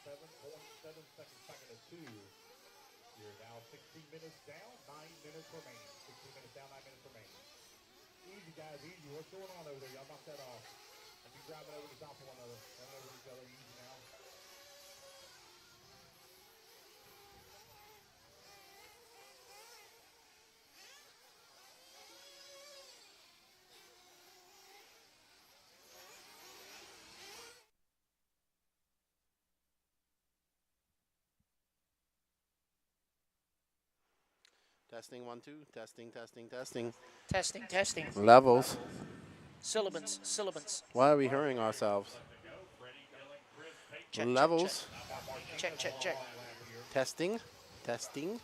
7.7 seconds back into two. You're now 16 minutes down, 9 minutes remaining. 16 minutes down, 9 minutes remaining. Easy, guys, easy. What's going on over there? Y'all knock that off. And be grabbing over the top of one another. Running over each other. Easy now. Testing 1, 2. Testing, testing, testing. Testing, testing. Levels. Syllabants, syllabants. Why are we hearing ourselves? Check, Levels. check, check, check. Testing, testing.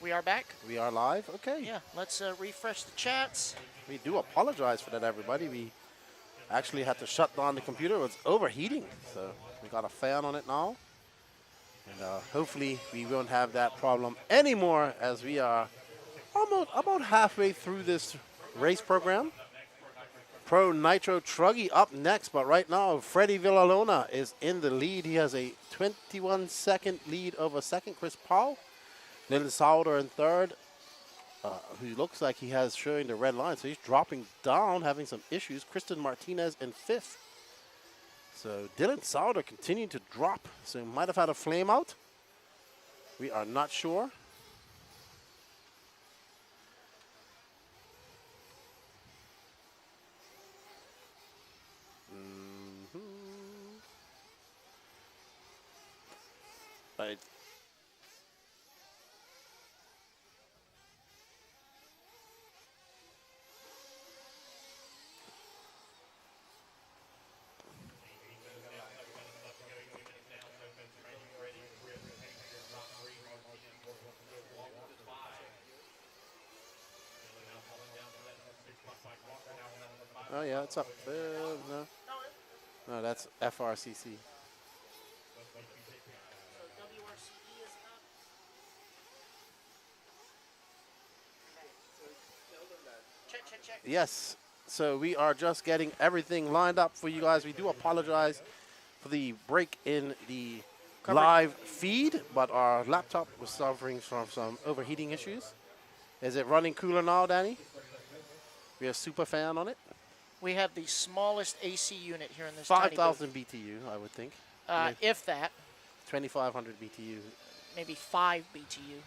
We are back? We are live. Okay. Yeah, let's refresh the chats. We do apologize for that, everybody. We actually had to shut down the computer. It was overheating. So we got a fan on it now. And hopefully we won't have that problem anymore as we are almost about halfway through this race program. Pro Nitro Truggy up next, but right now Freddie Villalona is in the lead. He has a 21-second lead over second, Chris Powell. Dylan Sauter in third, who looks like he has showing the red line, so he's dropping down, having some issues. Kristen Martinez in fifth. So Dylan Sauter continuing to drop, so he might have had a flame out. We are not sure. Right. Oh yeah, it's up. No, no, that's FRCC. Check. Yes. So we are just getting everything lined up for you guys. We do apologize for the break in the live feed, but our laptop was suffering from some overheating issues. Is it running cooler now, Danny? We have super fan on it. We have the smallest AC unit here in this tiny booth. 5,000 BTU, I would think. If that. 2,500 BTU. Maybe 5 BTU.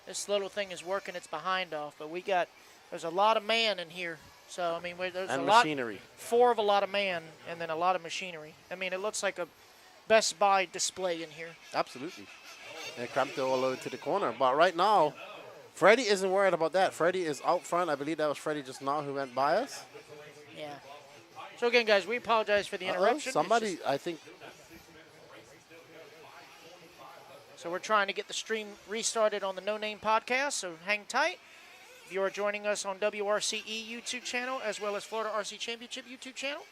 This little thing is working its behind off, but there's a lot of man in here. So, I mean, there's and a machinery. Four of a lot of man, and then a lot of machinery. I mean, it looks like a Best Buy display in here. Absolutely. And cramped it all over to the corner. But right now, Freddie isn't worried about that. Freddie is out front. I believe that was Freddie just now who went by us. Yeah. So again, guys, we apologize for the interruption. Somebody, I think. So we're trying to get the stream restarted on the No Name podcast, so hang tight. If you are joining us on WRCE YouTube channel as well as Florida RC Championship YouTube channel,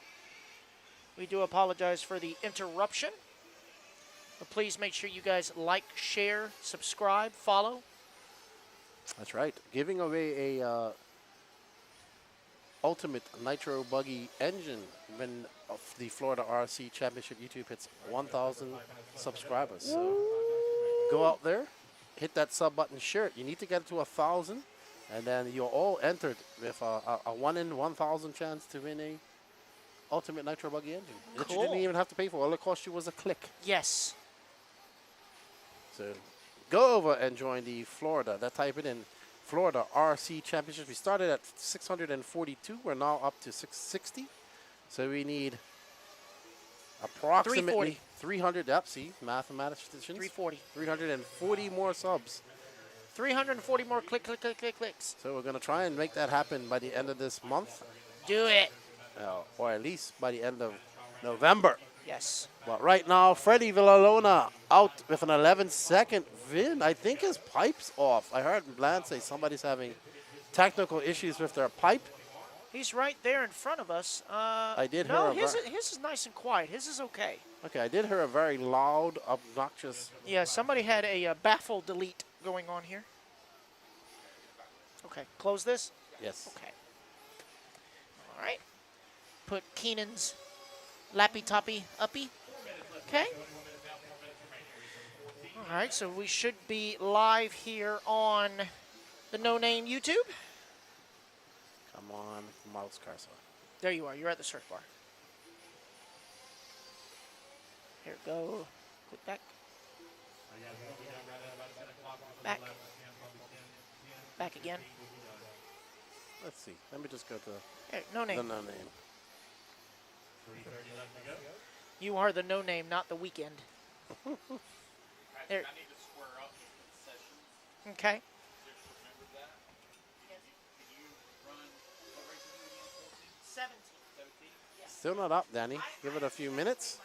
we do apologize for the interruption. But please make sure you guys like, share, subscribe, follow. That's right. Giving away a Ultimate Nitro Buggy engine when the Florida RC Championship YouTube hits 1,000 subscribers. So go out there, hit that sub button, share it. You need to get it to 1,000, and then you're all entered with a 1 in 1,000 chance to win a Ultimate Nitro Buggy engine. Cool. That you didn't even have to pay for. All it cost you was a click. Yes. So go over and join the Florida. Type it in. Florida RC Championship. We started at 642. We're now up to 660. So we need approximately 300. Yep, see, mathematicians. 340. 340 more subs. 340 more clicks. So we're going to try and make that happen by the end of this month. Do it. Or at least by the end of November. Yes. But right now, Freddie Villalona out with an 11-second win. I think his pipe's off. I heard Bland say somebody's having technical issues with their pipe. He's right there in front of us. I did hear no, his is nice and quiet. His is okay. Okay, I did hear a very loud, obnoxious. Yeah, somebody had a baffle delete going on here. Okay, close this? Yes. Okay. All right. Put Keenan's Lappy toppy uppy. Okay. All right, so we should be live here on the No Name YouTube. Come on, mouse cursor. There you are. You're at the search bar. Here, go. Click back. Back. Back again. Let's see. Let me just go to Here, No the Name. no name. You are the No Name, not the Weekend. There. Okay. Still not up, Danny. Give it a few minutes.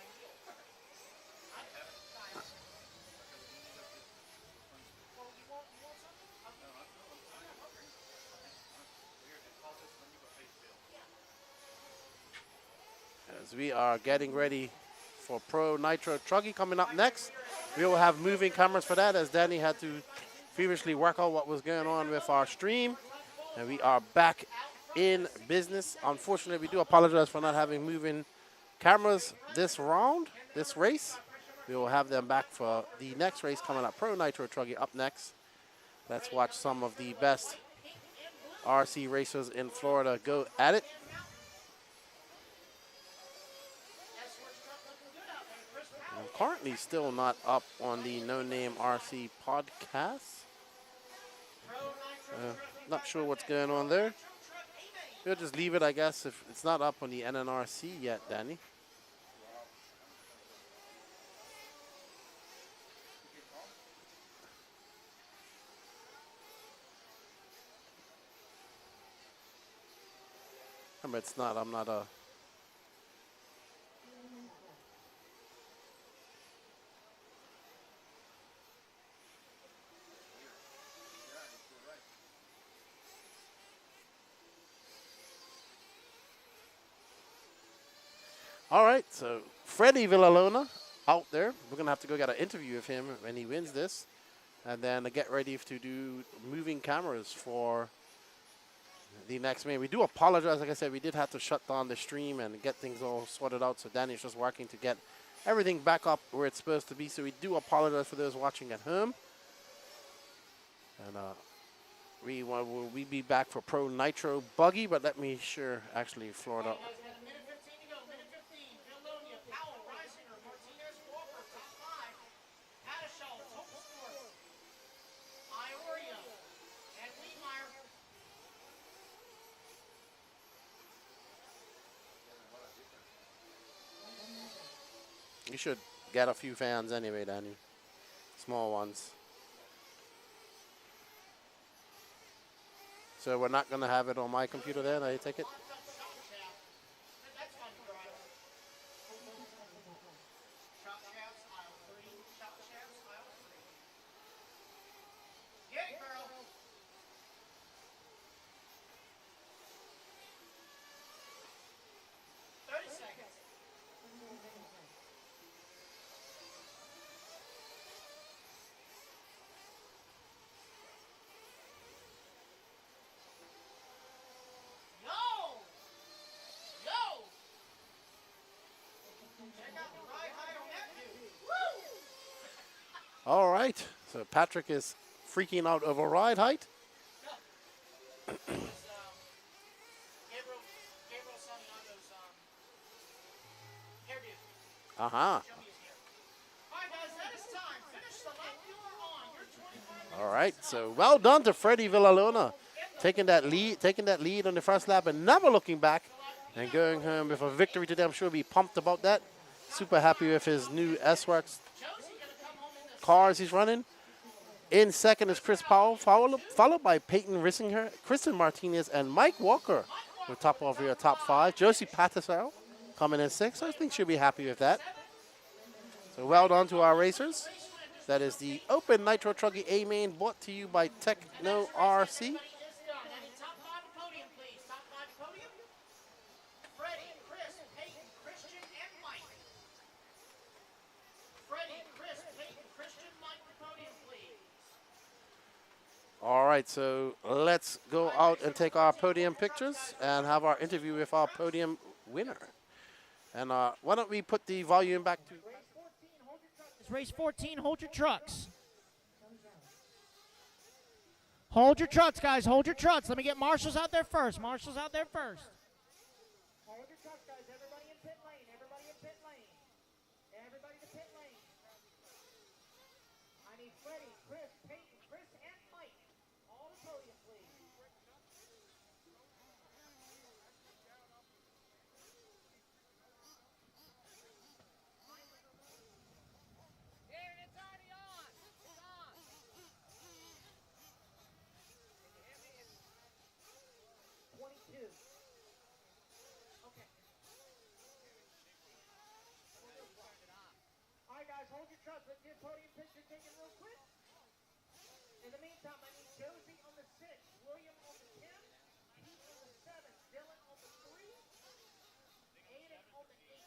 As we are getting ready for Pro Nitro Truggy coming up next. We will have moving cameras for that, as Danny had to previously work out what was going on with our stream. And we are back in business. Unfortunately, we do apologize for not having moving cameras this round, this race. We will have them back for the next race coming up. Pro Nitro Truggy up next. Let's watch some of the best RC racers in Florida go at it. I'm currently still not up on the No Name RC podcast. Not sure what's going on there. We'll just leave it, I guess, if it's not up on the NNRC yet, Danny. Remember, it's not, I'm not a... All right, so Freddie Villalona out there. We're going to have to go get an interview with him when he wins this. And then get ready to do moving cameras for the next main. We do apologize. Like I said, we did have to shut down the stream and get things all sorted out. So Danny's just working to get everything back up where it's supposed to be. So we do apologize for those watching at home. And will we be back for Pro Nitro Buggy? But let me sure, actually, Florida. You should get a few fans anyway, Danny. Small ones. So we're not going to have it on my computer then, I take it? All right, so Patrick is freaking out over ride height. Uh-huh. All right, so well done to Freddie Villalona, taking that lead on the first lap and never looking back and going home with a victory today. I'm sure he'll be pumped about that. Super happy with his new S-Works cars he's running. In second is Chris Powell, followed by Peyton Rissinger, Kristen Martinez, and Mike Walker will top off your top five. Josie Patisaro coming in sixth. I think she'll be happy with that. So well done to our racers. That is the Open Nitro Truggy A main brought to you by Techno RC. All right, so let's go out and take our podium pictures and have our interview with our podium winner. And why don't we put the volume back to... It's race 14, hold your trucks. Hold your trucks, guys. Hold your trucks. Let me get Marshall's out there first. Marshall's out there first. Hold your trucks, guys. Everybody in pit lane. Everybody in pit lane. Everybody to pit lane. I need Freddie, Chris, Peyton, Chris, and Mike. All to podium, please. Here, it's already on. It's on. Can you hear me? 22. Okay. All right, guys, hold your trucks. Let's get podium picture taken real quick. In the meantime, I need Josie on the 6, William on the 10, Pete on the 7, Dylan on the 3, Aiden on the 8.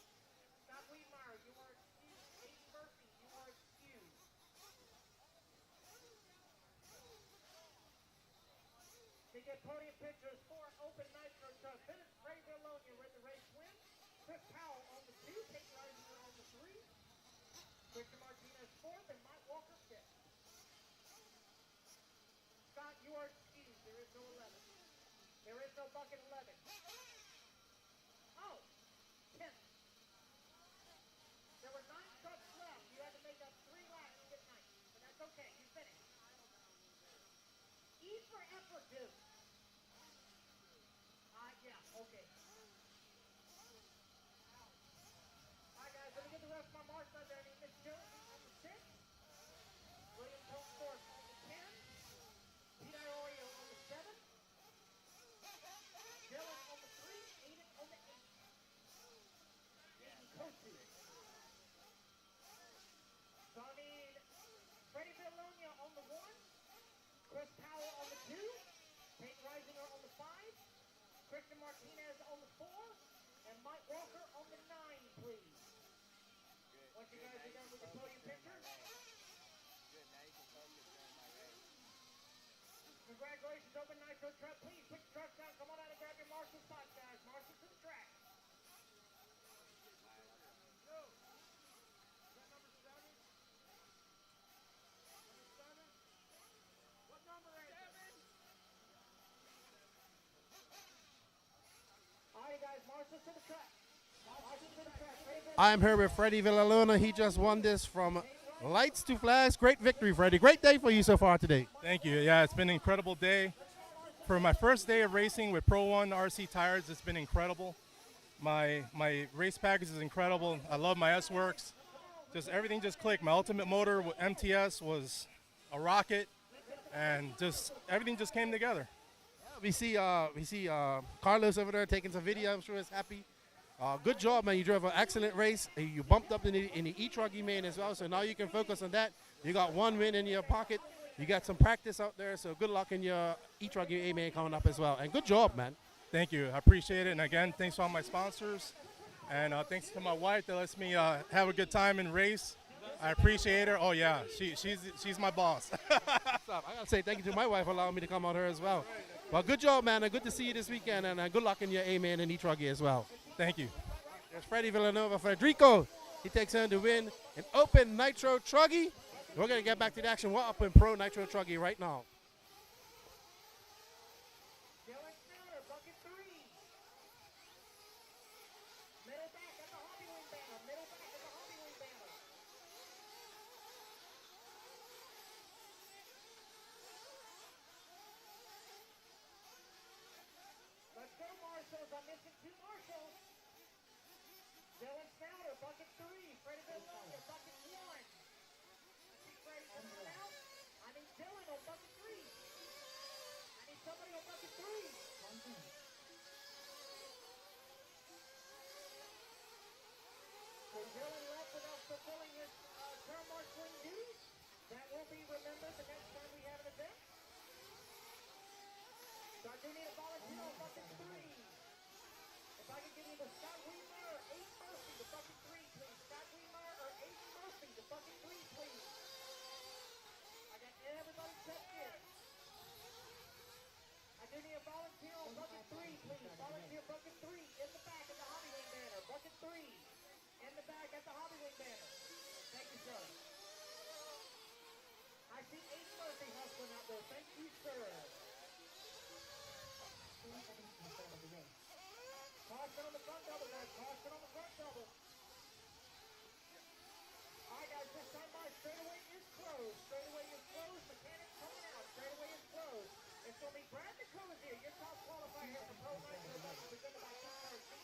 Scott Wiedmeyer, you are excused. Aiden Murphy, you are excused. To get podium pictures for Open Nitro Truck, Dennis Ray Bologna read the race win. Chris Powell on the 2, Kate Reisinger on the 3, Victor Martinez 4th, and Mike Walker 5th. Scott, you are excused. There is no 11. There is no bucket 11. Oh, 10. There were 9 trucks left. You had to make up 3 laps to get 9. But that's okay. You finished. E for effort, dude. Yeah, okay. All right, guys, let me get the rest of my marks out there. I need Miss Josie on the 6, William Tolstorff on the 10, Pete Iorio on the 7, Dylan on the 3, Aiden on the 8. Aiden Kotu. So I need Freddie Bologna on the 1, Chris Powell on the 2, Kate Reisinger on the 5, Christian Martinez on the 4, and Mike Walker on the 9, please. Once you guys are done with the podium picture. Congratulations, Open Nitro Truck. Please put your trucks down. Come on out and grab your marshal spots, guys. Marshal to the track. What number is it? 7. All right, guys. Marshal to the track. Marshal to the track. I'm here with Freddie Villalona. He just won this from lights to flags. Great victory, Freddie. Great day for you so far today. Thank you. Yeah, it's been an incredible day. For my first day of racing with Pro One RC tires, it's been incredible. My race package is incredible. I love my S-Works. Just everything just clicked. My ultimate motor with MTS was a rocket, and just everything just came together. We see Carlos over there taking some video. I'm sure he's happy. Good job, man. You drove an excellent race. You bumped up in the e-truck you made as well, so now you can focus on that. You got 1 win in your pocket. You got some practice out there, so good luck in your e-truck you A-man coming up as well. And good job, man. Thank you. I appreciate it. And again, thanks to all my sponsors. And thanks to my wife that lets me have a good time and race. I appreciate her. Oh, yeah, she's my boss. I got to say thank you to my wife for allowing me to come out here as well. Well, good job, man, and good to see you this weekend, and good luck in your A-man and e-truck as well. Thank you. There's Freddie Villanova. Federico, he takes on to win an Open Nitro Truggy. We're going to get back to the action. We're up in Pro Nitro Truggy right now. Let's go, Marshals. I'm missing 2 Marshals. Dylan Snowder, bucket 3. Freddie Villanova, bucket 1. I see Freddie coming out. I need Dylan on bucket 3. I need somebody on bucket 3. So Dylan left without fulfilling his term marshaling duties. That will be remembered the next time we have an event. So I do need a volunteer on bucket 3. If I can give you the Scott Wiedmeyer or Aiden Murphy, the bucket 3, please. Scott Wiedmeyer or Aiden Murphy, the bucket 3, please. I got everybody checked in. I do need a volunteer on bucket 3, please. Volunteer bucket 3 in the back of the hobby wing banner. Bucket 3. double. All right, guys, this time by straightaway is closed. Straightaway is closed. Mechanics coming out. Straightaway is closed. It's going to be Brad Nicosia, your top qualifier here for Pro Nitro, presented by Frcc.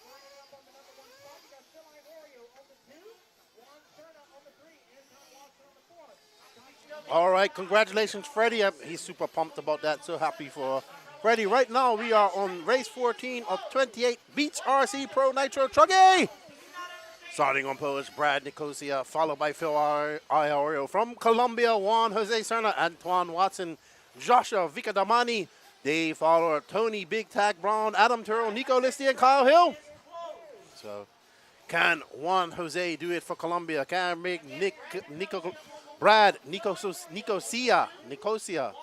Lining up on the number 1 spot, you got Phil Iorio on the 2, Juan Cerna on the 3, and Tom Watson on the 4. All right, congratulations, Freddie. He's super pumped about that. So happy for Freddie. Right now, we are on race 14 of 28 Beach RC Pro Nitro Truggy. Starting on pole is Brad Nicosia, followed by Phil Iorio. From Colombia, Juan Jose Cerna, Antoine Watson, Joshua Vicadamani. They follow Tony Big Tag Brown, Adam Turrell, Nico Listi, and Kyle Hill. So, can Juan Jose do it for Colombia? Can make Brad Nicosia,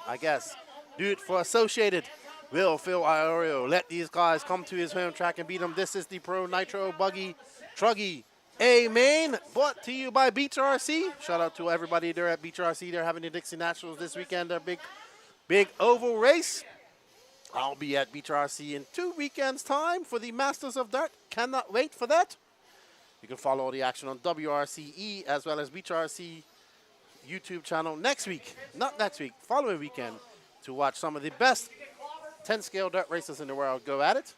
I guess, do it for Associated? Will Phil Iorio let these guys come to his home track and beat them? This is the Pro Nitro Buggy Truggy A main, brought to you by Beach RC. Shout out to everybody there at Beach RC. They're having the Dixie Nationals this weekend, their big oval race. I'll be at Beach RC in 2 weekends' time for the Masters of Dirt. Cannot wait for that. You can follow the action on WRCE as well as Beach RC YouTube channel next week. Not next week, following weekend, to watch some of the best 10-scale dirt racers in the world go at it.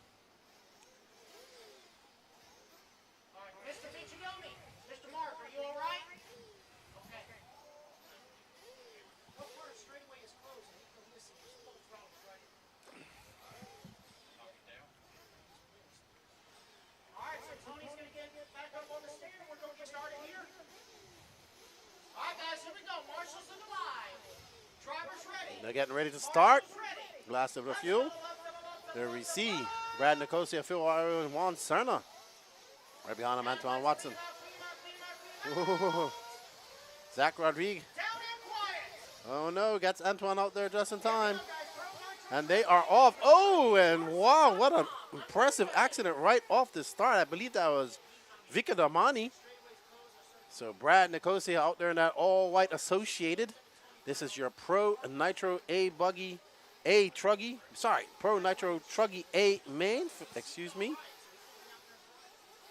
Mr. Michinomi, Mr. Mark, are you all right? Okay. What part of straightaway is closed? I need to listen. There's full throttle, right? All right, so Tony's going to get back up on the stand. We're going to get started here. All right, guys, here we go. Marshals in the line. Drivers ready. They're getting ready to start. Ready. Glass of the fuel. There we see Brad Nicosia, Phil Iorio, and Juan Cerna. Right behind him, Antoine Watson. Ooh. Zach Rodriguez. Oh no, gets Antoine out there just in time. And they are off. Oh, and wow, what an impressive accident right off the start. I believe that was Vicadamani. So Brad Nicosia out there in that all-white Associated. This is your Pro Nitro A Buggy, A Truggy. Sorry, Pro Nitro Truggy A main. Excuse me.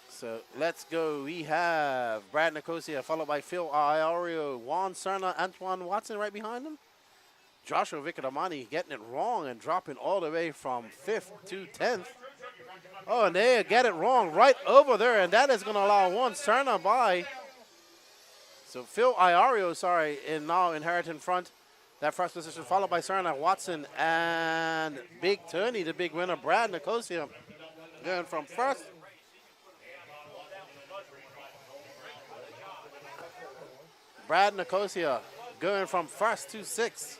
So let's go. We have Brad Nicosia followed by Phil Iorio, Juan Cerna, Antoine Watson right behind him. Joshua Vicadamani getting it wrong and dropping all the way from 5th to 10th. Oh, and they get it wrong right over there, and that is going to allow Juan Cerna by. So Phil Iorio, sorry, now inheriting front. That first position followed by Cerna, Watson, and Big Tony, the big winner, Brad Nicosia, going from first. Brad Nicosia going from first to 6th.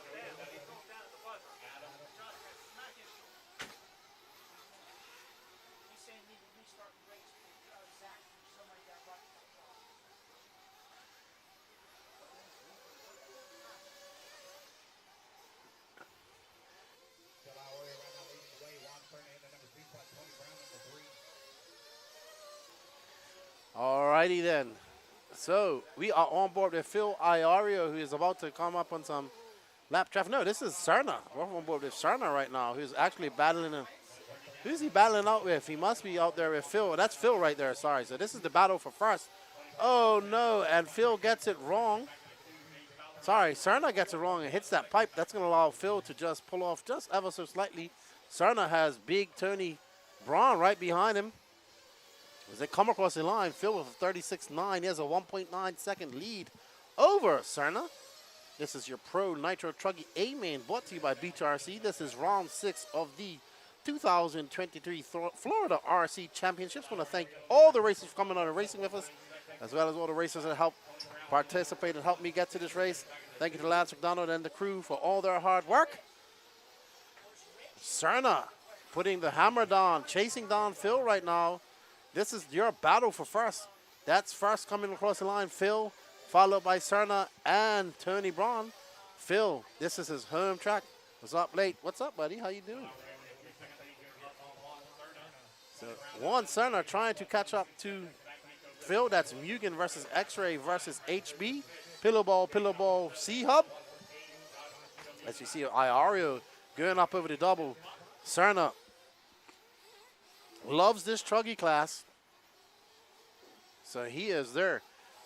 Alrighty then. So we are on board with Phil Iorio, who is about to come up on some lap traffic. No, this is Cerna. We're on board with Cerna right now, who's actually battling him. Who's he battling out with? He must be out there with Phil. That's Phil right there, sorry. So this is the battle for first. Oh no, and Phil gets it wrong. Sorry, Cerna gets it wrong and hits that pipe. That's going to allow Phil to just pull off just ever so slightly. Cerna has Big Tony Braun right behind him. As they come across the line, Phil with a 36.9. He has a 1.9 second lead over Cerna. This is your Pro Nitro Truggy A main, brought to you by Beach RC. This is round 6 of the 2023 Florida RC Championships. I want to thank all the racers for coming on and racing with us, as well as all the racers that helped participate and help me get to this race. Thank you to Lance McDonald and the crew for all their hard work. Cerna putting the hammer down, chasing down Phil right now. This is your battle for first. That's first coming across the line, Phil, followed by Cerna and Tony Braun. Phil, this is his home track. What's up, late? What's up, buddy? How you doing? So Juan Cerna trying to catch up to Phil. That's Mugen versus X-Ray versus HB. Pillow ball, C-Hub. As you see, Iorio going up over the double. Cerna loves this truggy class. So he is there.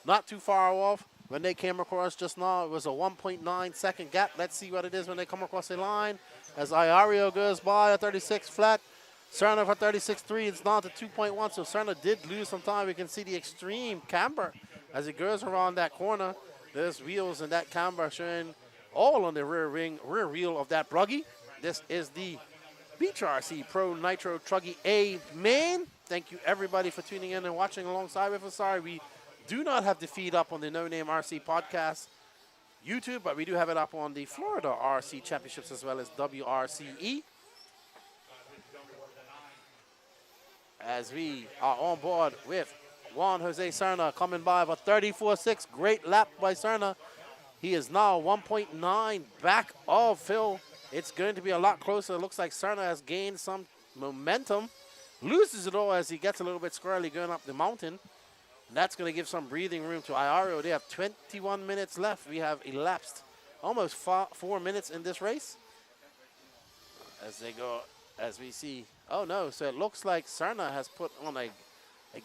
Not too far off. When they came across just now, it was a 1.9 second gap. Let's see what it is when they come across the line. As Iario goes by a 36 flat. Cerna for 36.3. It's down to 2.1. So Cerna did lose some time. We can see the extreme camber as it goes around that corner. There's wheels in that camber showing all on the rear wheel of that bruggy. This is the Beach RC Pro Nitro Truggy A main. Thank you everybody for tuning in and watching alongside with us. Sorry, we do not have the feed up on the No Name RC podcast YouTube, but we do have it up on the Florida RC Championships as well as WRCE. As we are on board with Juan Jose Cerna coming by of a 34.6. Great lap by Cerna. He is now 1.9 back of Phil. It's going to be a lot closer. It looks like Cerna has gained some momentum. Loses it all as he gets a little bit squirrely going up the mountain. And that's going to give some breathing room to Iario. They have 21 minutes left. We have elapsed almost 4 minutes in this race. As they go, as we see. Oh, no. So it looks like Cerna has put on a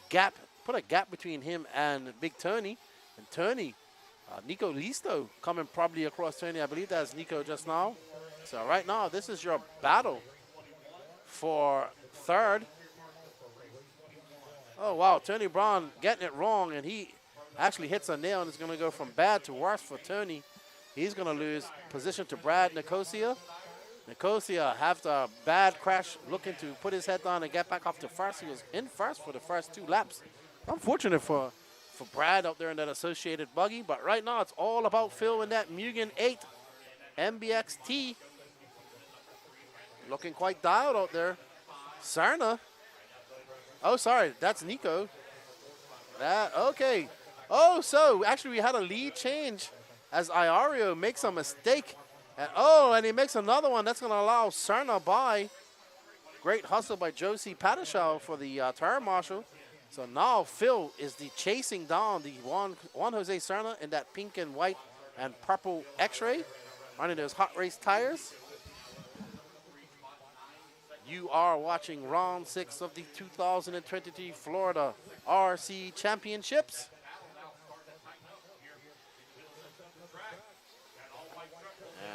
gap, put a gap between him and Big Tony. And Tony, Nico Listo coming probably across Tony. I believe that's Nico just now. So right now, this is your battle for third. Oh, wow, Tony Brown getting it wrong, and he actually hits a nail, and it's going to go from bad to worse for Tony. He's going to lose position to Brad Nicosia. Nicosia, after a bad crash, looking to put his head down and get back off to first. He was in first for the first 2 laps. Unfortunate for Brad out there in that associated buggy, but right now it's all about Phil in that Mugen 8 MBXT. Looking quite dialed out there. Cerna. Oh, sorry, that's Nico. Okay. Oh, so actually we had a lead change as Iario makes a mistake. And he makes another one. That's going to allow Cerna by. Great hustle by Josie Padischow for the tire marshal. So now Phil is the chasing down the Juan Jose Cerna in that pink and white and purple X-ray running those hot race tires. You are watching round 6 of the 2023 Florida RC Championships.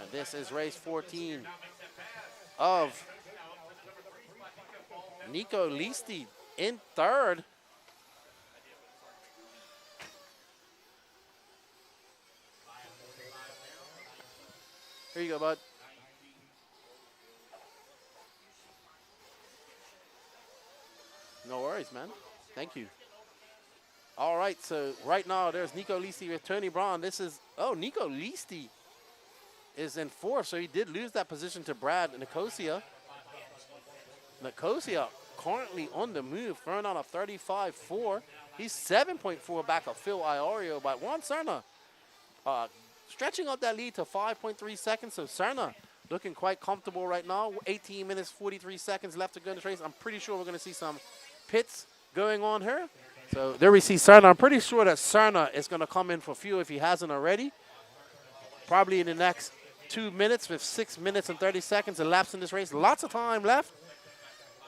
And this is race 14 of Nico Listi in third. Here you go, bud. No worries, man. Thank you. All right, so right now there's Nico Listi with Tony Braun. This is, Nico Listi is in fourth, so he did lose that position to Brad Nicosia. Nicosia currently on the move, throwing on a 35.4. He's 7.4 back of Phil Iario, but Juan Cerna stretching out that lead to 5.3 seconds. So Cerna looking quite comfortable right now. 18 minutes, 43 seconds left to go in this race. I'm pretty sure we're going to see some pits going on here. So there we see Cerna. I'm pretty sure that Cerna is going to come in for fuel if he hasn't already. Probably in the next 2 minutes with 6 minutes and 30 seconds elapsed in this race. Lots of time left.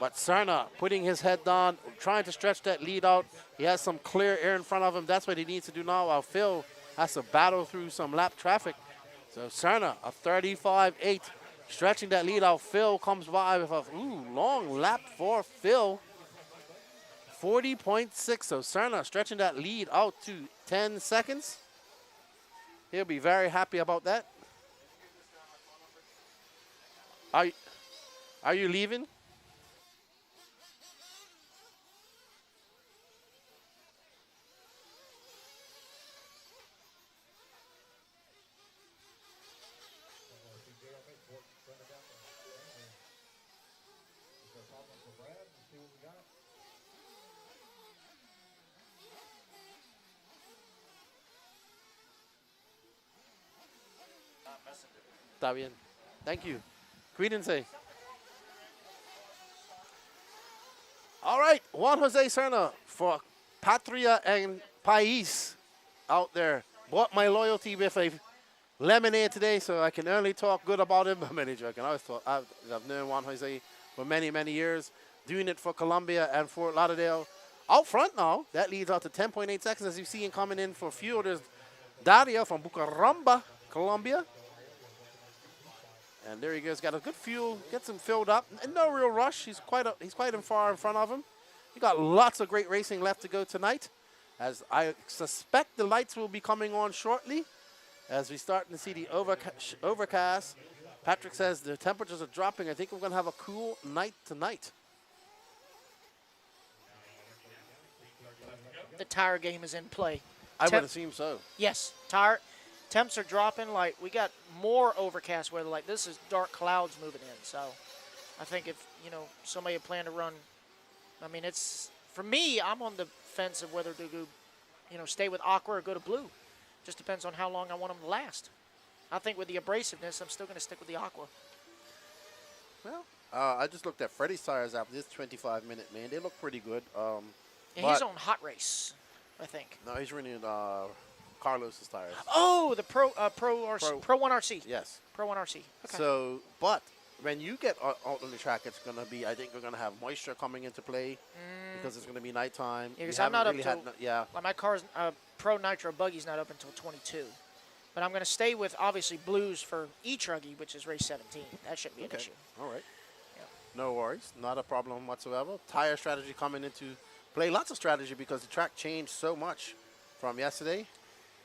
But Cerna putting his head down, trying to stretch that lead out. He has some clear air in front of him. That's what he needs to do now while Phil has to battle through some lap traffic. So Cerna, a 35.8, stretching that lead out. Phil comes by with a long lap for Phil. 40.6, so Cerna stretching that lead out to 10 seconds. He'll be very happy about that. Are you leaving? Está bien. Thank you. Cuídense. All right, Juan Jose Cerna for Patria and País out there. Bought my loyalty with a lemonade today, so I can only talk good about him. I'm only joking. I've known Juan Jose for many, many years, doing it for Colombia and Fort Lauderdale. out front now. That leads out to 10.8 seconds as you see him coming in for fuel. There's Daria from Bucaramanga, Colombia. And there he goes. Got a good fuel. Gets him filled up. And no real rush. He's quite far in front of him. He got lots of great racing left to go tonight. As I suspect the lights will be coming on shortly. As we start to see the overcast. Patrick says the temperatures are dropping. I think we're going to have a cool night tonight. The tire game is in play. I would assume so. Yes, temps are dropping. Like, we got more overcast weather. Like, this is dark clouds moving in. So I think if, somebody had planned to run, I mean, it's, for me, I'm on the fence of whether to go, stay with aqua or go to blue. Just depends on how long I want them to last. I think with the abrasiveness, I'm still going to stick with the aqua. Well, I just looked at Freddie's tires after this 25-minute, man. They look pretty good. Yeah, he's on hot race, I think. No, he's running Carlos's tires. Oh, the Pro 1 RC. Yes. Pro 1 RC. Okay. So, but when you get out on the track, it's going to be, I think we're going to have moisture coming into play because it's going to be nighttime. Yeah, because I'm not up really till, like my car's Pro Nitro buggy's not up until 22. But I'm going to stay with, obviously, blues for E-Truggy, which is race 17. That shouldn't be an issue. All right. Yeah. No worries. Not a problem whatsoever. Tire strategy coming into play. Lots of strategy because the track changed so much from yesterday.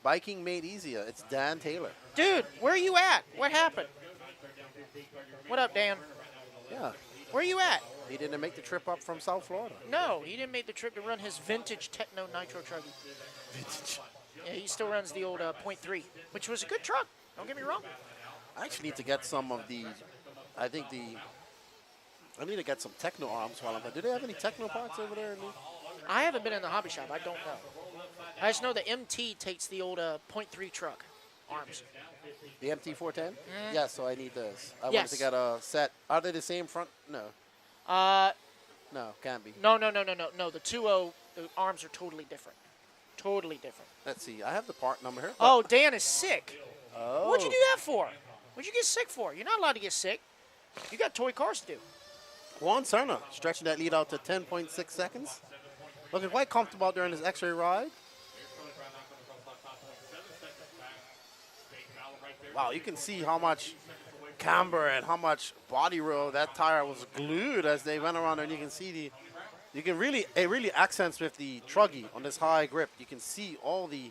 Biking made easier. It's Dan Taylor. Dude, where are you at? What happened? What up, Dan? Yeah. Where are you at? He didn't make the trip up from South Florida. No, he didn't make the trip to run his vintage Techno Nitro Truggy. Vintage. Yeah, he still runs the old .3, which was a good truck. Don't get me wrong. I actually need to get some of the, I need to get some Techno arms while I'm there. Do they have any Techno parts over there? I haven't been in the hobby shop. I don't know. I just know the MT takes the old .3 truck arms. The MT410? Yeah, so I need those. I wanted Yes. to get a set. Are they the same front? No. No, can't be. No. The 2.0, the arms are totally different. Totally different. Let's see. I have the part number here. Oh, Dan is sick. Oh. What'd you do that for? What'd you get sick for? You're not allowed to get sick. You got toy cars to do. Juan Serna stretching that lead out to 10.6 seconds. Looking quite comfortable during his X-ray ride. Wow, you can see how much camber and how much body roll that tire was glued as they went around, and you can see it really accents with the Truggy on this high grip. You can see all the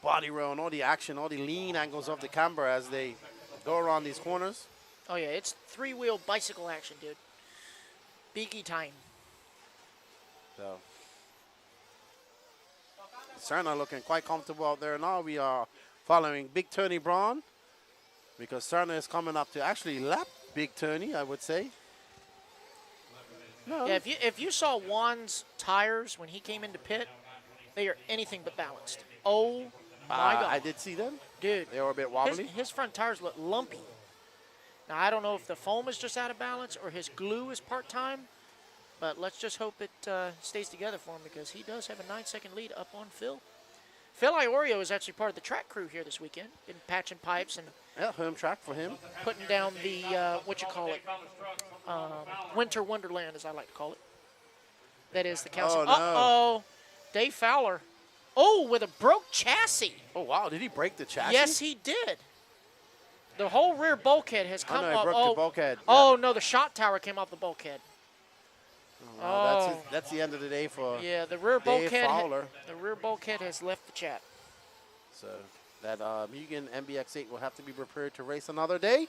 body roll and all the action, all the lean angles of the camber as they go around these corners. Oh, yeah, it's three-wheel bicycle action, dude. Biggie time. So, Serna looking quite comfortable out there now. We are following Big Tony Braun because Serna is coming up to actually lap Big Tony, I would say. No. Yeah, if you saw Juan's tires when he came into pit, they are anything but balanced. Oh, my God. I did see them. Dude. They were a bit wobbly. His front tires look lumpy. Now, I don't know if the foam is just out of balance or his glue is part-time, but let's just hope it stays together for him because he does have a 9-second lead up on Phil. Phil Iorio is actually part of the track crew here this weekend. Been patching pipes and home track for him. Putting down the, Winter Wonderland, as I like to call it. That is the council. Oh, no. Uh-oh. Dave Fowler. Oh, with a broke chassis. Oh, wow. Did he break the chassis? Yes, he did. The whole rear bulkhead has come no, off. he broke the bulkhead. Oh, no, the shot tower came off the bulkhead. Well, that's the end of the day for the rear Dave bulkhead. Fowler. The rear bulkhead has left the chat. So that Mugen MBX8 will have to be prepared to race another day.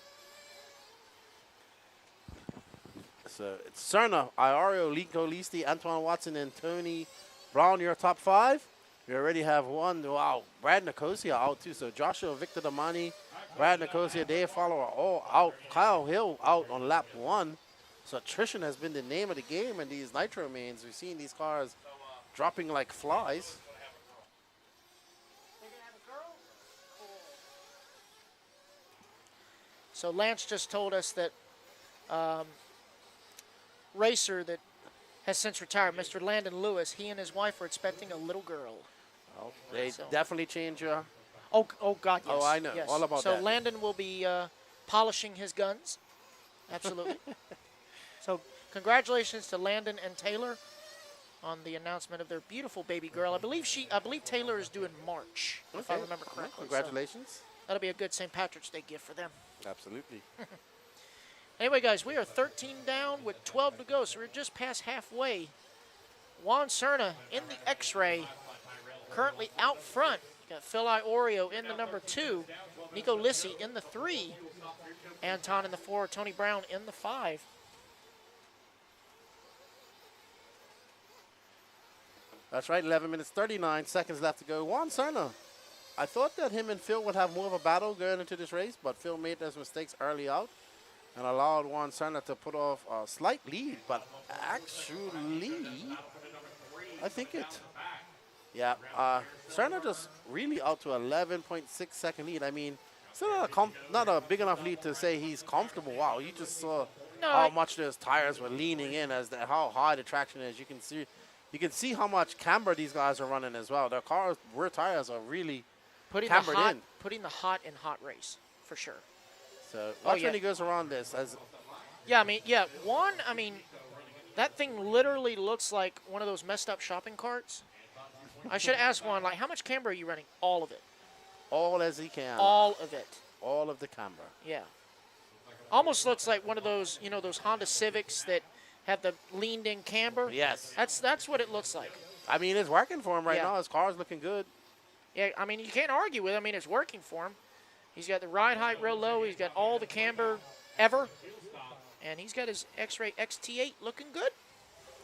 So it's Serna, Iorio, Lico, Listi, Antoine Watson, and Tony Brown, your top 5. We already have one. Wow, Brad Nicosia out too. So Joshua, Victor Damani, Brad Nicosia, Dave Fowler are all out. Kyle Hill out on lap 1. So attrition has been the name of the game in these Nitro mains. We've seen these cars dropping like flies. So Lance just told us that racer that has since retired, Mr. Landon Lewis, he and his wife are expecting a little girl. Oh, they definitely change your... Oh, God, yes. Oh, I know. Yes. All about that. So Landon will be polishing his guns. Absolutely. So congratulations to Landon and Taylor. on the announcement of their beautiful baby girl. I believe Taylor is due in March, if I remember correctly. Well, congratulations. So that'll be a good St. Patrick's Day gift for them. Absolutely. Anyway, guys, we are 13 down with 12 to go, so we're just past halfway. Juan Serna in the X-ray, currently out front. Got Phil Iorio in the number 2, Nico Lissi in the 3, Anton in the 4, Tony Brown in the 5. That's right, 11 minutes, 39 seconds left to go. Juan Serna, I thought that him and Phil would have more of a battle going into this race, but Phil made those mistakes early out and allowed Juan Serna to put off a slight lead, but actually, I think Serna just really out to 11.6 second lead. I mean, still not a big enough lead to say he's comfortable. Wow, you just saw how much those tires were leaning in how high the traction is. You can see how much camber these guys are running as well. Their rear tires are really cambered in. Putting the hot in hot race, for sure. So watch when he goes around this. Juan, that thing literally looks like one of those messed up shopping carts. I should ask Juan, like, how much camber are you running? All of it. All as he can. All of it. All of the camber. Yeah. Almost looks like one of those, those Honda Civics that have the leaned-in camber. Yes. That's what it looks like. I mean, it's working for him right now. His car's looking good. Yeah, you can't argue with it. It's working for him. He's got the ride height real low. He's got all the camber ever. And he's got his X-Ray XT8 looking good.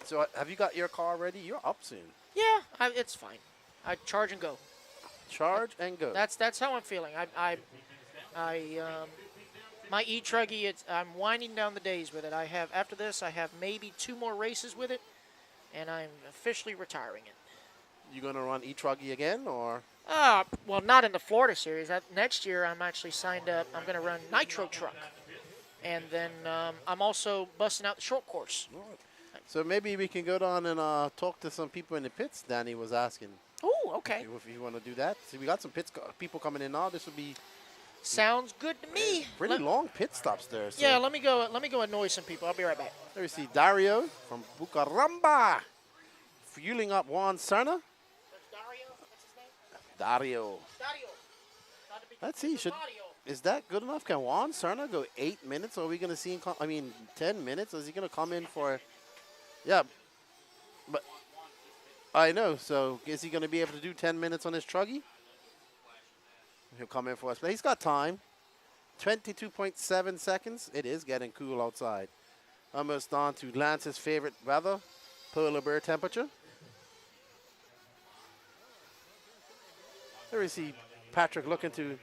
So have you got your car ready? You're up soon. Yeah, it's fine. I charge and go. Charge and go. That's how I'm feeling. My e-truggy, I'm winding down the days with it. After this, I have maybe 2 more races with it, and I'm officially retiring it. You gonna run e-truggy again, or? Well, not in the Florida series. Next year, I'm actually signed up. I'm gonna run Nitro Truck, and then I'm also busting out the short course. Right. So maybe we can go down and talk to some people in the pits. Danny was asking. Oh, okay. If you want to do that, see, we got some people coming in now. This would be. Sounds good to me. Pretty long pit stops there. So. Yeah, let me go annoy some people. I'll be right back. There we see Dario from Bucaramba fueling up Juan Serna. Dario? What's his name? Dario. Dario. Let's see. Is that good enough? Can Juan Serna go 8 minutes? Or are we going to see him 10 minutes? Is he going to come in for... Yeah. But I know. So is he going to be able to do 10 minutes on his truggy? He'll come in for us. But he's got time. 22.7 seconds. It is getting cool outside. Almost on to Lance's favorite weather, polar bear temperature. There we see Patrick looking to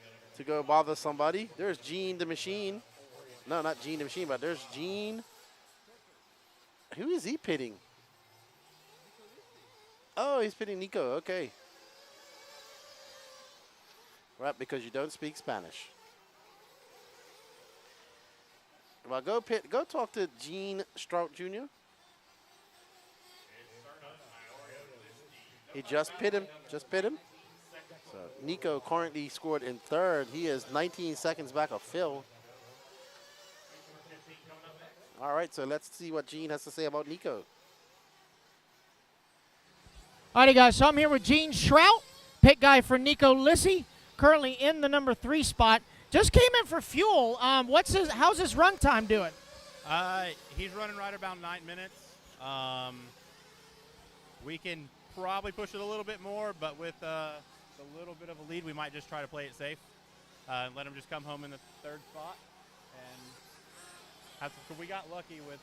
go bother somebody. There's Gene the Machine. No, not Gene the Machine, but there's Gene. Who is he pitting? Oh, he's pitting Nico. Okay. Right, because you don't speak Spanish. Well, go talk to Gene Strout Jr. He just pit him. So Nico currently scored in 3rd. He is 19 seconds back of Phil. All right, so let's see what Gene has to say about Nico. Alrighty, guys, so I'm here with Gene Shrout, pit guy for Nico Lissi, currently in the number 3 spot. Just came in for fuel. How's his run time doing? He's running right about 9 minutes. We can probably push it a little bit more, but with a little bit of a lead, we might just try to play it safe and let him just come home in the 3rd spot. And we got lucky with,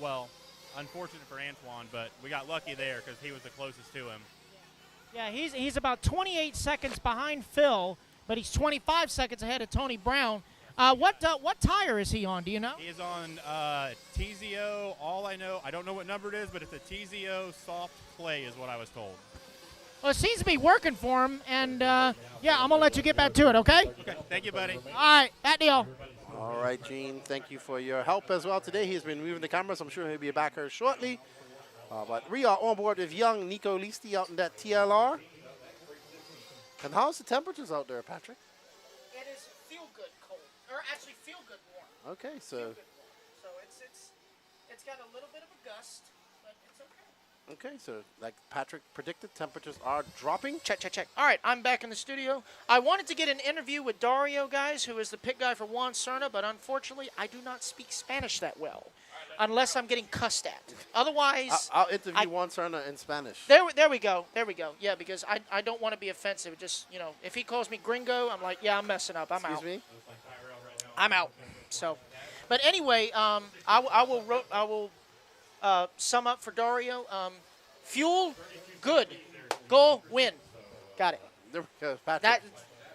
well, unfortunate for Antoine, but we got lucky there because he was the closest to him. Yeah, he's about 28 seconds behind Phil, but he's 25 seconds ahead of Tony Brown. What tire is he on? Do you know? He is on TZO. All I know, I don't know what number it is, but it's a TZO soft play is what I was told. Well, it seems to be working for him, and yeah, I'm gonna let you get back to it. Okay? Okay. Thank you, buddy. All right, that deal. All right, Gene, thank you for your help as well today. He's been moving the cameras. I'm sure he'll be back here shortly. But we are on board with young Nico Lissi out in that TLR. And how's the temperatures out there, Patrick? It is feel good cold, or actually feel good warm. Okay, so Feel good warm. So it's got a little bit of a gust, but it's Okay, so like Patrick predicted, temperatures are dropping. Check, check, check. All right, I'm back in the studio. I wanted to get an interview with Dario, guys, who is the pit guy for Juan Serna, but unfortunately, I do not speak Spanish that well, unless I'm getting cussed at. Otherwise, I'll interview Juan Serna in Spanish. There we go. There we go. Yeah, because I don't want to be offensive. Just, you know, if he calls me gringo, I'm like, yeah, I'm messing up. I'm out. Excuse me? I'm out. So, but anyway, I will sum up for Dario. Fuel, good. Goal, win. Got it. There we go, Patrick. That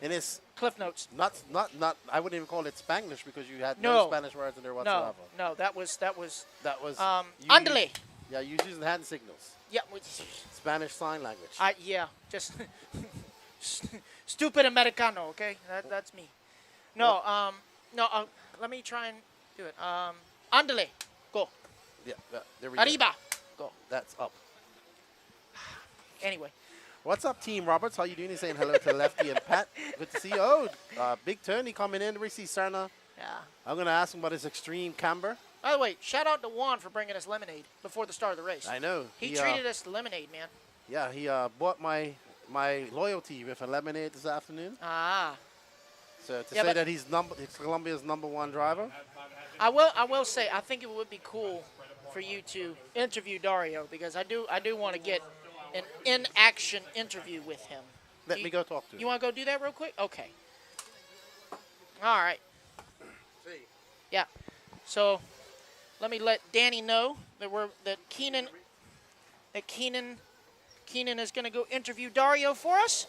and it's Cliff Notes. not. I wouldn't even call it Spanglish because you had No. no Spanish words in there whatsoever. No, that was That was. you andale. used- Yeah, you using hand signals. Yeah, Spanish sign language. yeah, just stupid Americano. Okay, that's me. No, let me try and do it. Andale, go. Yeah, there we go. Arriba, go. That's up. Anyway, What's up, Team Roberts? How you doing? He's saying hello to Lefty and Pat. Good to see you. Oh, Big Tony coming in. We see Serna. yeah. I'm going to ask him about his extreme camber. By the way, shout out to Juan for bringing us lemonade before the start of the race. I know. He treated us to lemonade, man. Yeah, he bought my loyalty with a lemonade this afternoon. Ah. So to Yeah, say but- that he's Colombia's #1 driver. I will say I think it would be cool for you to interview Dario because I do want to get an in-action interview with him. Let me go talk to him. You want to go do that real quick? Okay. All right. Yeah. So let me let Danny know that Keenan is going to go interview Dario for us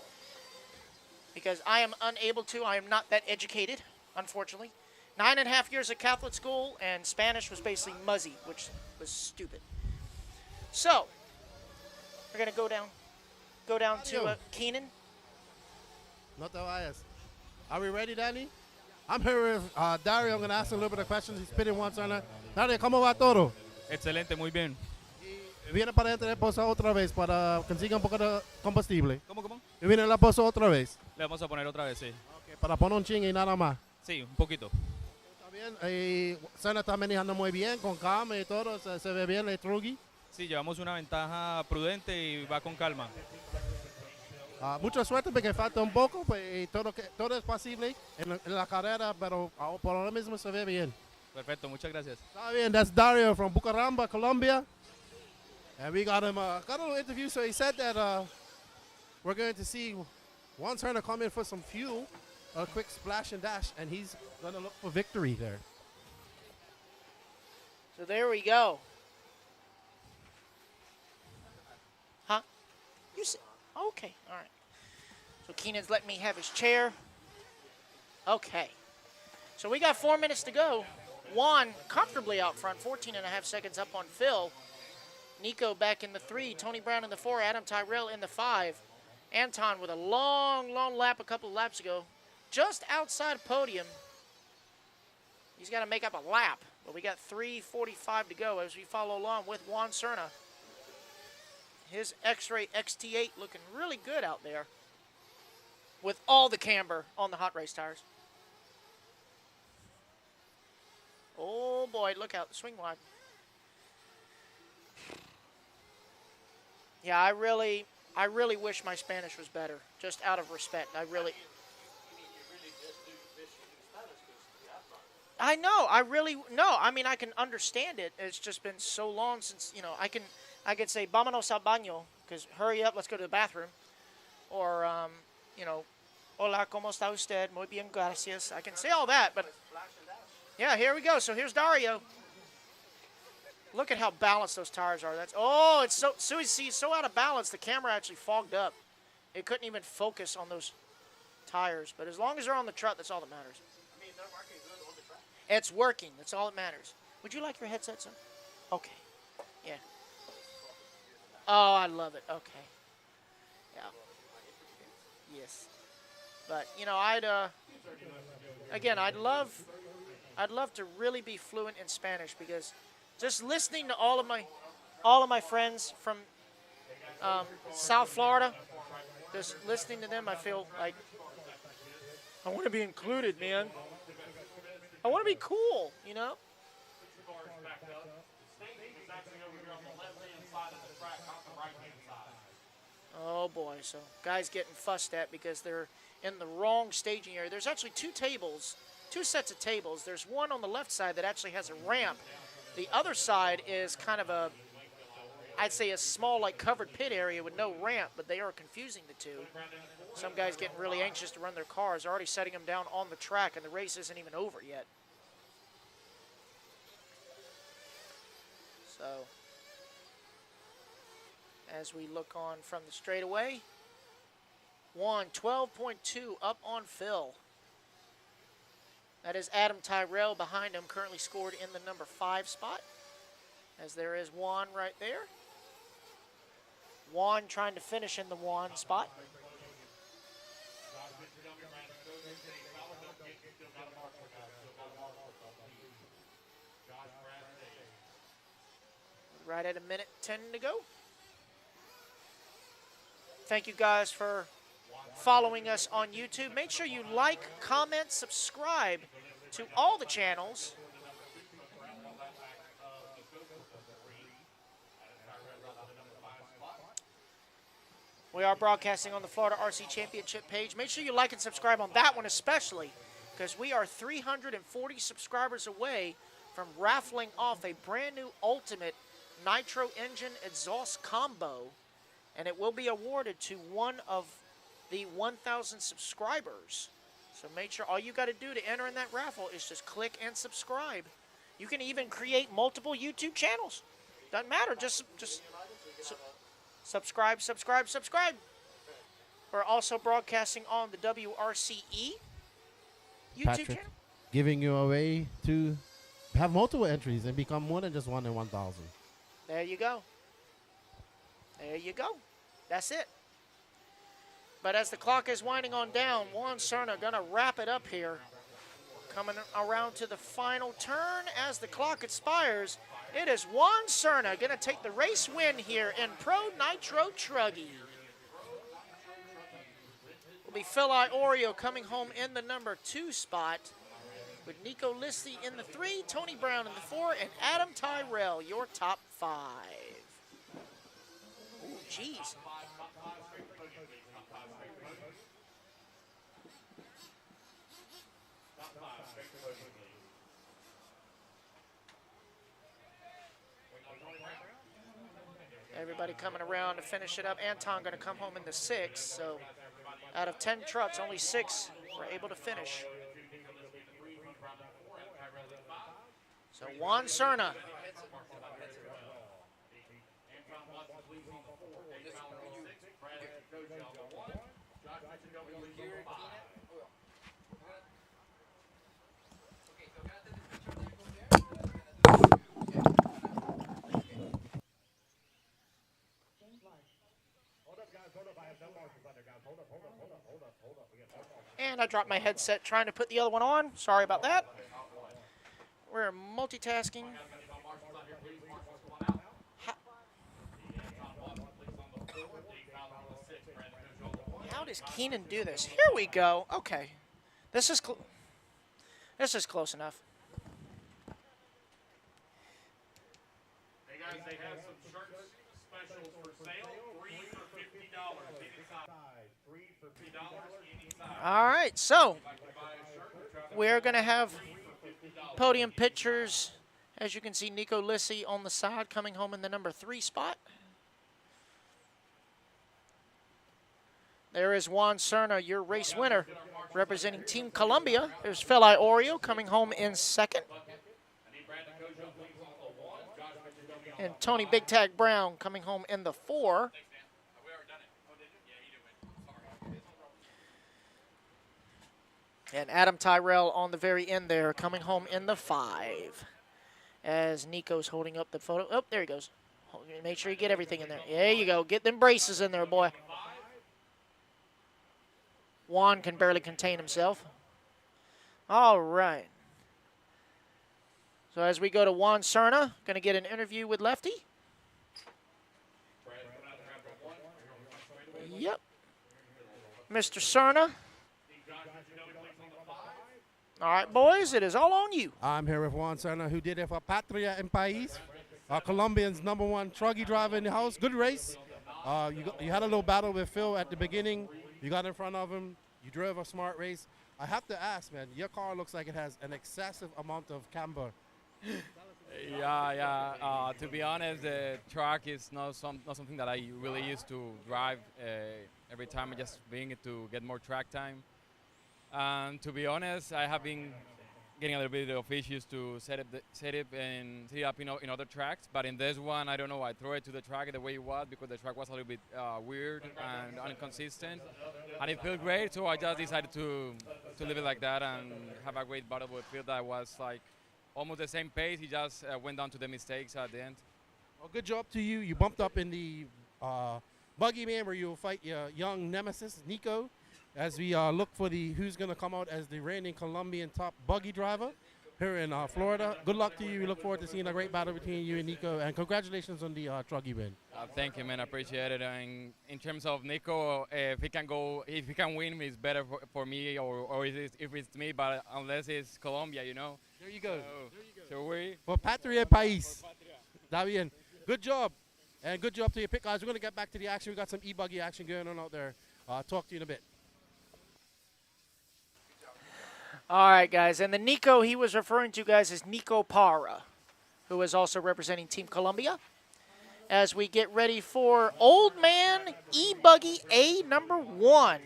because I am unable to. I am not that educated, unfortunately. 9.5 years at Catholic school, and Spanish was basically muzzy, which was stupid. So we're going to go down to Keenan. No te vayas. Are we ready, Danny? I'm here with Dario. I'm going to ask him a little bit of questions. He's pitting once on it. Dario, ¿cómo va todo? Excelente, muy bien. Viene para dentro de posa otra vez para conseguir un poco de combustible. ¿Cómo? Y viene la posa otra vez. Le vamos a poner otra vez, sí. Okay, para poner un ching y nada más. Sí, un poquito. Está bien. Y Serna está manejando muy bien, con calma y todo. Se ve bien el truqui. Sí, llevamos una ventaja prudente y va con calma. Mucha suerte porque falta un poco, pues, y todo es posible en la carrera, pero por ahora mismo se ve bien. Perfecto, muchas gracias. Está bien, that's Dario from Bucaramanga, Colombia. And we got him, got a little interview, so he said that we're going to see Juan Serna come in for some fuel, a quick splash and dash, and he's going to look for victory there. So there we go. Huh? You said, okay, all right. So Keenan's letting me have his chair. Okay. So we got 4 minutes to go. Juan comfortably out front, 14.5 seconds up on Phil. Nico back in the 3, Tony Brown in the 4, Adam Tyrell in the 5. Anton with a long lap a couple of laps ago, just outside podium. He's got to make up a lap, but we got 3:45 to go as we follow along with Juan Serna. His X-Ray XT8 looking really good out there with all the camber on the hot race tires. Oh boy, look out, swing wide. Yeah, I really wish my Spanish was better, just out of respect. I mean, I can understand it. It's just been so long since, I could say, vámonos al baño, because hurry up, let's go to the bathroom. Or, hola, ¿cómo está usted? Muy bien, gracias. I can say all that, but, yeah, here we go. So here's Dario. Look at how balanced those tires are. It's so out of balance, the camera actually fogged up. It couldn't even focus on those tires. But as long as they're on the truck, that's all that matters. I mean, they're working good on the truck. It's working. That's all that matters. Would you like your headset, sir? Okay. Yeah. Oh, I love it. Okay. Yeah. Yes. But, I'd love to really be fluent in Spanish because just listening to all of my friends from South Florida, just listening to them, I feel like I want to be included, man. I want to be cool, Oh boy, so guys getting fussed at because they're in the wrong staging area. There's actually two sets of tables. There's one on the left side that actually has a ramp. The other side is kind of a, I'd say a small like covered pit area with no ramp, but they are confusing the two. Some guys getting really anxious to run their cars, already setting them down on the track, and the race isn't even over yet. So, as we look on from the straightaway, 12.2 up on Phil. That is Adam Tyrell behind him, currently scored in the number 5 spot, as there is Juan right there. Juan trying to finish in the 1 spot. Right at 1:10 to go. Thank you guys for following us on YouTube. Make sure you like, comment, subscribe to all the channels. We are broadcasting on the Florida RC Championship page. Make sure you like and subscribe on that one especially, because we are 340 subscribers away from raffling off a brand new Ultimate Nitro Engine Exhaust Combo, and it will be awarded to one of the 1,000 subscribers. So make sure all you got to do to enter in that raffle is just click and subscribe. You can even create multiple YouTube channels. Doesn't matter. Just subscribe. We're also broadcasting on the WRCE YouTube Patrick, channel. giving you a way to have multiple entries and become more than just 1 in 1,000. There you go. There you go. That's it. But as the clock is winding on down, Juan Serna going to wrap it up here. Coming around to the final turn as the clock expires. It is Juan Serna going to take the race win here in Pro Nitro Truggy. Will be Phil Iorio coming home in the number 2 spot, with Nico Listy in the 3, Tony Brown in the 4, and Adam Tyrell, your top 5. Ooh, jeez. Everybody coming around to finish it up. Anton going to come home in the 6th, so out of 10 trucks, only 6 were able to finish. So Juan Serna. And I dropped my headset trying to put the other one on. Sorry about that. We're multitasking. How does Keenan do this? Here we go. Okay. This is close enough. Hey guys, they have some shirts specials for sale. 3 for $50. Inside. 3 for $50 inside. All right, so we're going to have podium pictures. As you can see, Nico Lissi on the side coming home in the number 3 spot. There is Juan Serna, your race winner, representing Team Columbia. There's Phil Iorio coming home in 2nd. And Tony Big Tag Brown coming home in the 4. And Adam Tyrell on the very end there, coming home in the 5. As Nico's holding up the photo. Oh, there he goes. Make sure you get everything in there. There you go. Get them braces in there, boy. Juan can barely contain himself. All right. So as we go to Juan Serna, going to get an interview with Lefty. Yep. Mr. Serna. All right, boys, it is all on you. I'm here with Juan Serna, who did it for Patria and País. Colombian's #1 truggy driver in the house. Good race. You had a little battle with Phil at the beginning. You got in front of him. You drove a smart race. I have to ask, man, your car looks like it has an excessive amount of camber. Yeah. To be honest, the track is not something that I really used to drive every time. I just bring it to get more track time. And to be honest, I have been getting a little bit of issues to set it up in other tracks. But in this one, I don't know. I throw it to the track the way it was because the track was a little bit weird and inconsistent, and it felt great. So I just decided to leave it like that and have a great battle with Phil that was like almost the same pace. He just went down to the mistakes at the end. Well, good job to you. You bumped up in the buggy man where you'll fight your young nemesis, Nico, as we look for who's going to come out as the reigning Colombian top buggy driver here in Florida. Good luck to you. We look forward to seeing a great battle between you and Nico, and congratulations on the truggy win. Thank you, man. I appreciate it. And in terms of Nico, if he can win, it's better for me, or if it's me. But unless it's Colombia, There you go. So we. For Patria País. Está bien. Good job. And good job to your pick, guys. We're going to get back to the action. We got some e-buggy action going on out there. Talk to you in a bit. All right, guys. And the Nico he was referring to, guys, is Nico Parra, who is also representing Team Colombia. As we get ready for Old Man E-Buggy A #1.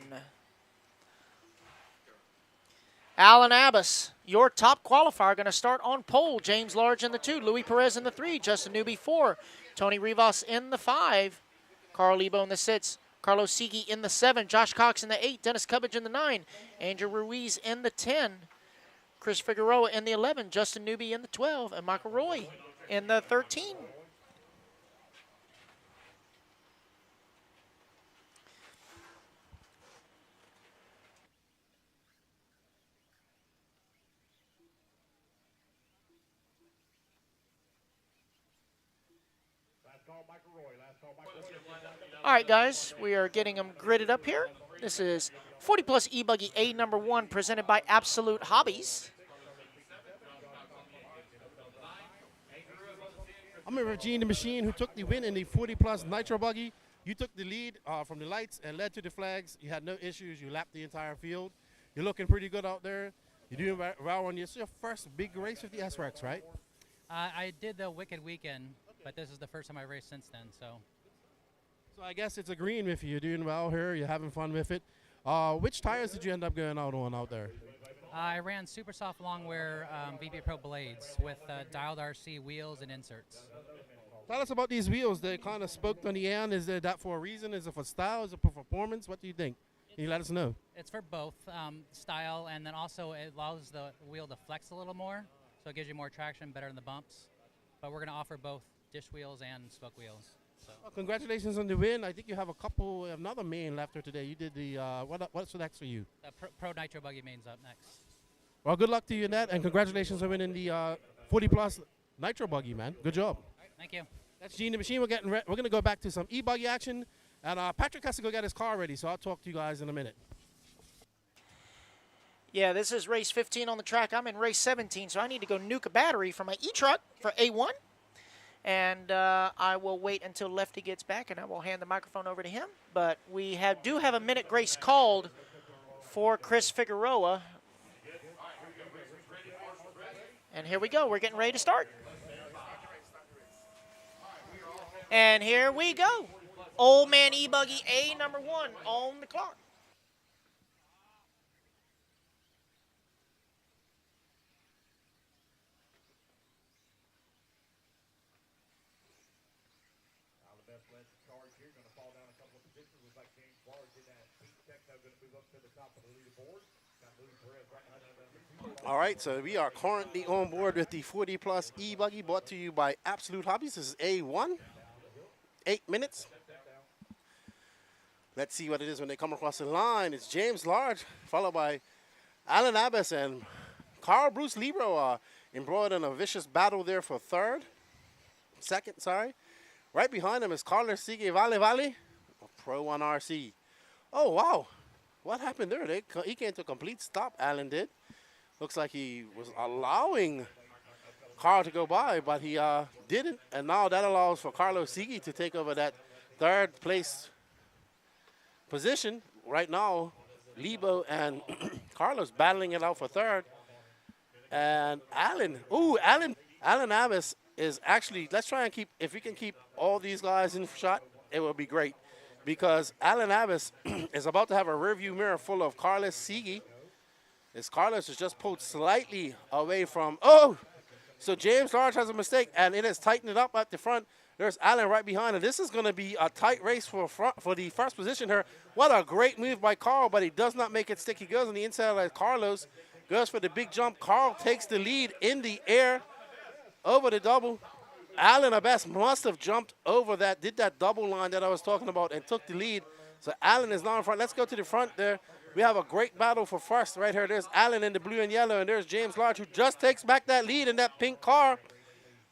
Alan Abbas, your top qualifier, going to start on pole. James Large in the 2, Louis Perez in the 3, Justin Newby 4, Tony Rivas in the 5, Carl Lebo in the 6, Carlos Sigi in the 7, Josh Cox in the 8, Dennis Cubbage in the 9, Andrew Ruiz in the 10, Chris Figueroa in the 11, Justin Newby in the 12, and Michael Roy in the 13. All right, guys, we are getting them gridded up here. This is 40 Plus E-Buggy A #1 presented by Absolute Hobbies. I'm in Regine the Machine, who took the win in the 40 Plus Nitro Buggy. You took the lead from the lights and led to the flags. You had no issues. You lapped the entire field. You're looking pretty good out there. You're doing well on your first big race with the SRX, right? I did the Wicked Weekend, but this is the first time I raced since then, so. So I guess it's agreeing with you. You're doing well here. You're having fun with it. Which tires did you end up going out on out there? I ran super soft long wear VB Pro blades with dialed RC wheels and inserts. Tell us about these wheels. They kind of spoked on the end. Is that for a reason? Is it for style? Is it for performance? What do you think? Can you let us know? It's for both style, and then also it allows the wheel to flex a little more, so it gives you more traction, better in the bumps. But we're going to offer both dish wheels and spoke wheels. So. Well, congratulations on the win. I think you have another main left here today. You did the, what's next for you? The Pro Nitro Buggy main's up next. Well, good luck to you in that, and congratulations on winning the 40 Plus Nitro Buggy, man. Good job. Thank you. That's Gene the Machine. We're going to go back to some e-buggy action, and Patrick has to go get his car ready, so I'll talk to you guys in a minute. Yeah, this is race 15 on the track. I'm in race 17, so I need to go nuke a battery for my e-truck for A1. And I will wait until Lefty gets back, and I will hand the microphone over to him. But we do have a minute grace called for Chris Figueroa. And here we go. We're getting ready to start. And here we go. Old Man E-Buggy A #1 on the clock. All right, so we are currently on board with the 40 Plus E-Buggy brought to you by Absolute Hobbies. This is A1, 8 minutes. Let's see what it is when they come across the line. It's James Large, followed by Alan Abbas and Carl Bruce Libro embroiled in a vicious battle there for second. Right behind him is Carlos Sigue Vale, Pro 1 RC. Oh, wow. What happened there? He came to a complete stop, Alan did. Looks like he was allowing Carl to go by, but he didn't. And now that allows for Carlos Sigi to take over that third place position. Right now, Lebo and Carlos battling it out for third. And Alan Abbas is actually, let's try and keep, if we can keep all these guys in shot, it will be great. Because Alan Abbas is about to have a rearview mirror full of Carlos Sigi. As Carlos is just pulled slightly away from, so James Large has a mistake, and it has tightened it up at the front. There's Allen right behind, and this is going to be a tight race for the first position here. What a great move by Carl, but he does not make it stick. He goes on the inside like Carlos, goes for the big jump. Carl takes the lead in the air over the double. Allen Abbas must have jumped over that, did that double line that I was talking about, and took the lead. So Allen is now in front. Let's go to the front there. We have a great battle for first right here. There's Allen in the blue and yellow, and there's James Large, who just takes back that lead in that pink car.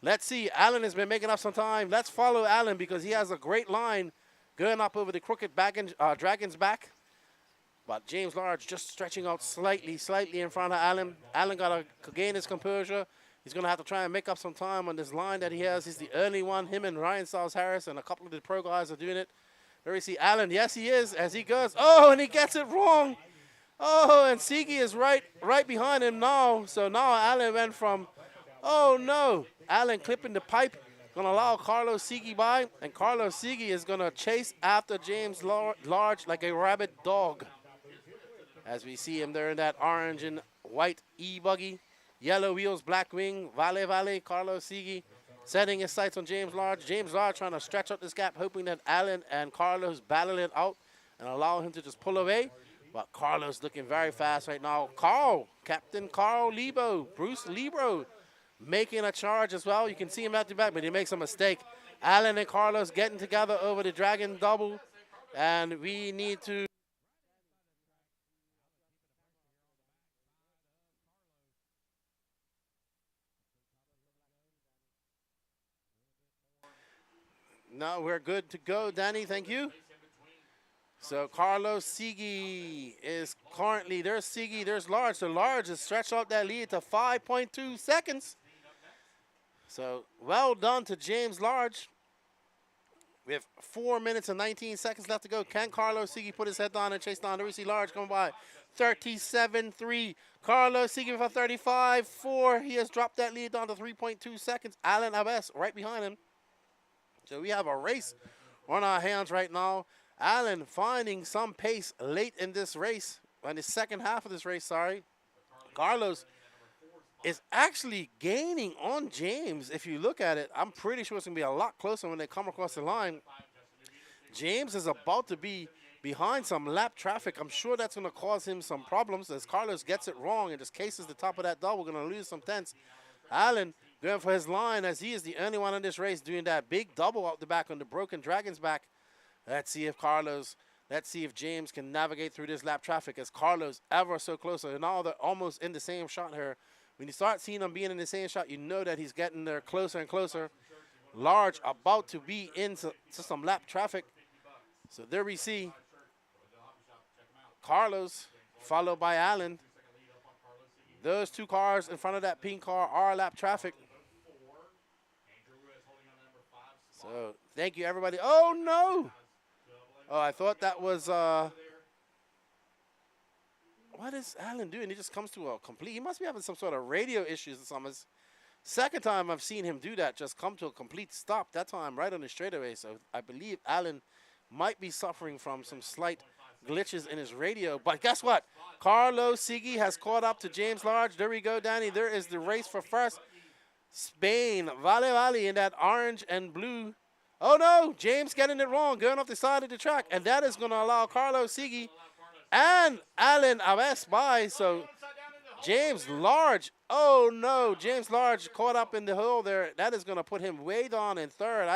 Let's see. Allen has been making up some time. Let's follow Allen because he has a great line going up over the crooked Dragon's back. But James Large just stretching out slightly in front of Allen. Allen got to gain his composure. He's going to have to try and make up some time on this line that he has. He's the early one. Him and Ryan Styles Harris and a couple of the pro guys are doing it. There we see Allen. Yes, he is as he goes. Oh, and he gets it wrong. Oh, and Sigi is right behind him now. So now Allen went from, oh, no. Allen clipping the pipe. Going to allow Carlos Sigi by. And Carlos Sigi is going to chase after James Large like a rabid dog. As we see him there in that orange and white E-buggy. Yellow wheels, black wing, Vale, Carlos Sigi setting his sights on James Large. James Large trying to stretch out this gap, hoping that Allen and Carlos battle it out and allow him to just pull away. But Carlos looking very fast right now. Captain Carl Lebo, Bruce Lebo, making a charge as well. You can see him at the back, but he makes a mistake. Allen and Carlos getting together over the Dragon double, and we need to No, we're good to go, Danny. Thank you. So Carlos Sigi is currently, there's Sigi, there's Large. So Large has stretched out that lead to 5.2 seconds. So well done to James Large. We have 4 minutes and 19 seconds left to go. Can Carlos Sigi put his head down and chase down? There we see Large coming by. 37.3. Carlos Sigi for 35.4. He has dropped that lead down to 3.2 seconds. Alan Abbas right behind him. So we have a race on our hands right now. Allen finding some pace late in this race, in the second half of this race, sorry. Carlos is actually gaining on James. If you look at it, I'm pretty sure it's going to be a lot closer when they come across the line. James is about to be behind some lap traffic. I'm sure that's going to cause him some problems as Carlos gets it wrong and just cases the top of that double, going to lose some tenths. Allen going for his line as he is the only one in this race doing that big double out the back on the broken Dragon's back. Let's see if James can navigate through this lap traffic as Carlos ever so closer. And now they're almost in the same shot here. When you start seeing them being in the same shot, you know that he's getting there closer and closer. Large about to be into some lap traffic. So there we see Carlos followed by Allen. Those two cars in front of that pink car are lap traffic. So thank you, everybody. Oh, no. Oh, I thought that was, what is Allen doing? He just comes to a complete, he must be having some sort of radio issues or something. Second time I've seen him do that, just come to a complete stop. That time right on the straightaway. So I believe Allen might be suffering from some slight glitches in his radio. But guess what? Carlos Sigi has caught up to James Large. There we go, Danny. There is the race for first. Spain, Vale in that orange and blue. Oh, no, James getting it wrong, going off the side of the track. And that is going to allow Carlos Sigi and Alan Abbas by. So James Large, oh, no, James Large caught up in the hole there. That is going to put him way down in third.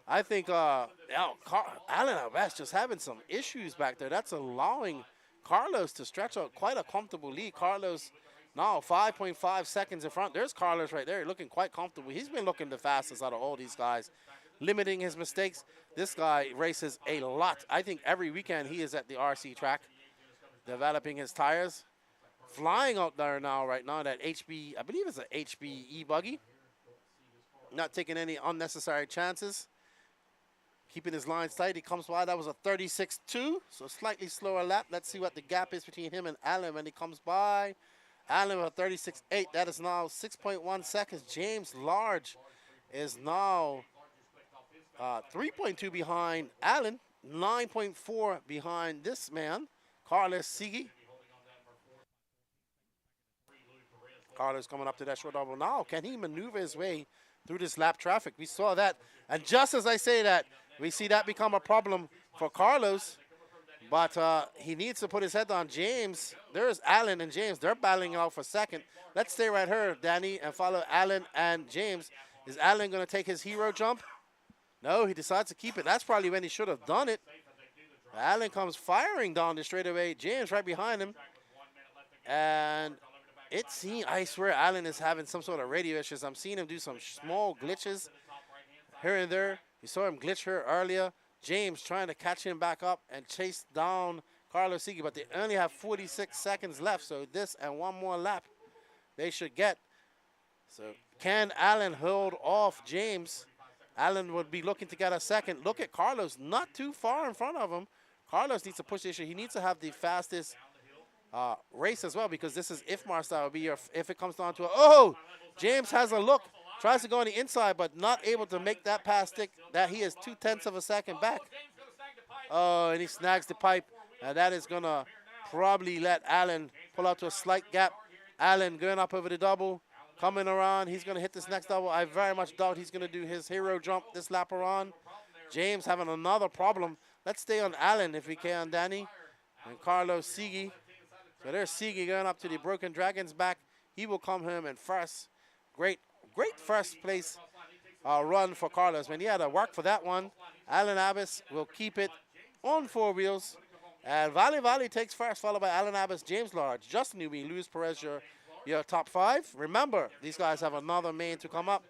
I think Alan Abbas just having some issues back there. That's allowing Carlos to stretch out quite a comfortable lead. Carlos now 5.5 seconds in front. There's Carlos right there looking quite comfortable. He's been looking the fastest out of all these guys, limiting his mistakes. This guy races a lot. I think every weekend he is at the RC track developing his tires. flying out there now, right now, that HB, I believe it's an HBE buggy. Not taking any unnecessary chances. Keeping his lines tight. He comes by. That was a 36.2, so slightly slower lap. Let's see what the gap is between him and Allen when he comes by. Allen with a 36.8. That is now 6.1 seconds. James Large is now 3.2 behind Allen. 9.4 behind this man, Carlos Sigi. Carlos coming up to that short double now. Can he maneuver his way through this lap traffic? We saw that. And just as I say that, we see that become a problem for Carlos. But he needs to put his head on James. There's Allen and James. They're battling it out for second. Let's stay right here, Danny, and follow Allen and James. Is Allen going to take his hero jump? No, he decides to keep it. That's probably when he should have done it. Allen comes firing down the straightaway. James right behind him. And it seems, I swear, Allen is having some sort of radio issues. I'm seeing him do some small glitches here and there. You saw him glitch here earlier. James trying to catch him back up and chase down Carlos Sigi, but they only have 46 seconds left, so this and one more lap they should get. So can Allen hold off James? Allen would be looking to get a second. Look at Carlos, not too far in front of him. Carlos needs to push the issue. He needs to have the fastest race as well, because this is IFMAR style. Be your, if it comes down to oh, James has a look, tries to go on the inside, but not able to make that pass stick. That he is 0.2 of a second back. Oh, and he snags the pipe, and that is gonna probably let Allen pull out to a slight gap. Allen going up over the double, coming around. He's gonna hit this next double. I very much doubt he's gonna do his hero jump this lap around. James having another problem. Let's stay on Allen if we can, Danny. And Carlos Sigi. So there's Sigi going up to the Broken Dragon's back. He will come home in first. Great first place run for Carlos. Man, he had to work for that one. Alan Abbas will keep it on 4 wheels. And Valley takes first, followed by Alan Abbas, James Large, Justin Newby, Luis Perez, your top 5. Remember, these guys have another main to come up.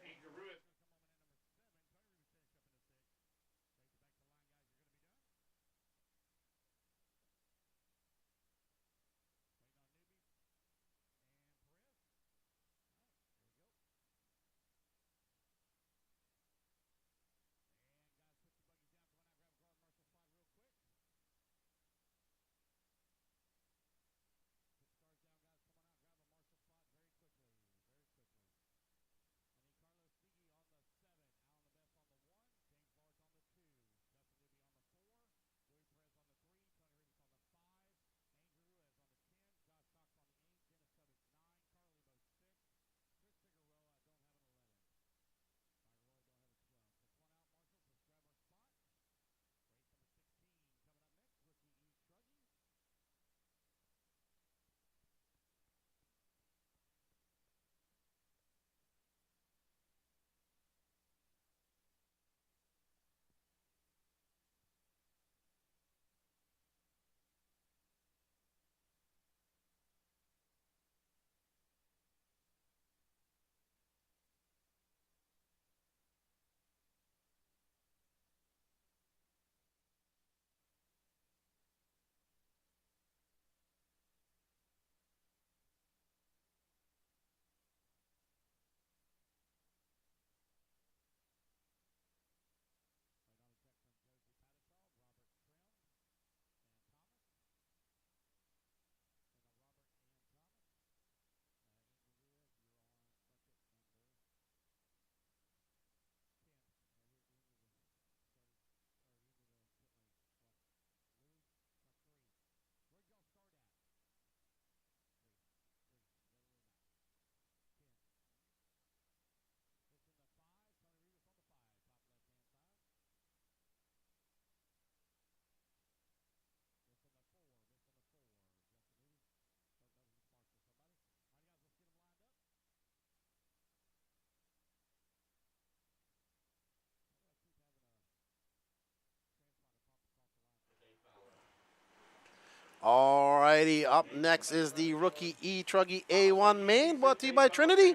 All righty, up next is the rookie E-Truggy A1 main, brought to you by Trinity.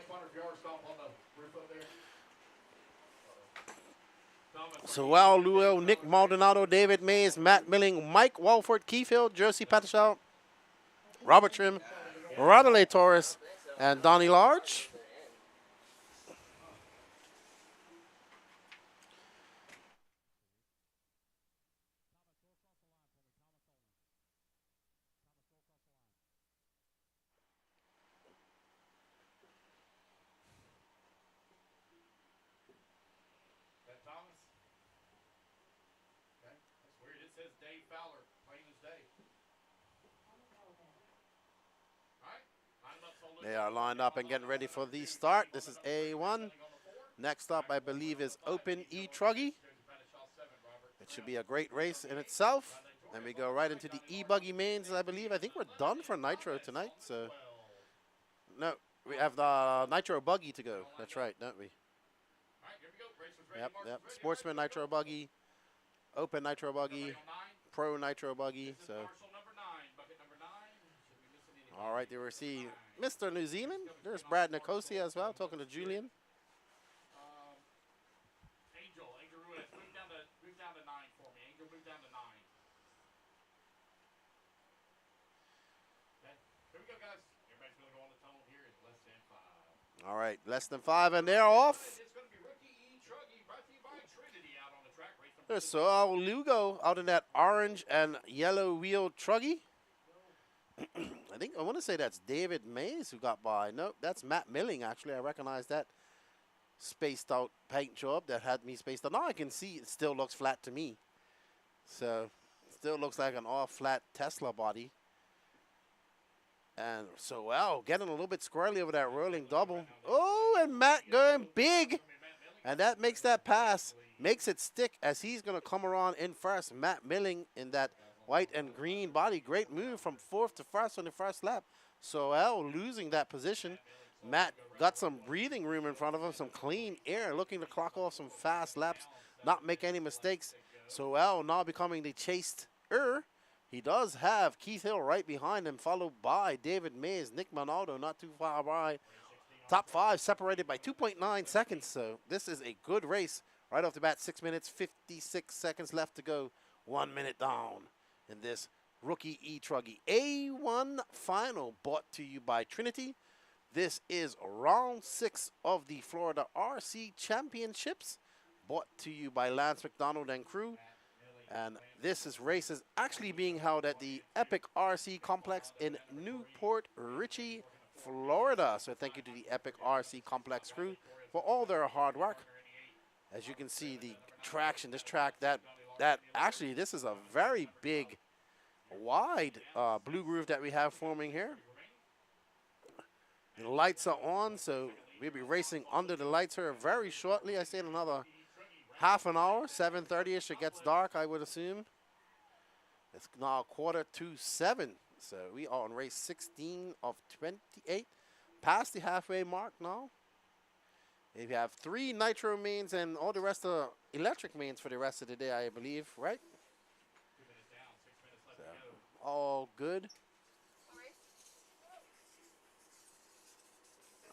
Sewell Luo, Nick Maldonado, David Mays, Matt Milling, Mike Walford, Keith Hill, Jersey Patashow, Robert Trim, Radley Torres and Donnie Large. That Thomas? Okay. That's weird. It says Dave Fowler, plain as day. All right. Line 'em up, Solo. They are lined up and getting ready for the start. This is A1. Next up, I believe, is Open E Truggy. It should be a great race in itself. And we go right into the E-Buggy mains, I believe. I think we're done for Nitro tonight. So, no, we have the Nitro Buggy to go. That's right, don't we? Yep. Sportsman Nitro Buggy, Open Nitro Buggy, Pro Nitro Buggy. So, all right, there we see Mr. New Zealand. There's Brad Nicosia as well, talking to Julian. Angel Ruiz, move down to 9 for me. Angel, move down to 9. Okay, here we go, guys. Everybody's going to go on the tunnel here in less than 5. All right, less than 5, and they're off. It's going to be Rookie E Truggy, brought to you by Trinity out on the track. Race number There's Saul Lugo out in that orange and yellow wheel Truggy. I want to say that's David Mays who got by. Nope, that's Matt Milling, actually. I recognize that spaced out paint job that had me spaced out. Now I can see it still looks flat to me. So, still looks like an all-flat Tesla body. And so, well, getting a little bit squirrely over that rolling double. Oh, and Matt going big. And that makes that pass, makes it stick as he's going to come around in first. Matt Milling in that white and green body. Great move from 4th to 1st on the first lap. So, well, losing that position. Matt got some breathing room in front of him, some clean air, looking to clock off some fast laps, not make any mistakes. So, well, now becoming the chased-er. He does have Keith Hill right behind him, followed by David Mays, Nick Monaldo not too far by. Top 5 separated by 2.9 seconds. So, this is a good race. Right off the bat, 6 minutes, 56 seconds left to go. 1 minute down in this Rookie E-Truggy A1 final, brought to you by Trinity. This is round 6 of the Florida RC Championships, brought to you by Lance McDonald and crew. And race is actually being held at the Epic RC Complex in Newport Richey, Florida. So thank you to the Epic RC Complex crew for all their hard work. As you can see, the traction, this track, actually, this is a very big, wide blue groove that we have forming here. The lights are on, so we'll be racing under the lights here very shortly. I say in another half an hour, 7:30ish, it gets dark, I would assume. It's now 7:15. So we are on race 16 of 28, past the halfway mark now. We have 3 nitro mains and all the rest of electric mains for the rest of the day, I believe, right? 2 minutes down, 6 minutes left So, to go. all good.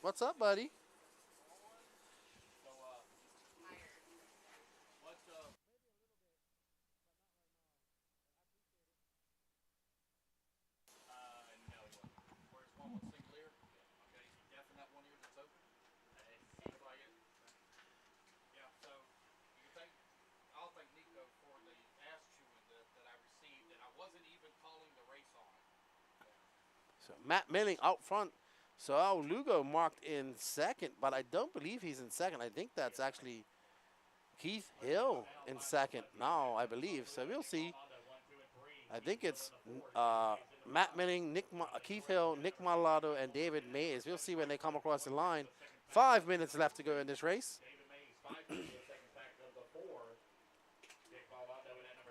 What's up, buddy? So Matt Milling out front. So Lugo marked in second, but I don't believe he's in second. I think that's actually Keith Hill in second now, I believe. So we'll see. I think it's Matt Milling, Keith Hill, Nick Malado, and David Mays. We'll see when they come across the line. 5 minutes left to go in this race.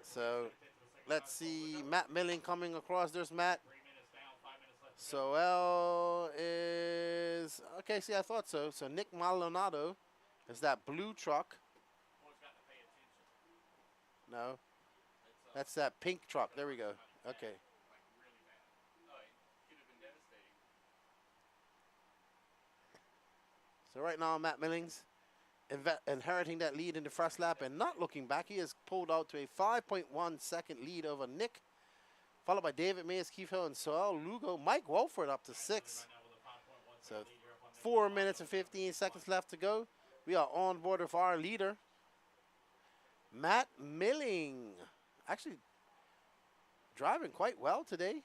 So let's see Matt Milling coming across. There's Matt. So L is, okay, see, I thought so. So Nick Maldonado is that blue truck. No, that's that pink truck. There we go. Okay. So right now, Matt Millings inheriting that lead in the first lap and not looking back. He has pulled out to a 5.1 second lead over Nick followed by David Mays, Keith Hill, and Soel Lugo. Mike Wolford up to 6. So 4 minutes and 15 seconds left to go. We are on board with our leader, Matt Milling. Actually driving quite well today.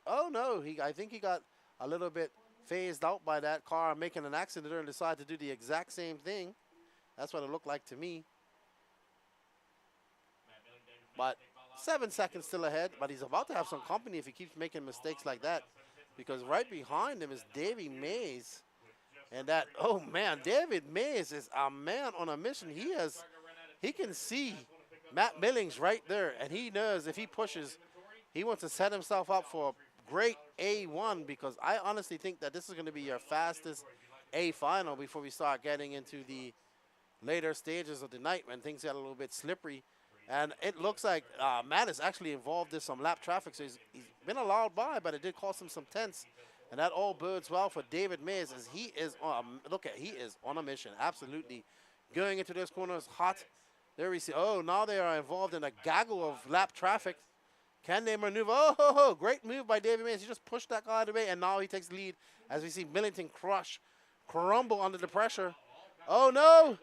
Oh no, I think he got a little bit phased out by that car making an accident and decided to do the exact same thing. That's what it looked like to me. But 7 seconds still ahead, but he's about to have some company if he keeps making mistakes like that, because right behind him is Davey Mays. And that, oh man, David Mays is a man on a mission. He can see Matt Millings right there, and he knows if he pushes, he wants to set himself up for a great A1, because I honestly think that this is going to be your fastest A final before we start getting into the later stages of the night when things get a little bit slippery. And it looks like Matt is actually involved in some lap traffic, so he's been allowed by, but it did cost him some tenths. And that all bodes well for David Mays, as he is on, he is on a mission, absolutely. Going into those corners hot. There we see, oh, now they are involved in a gaggle of lap traffic. Can they maneuver? Oh, great move by David Mays. He just pushed that guy out of the way, and now he takes the lead as we see Millington crumble under the pressure. Oh, no.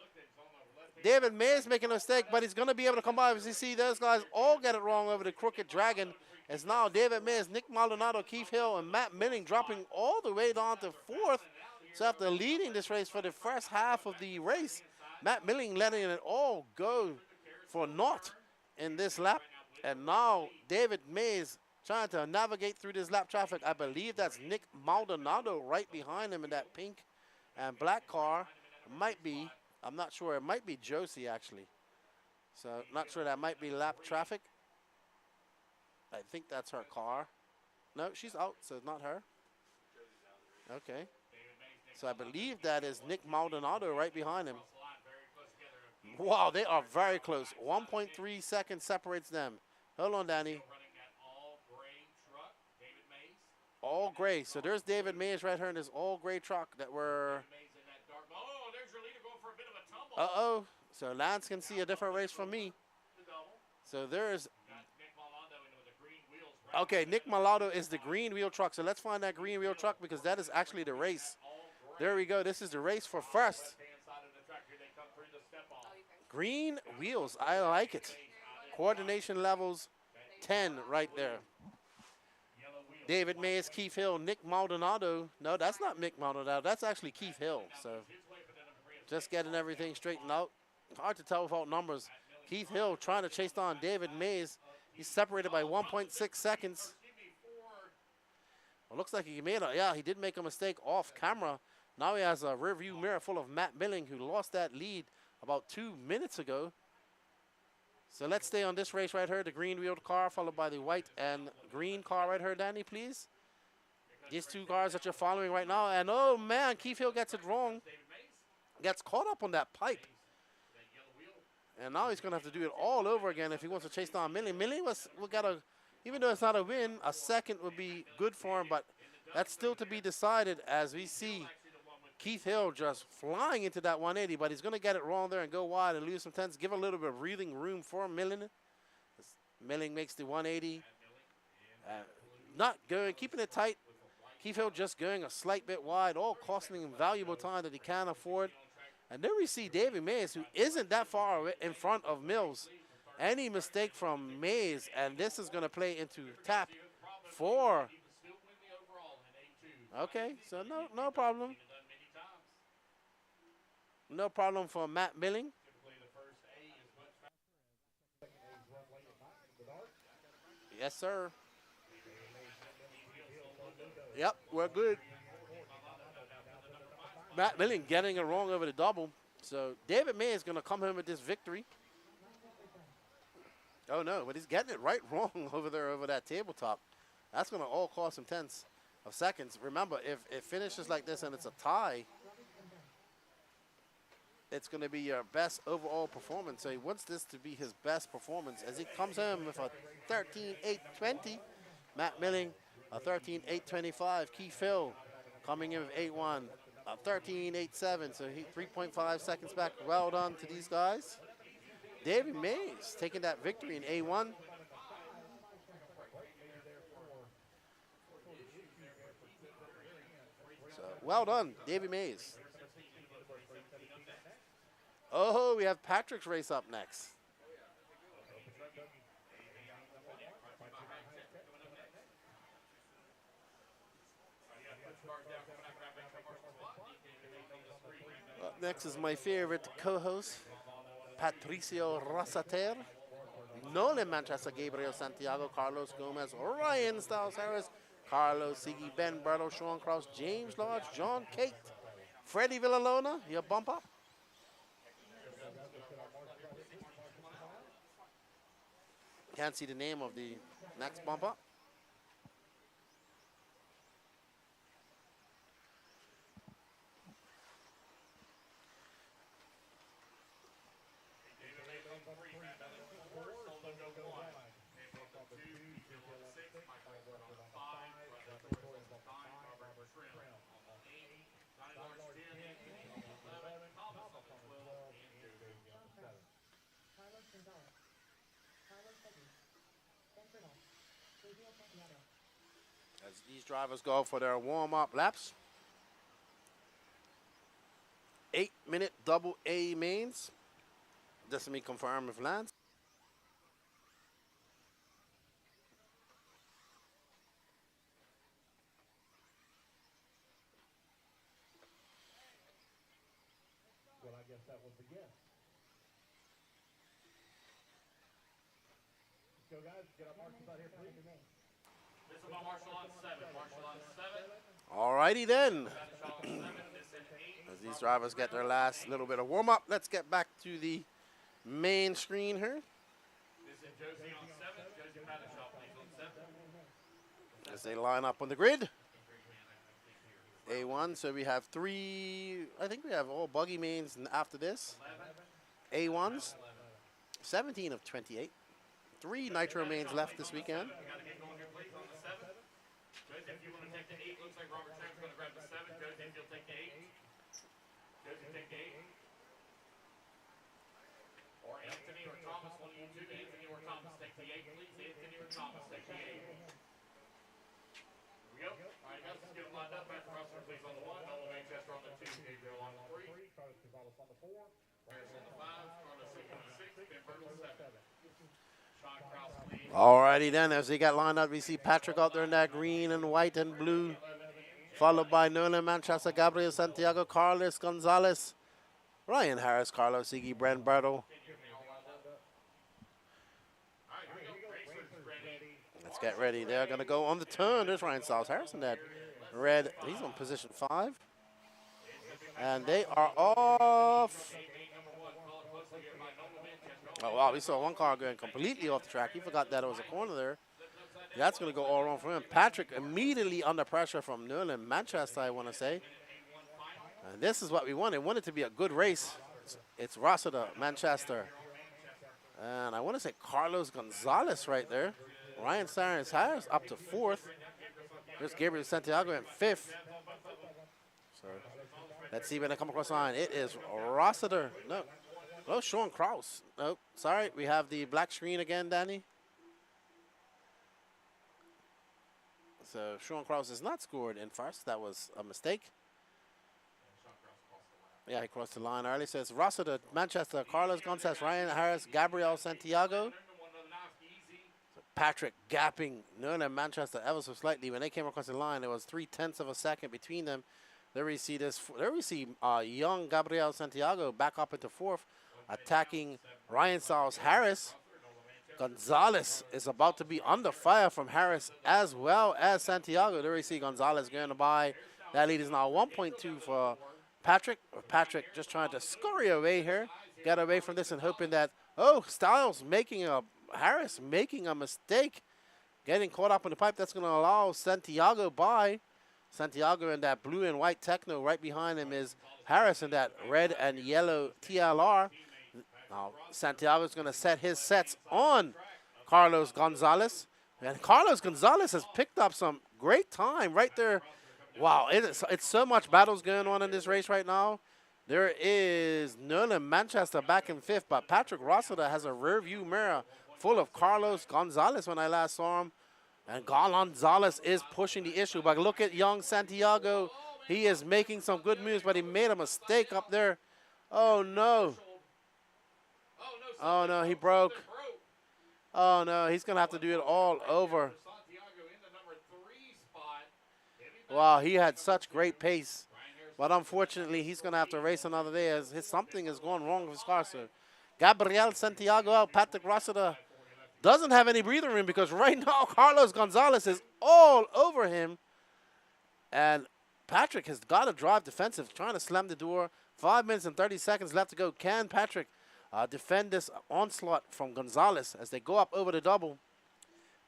David Mays making a mistake, but he's going to be able to come by. As you see, those guys all get it wrong over the Crooked Dragon. It's now David Mays, Nick Maldonado, Keith Hill, and Matt Milling dropping all the way down to 4th. So after leading this race for the first half of the race, Matt Milling letting it all go for naught in this lap. And now David Mays trying to navigate through this lap traffic. I believe that's Nick Maldonado right behind him in that pink and black car. It might be, I'm not sure, it might be Josie actually. So not sure, that might be lap traffic. I think that's her car. No, she's out, so it's not her. Okay. So I believe that is Nick Maldonado right behind him. Wow, they are very close. 1.3 seconds separates them. Hold on, Danny. All gray. So there's David Mays right here in this all gray truck that we're... Uh-oh. So Lance can see a different race from me. So there's... Okay, Nick Malado is the green wheel truck. So let's find that green wheel truck, because that is actually the race. There we go. This is the race for first. Green wheels. I like it. Coordination levels 10 right there. David Mays, Keith Hill, Nick Maldonado. No, that's not Nick Maldonado. That's actually Keith Hill. So just getting everything straightened out. Hard to tell without numbers. Keith Hill trying to chase down David Mays. He's separated by 1.6 seconds. Well, looks like he made he did make a mistake off camera. Now he has a rear view mirror full of Matt Milling, who lost that lead about 2 minutes ago. So let's stay on this race right here, the green wheeled car, followed by the white and green car right here, Danny, please. These two cars that you're following right now. And oh man, Keith Hill gets it wrong. Gets caught up on that pipe. And now he's going to have to do it all over again if he wants to chase down Milling. Milling will get even though it's not a win, a second would be good for him, but that's still to be decided as we see Keith Hill just flying into that 180, but he's going to get it wrong there and go wide and lose some tenths. Give a little bit of breathing room for Milling. Milling makes the 180. Not going, keeping it tight. Keith Hill just going a slight bit wide, all costing him valuable time that he can't afford. And then we see David Mays, who isn't that far away in front of Mills. Any mistake from Mays, and this is going to play into tap 4. Okay, so no problem. No problem for Matt Milling. Yes, sir. Yep, we're good. Matt Milling getting it wrong over the double. So David May is going to come home with this victory. Oh, no, but he's getting it right wrong over there over that tabletop. That's going to all cost him tenths of seconds. Remember, if it finishes like this and it's a tie, it's going to be your best overall performance. So he wants this to be his best performance as he comes home with a 13.820. Matt Milling, a 13.825. Keith Hill coming in with 8.1. 13.87, so he 3.5 seconds back. Well done to these guys. Davey Mays taking that victory in A1. So well done, Davey Mays. Oh, we have Patrick's race up next. Up next is my favorite co-host, Patricio Rosater, Nolan Manchester, Gabriel Santiago, Carlos Gomez, Ryan Styles Harris, Carlos Sigi, Ben Berto, Sean Krause, James Lodge, John Kate, Freddie Villalona, your bump up. Can't see the name of the next bump up. As these drivers go for their warm-up laps. 8-minute double A mains. Just let me confirm if Lance. Well, I guess that was the guess. Let's go, guys. Get our marshals out here, please. This is my marshal on 7. Marshal on 7. All righty then. As these drivers get their last little bit of warm-up, let's get back to the main screen here. This is Josie on 7. Josie Bradshaw, please, on 7. As they line up on the grid. A1, so we have 3, I think we have all buggy mains after this. A1s, 17 of 28. 3 nitro mains left this weekend. Josie, if you want to take the 8, looks like Robert Chang's going to grab the 7. Josie, if you'll take the 8. Josie, take the 8. Or Anthony or Thomas, one of you two. Anthony or Thomas, take the 8, please. Anthony or Thomas, take the 8. Here we go. All right, guys, let's get them lined up. Matt Russell, please, on the 1. Nolan Manchester on the 2. Gabriel on the 3. Carlos Gonzalez on the 4. Harris on the 5. Carlos on the 6. Ben Bertle 7. Sean Krause, please. Alrighty then, as they got lined up, we see Patrick out there in that green and white and blue, followed by Nolan Manchester, Gabriel Santiago, Carlos Gonzalez, Ryan Harris, Carlos Sigi, Brent Bertle. Let's get ready. They're going to go on the turn. There's Ryan Styles Harris in that red. He's on position 5. And they are off. Oh, wow, we saw one car going completely off the track. He forgot that it was a corner there. That's going to go all wrong for him. Patrick immediately under pressure from Nolan Manchester, I want to say. And this is what we wanted. We wanted it to be a good race. It's Rossiter, Manchester. And I want to say Carlos Gonzalez right there. Ryan Sarens Harris up to 4th. There's Gabriel Santiago in 5th. So let's see when they come across the line. It is Rossiter. No. Oh, Sean Krause. Nope. Sorry, we have the black screen again, Danny. So Sean Krause is not scored in first. That was a mistake. Yeah, he crossed the line early. So it's Rossiter, Manchester, Carlos Gonzalez, Ryan Harris, Gabriel Santiago. So Patrick gapping Nolan Manchester ever so slightly. When they came across the line, it was 0.3 of a second between them. There we see this. There we see young Gabriel Santiago back up into 4th. Attacking Ryan Styles Harris. Gonzalez is about to be under fire from Harris as well as Santiago. There we see Gonzalez going by. That lead is now 1.2 for Patrick. Patrick just trying to scurry away here. Get away from this and hoping that, oh, Styles Harris making a mistake. Getting caught up in the pipe. That's going to allow Santiago by. Santiago in that blue and white Techno. Right behind him is Harris in that red and yellow TLR. Now, Santiago's going to set his sets on Carlos Gonzalez. And Carlos Gonzalez has picked up some great time right there. Wow, it's so much battles going on in this race right now. There is Nolan Manchester back in 5th, but Patrick Rossiter has a rear view mirror full of Carlos Gonzalez when I last saw him. And Gonzalez is pushing the issue. But look at young Santiago. He is making some good moves, but he made a mistake up there. Oh, no. Oh, no, he broke. Oh, no, he's going to have to do it all over. Wow, he had such great pace. But unfortunately, he's going to have to race another day as something is going wrong with his car. So Gabriel Santiago out. Patrick Rossiter doesn't have any breathing room because right now Carlos Gonzalez is all over him. And Patrick has got to drive defensive, trying to slam the door. 5 minutes and 30 seconds left to go. Can Patrick defend this onslaught from Gonzalez as they go up over the double?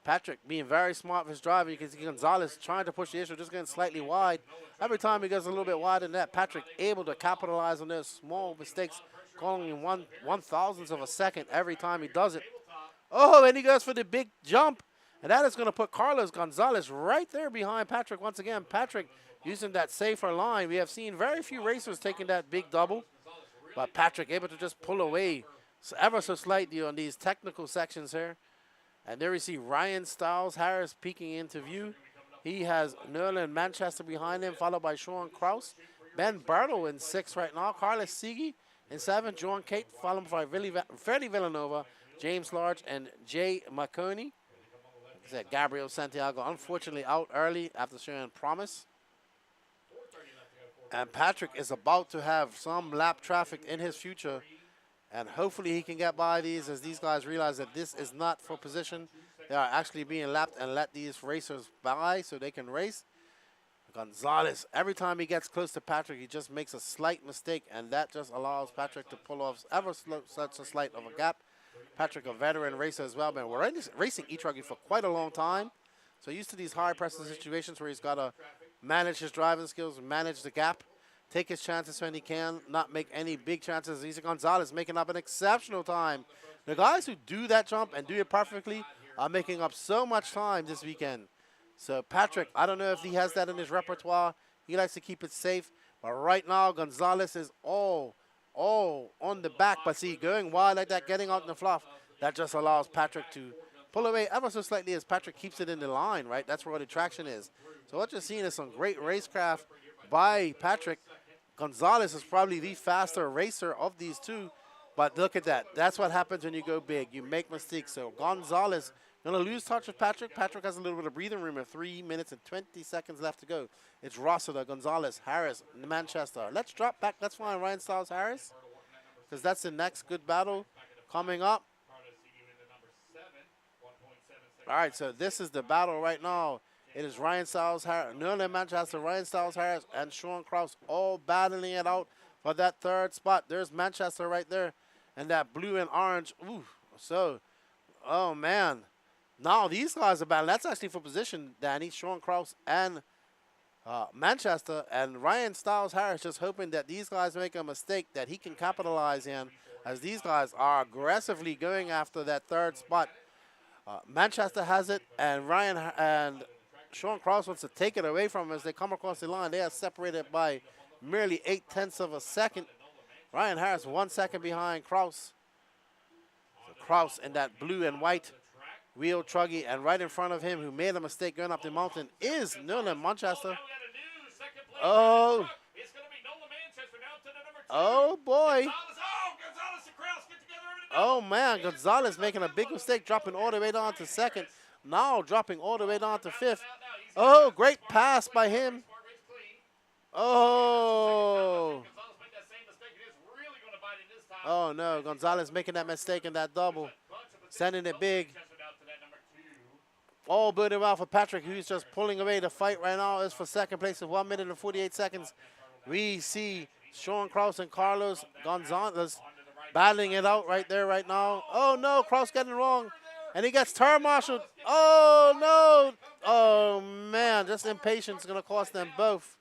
Patrick being very smart with his driving. You can see Gonzalez trying to push the issue, just getting slightly wide. Every time he gets a little bit wider than that, Patrick able to capitalize on those small mistakes, calling in one thousandth of a second every time he does it. Oh, and he goes for the big jump. And that is going to put Carlos Gonzalez right there behind Patrick once again. Patrick using that safer line. We have seen very few racers taking that big double. But Patrick able to just pull away ever so slightly on these technical sections here. And there we see Ryan Styles Harris peeking into view. He has Nolan Manchester behind him, followed by Sean Krause. Ben Bertle in 6th right now. Carlos Siege in 7th. John Cate, followed by Freddie Villanova, James Large, and Jay McConey. Gabriel Santiago, unfortunately, out early after showing promise. And Patrick is about to have some lap traffic in his future. And hopefully he can get by these as these guys realize that this is not for position. They are actually being lapped and let these racers by so they can race. Gonzalez, every time he gets close to Patrick, he just makes a slight mistake, and that just allows Patrick to pull off such a slight of a gap. Patrick, a veteran racer as well, man. We're racing e-trucking for quite a long time. So used to these high-pressure situations where he's got to manage his driving skills, manage the gap, take his chances when he can, not make any big chances. Easy Gonzalez making up an exceptional time. The guys who do that jump and do it perfectly are making up so much time this weekend. So Patrick, I don't know if he has that in his repertoire. He likes to keep it safe. But right now, Gonzalez is all on the back. But see, going wide like that, getting out in the fluff, that just allows Patrick to pull away ever so slightly as Patrick keeps it in the line, right? That's where the traction is. So what you're seeing is some great racecraft by Patrick. Gonzalez is probably the faster racer of these two. But look at that. That's what happens when you go big. You make mistakes. So Gonzalez going to lose touch with Patrick. Patrick has a little bit of breathing room with 3 minutes and 20 seconds left to go. It's Rossiter, Gonzalez, Harris, Manchester. Let's drop back. Let's find Ryan Styles Harris because that's the next good battle coming up. All right, so this is the battle right now. It is Ryan Styles Harris, Nolan Manchester, Ryan Styles Harris, and Sean Krause all battling it out for that 3rd spot. There's Manchester right there, and that blue and orange. Ooh, so, oh man. Now these guys are battling. That's actually for position, Danny. Sean Krause and Manchester, and Ryan Styles Harris just hoping that these guys make a mistake that he can capitalize in, as these guys are aggressively going after that 3rd spot. Manchester has it, and Ryan and Sean Krause wants to take it away from him as they come across the line. They are separated by merely 0.8 of a second. Ryan Harris 1 second behind Krause. So Krause in that blue and white wheel truggy, and right in front of him, who made a mistake going up the mountain, is Nolan Manchester. Oh. Oh, boy. Oh, man. Gonzalez making a big mistake, dropping all the way down to 2nd. Now dropping all the way down to 5th. Oh, great pass by him. Oh. Oh, no. Gonzalez making that mistake in that double. Sending it big. All building well for Patrick, who's just pulling away. The fight right now is for 2nd place with 1 minute and 48 seconds. We see Sean Krause and Carlos Gonzalez battling it out right there right now. Oh, no. Krause getting it wrong. And he gets turn marshaled. Oh, no. Oh, man. Just impatience is going to cost them both.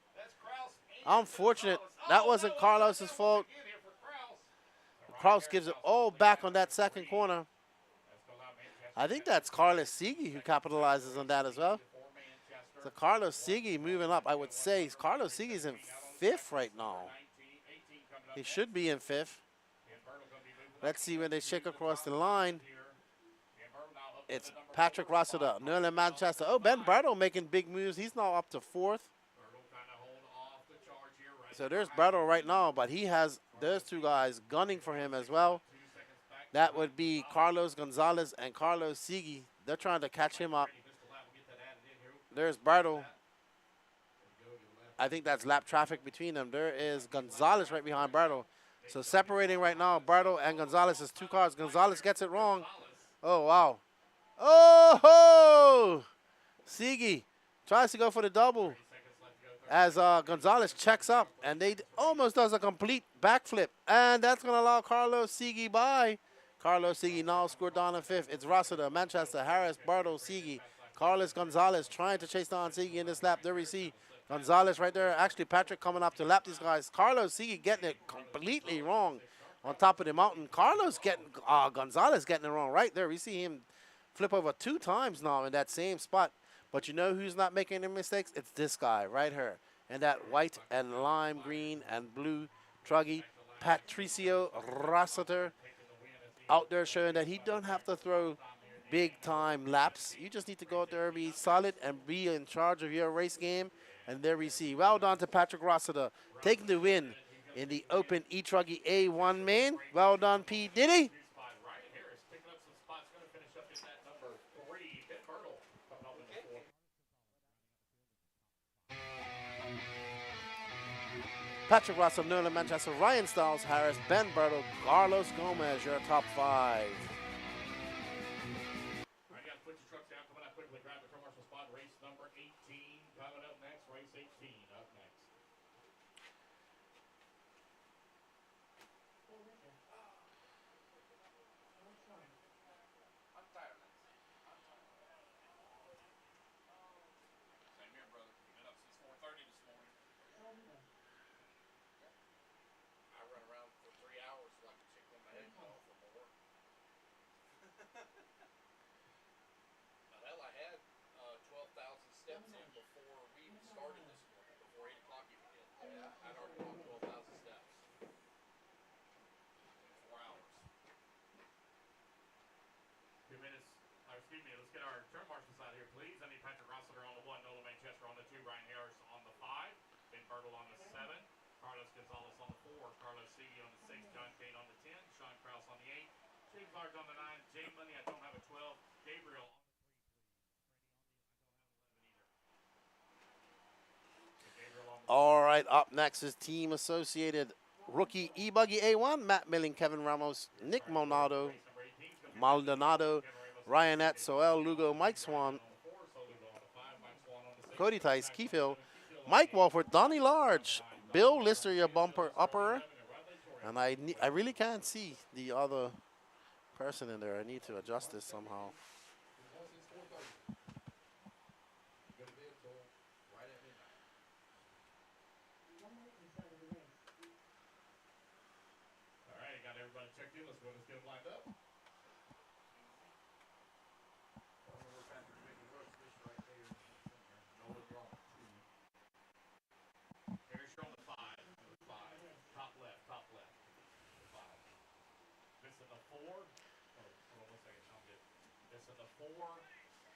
Unfortunate. That wasn't Carlos's fault. Krause gives it all back on that 2nd corner. I think that's Carlos Siege who capitalizes on that as well. So Carlos Siege moving up, I would say. Carlos Siege is in 5th right now. He should be in fifth. Let's see when they shake across the line. It's Patrick Rossiter, Nerlin Manchester. Oh, Ben Bartle making big moves. He's now up to fourth. So there's Bartle right now, but he has those two guys gunning for him as well. That would be Carlos Gonzalez and Carlos Sigi. They're trying to catch him up. There's Bartle. I think that's lap traffic between them. There is Gonzalez right behind Bartle. So separating right now, Bartle and Gonzalez is 2 cars. Gonzalez gets it wrong. Oh, wow. Oh, Sigi tries to go for the double as Gonzalez checks up, and they almost does a complete backflip. And that's going to allow Carlos Sigi by. Carlos Sigi now scored down in fifth. It's Rossiter, Manchester, Harris, Bartle, Sigi. Carlos Gonzalez trying to chase down Sigi in this lap. There we see Gonzalez right there. Actually, Patrick coming up to lap these guys. Carlos Sigi getting it completely wrong on top of the mountain. Gonzalez getting it wrong right there. We see him flip over 2 times now in that same spot. But you know who's not making any mistakes? It's this guy right here. And that white and lime green and blue truggy, Patricio Rossiter, out there showing that he don't have to throw big-time laps. You just need to go out there, be solid, and be in charge of your race game. And there we see. Well done to Patrick Rossiter, taking the win in the Open E-Truggy A1 main. Well done, P. Diddy. Patrick Rossiter, Nerlin Manchester, Ryan Stiles, Harris, Ben Bartle, Carlos Gomez, your top 5. Excuse me, let's get our turn marshals out here, please. I need Patrick Rossiter on the 1, Nolan Manchester on the 2, Ryan Harris on the 5, Ben Bartle on the 7, Carlos Gonzalez on the 4, Carlos Sigi on the 6, John Kane on the 10, Sean Krause on the 8, James Large on the 9, Jay Money, I don't have a 12, Gabriel on the 3. All right, up next is Team Associated Rookie E-Buggy A1, Matt Milling, Kevin Ramos, Nick Maldonado, Ryanette, Soel Lugo, Mike Swan, Cody Tice, Keith Hill, Mike Walford, Donnie Large, Bill Lister, your bumper upper, and I really can't see the other person in there. I need to adjust this somehow. All right, got everybody checked in. Let's get them lined up.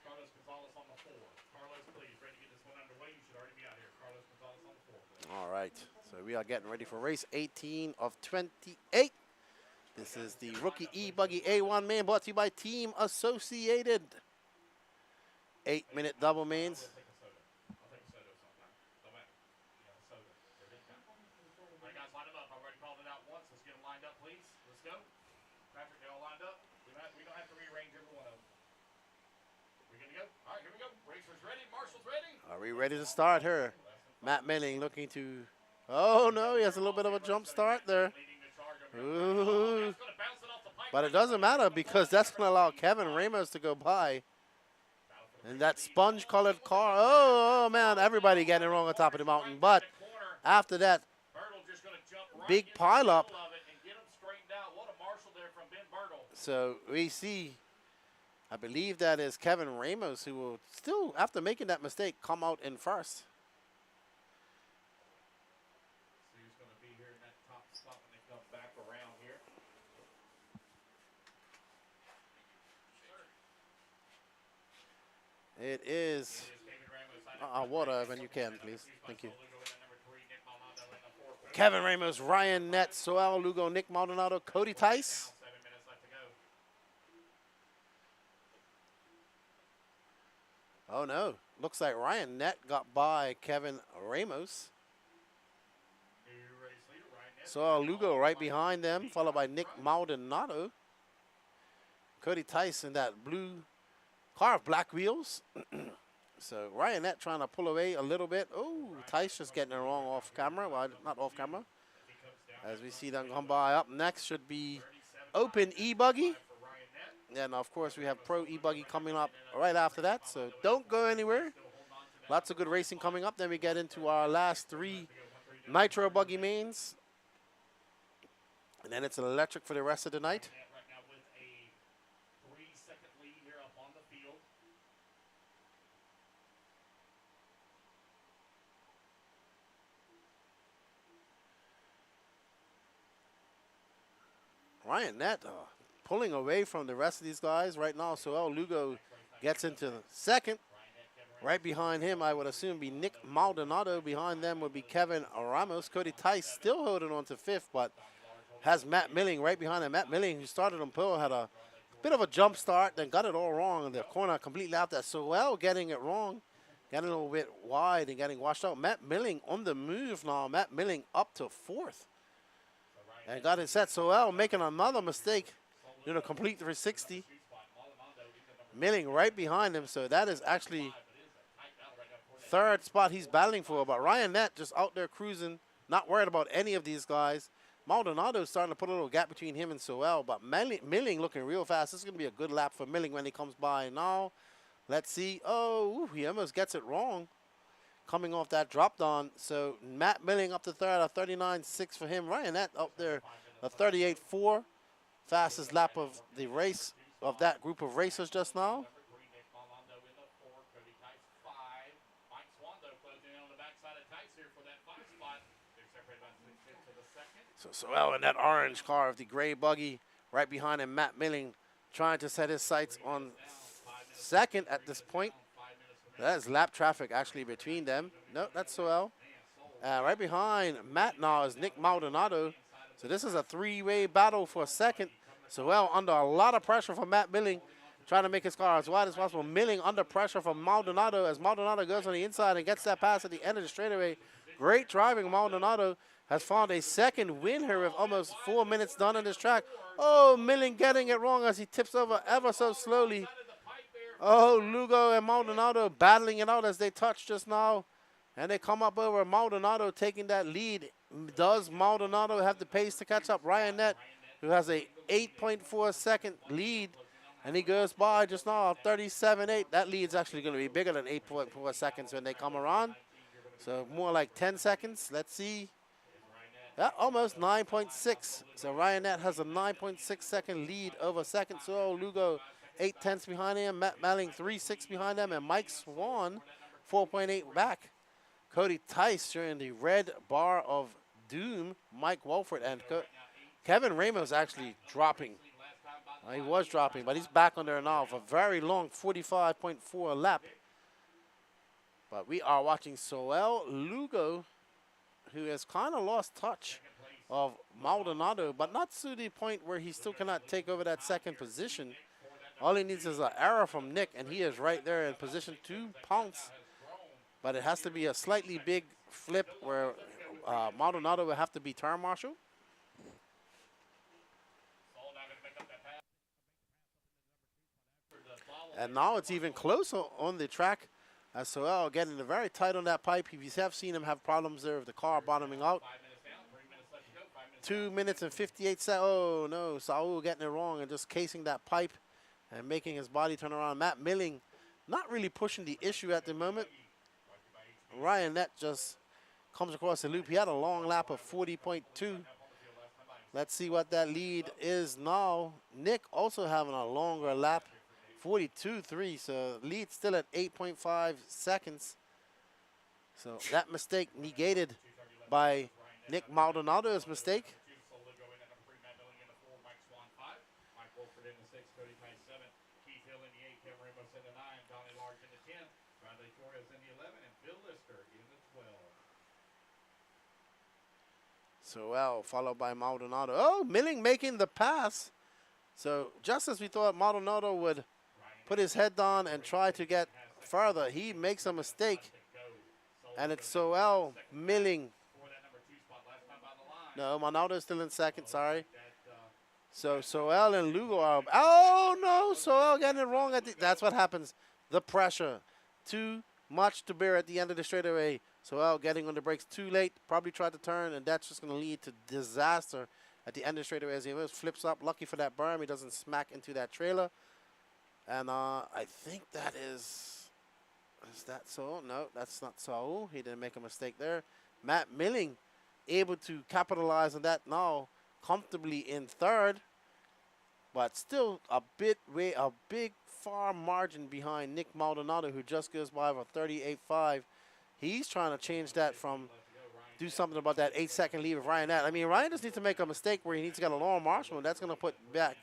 Carlos Gonzalez on the 4. Carlos, please, ready to get this one underway. You should already be out here. Carlos Gonzalez on the 4, please. All right, so we are getting ready for race 18 of 28. This is the Rookie E-Buggy A1 main brought to you by Team Associated. 8-minute double mains. I'll take a soda sometime. Don't matter. Yeah, soda. They're good time. All right, guys, line them up. I've already called it out once. Let's get them lined up, please. Let's go. Patrick, they all lined up. We don't have to rearrange every one of them. We good to go? All right, here we go. Racers ready. Marshall's ready. Are we ready to start here? Matt Milling looking to... Oh, no, he has a little bit of a jump start there. Ooh. But it doesn't matter because that's going to allow Kevin Ramos to go by. And that sponge-colored car. Oh, man, everybody getting it wrong on top of the mountain. But after that big pile-up, so we see, I believe that is Kevin Ramos who will still, after making that mistake, come out in first. Who's going to be here in that top spot when they It is water when you can, please. Thank you. Kevin Ramos, Ryan Nett, Soel Lugo, Nick Maldonado, Cody Tice. Oh no, looks like Ryan Nett got by Kevin Ramos. Soel Lugo right behind them, followed by Nick Maldonado. Cody Tice in that blue car of black wheels. So Ryan Nett trying to pull away a little bit. Oh, Tice just getting it wrong off camera. Well, not off camera. As we see them come by. Up next should be Open E-Buggy. And of course we have Pro E-Buggy coming up right after that. So don't go anywhere. Lots of good racing coming up. Then we get into our last 3 Nitro Buggy mains. And then it's an electric for the rest of the night. Ryan Nett pulling away from the rest of these guys right now. Soel Lugo gets into second. Right behind him, I would assume, be Nick Maldonado. Behind them would be Kevin Ramos. Cody Tice still holding on to 5th, but has Matt Milling right behind him. Matt Milling, who started on pole, had a bit of a jump start, then got it all wrong in the corner, completely out there. Soel getting it wrong, getting a little bit wide and getting washed out. Matt Milling on the move now. Matt Milling up to 4th. And got it set. Soel making another mistake. Doing a complete 360. Milling right behind him. So that is actually 3rd spot he's battling for. But Ryan Nett just out there cruising. Not worried about any of these guys. Maldonado's starting to put a little gap between him and Soel. But Milling looking real fast. This is going to be a good lap for Milling when he comes by. Now, let's see. Oh, he almost gets it wrong. Coming off that drop down. So Matt Milling up to 3rd, a 39.6 for him. Ryan Nett up there, a 38.4. Fastest lap of the race of that group of racers just now. So Soel in that orange car of the gray buggy. Right behind him, Matt Milling trying to set his sights on 2nd at this point. That is lap traffic actually between them. No, that's Soel. Right behind Matt now is Nick Maldonado. So this is a 3-way battle for 2nd. Soel under a lot of pressure from Matt Milling, trying to make his car as wide as possible. Milling under pressure from Maldonado as Maldonado goes on the inside and gets that pass at the end of the straightaway. Great driving. Maldonado has found a 2nd win here with almost 4 minutes done on this track. Oh, Milling getting it wrong as he tips over ever so slowly. Oh, Lugo and Maldonado battling it out as they touch just now. And they come up over Maldonado taking that lead. Does Maldonado have the pace to catch up? Ryan Nett, who has a 8.4 second lead. And he goes by just now 37.8. That lead's actually going to be bigger than 8.4 seconds when they come around. So more like 10 seconds. Let's see. Yeah, almost 9.6. So Ryan Nett has a 9.6 second lead over 2nd. So Lugo 8/10 behind him, Matt Malling 3.6 behind them, and Mike Swan 4.8 back. Cody Tice during the red bar of doom, Mike Wolford, and Kevin Ramos actually dropping. He was dropping, but he's back on there now for a very long 45.4 lap. But we are watching Soel Lugo, who has kind of lost touch of Maldonado, but not to the point where he still cannot take over that 2nd position. All he needs is an error from Nick, and he is right there in position to pounce. But it has to be a slightly big flip where Maldonado will have to be turn marshal. And now it's even closer on the track as Soel getting very tight on that pipe. If you have seen him have problems there with the car bottoming out. 2 minutes and 58 seconds. Oh, no. Saul getting it wrong and just casing that pipe and making his body turn around. Matt Milling not really pushing the issue at the moment. Ryan Nett just comes across the loop. He had a long lap of 40.2. Let's see what that lead is now. Nick also having a longer lap, 42.3. So lead still at 8.5 seconds. So that mistake negated by Nick Maldonado's mistake. 10th. Friday Torres in the 11, and Bill Lister in the 12. Soel followed by Maldonado. Oh, Milling making the pass. So just as we thought Maldonado would put his head down and try to get further, he makes a mistake. And it's Soel Milling. No, Maldonado is still in second, sorry. So Soel and Lugo are, oh no, Soel getting it wrong. That's what happens. The pressure. Too much to bear at the end of the straightaway. Soel getting on the brakes too late. Probably tried to turn, and that's just going to lead to disaster at the end of the straightaway as he flips up. Lucky for that berm, he doesn't smack into that trailer. And I think that is that so? No, that's not so. He didn't make a mistake there. Matt Milling able to capitalize on that now comfortably in third, but still a big far margin behind Nick Maldonado, who just goes by for 38.5. He's trying to change that from do something about that 8-second lead of Ryan Nat. I mean, Ryan just needs to make a mistake where he needs to get a long marshal, and that's going to put back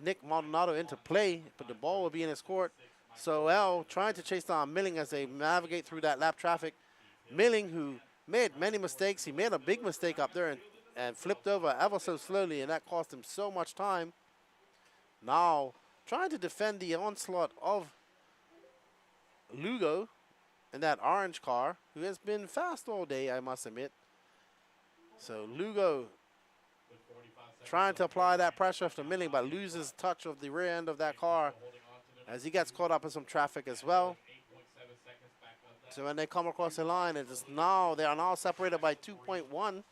Nick Maldonado into play, but the ball will be in his court. So L trying to chase down Milling as they navigate through that lap traffic. Milling, who made many mistakes, he made a big mistake up there and flipped over ever so slowly, and that cost him so much time. Now trying to defend the onslaught of Lugo in that orange car, who has been fast all day, I must admit. So Lugo trying to apply that pressure after Milling, but loses touch of the rear end of that car as he gets caught up in some traffic as well. So when they come across the line, it is now, they are now separated by 2.1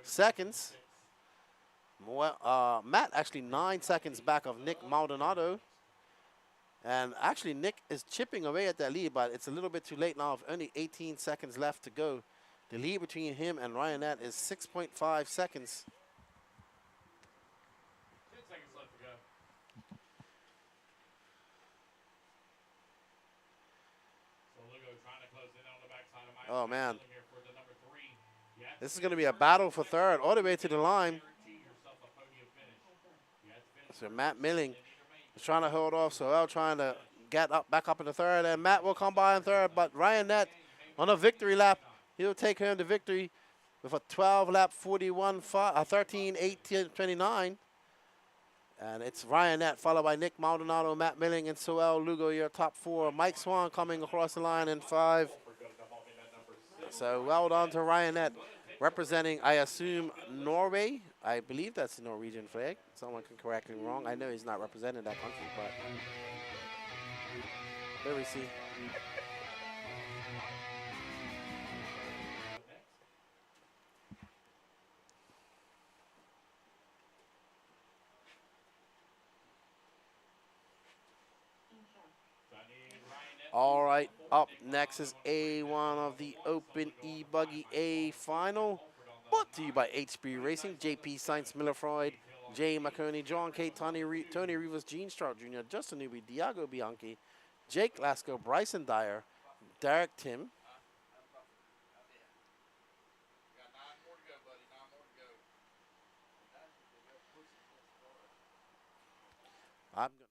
seconds. Well, Matt actually 9 seconds back of Nick Maldonado. And actually, Nick is chipping away at that lead, but it's a little bit too late now. Only 18 seconds left to go. The lead between him and Ryan Nat is 6.5 seconds. 10 seconds left to go. So Lugo trying to close in on the backside of Mike. Oh, man. Here for the number 3. This is going to be a battle for third all the way to the line. So Matt Milling is trying to hold off. So L trying to get up, back up in the third. And Matt will come by in third. But Ryan Nett on a victory lap, he'll take home the victory with a 12-lap 13, 18, 29. And it's Ryan Nett followed by Nick Maldonado, Matt Milling, and Soel Lugo, your top 4. Mike Swan coming across the line in 5. So well done to Ryan Nett, representing, I assume, Norway. I believe that's the Norwegian flag. Someone can correct me wrong. I know he's not representing that country, but there we see. All right, up next is A1 of the Open E-Buggy A final. Brought to you by HB Racing, JP Sainz, Miller Freud, Jay McConey, John K, Tony Rivas, Gene Strout Jr., Justin Newby, Diago Bianchi, Jake Lasco, Bryson Dyer, Derek Tim. I'm going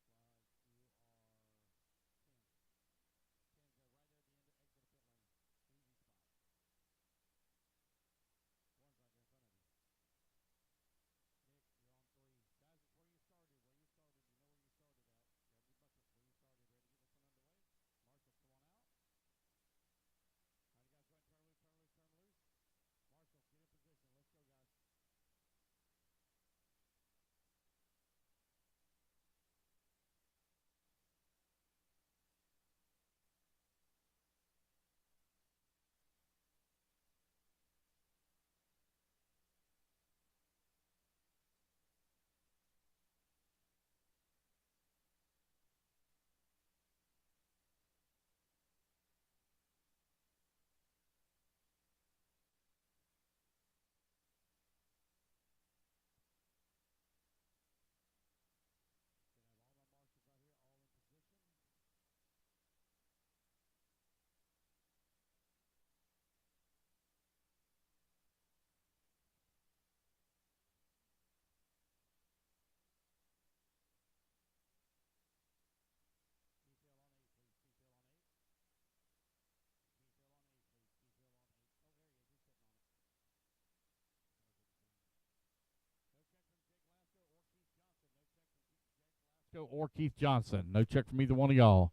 or Keith Johnson. No check from either one of y'all.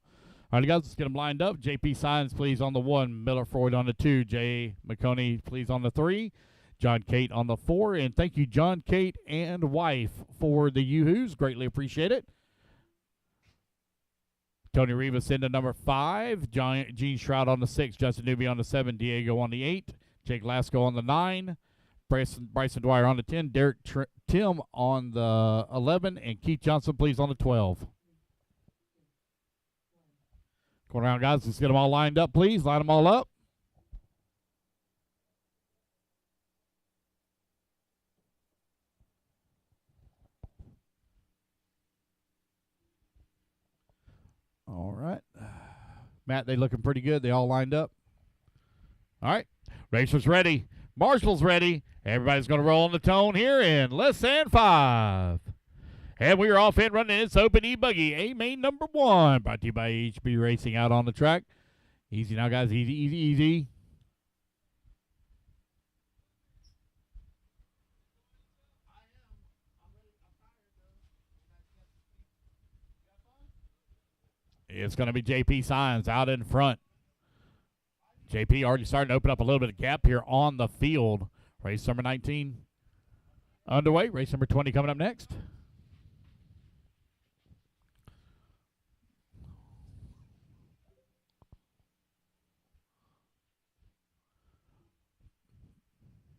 All right, guys, let's get them lined up. JP Signs, please, on the 1. Miller Freud on the 2. Jay McConey, please, on the 3. John Kate on the 4. And thank you, John Kate and wife, for the yoo-hoos. Greatly appreciate it. Tony Rivas into number 5. Gene Shroud on the 6. Justin Newby on the 7. Diego on the 8. Jake Lasco on the 9. Bryson Dwyer on the 10. Derek Tim on the 11. And Keith Johnson, please, on the 12. Going around, guys. Let's get them all lined up, please. Line them all up. All right. Matt, they looking pretty good. They all lined up. All right. Racers ready. Marshall's ready. Everybody's going to roll on the tone here in less than 5. And we are off and running. It's Open E-Buggy, A-Main number 1. Brought to you by HB Racing out on the track. Easy now, guys. Easy, easy, easy. It's going to be JP Signs out in front. JP already starting to open up a little bit of gap here on the field. Race number 19 underway. Race number 20 coming up next.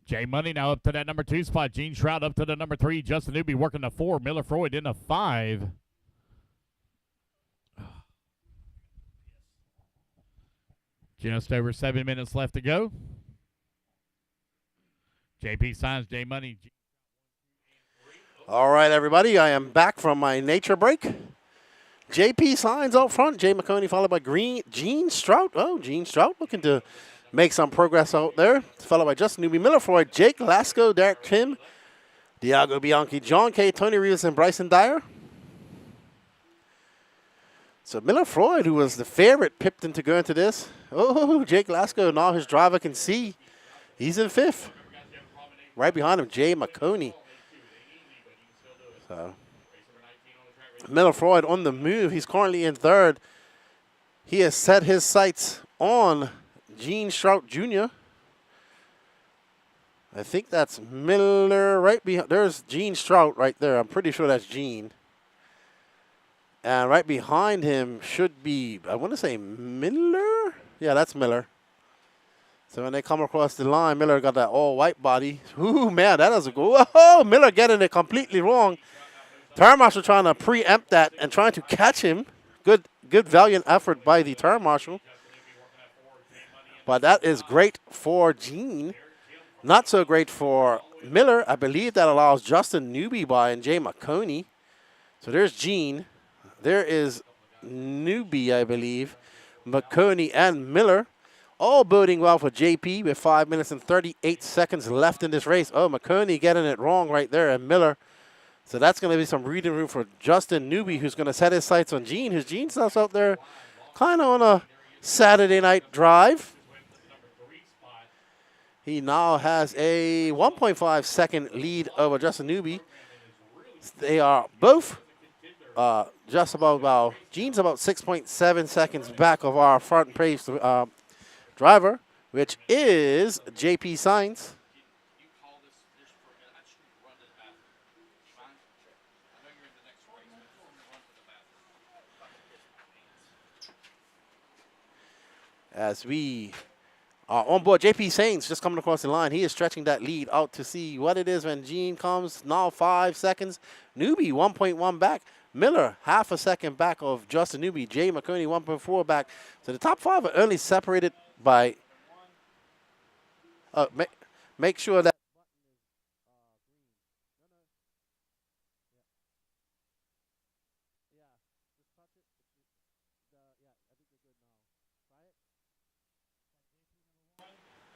Jay Money now up to that number 2 spot. Gene Shroud up to the number 3. Justin Newby working the 4. Miller Freud in the 5. Just over 7 minutes left to go. JP Signs, Jay Money. All right, everybody. I am back from my nature break. JP Signs out front. Jay McConey followed by Gene Strout. Oh, Gene Strout looking to make some progress out there. Followed by Justin Newby, Miller Freud, Jake Lasco, Derek Kim, Diago Bianchi, John K., Tony Rivas, and Bryson Dyer. So Miller Freud, who was the favorite, pipped in to go into this. Oh, Jake Lasco, now his driver can see. He's in 5th. Right behind him, Jay McConey. So Miller Freud on the move. He's currently in 3rd. He has set his sights on Gene Strout Jr. I think that's Miller right behind. There's Gene Strout right there. I'm pretty sure that's Gene. And right behind him should be, I want to say Miller? Yeah, that's Miller. So when they come across the line, Miller got that all-white body. Ooh, man, that is a goal. Oh, Miller getting it completely wrong. Turn Marshal trying to preempt that and trying to catch him. Good valiant effort by the Turn Marshal. But that is great for Gene. Not so great for Miller. I believe that allows Justin Newby by and Jay McConey. So there's Gene. There is Newby, I believe, McConey, and Miller. All boding well for JP with 5 minutes and 38 seconds left in this race. Oh, McConey getting it wrong right there, and Miller. So that's going to be some reading room for Justin Newby, who's going to set his sights on Gene. His Gene's out there kind of on a Saturday night drive. He now has a 1.5 second lead over Justin Newby. They are both just about, Gene's about 6.7 seconds back of our front pace driver, which is JP Signs. As we are on board, JP Signs just coming across the line. He is stretching that lead out to see what it is when Gene comes. Now 5 seconds. Newby 1.1 back. Miller, half a second back of Justin Newby. Jay McConey, 1.4 back. So the top 5 are only separated by, make sure that.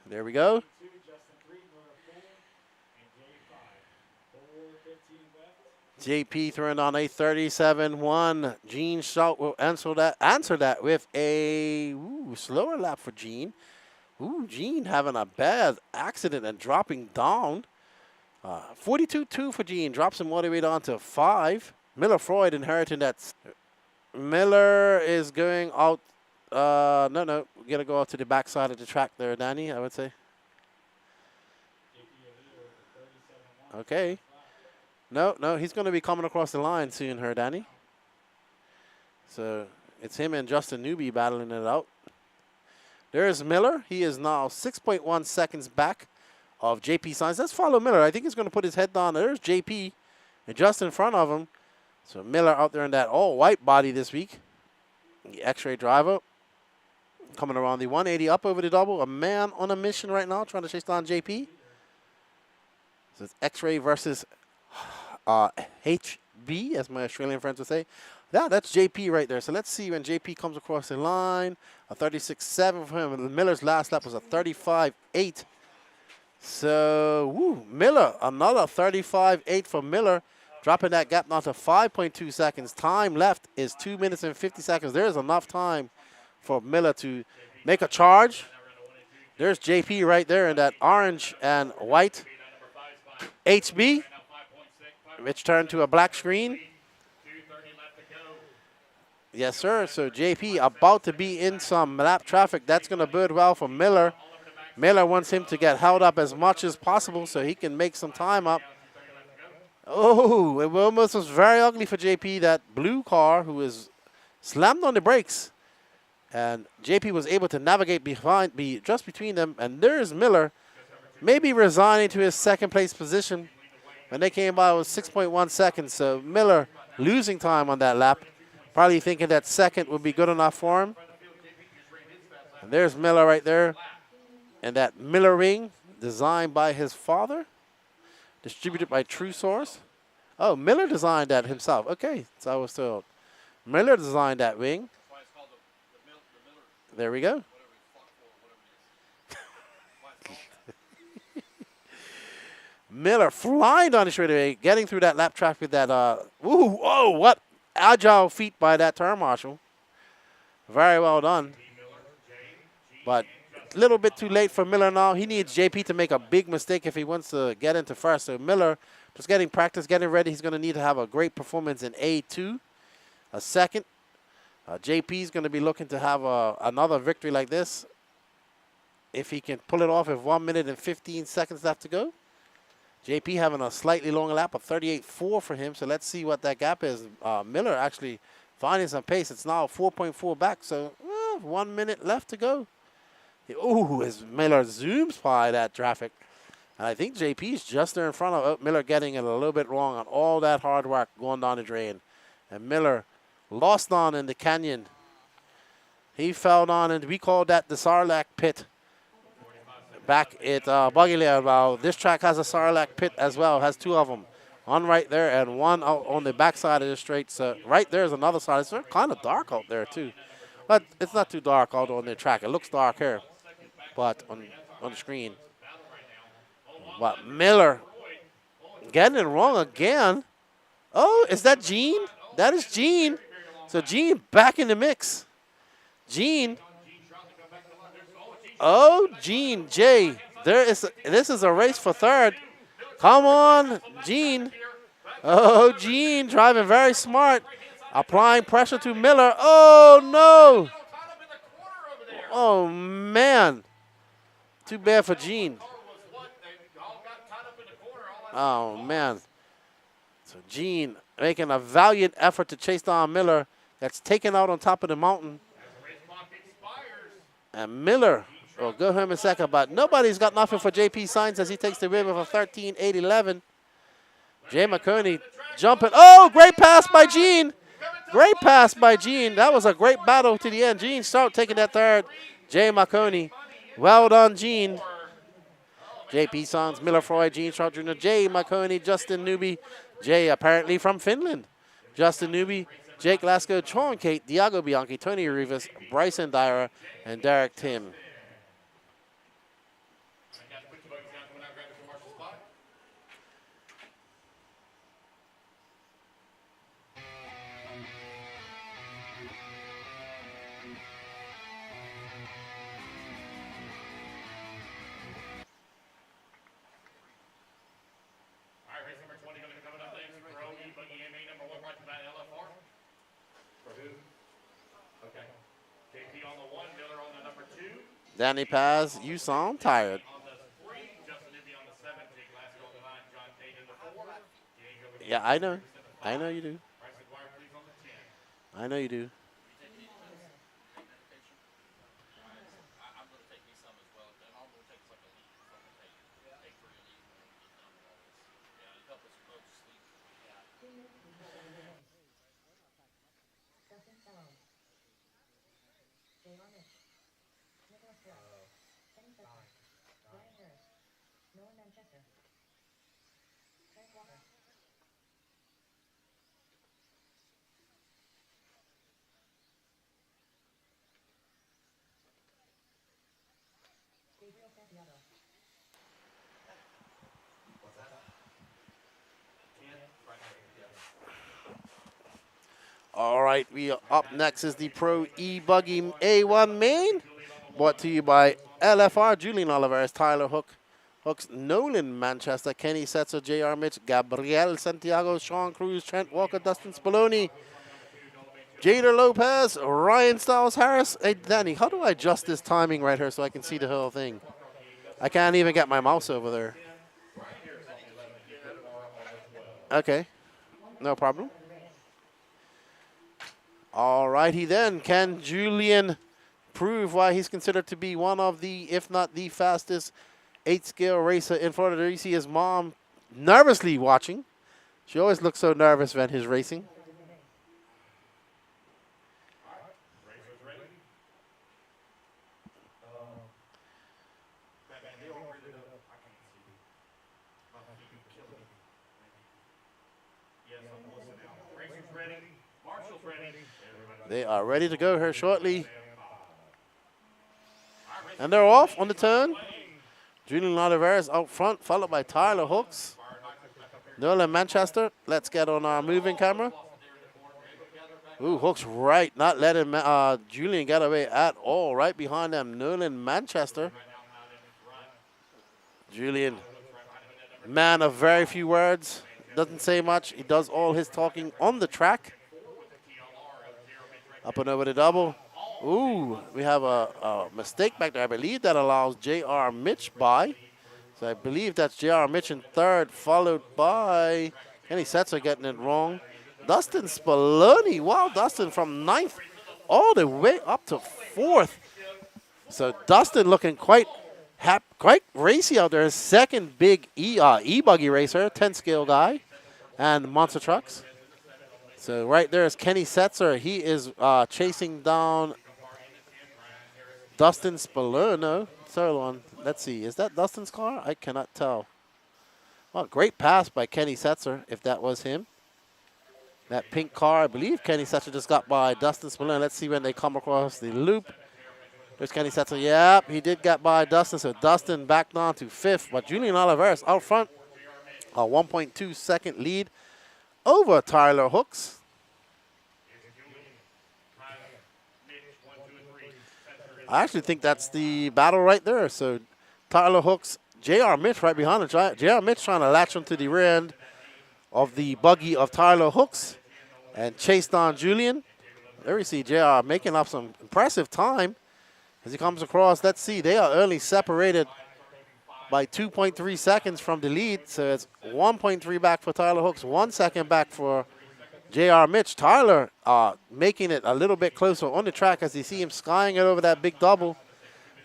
There we go. JP throwing on a 37-1. Gene Strout will answer that with a slower lap for Gene. Gene having a bad accident and dropping down. 42-2 for Gene. Drops him all the way down to 5. Miller Freud inheriting that. Miller is going out. No. We got to go out to the backside of the track there, Danny, I would say. Okay. No, he's going to be coming across the line soon, her Danny. So it's him and Justin Newby battling it out. There's Miller. He is now 6.1 seconds back of JP Signs. Let's follow Miller. I think he's going to put his head down. There's JP and just in front of him. So Miller out there in that all-white body this week. The X-ray driver coming around the 180 up over the double. A man on a mission right now trying to chase down JP. So it's X-ray versus HB, as my Australian friends would say. Yeah, that's JP right there. So let's see when JP comes across the line. A 36.7 for him. Miller's last lap was a 35.8. So, Miller, another 35.8 for Miller, dropping that gap down to 5.2 seconds. Time left is 2 minutes and 50 seconds. There's enough time for Miller to make a charge. There's JP right there in that orange and white HB, which turned to a black screen. Yes, sir. So JP about to be in some lap traffic. That's going to bode well for Miller. Miller wants him to get held up as much as possible so he can make some time up. Oh, it almost was very ugly for JP. That blue car who is slammed on the brakes. And JP was able to navigate just between them. And there's Miller, maybe resigning to his second place position. When they came by, it was 6.1 seconds. So Miller losing time on that lap. Probably thinking that second would be good enough for him. And there's Miller right there. And that Miller ring, designed by his father, distributed by True Source. Oh, Miller designed that himself. Okay, so I was told. Miller designed that ring. There we go. Miller flying down the straightaway, getting through that lap traffic with that, whoa, what agile feat by that turn marshal. Very well done. But a little bit too late for Miller now. He needs JP to make a big mistake if he wants to get into first. So Miller just getting practice, getting ready. He's going to need to have a great performance in A2. A second. JP is going to be looking to have another victory like this if he can pull it off with 1 minute and 15 seconds left to go. JP having a slightly longer lap, a 38.4 for him. So let's see what that gap is. Miller actually finding some pace. It's now 4.4 back. So 1 minute left to go. Ooh, as Miller zooms by that traffic. And I think JP is just there in front of Miller, getting it a little bit wrong on all that hard work going down the drain. And Miller lost on in the canyon. He fell down, and we called that the Sarlacc pit. Back at Buggy Lane. Well, this track has a Sarlacc pit as well. Has two of them. One right there and one out on the backside of the straight. So right there is another side. It's kind of dark out there too. But it's not too dark out on the track. It looks dark here. But on the screen. But Miller getting it wrong again. Oh, is that Gene? That is Gene. So Gene back in the mix. Gene. Oh, Gene, Jay. This is a race for third. Come on, Gene. Oh, Gene driving very smart. Applying pressure to Miller. Oh, no. Oh, man. Too bad for Gene. Oh, man. So Gene making a valiant effort to chase down Miller. That's taken out on top of the mountain. And Miller will go home in second, but nobody's got nothing for JP Signs as he takes the win with a 13.811. Jay McConey jumping. Oh, great pass by Gene. Great pass by Gene. That was a great battle to the end. Gene Stout taking that third. Jay McConey. Well done, Gene. JP Signs, Miller Freud, Gene Stout Jr., Jay McConey, Justin Newby. Jay apparently from Finland. Justin Newby, Jake Lasko, Sean Kate, Diago Bianchi, Tony Rivas, Bryson Dyer, and Derek Tim. Danny Paz, you sound tired. Yeah, I know. I know you do. I know you do. All right, we are up next is the Pro E-Buggy A1 main, brought to you by LFR, Julian Oliveris, Tyler Hooks, Nolan Manchester, Kenny Setzer, J.R. Mitch, Gabriel Santiago, Sean Cruz, Trent Walker, Dustin Spallone, Jader Lopez, Ryan Styles Harris. Hey, Danny, how do I adjust this timing right here so I can see the whole thing? I can't even get my mouse over there. Okay, no problem. All righty then. Can Julian prove why he's considered to be one of the, if not the fastest 8-scale racer in Florida? There you see his mom nervously watching. She always looks so nervous when he's racing. They are ready to go here shortly. And they're off on the turn. Julian Oliveris out front, followed by Tyler Hooks. Nolan Manchester. Let's get on our moving camera. Ooh, Hooks right, not letting Julian get away at all. Right behind them, Nolan Manchester. Julian, man of very few words. Doesn't say much. He does all his talking on the track. Up and over the double. Ooh, we have a mistake back there. I believe that allows J.R. Mitch by. So I believe that's J.R. Mitch in third, followed by Kenny Setzer getting it wrong. Dustin Spallone. Wow, Dustin from ninth all the way up to fourth. So Dustin looking quite racy out there. His second big E-Buggy racer, 10-scale guy, and monster trucks. So right there is Kenny Setzer. He is chasing down Dustin Spallone. No, third one. Let's see. Is that Dustin's car? I cannot tell. Well, great pass by Kenny Setzer, if that was him. That pink car, I believe Kenny Setzer just got by Dustin Spallone. Let's see when they come across the loop. There's Kenny Setzer. Yep, he did get by Dustin. So Dustin back down to fifth. But Julian Oliveris out front. A 1.2 second lead over Tyler Hooks. I actually think that's the battle right there. So Tyler Hooks, J.R. Mitch right behind him. J.R. Mitch trying to latch onto the rear end of the buggy of Tyler Hooks and chase down Julian. There we see J.R. making up some impressive time as he comes across. Let's see, they are only separated by 2.3 seconds from the lead. So it's 1.3 back for Tyler Hooks, 1 second back for J.R. Mitch. Tyler making it a little bit closer on the track as you see him skying it over that big double.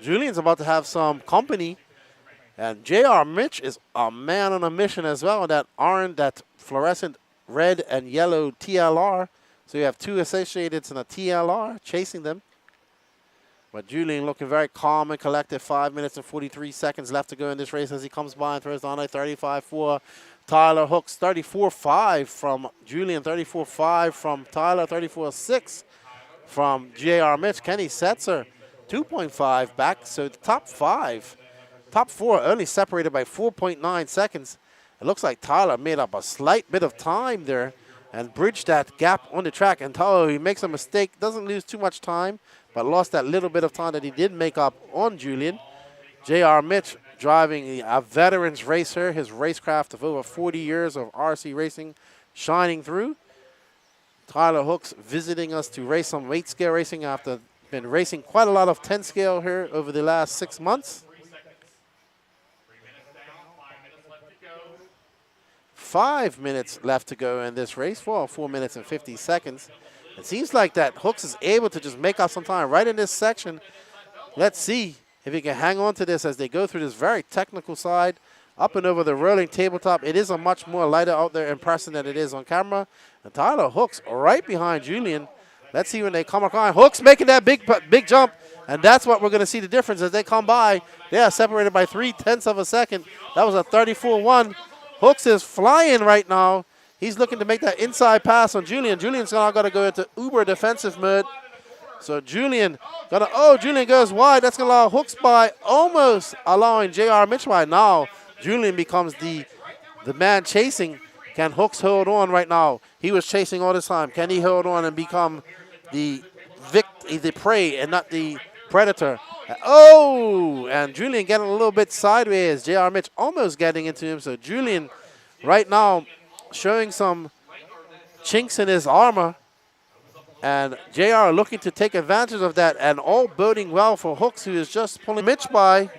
Julian's about to have some company. And J.R. Mitch is a man on a mission as well. That orange, that fluorescent red and yellow TLR. So you have two Associateds and a TLR chasing them. But Julian looking very calm and collected. 5 minutes and 43 seconds left to go in this race as he comes by and throws down a 35-4. Tyler Hooks, 34.5 from Julian, 34.5 from Tyler, 34.6 from J.R. Mitch. Kenny Setzer, 2.5 back. So the top four only separated by 4.9 seconds. It looks like Tyler made up a slight bit of time there and bridged that gap on the track. And Tyler, he makes a mistake, doesn't lose too much time, but lost that little bit of time that he did make up on Julian. J.R. Mitch driving a veteran's racer, his racecraft of over 40 years of RC racing shining through. Tyler Hooks visiting us to race some weight scale racing after been racing quite a lot of 10 scale here over the last 6 months. 5 minutes left to go in this race. Well, 4 minutes and 50 seconds. It seems like that Hooks is able to just make up some time right in this section. Let's see if he can hang on to this as they go through this very technical side. Up and over the rolling tabletop. It is a much more lighter out there in person than it is on camera. And Tyler Hooks right behind Julian. Let's see when they come across. Hooks making that big jump. And that's what we're going to see the difference as they come by. They are separated by 0.3 of a second. That was a 34-1. Hooks is flying right now. He's looking to make that inside pass on Julian. Julian's now got to go into uber defensive mode. So Julian Julian goes wide. That's going to allow Hooks by, almost allowing J.R. Mitch by. Now Julian becomes the man chasing. Can Hooks hold on right now? He was chasing all this time. Can he hold on and become the prey and not the predator? And Julian getting a little bit sideways. J.R. Mitch almost getting into him. So Julian right now showing some chinks in his armor. And JR looking to take advantage of that, and all boding well for Hooks, who is just pulling Mitch by.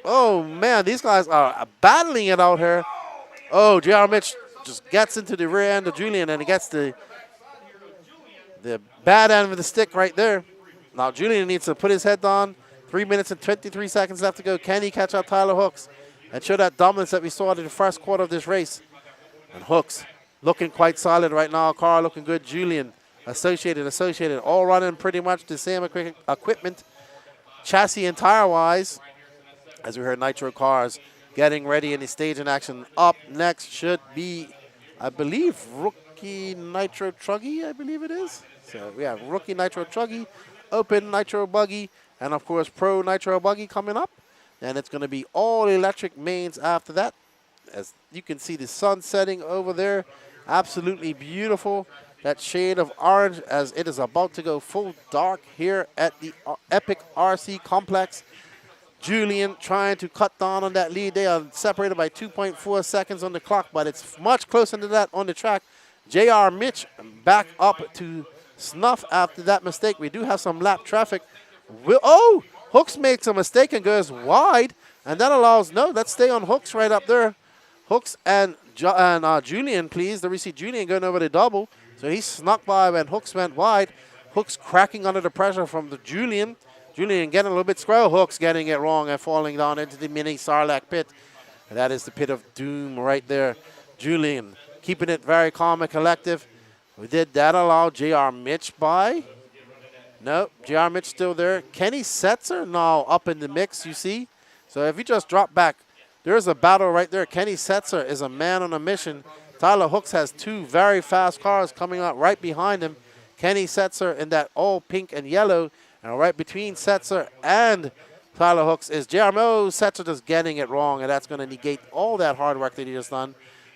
Oh, man, these guys are battling it out here. Oh, JR Mitch just gets into the rear end of Julian, and he gets the bad end of the stick right there. Now Julian needs to put his head down. 3 minutes and 23 seconds left to go. Can he catch up Tyler Hooks and show that dominance that we saw in the first quarter of this race? And Hooks looking quite solid right now. Carl looking good. Julian, Associated, all running pretty much the same equipment, chassis and tire-wise. As we heard, Nitro Cars getting ready in the staging action. Up next should be, I believe, Rookie Nitro Truggy, I believe it is. So we have Rookie Nitro Truggy, Open Nitro Buggy, and of course Pro Nitro Buggy coming up. And it's going to be all electric mains after that. As you can see the sun setting over there, absolutely beautiful. That shade of orange as it is about to go full dark here at the Epic RC Complex. Julian trying to cut down on that lead. They are separated by 2.4 seconds on the clock, but it's much closer to that on the track. J.R. Mitch back up to snuff after that mistake. We do have some lap traffic. Hooks makes a mistake and goes wide, and that allows, let's stay on Hooks right up there. Hooks and Julian, please. There we see Julian going over the double. So he snuck by when Hooks went wide. Hooks cracking under the pressure from the Julian. Julian getting a little bit squirrel. Hooks getting it wrong and falling down into the mini Sarlacc pit. And that is the pit of doom right there. Julian keeping it very calm and collective. Did that allow J.R. Mitch by? No, J.R. Mitch still there. Kenny Setzer now up in the mix, you see. So if you just drop back, there's a battle right there. Kenny Setzer is a man on a mission. Tyler Hooks has two very fast cars coming up right behind him. Kenny Setzer in that all pink and yellow. And right between Setzer and Tyler Hooks is J.R. Setzer just getting it wrong, and that's going to negate all that hard work that he just done.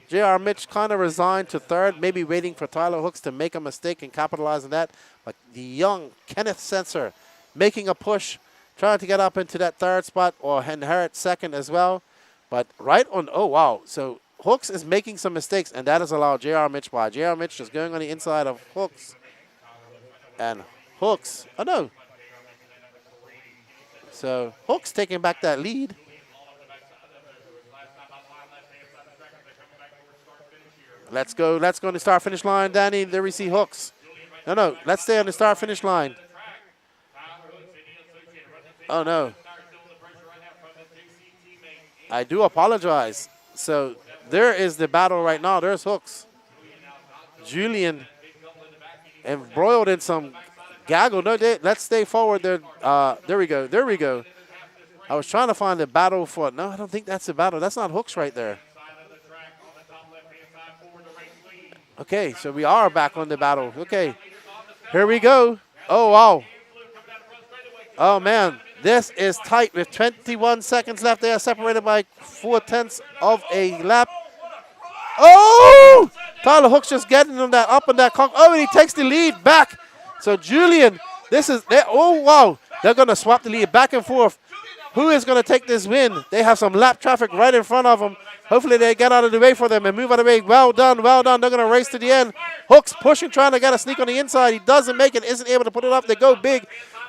J.R. Mitch kind of resigned to third, maybe waiting for Tyler Hooks to make a mistake and capitalize on that. But the young Kenneth Setzer making a push, trying to get up into that third spot or inherit second as well. But right on, oh, wow. So Hooks is making some mistakes, and that has allowed J.R. Mitch by. J.R. Mitch just going on the inside of Hooks. And Hooks, So Hooks taking back that lead. Let's go on the start-finish line, Danny. There we see Hooks. No, let's stay on the start-finish line. Oh, no. I do apologize. So there is the battle right now. There's Hooks. Julian embroiled in some gaggle. No, let's stay forward there. There we go. I was trying to find the battle for, no, I don't think that's the battle. That's not Hooks right there. Okay, so we are back on the battle. Okay, here we go. Oh, wow. Oh, man. This is tight with 21 seconds left. They are separated by 4/10 of a lap. Oh! Tyler Hooks just getting on that up on that conk. Oh, and he takes the lead back. So Julian, oh, wow. They're going to swap the lead back and forth. Who is going to take this win? They have some lap traffic right in front of them. Hopefully they get out of the way for them and move out of the way. Well done, well done. They're going to race to the end. Hooks pushing, trying to get a sneak on the inside. He doesn't make it, isn't able to put it up. They go big.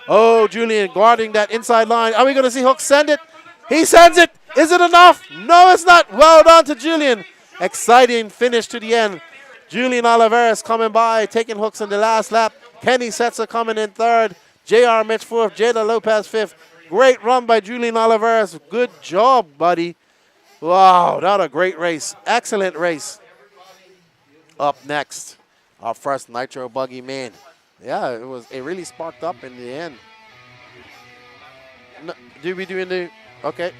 Oh, Julian guarding that inside line. Are we going to see Hooks send it? He sends it. Is it enough? No, it's not. Well done to Julian. Exciting finish to the end. Julian Oliveras coming by, taking Hooks in the last lap. Kenny Setzer coming in third. J.R. Mitch fourth. Jada Lopez fifth. Great run by Julian Oliveras. Good job, buddy. Wow, that was a great race. Excellent race. Up next, our first Nitro Buggy man. Yeah, it really sparked up in the end. No, did we do in the, okay.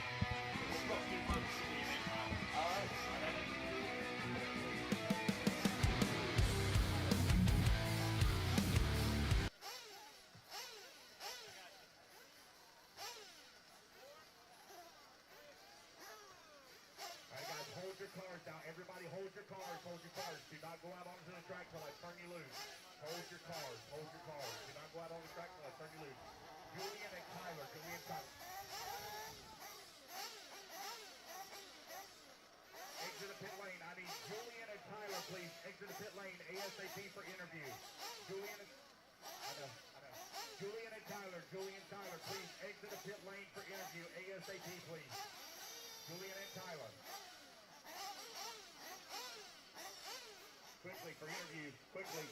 Quickly for interview, quickly.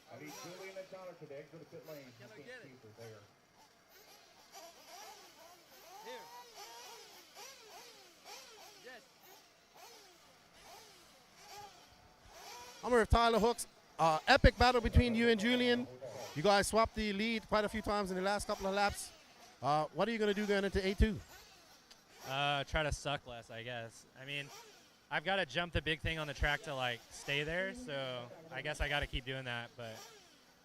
I need Julian and Tyler to the exit of the pit lane. Can I get it? There. Here. Yes. I'm with Tyler Hooks. Epic battle between you and Julian. You guys swapped the lead quite a few times in the last couple of laps. What are you going to do going into A2? Try to suck less, I guess. I mean, I've got to jump the big thing on the track to, like, stay there, so I guess I got to keep doing that. But,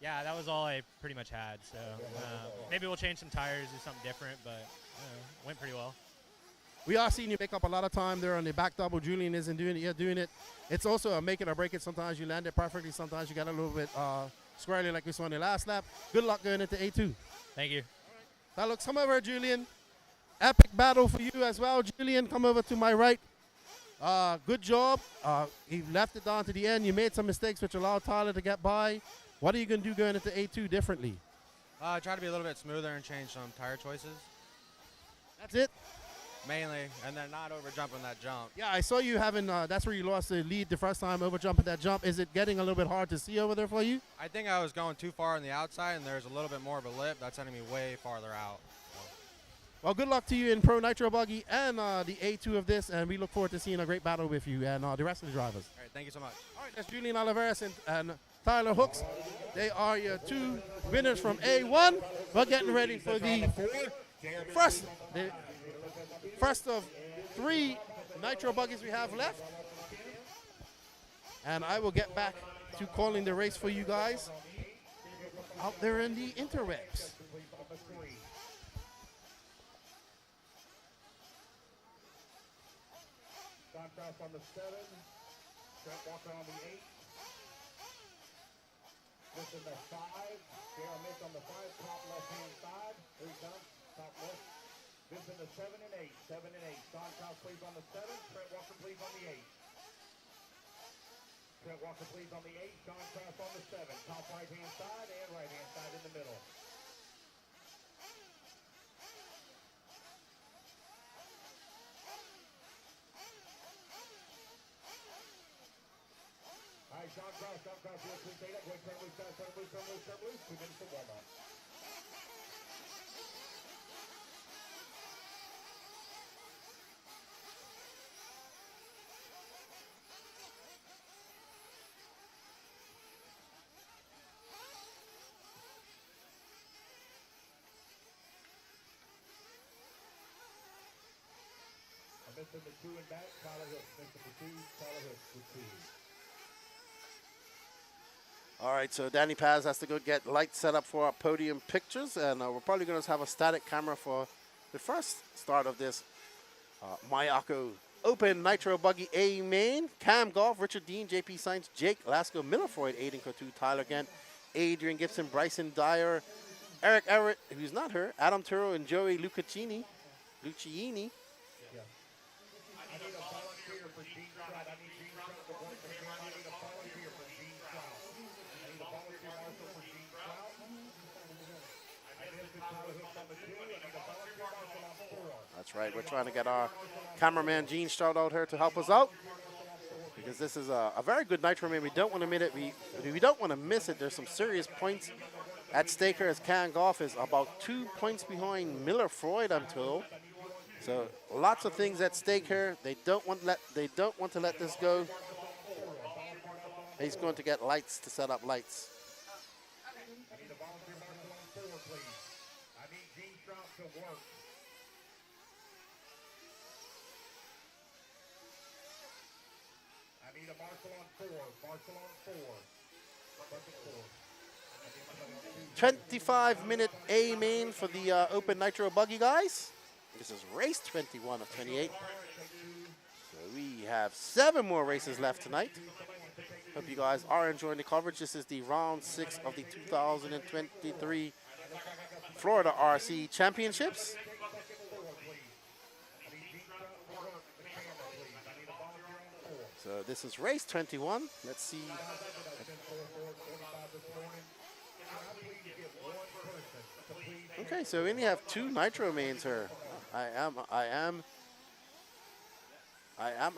yeah, that was all I pretty much had. So maybe we'll change some tires, do something different, but went pretty well. We are seeing you make up a lot of time there on the back double. Julian isn't doing it. You're doing it. It's also a make it or break it. Sometimes you land it perfectly. Sometimes you got a little bit squarely like we saw in the last lap. Good luck going into A2. Thank you. That looks, come over, Julian. Epic battle for you as well. Julian, come over to my right. Good job. You left it down to the end. You made some mistakes which allowed Tyler to get by. What are you going to do going into A2 differently? Try to be a little bit smoother and change some tire choices. That's it? Mainly, and then not over jumping that jump. Yeah, I saw you having, that's where you lost the lead the first time, over jumping that jump. Is it getting a little bit hard to see over there for you? I think I was going too far on the outside, and there's a little bit more of a lip. That's sending me way farther out. So. Well, good luck to you in Pro Nitro Buggy and the A2 of this, and we look forward to seeing a great battle with you and the rest of the drivers. All right, thank you so much. All right, that's Julian Oliveras and Tyler Hooks. They are your two winners from A1. We're getting ready for the first of 3 Nitro Buggies we have left. And I will get back to calling the race for you guys out there in the interwebs. John Cross on the 7, Trent Walker on the 8. This is the 5, J.R. Mitch on the 5, top left-hand side. Here he comes, top left. This is the 7 and 8, 7 and 8. John Cross please on the 7, Trent Walker please on the 8. Trent Walker please on the 8, John Cross on the 7, top right-hand side and right-hand side in the middle. All right, John Cross, real quick, take that. Go ahead, turn loose, turn loose, turn loose, turn loose. 2 minutes to warm up. Missing the 2 and back, Tyler Hooks. Missing the 2, Tyler Hooks with 2. All right, so Danny Paz has to go get lights set up for our podium pictures, and we're probably going to have a static camera for the first start of this Mayako Open Nitro Buggy A main. Cam Goff, Richard Dean, JP Science, Jake Lasco, Miller Freud, Aiden Coutu, Tyler Gent, Adrian Gibson, Bryson Dyer, Eric Everett, who's not her, Adam Turo, and Joey Luciini. I need a volunteer for Gene Trout. I need Gene Trout to work the camera. I need a volunteer for Gene Trout. I need a volunteer marshal for Gene Trout. I missed the Tyler Hook on the 2. I need a volunteer marshal on 4. That's right. We're trying to get our cameraman Gene Stroud out here to help us out, because this is a very good Nitro man. We don't want to miss it. We don't want to miss it. There's some serious points at stake here, as Cam Goff is about 2 points behind Miller Freud, I'm told. So lots of things at stake here. They don't want to let this go. He's going to get lights to set up lights. I need a volunteer marshal on 4, please. I need Gene Trout to work. I need a marshal on 4. Marshal on 4. Bucket 4. 25-minute A main for the Open Nitro Buggy guys. This is race 21 of 28. So we have 7 more races left tonight. Hope you guys are enjoying the coverage. This is the round 6 of the 2023 Florida RC Championships. So this is race 21. Let's see. Okay, so we only have 2 Nitro mains here. I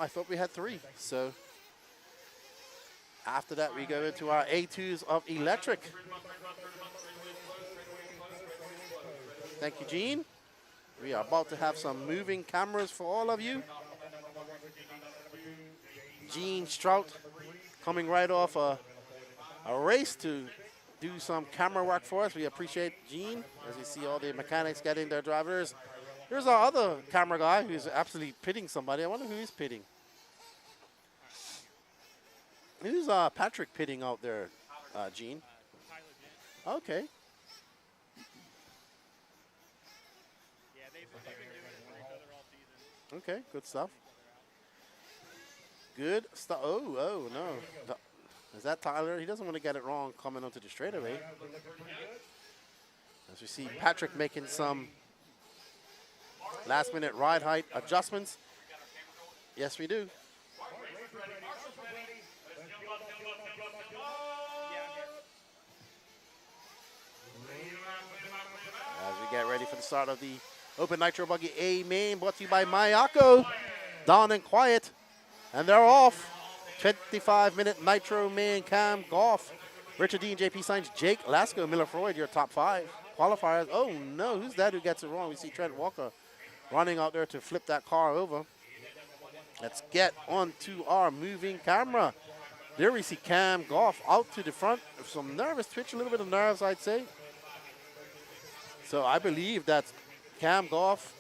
thought we had 3. So after that, we go into our A2s of electric. Thank you, Gene. We are about to have some moving cameras for all of you. Gene Strout coming right off a race to do some camera work for us. We appreciate Gene as you see all the mechanics getting their drivers. Here's our other camera guy who's absolutely pitting somebody. I wonder who he's pitting. Who's Patrick pitting out there, Gene? Okay. Okay, good stuff. Good stuff. Oh, no. Is that Tyler? He doesn't want to get it wrong coming onto the straightaway. As we see Patrick making some last-minute ride height adjustments. Yes, we do. As we get ready for the start of the Open Nitro Buggy A main, brought to you by Mayako. Down and quiet. And they're off. 25-minute Nitro main. Cam Goff, Richard Dean, JP Science, Jake Lasco, Miller Freud, your top 5 qualifiers. Oh no, who's that who gets it wrong? We see Trent Walker running out there to flip that car over. Let's get on to our moving camera. There we see Cam Goff out to the front. Some nervous twitch, a little bit of nerves, I'd say. So I believe that's Cam Goff.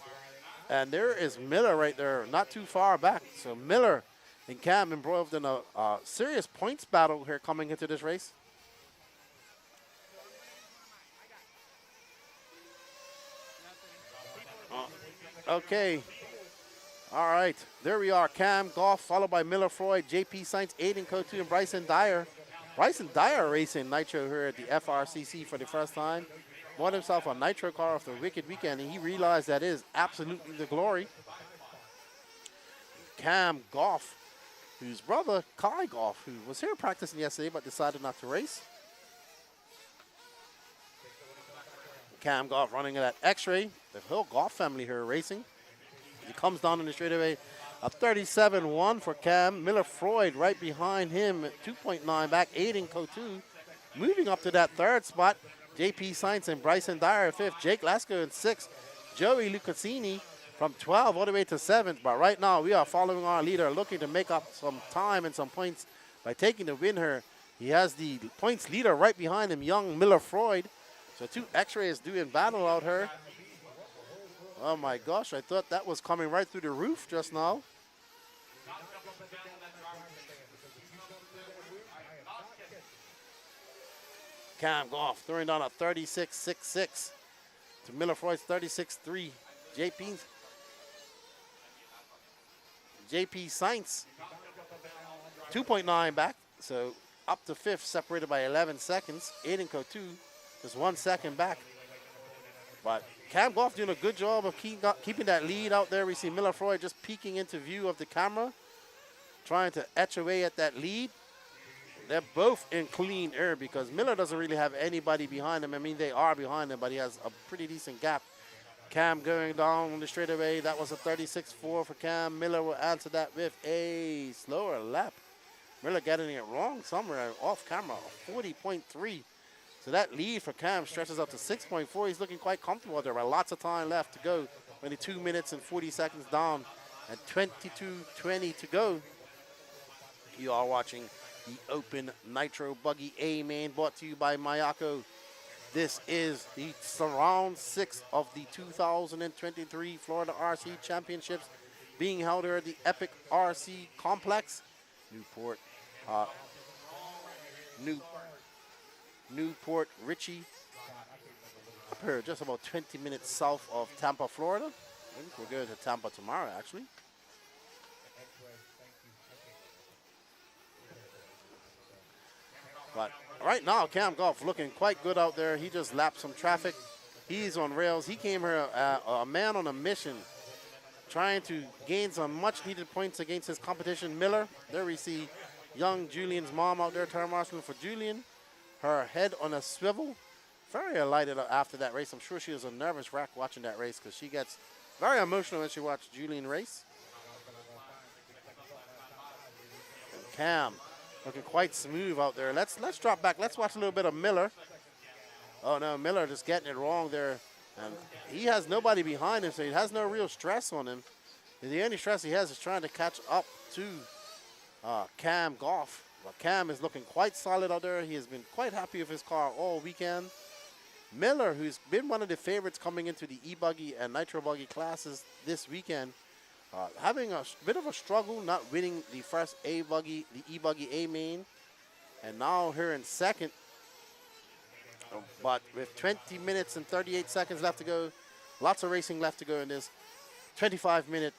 And there is Miller right there, not too far back. So Miller and Cam involved in a serious points battle here coming into this race. Okay. All right. There we are. Cam Goff, followed by Miller Freud, JP Science, Aiden Coutu, and Bryson Dyer. Bryson Dyer racing Nitro here at the Frcc for the first time. Bought himself a Nitro car after a wicked weekend, and he realized that is absolutely the glory. Cam Goff, whose brother, Kai Goff, who was here practicing yesterday but decided not to race. Cam Goff running at X-Ray. The whole Goff family here racing. He comes down in the straightaway. A 37-1 for Cam. Miller Freud right behind him at 2.9 back. Aiden Coutu moving up to that 3rd spot. JP Science and Bryson Dyer 5th. Jake Lasco in 6th. Joey Lucassini from 12 all the way to 7th. But right now we are following our leader, looking to make up some time and some points by taking the win here. He has the points leader right behind him, young Miller Freud. So 2 X-rays doing battle out here. Oh my gosh, I thought that was coming right through the roof just now. Cam Goff throwing down a 36.66 to Miller Freud's 36.3. JP Science, 2.9 back. So up to fifth, separated by 11 seconds. Aiden Cotu, just 1 second back. But Cam Goff doing a good job of keeping that lead out there. We see Miller Freud just peeking into view of the camera, trying to etch away at that lead. They're both in clean air because Miller doesn't really have anybody behind him. I mean, they are behind him, but he has a pretty decent gap. Cam going down on the straightaway. That was a 36.4 for Cam. Miller will answer that with a slower lap. Miller getting it wrong somewhere off camera, 40.3. So that lead for Cam stretches up to 6.4. He's looking quite comfortable there, but lots of time left to go. Only 2 minutes and 40 seconds down and 22:20 to go. You are watching the Open Nitro Buggy A main, brought to you by Mayako. This is the round 6 of the 2023 Florida RC Championships being held here at the Epic RC Complex, Newport Richey, just about 20 minutes south of Tampa, Florida. I think we're going to Tampa tomorrow, actually. But right now, Cam Goff looking quite good out there. He just lapped some traffic. He's on rails. He came here a man on a mission, trying to gain some much-needed points against his competition, Miller. There we see young Julian's mom out there, turn marshaling for Julian. Her head on a swivel. Very elated after that race. I'm sure she was a nervous wreck watching that race because she gets very emotional when she watches Julian race. And Cam looking quite smooth out there. Let's drop back. Let's watch a little bit of Miller. Oh no, Miller just getting it wrong there. And he has nobody behind him, so he has no real stress on him. The only stress he has is trying to catch up to Cam Goff. Well, Cam is looking quite solid out there. He has been quite happy with his car all weekend. Miller, who's been one of the favorites coming into the e-buggy and nitro buggy classes this weekend, having a bit of a struggle, not winning the first e-buggy A main, and now here in second. But with 20 minutes and 38 seconds left to go, lots of racing left to go in this 25-minute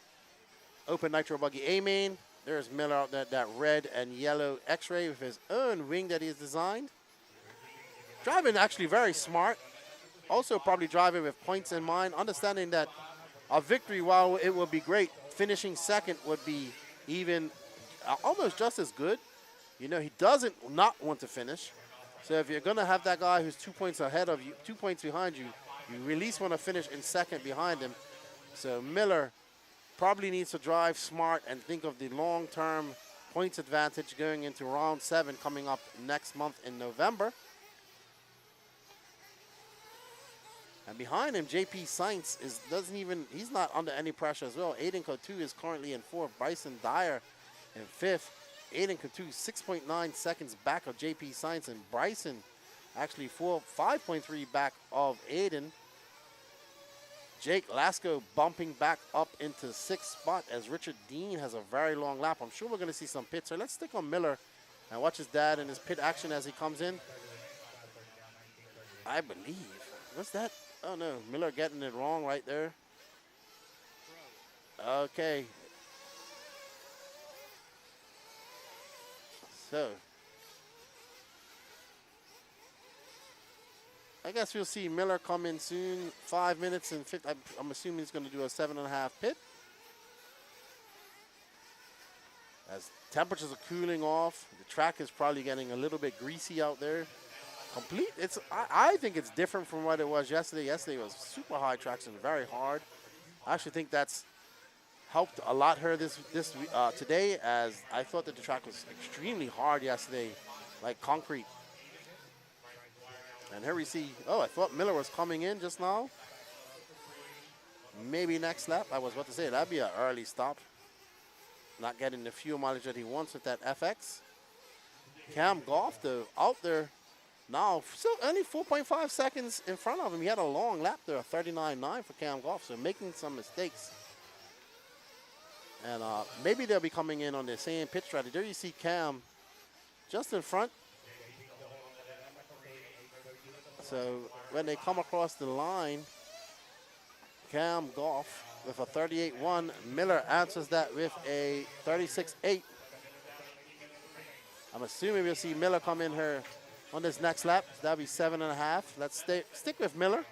Open Nitro Buggy A main. There's Miller out there, that red and yellow X-ray with his own wing that he has designed. Driving actually very smart. Also probably driving with points in mind, understanding that a victory, while it would be great, finishing second would be even almost just as good. You know, he doesn't not want to finish. So if you're going to have that guy who's 2 points ahead of you, 2 points behind you, you at least want to finish in second behind him. So Miller probably needs to drive smart and think of the long-term points advantage going into round 7 coming up next month in November. And behind him, JP Science he's not under any pressure as well. Aiden Cotu is currently in 4th. Bryson Dyer in 5th. Aiden Cotu 6.9 seconds back of JP Science, and Bryson actually 5.3 back of Aiden. Jake Lasco bumping back up into 6th spot as Richard Dean has a very long lap. I'm sure we're going to see some pits. So let's stick on Miller and watch his dad in his pit action as he comes in. I believe. What's that? Oh, no. Miller getting it wrong right there. Okay. So I guess we'll see Miller come in soon. 5 minutes and 50. I'm assuming he's going to do a 7.5 pit. As temperatures are cooling off, the track is probably getting a little bit greasy out there. I think it's different from what it was yesterday. Yesterday was super high traction, very hard. I actually think that's helped a lot here today, as I thought that the track was extremely hard yesterday, like concrete. And here we see, I thought Miller was coming in just now. Maybe next lap. I was about to say, that'd be an early stop. Not getting the fuel mileage that he wants with that FX. Cam Goff, though, out there now, still only 4.5 seconds in front of him. He had a long lap there, 39.9 for Cam Goff, so making some mistakes. And maybe they'll be coming in on the same pit strategy. There you see Cam just in front. So when they come across the line, Cam Goff with a 38.1. Miller answers that with a 36.8. I'm assuming we'll see Miller come in here on this next lap. That'll be 7.5. Let's stick with Miller.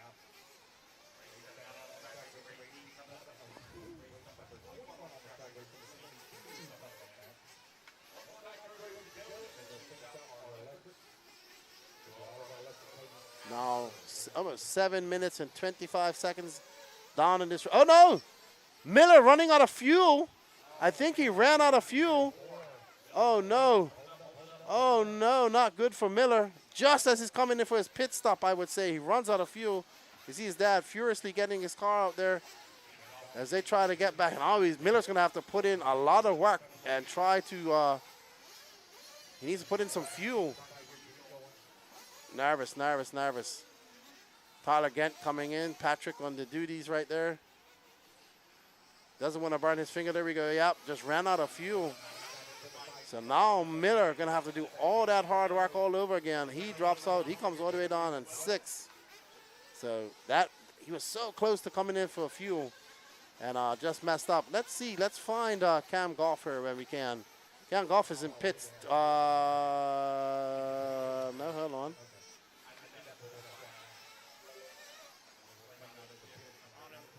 Now, almost 7 minutes and 25 seconds down in this. Oh, no! Miller running out of fuel. I think he ran out of fuel. Oh, no. Oh, no, not good for Miller. Just as he's coming in for his pit stop, I would say. He runs out of fuel. You see his dad furiously getting his car out there as they try to get back. And always, Miller's going to have to put in a lot of work and try to, he needs to put in some fuel. Nervous. Tyler Gent coming in. Patrick on the duties right there. Doesn't want to burn his finger. There we go. Yep, just ran out of fuel. So now Miller going to have to do all that hard work all over again. He drops out. He comes all the way down in 6. So that he was so close to coming in for fuel and just messed up. Let's see. Let's find Cam Goff here when we can. Cam Goff is in pits. No, hold on.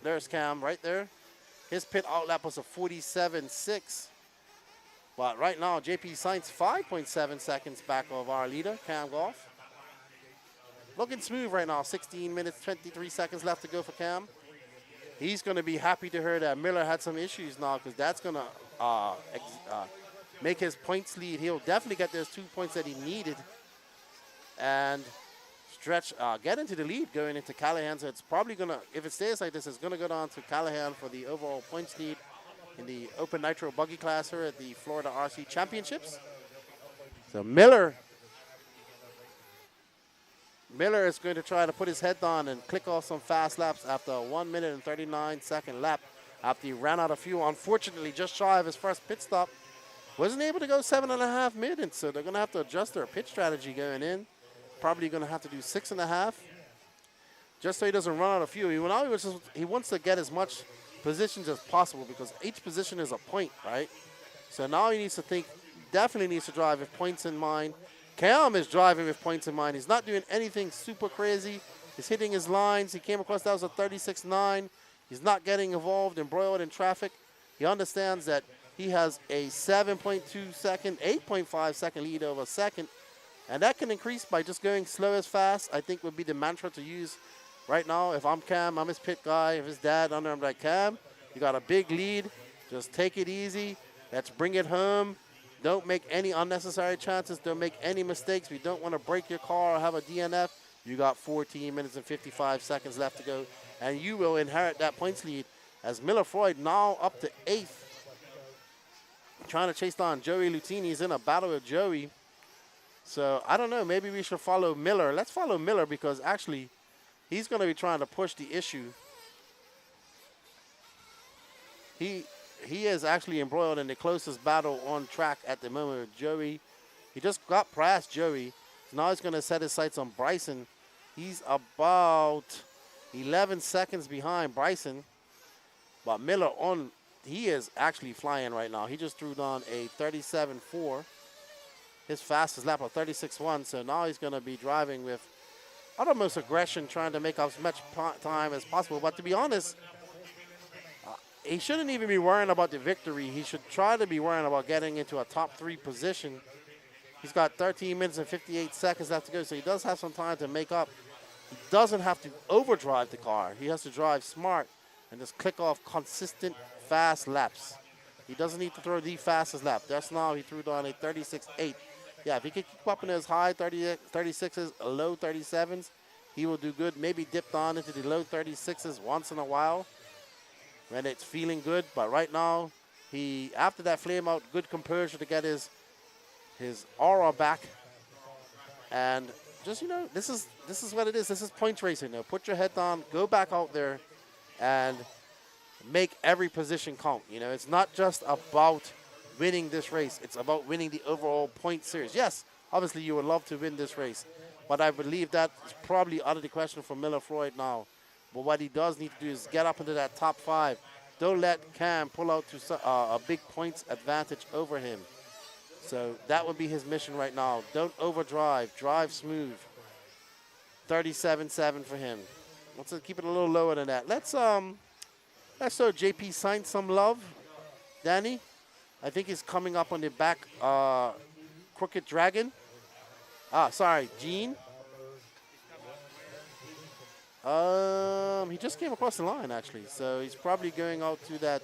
There's Cam right there. His pit outlap was a 47.6. But right now, JP Sainz 5.7 seconds back of our leader, Cam Goff. Looking smooth right now. 16 minutes, 23 seconds left to go for Cam. He's going to be happy to hear that Miller had some issues now because that's going to make his points lead. He'll definitely get those 2 points that he needed and stretch, get into the lead going into Callahan. So it's probably going to, if it stays like this, it's going to go down to Callahan for the overall points lead in the Open Nitro Buggy class here at the Florida RC Championships. So Miller is going to try to put his head down and click off some fast laps after a 1 minute and 39-second lap after he ran out of fuel. Unfortunately, just shy of his first pit stop. Wasn't able to go 7.5 minutes, so they're going to have to adjust their pit strategy going in. Probably going to have to do 6.5 just so he doesn't run out of fuel. He wants to get as much positions as possible because each position is a point, right? So now he needs to think, definitely needs to drive with points in mind. Cam is driving with points in mind. He's not doing anything super crazy. He's hitting his lines. He came across, that was a 36.9. He's not getting involved, embroiled in traffic. He understands that he has a 7.2 second, 8.5 second lead over second. And that can increase by just going slow as fast, I think would be the mantra to use right now. If I'm Cam, I'm his pit guy. If his dad under him, like, Cam, you got a big lead. Just take it easy. Let's bring it home. Don't make any unnecessary chances. Don't make any mistakes. We don't want to break your car or have a DNF. You got 14 minutes and 55 seconds left to go. And you will inherit that points lead as Miller Freud now up to 8th. Trying to chase down Joey Lutini. He's in a battle with Joey. So, I don't know. Maybe we should follow Miller. Let's follow Miller because actually he's going to be trying to push the issue. He is actually embroiled in the closest battle on track at the moment with Joey. He just got past Joey. So now he's going to set his sights on Bryson. He's about 11 seconds behind Bryson. But Miller he is actually flying right now. He just threw down a 37.4. His fastest lap of 36.1. So now he's going to be driving with uttermost aggression, trying to make up as much time as possible. But to be honest, he shouldn't even be worrying about the victory. He should try to be worrying about getting into a top 3 position. He's got 13 minutes and 58 seconds left to go, so he does have some time to make up. He doesn't have to overdrive the car. He has to drive smart and just click off consistent, fast laps. He doesn't need to throw the fastest lap. Just now he threw down a 36.8. Yeah, if he could keep up in his high 36s, low 37s, he will do good. Maybe dip down into the low 36s once in a while when it's feeling good. But right now, after that flame out, good composure to get his aura back. And just, this is what it is. This is points racing. Put your head down, go back out there, and make every position count. It's not just about winning this race. It's about winning the overall point series. Yes, obviously you would love to win this race, but I believe that is probably out of the question for Miller Freud now. But what he does need to do is get up into that top 5 don't let Cam pull out to a big points advantage over him. So that would be his mission right now. Don't overdrive. Drive smooth. 37-7 for him. Let's keep it a little lower than that. Let's show JP Sainz some love. Danny, I think he's coming up on the back Crooked Dragon. Sorry, Gene. He just came across the line, actually. So he's probably going out to that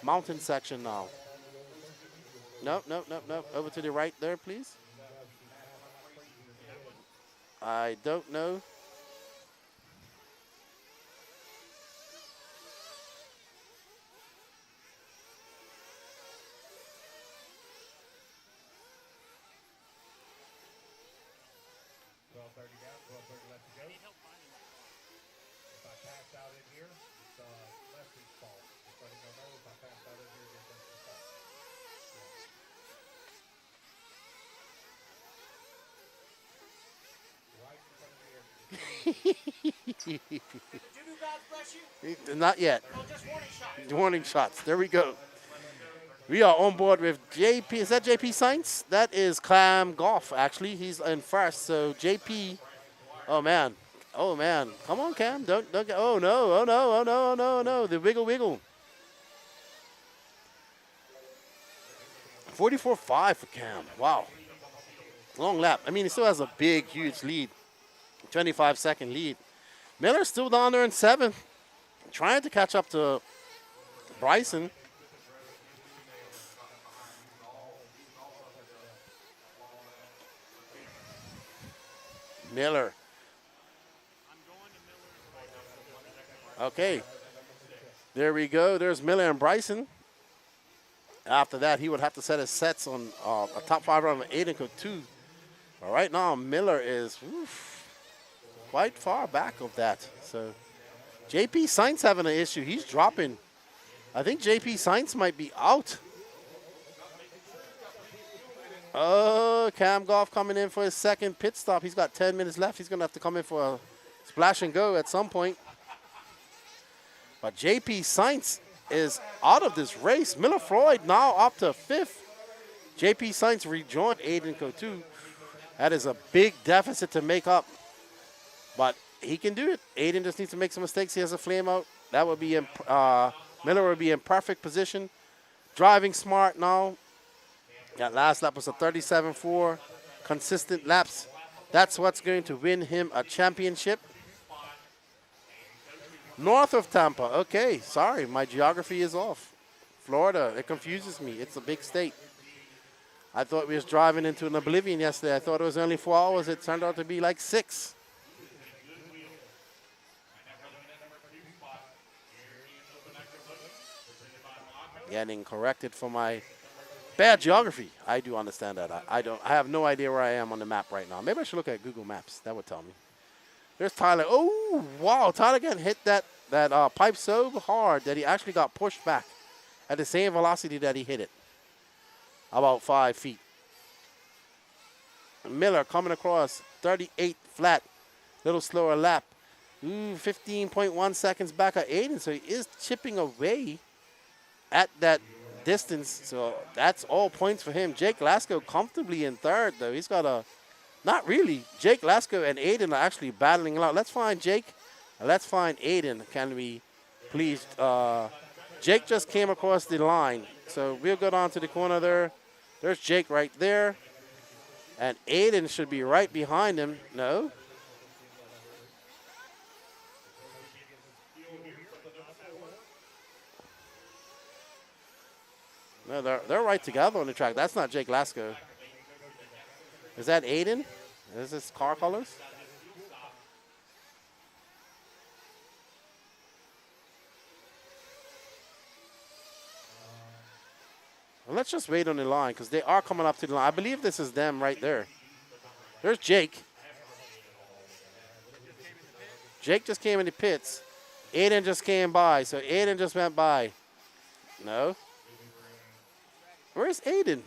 mountain section now. Nope. Over to the right there, please. I don't know. Not yet. Warning shots. There we go. We are on board with JP. Is that JP Sainz? That is Clam Golf, actually. He's in first. So JP. Oh, man. Come on, Cam. Don't get. Oh, no. The wiggle. 44.5 for Cam. Wow. Long lap. I mean, he still has a big, huge lead. 25-second lead. Miller's still down there in 7th. Trying to catch up to Bryson. Miller. Okay. There we go. There's Miller and Bryson. After that, he would have to set his sets on a top 5 round of Aiden Cook 2. But right now, Miller is quite far back of that. So JP Sainz having an issue. He's dropping. I think JP Sainz might be out. Oh, Cam Golf coming in for his second pit stop. He's got 10 minutes left. He's going to have to come in for a splash and go at some point. But JP Sainz is out of this race. Miller Floyd now up to 5th. JP Sainz rejoined Aiden Cotu. That is a big deficit to make up. But he can do it. Aiden just needs to make some mistakes. He has a flame out. That would be Miller would be in perfect position. Driving smart now. That last lap was a 37.4. Consistent laps. That's what's going to win him a championship. North of Tampa. Okay, sorry. My geography is off. Florida, it confuses me. It's a big state. I thought we was driving into an oblivion yesterday. I thought it was only 4 hours. It turned out to be like 6. Getting corrected for my bad geography. I do understand that. I have no idea where I am on the map right now. Maybe I should look at Google Maps. That would tell me. There's Tyler. Oh, wow. Tyler again hit that pipe so hard that he actually got pushed back at the same velocity that he hit it. About 5 feet. Miller coming across 38 flat. Little slower lap. 15.1 seconds back at Aiden. So he is chipping away at that distance. So that's all points for him. Jake Lasko comfortably in 3rd, though. He's got a... Not really. Jake Lasko and Aiden are actually battling it out. Let's find Jake. And let's find Aiden. Can we please? Jake just came across the line. So we'll go down to the corner there. There's Jake right there. And Aiden should be right behind him. No. No, they're right together on the track. That's not Jake Lasko. Is that Aiden? Is this car colors? Well, let's just wait on the line because they are coming up to the line. I believe this is them right there. There's Jake. Jake just came in the pits. Aiden just came by, so Aiden just went by. No. Where's Aiden?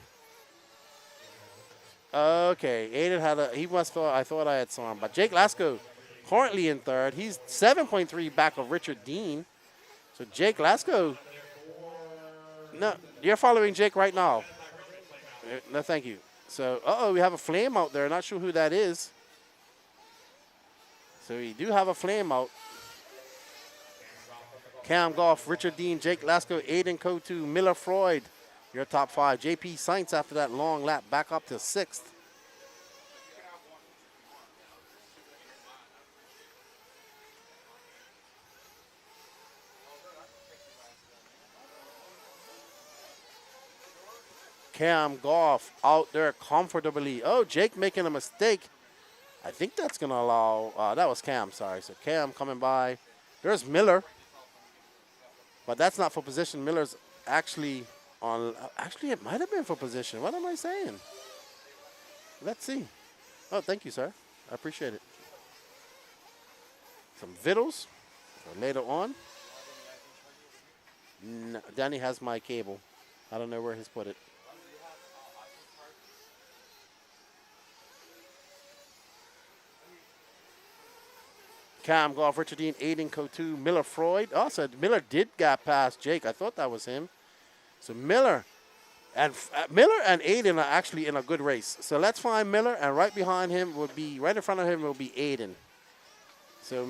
Okay, Aiden had he must thought, I thought I had saw him. But Jake Lasko currently in 3rd. He's 7.3 back of Richard Dean. So Jake Lasko No, you're following Jake right now. No, thank you. So, we have a flame out there. Not sure who that is. So we do have a flame out. Cam Goff, Richard Dean, Jake Lasko, Aiden Kotu, Miller Freud, your top 5. JP Saints after that long lap back up to 6th. Cam Goff out there comfortably. Oh, Jake making a mistake. I think that's going to allow, that was Cam, sorry. So Cam coming by. There's Miller. But that's not for position. Miller's actually on, actually it might have been for position. What am I saying? Let's see. Oh, thank you, sir. I appreciate it. Some vittles for later on. No, Danny has my cable. I don't know where he's put it. Cam Goff, Richard Dean, Aiden Kotu, Miller Freud. Oh, so Miller did get past Jake. I thought that was him. So Miller and Aiden are actually in a good race. So let's find Miller, and right behind him will be, right in front of him will be Aiden. So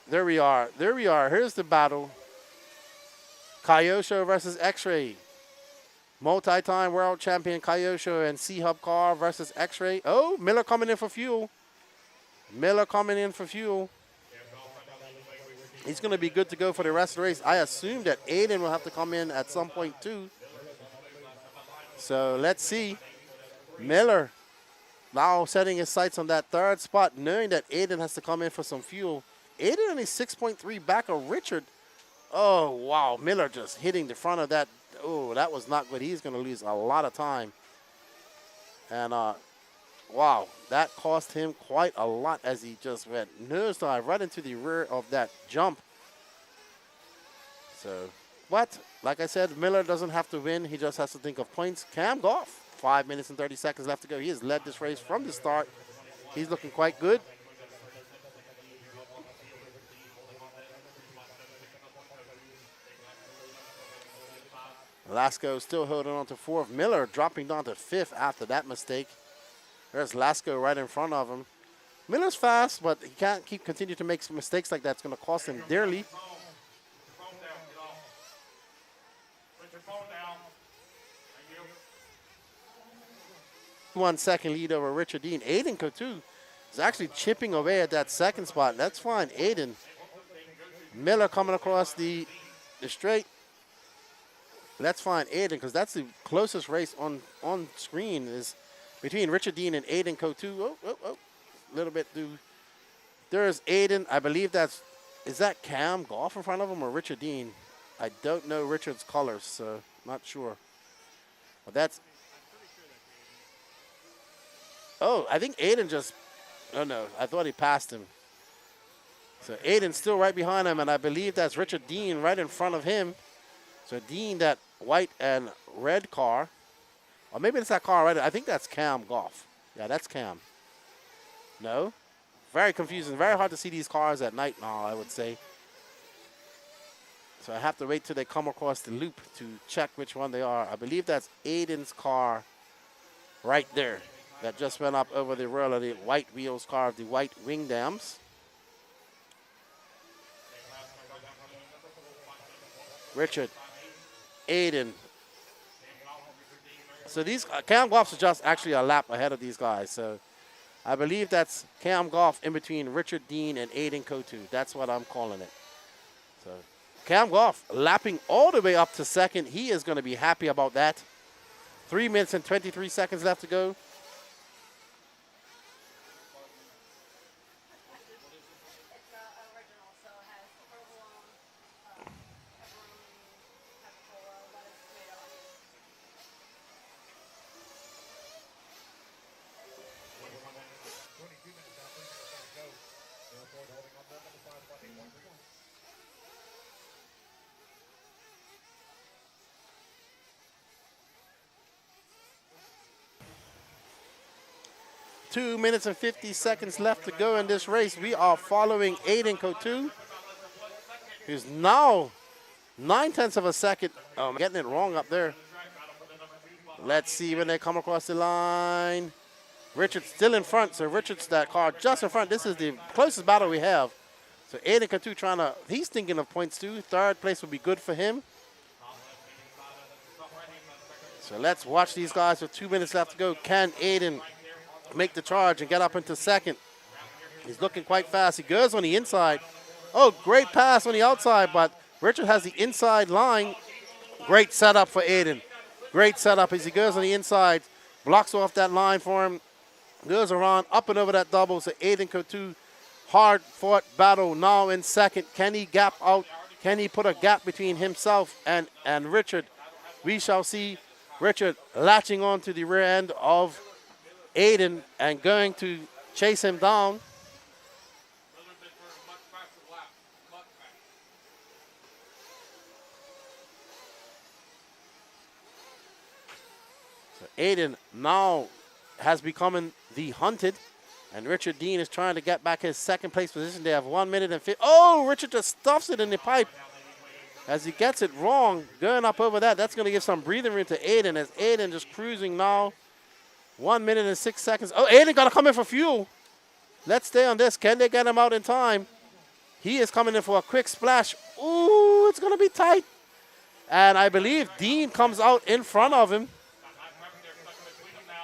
there we are. There we are. Here's the battle. Kyosho versus X-Ray. Multi-time world champion Kyosho and C-Hub car versus X-Ray. Oh, Miller coming in for fuel. Miller coming in for fuel. He's going to be good to go for the rest of the race. I assume that Aiden will have to come in at some point too. So let's see. Miller now setting his sights on that 3rd spot, knowing that Aiden has to come in for some fuel. Aiden only 6.3 back of Richard. Oh, wow. Miller just hitting the front of that. Oh, that was not good. He's going to lose a lot of time. And, wow, that cost him quite a lot as he just went nosedive right into the rear of that jump. So, but, like I said, Miller doesn't have to win. He just has to think of points. Cam Goff, 5 minutes and 30 seconds left to go. He has led this race from the start. He's looking quite good. Lasko still holding on to 4th. Miller dropping down to 5th after that mistake. There's Lasko right in front of him. Miller's fast, but he can't continue to make some mistakes like that. It's going to cost him dearly. One second lead over Richard Dean. Aiden Kotu is actually chipping away at that 2nd spot. That's fine, Aiden. Miller coming across the straight. That's fine, Aiden, because that's the closest race on screen is between Richard Dean and Aiden Kotu. Oh. A little bit through. There's Aiden. I believe is that Cam Goff in front of him or Richard Dean? I don't know Richard's colors, so not sure. But that's. Oh, I think Aiden just. Oh, no. I thought he passed him. So Aiden's still right behind him, and I believe that's Richard Dean right in front of him. So Dean, that white and red car. Or maybe it's that car right. I think that's Cam Goff. Yeah, that's Cam. No? Very confusing. Very hard to see these cars at night now, I would say. So I have to wait till they come across the loop to check which one they are. I believe that's Aiden's car right there that just went up over the rail of the white wheels car of the white wing dams. Richard, Aiden. So these Cam Goff's just actually a lap ahead of these guys. So I believe that's Cam Goff in between Richard Dean and Aiden Kotu. That's what I'm calling it. So Cam Goff lapping all the way up to 2nd. He is going to be happy about that. 3 minutes and 23 seconds left to go. Two minutes and 50 seconds left to go in this race. We are following Aiden Kotu, who's now 9/10 of a second. I'm getting it wrong up there. Let's see when they come across the line. Richard's still in front, so Richard's that car just in front. This is the closest battle we have. So Aiden Cantu trying to, he's thinking of points too. Third place would be good for him. So let's watch these guys with 2 minutes left to go. Can Aiden make the charge and get up into second? He's looking quite fast. He goes on the inside. Oh, great pass on the outside, but Richard has the inside line. Great setup for Aiden. Great setup as he goes on the inside. Blocks off that line for him. Goes around, up and over that double. So Aiden Coutu, hard-fought battle now in second. Can he gap out? Can he put a gap between himself and Richard? We shall see. Richard latching on to the rear end of Aiden and going to chase him down. So Aiden now has become the hunted, and Richard Dean is trying to get back his second place position. They have 1 minute and 50. Oh, Richard just stuffs it in the pipe as he gets it wrong. Going up over that, that's going to give some breathing room to Aiden as Aiden just cruising now. 1 minute and 6 seconds. Oh, Aiden got to come in for fuel. Let's stay on this. Can they get him out in time? He is coming in for a quick splash. Ooh, it's going to be tight. And I believe Dean comes out in front of him.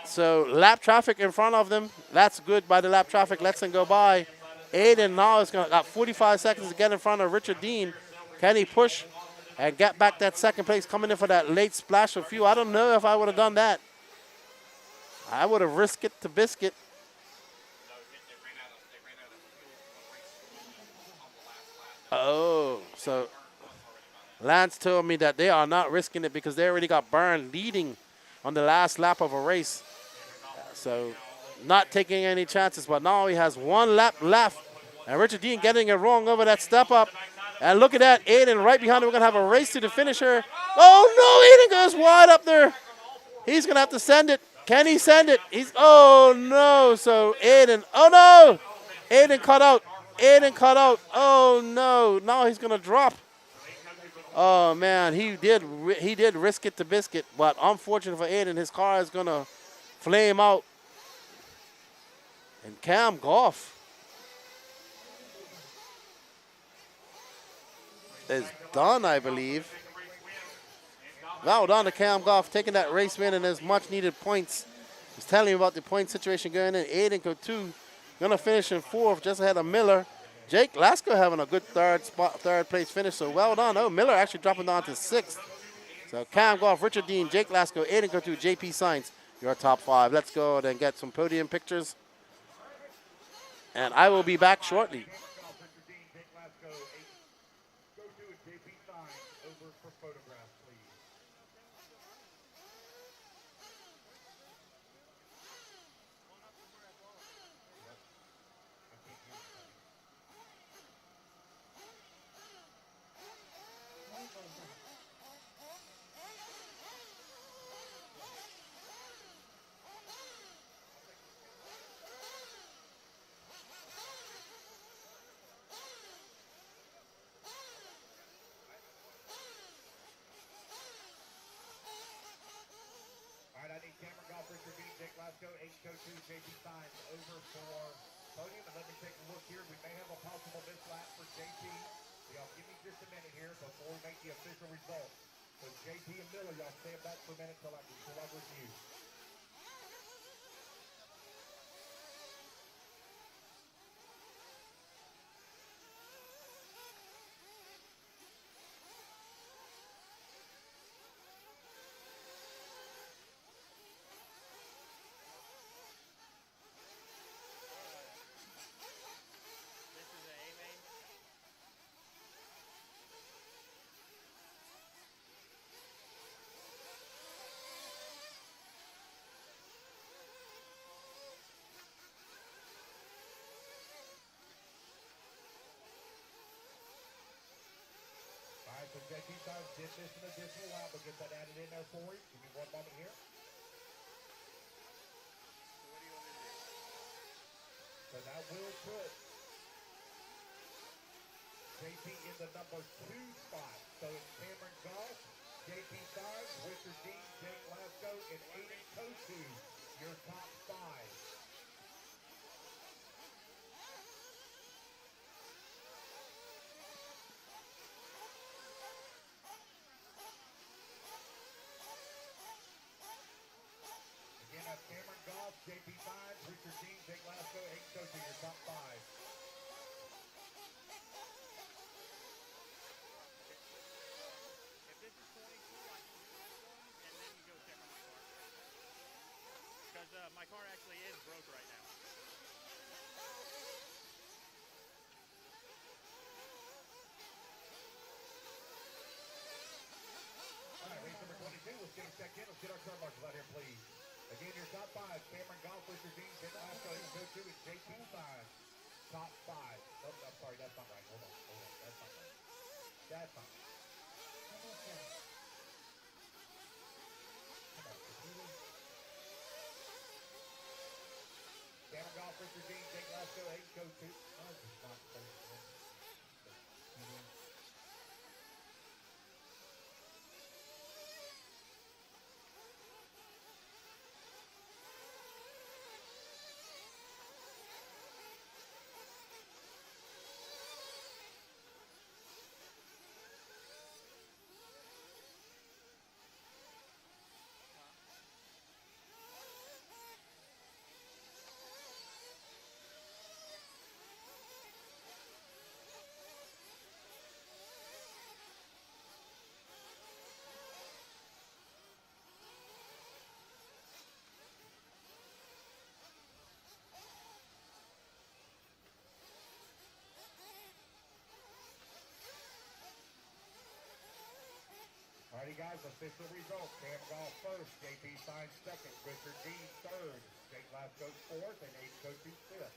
So lap traffic in front of them. That's good by the lap traffic. Lets them go by. Aiden now is got 45 seconds to get in front of Richard Dean. Can he push and get back that second place, coming in for that late splash of fuel? I don't know if I would have done that. I would have risked it to biscuit. Oh, so Lance told me that they are not risking it because they already got burned leading on the last lap of a race. So not taking any chances, but now he has 1 lap left. And Richard Dean getting it wrong over that step up. And look at that, Aiden right behind him. We're going to have a race to the finisher. Oh, no, Aiden goes wide up there. He's going to have to send it. Can he send it? Oh, no. So Aiden, oh, no. Aiden cut out. Aiden cut out. Oh, no. Now he's going to drop. Oh, man, he did risk it to biscuit. But unfortunate for Aiden, his car is going to flame out. And Cam Goff is done, I believe. Well done to Cam Goff, taking that race win and his much-needed points. He's telling you about the point situation going in. Aiden Coutu going to finish in 4th, just ahead of Miller. Jake Lasko having a good third place finish, so well done. Oh, Miller actually dropping down to 6th. So Cam Goff, Richard Dean, Jake Lasko, Aiden Coutu, JP Science, your top 5. Let's go and get some podium pictures. And I will be back shortly. JP Signs over for podium, and let me take a look here. We may have a possible miss lap for JP. Y'all give me just a minute here before we make the official result. So JP and Miller, y'all stand back for a minute until I review. So JP Signs did miss an additional lap, but get that added in there for you. Give me one moment here. So that will put JP in the number 2 spot. So it's Cameron Goff, JP Sarge, Richard Dean, Jake Lasco, and Aiden Kosu, your top 5. Again, that's Cameron Goff, JP Sarge, Richard Dean, Jake Lasco, Aiden Kosu, your top 5. If this is 22, I can do this one, and then you go check on my car. Because my car actually is broke right now. All right, race number 22. Let's get them checked in. Let's get our car marshals out here, please. Again, your top 5. Cameron Goff, Richard Dean, Jake Lasco, Aiden Kosu, and JP Sarge. Top 5. Oh, I'm sorry, that's not right. Hold on. That's not right. That's not right. Cameron Goff, Richard Dean, Jake Lasco, Aiden Kosu. Oh, this is not close. Alrighty, guys, official results. Cam Goff first, JP Sarge second, Richard Dean third, Jake Lasco fourth, and Aiden Kosu fifth.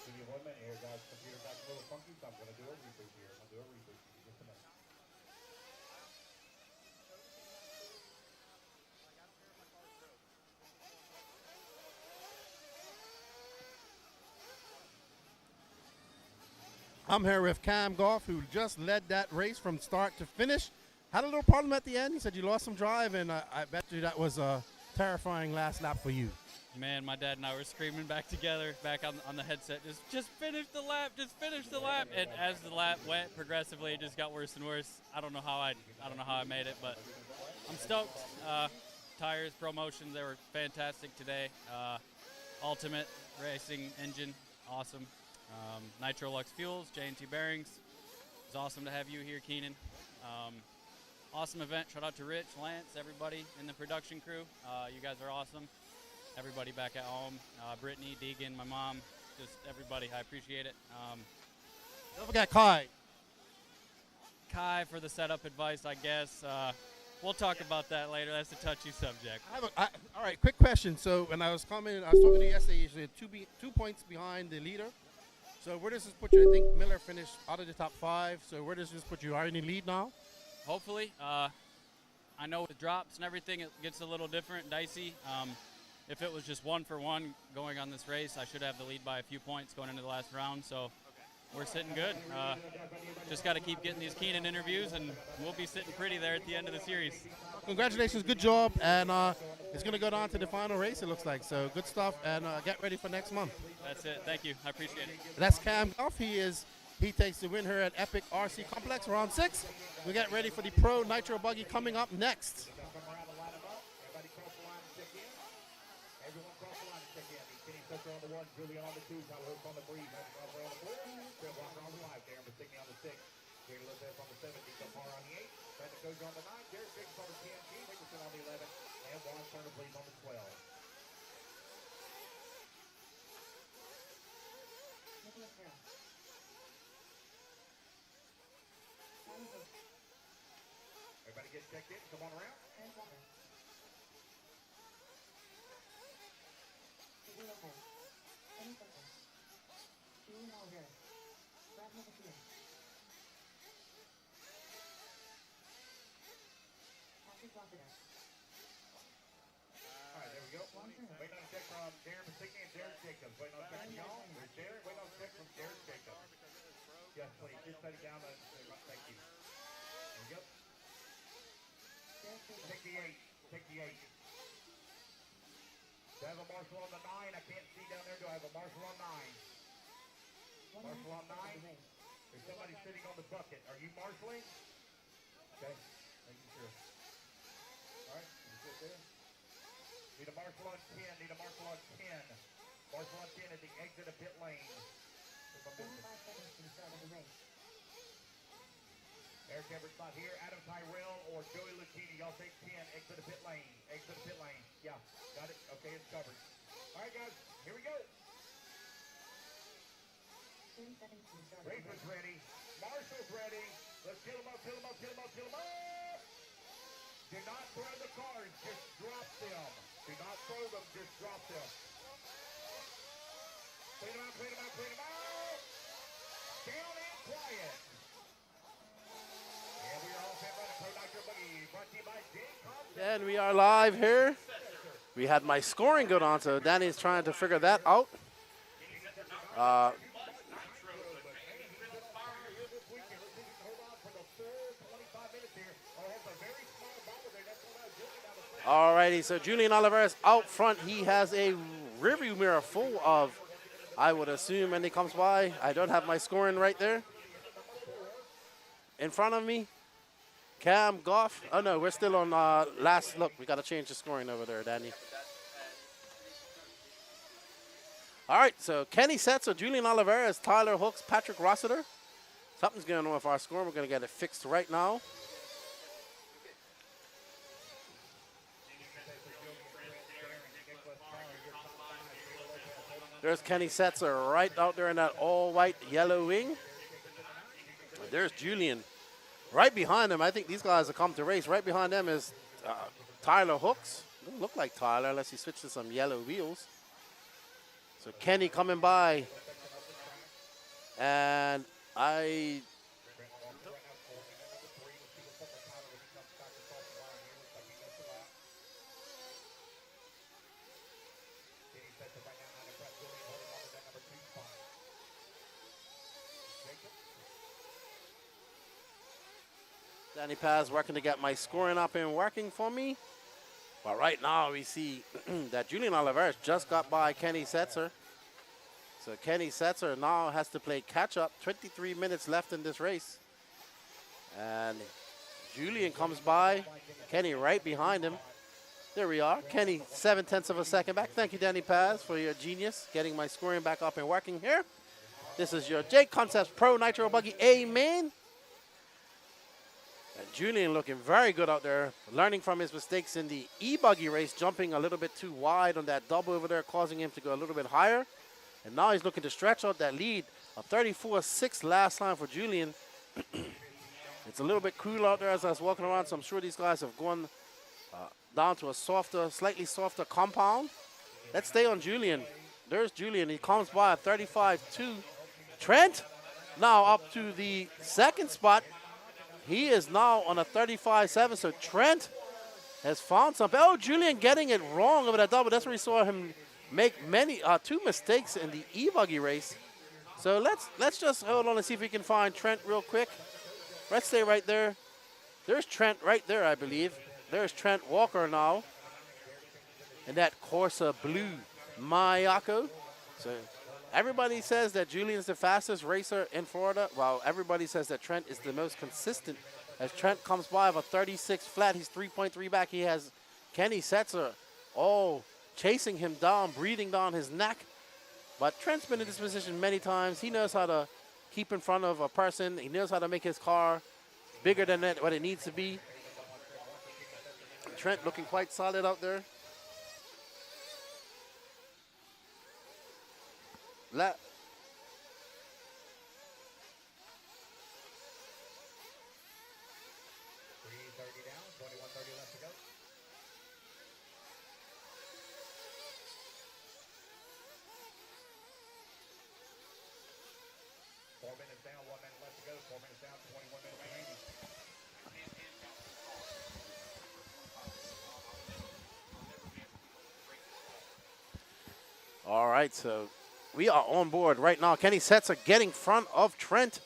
Give me 1 minute here, guys. Computer's acting a little funky, so I'm going to do a reboot here. I'll do a reboot. Give me just a minute. I'm here with Cam Goff, who just led that race from start to finish. Had a little problem at the end. He said you lost some drive, and I bet you that was a terrifying last lap for you. Man, my dad and I were screaming back together, back on the headset, just finish the lap, just finish the lap. And as the lap went progressively, it just got worse and worse. I don't know how I made it, but I'm stoked. Tires, ProMotions, they were fantastic today. Ultimate racing engine, awesome. Nitro Lux fuels, J&T bearings. It's awesome to have you here, Keenan. Awesome event. Shout out to Rich, Lance, everybody in the production crew. You guys are awesome. Everybody back at home, Brittany, Deegan, my mom, just everybody. I appreciate it. Don't forget Kai. Kai for the setup advice, I guess. We'll talk about that later. That's a touchy subject. All right, quick question. So when I was talking to you yesterday, you're 2 points behind the leader. So where does this put you? I think Miller finished out of the top 5. So where does this put you? Are you in the lead now? Hopefully. I know with drops and everything, it gets a little different, dicey. If it was just 1-for-1 going on this race, I should have the lead by a few points going into the last round. So we're sitting good. Just got to keep getting these Keenan interviews, and we'll be sitting pretty there at the end of the series. Congratulations, good job, and it's going to go down to the final race, it looks like. So good stuff, and get ready for next month. That's it. Thank you. I appreciate it. That's Cam Goff. He takes the win here at Epic RC Complex, round 6. We get ready for the Pro Nitro Buggy coming up next. On the 1, Julian on the 2, Tyler Hooks on the 3, Matt Crawford on the 4, Bill Walker on the 5, Darren Bastigny on the 6, Jerry Lopez on the 7, Nico Parr on the 8, Brandon Dozier on the 9, Derek Jacobs on the 10, Gene Nicholson on the 11, and Juan Turner, please, on the 12. Everybody get checked in. Come on around. All right, there we go. Waiting on a check from Darren Frcc and Derek Jacobs. Waiting on a check from y'all. There's Darren. Waiting on a check from Derek Jacobs. Yes, please. Just set it down. Thank you. There we go. Take the 8. Take the 8. Do I have a marshal on the 9? I can't see down there. Do I have a marshal on 9? Marshal on 9? There's somebody sitting on the bucket. Are you marshaling? Okay. Making sure. All right. You sit there. Need a marshal on 10. Need a marshal on 10. Marshal on 10 at the exit of pit lane. 75 seconds to the start of the race. Eric Everett's not here. Adam Tyrell or Joey Lucchini. Y'all take 10. Exit of pit lane. Exit of pit lane. Yeah. Got it. Okay, it's covered. All right, guys. Here we go. 30 seconds to the start. Racer's ready. Marshall's ready. Let's kill him up, kill him up, kill him up, kill him up. Do not throw the cars. Just drop them. Do not throw them. Just drop them. Clean them out, clean them out, clean them out. Down and quiet. And we are all set by the Pro Nitro Buggy. Brought to you by J. And we are live here. We had my scoring going on, so Danny's trying to figure that out. Alrighty, so Julian Oliveras out front. He has a rearview mirror full of, I would assume, when he comes by. I don't have my scoring right there. In front of me, Cam Goff. Oh no, we're still on last look. We got to change the scoring over there, Danny. All right, so Kenny Setzer, Julian Oliveras, Tyler Hooks, Patrick Rossiter. Something's going on with our scoring. We're going to get it fixed right now. There's Kenny Setzer right out there in that all-white yellow wing. There's Julian. Right behind him, I think these guys have come to race. Right behind them is Tyler Hooks. Doesn't look like Tyler unless he switched to some yellow wheels. So Kenny coming by. And I... Danny Paz working to get my scoring up and working for me. But right now we see that Julian Oliveras just got by Kenny Setzer. So Kenny Setzer now has to play catch up. 23 minutes left in this race. And Julian comes by. Kenny right behind him. There we are. Kenny 7/10 of a second back. Thank you, Danny Paz, for your genius. Getting my scoring back up and working here. This is your J Concepts Pro Nitro Buggy A-Main. And Julian looking very good out there, learning from his mistakes in the E-Buggy race, jumping a little bit too wide on that double over there, causing him to go a little bit higher. And now he's looking to stretch out that lead. A 34.6 last time for Julian. It's a little bit cool out there as I was walking around, so I'm sure these guys have gone down to a softer, slightly softer compound. Let's stay on Julian. There's Julian. He comes by at 35.2. Trent now up to the second spot. He is now on a 35.7, so Trent has found something. Oh, Julian getting it wrong over that double. That's where we saw him make two mistakes in the E-Buggy race. So let's just hold on and see if we can find Trent real quick. Let's stay right there. There's Trent right there, I believe. There's Trent Walker now. And that Corsa Blue Mayako. So everybody says that Julian's the fastest racer in Florida, while everybody says that Trent is the most consistent. As Trent comes by of a 36 flat, he's 3.3 back. He has Kenny Setzer all chasing him down, breathing down his neck. But Trent's been in this position many times. He knows how to keep in front of a person. He knows how to make his car bigger than what it needs to be. Trent looking quite solid out there. 4 minutes down, 21 minutes remaining. All right, so we are on board right now. Kenny Setzer getting front of Trent.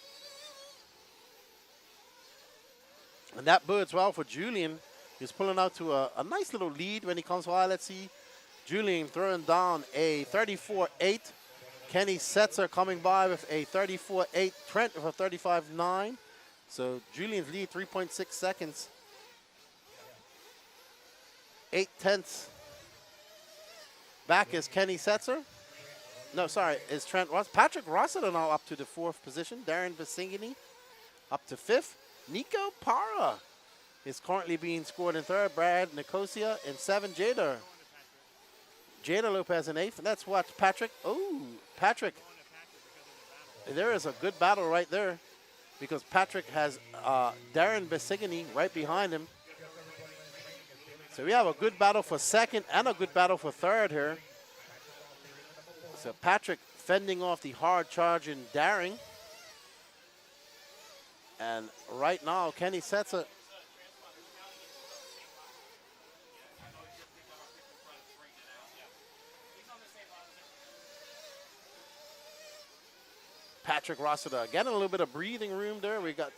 And that bodes well for Julian. He's pulling out to a nice little lead when he comes by. Let's see. Julian throwing down a 34.8. Kenny Setzer coming by with a 34.8. Trent with a 35.9. So Julian's lead 3.6 seconds. 0.8. Back is Kenny Setzer. No, sorry, is Trent Ross. Patrick Rossiter now up to the 4th position. Darren Basingini up to 5th. Nico Para is currently being scored in 3rd. Brad Nicosia in 7th. Jada Lopez in 8th. Let's watch Patrick. Oh, Patrick. There is a good battle right there because Patrick has Darren Basingini right behind him. So we have a good battle for 2nd and a good battle for 3rd here. So Patrick fending off the hard charge in Daring. And right now, Kenny Setzer. Patrick Rossiter getting a little bit of breathing room there. We got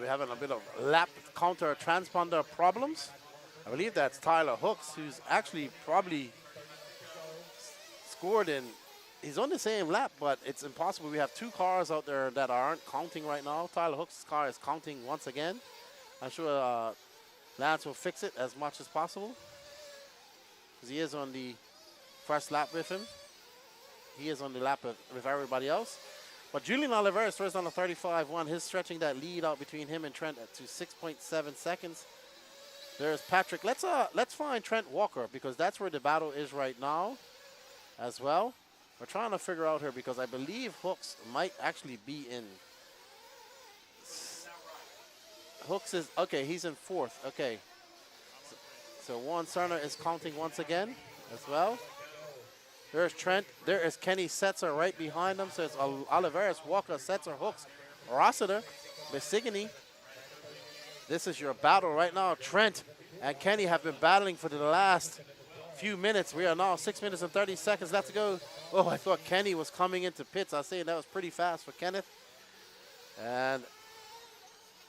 we're having a bit of lap counter transponder problems. I believe that's Tyler Hooks, who's actually probably scored in. He's on the same lap, but it's impossible. We have 2 cars out there that aren't counting right now. Tyler Hooks' car is counting once again. I'm sure Lance will fix it as much as possible because he is on the first lap with him. He is on the lap with everybody else. But Julian Oliveira throws on a 35.1. He's stretching that lead out between him and Trent to 6.7 seconds. There's Patrick. Let's find Trent Walker because that's where the battle is right now as well. We're trying to figure out here because I believe Hooks might actually be in. Hooks is, okay, he's in 4th. Okay. So Juan Cerner is counting once again as well. There's Trent. There is Kenny Setzer right behind him. So it's Oliveras, Walker, Setzer, Hooks, Rossiter, Bassigny. This is your battle right now. Trent and Kenny have been battling for the last few minutes. We are now 6 minutes and 30 seconds left to go. Oh, I thought Kenny was coming into pits. I was saying that was pretty fast for Kenneth. And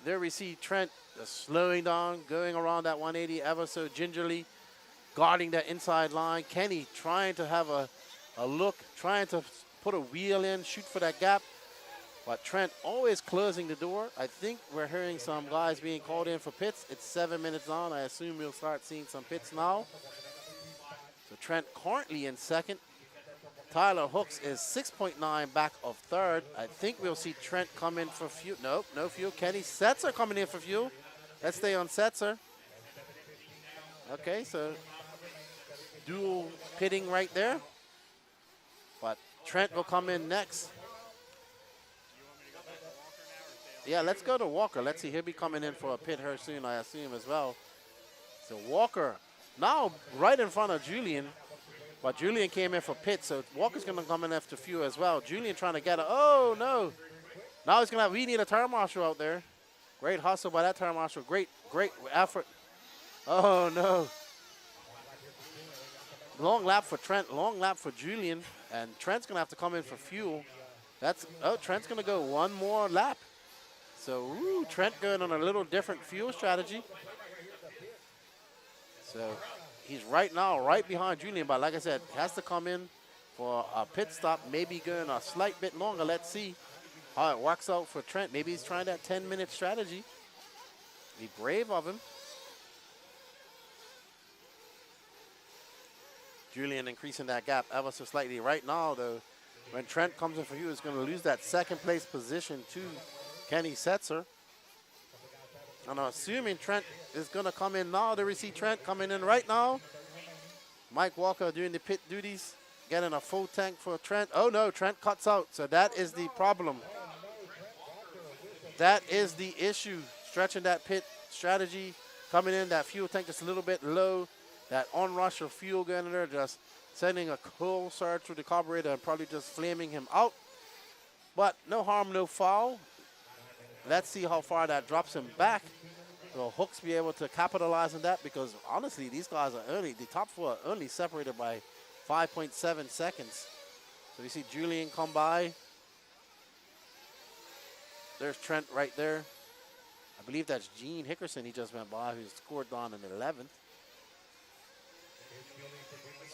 there we see Trent slowing down, going around that 180 ever so gingerly, guarding that inside line. Kenny trying to have a look, trying to put a wheel in, shoot for that gap. But Trent always closing the door. I think we're hearing some guys being called in for pits. It's 7 minutes on. I assume we'll start seeing some pits now. So Trent currently in 2nd. Tyler Hooks is 6.9 back of 3rd. I think we'll see Trent come in for fuel. Nope, no fuel. Kenny Setzer coming in for fuel. Let's stay on Setzer. Okay, so dual pitting right there. But Trent will come in next. Yeah, let's go to Walker. Let's see. He'll be coming in for a pit here soon, I assume, as well. So Walker now right in front of Julian. But Julian came in for pit, so Walker's going to come in after fuel as well. Julian trying to get it. Oh, no. Now he's going to have, we need a turn marshal out there. Great hustle by that turn marshal. Great effort. Oh, no. Long lap for Trent, long lap for Julian. And Trent's going to have to come in for fuel. Trent's going to go one more lap. So, Trent going on a little different fuel strategy. So, he's right now right behind Julian, but like I said, has to come in for a pit stop, maybe going a slight bit longer. Let's see how it works out for Trent. Maybe he's trying that 10-minute strategy. Be brave of him. Julian increasing that gap ever so slightly. Right now, though, when Trent comes in for you, he's going to lose that 2nd place position to Kenny Setzer. And I'm assuming Trent is going to come in now. There we see Trent coming in right now. Mike Walker doing the pit duties, getting a full tank for Trent. Oh, no, Trent cuts out. So that is the problem. That is the issue. Stretching that pit strategy. coming in, that fuel tank just a little bit low. That onrush of fuel going in there, just sending a cold surge through the carburetor and probably just flaming him out. But no harm, no foul. Let's see how far that drops him back. Will Hooks be able to capitalize on that? Because honestly, these guys are only, the top four are only separated by 5.7 seconds. So you see Julian come by. There's Trent right there. I believe that's Gene Hickerson he just went by, who scored down in 11th.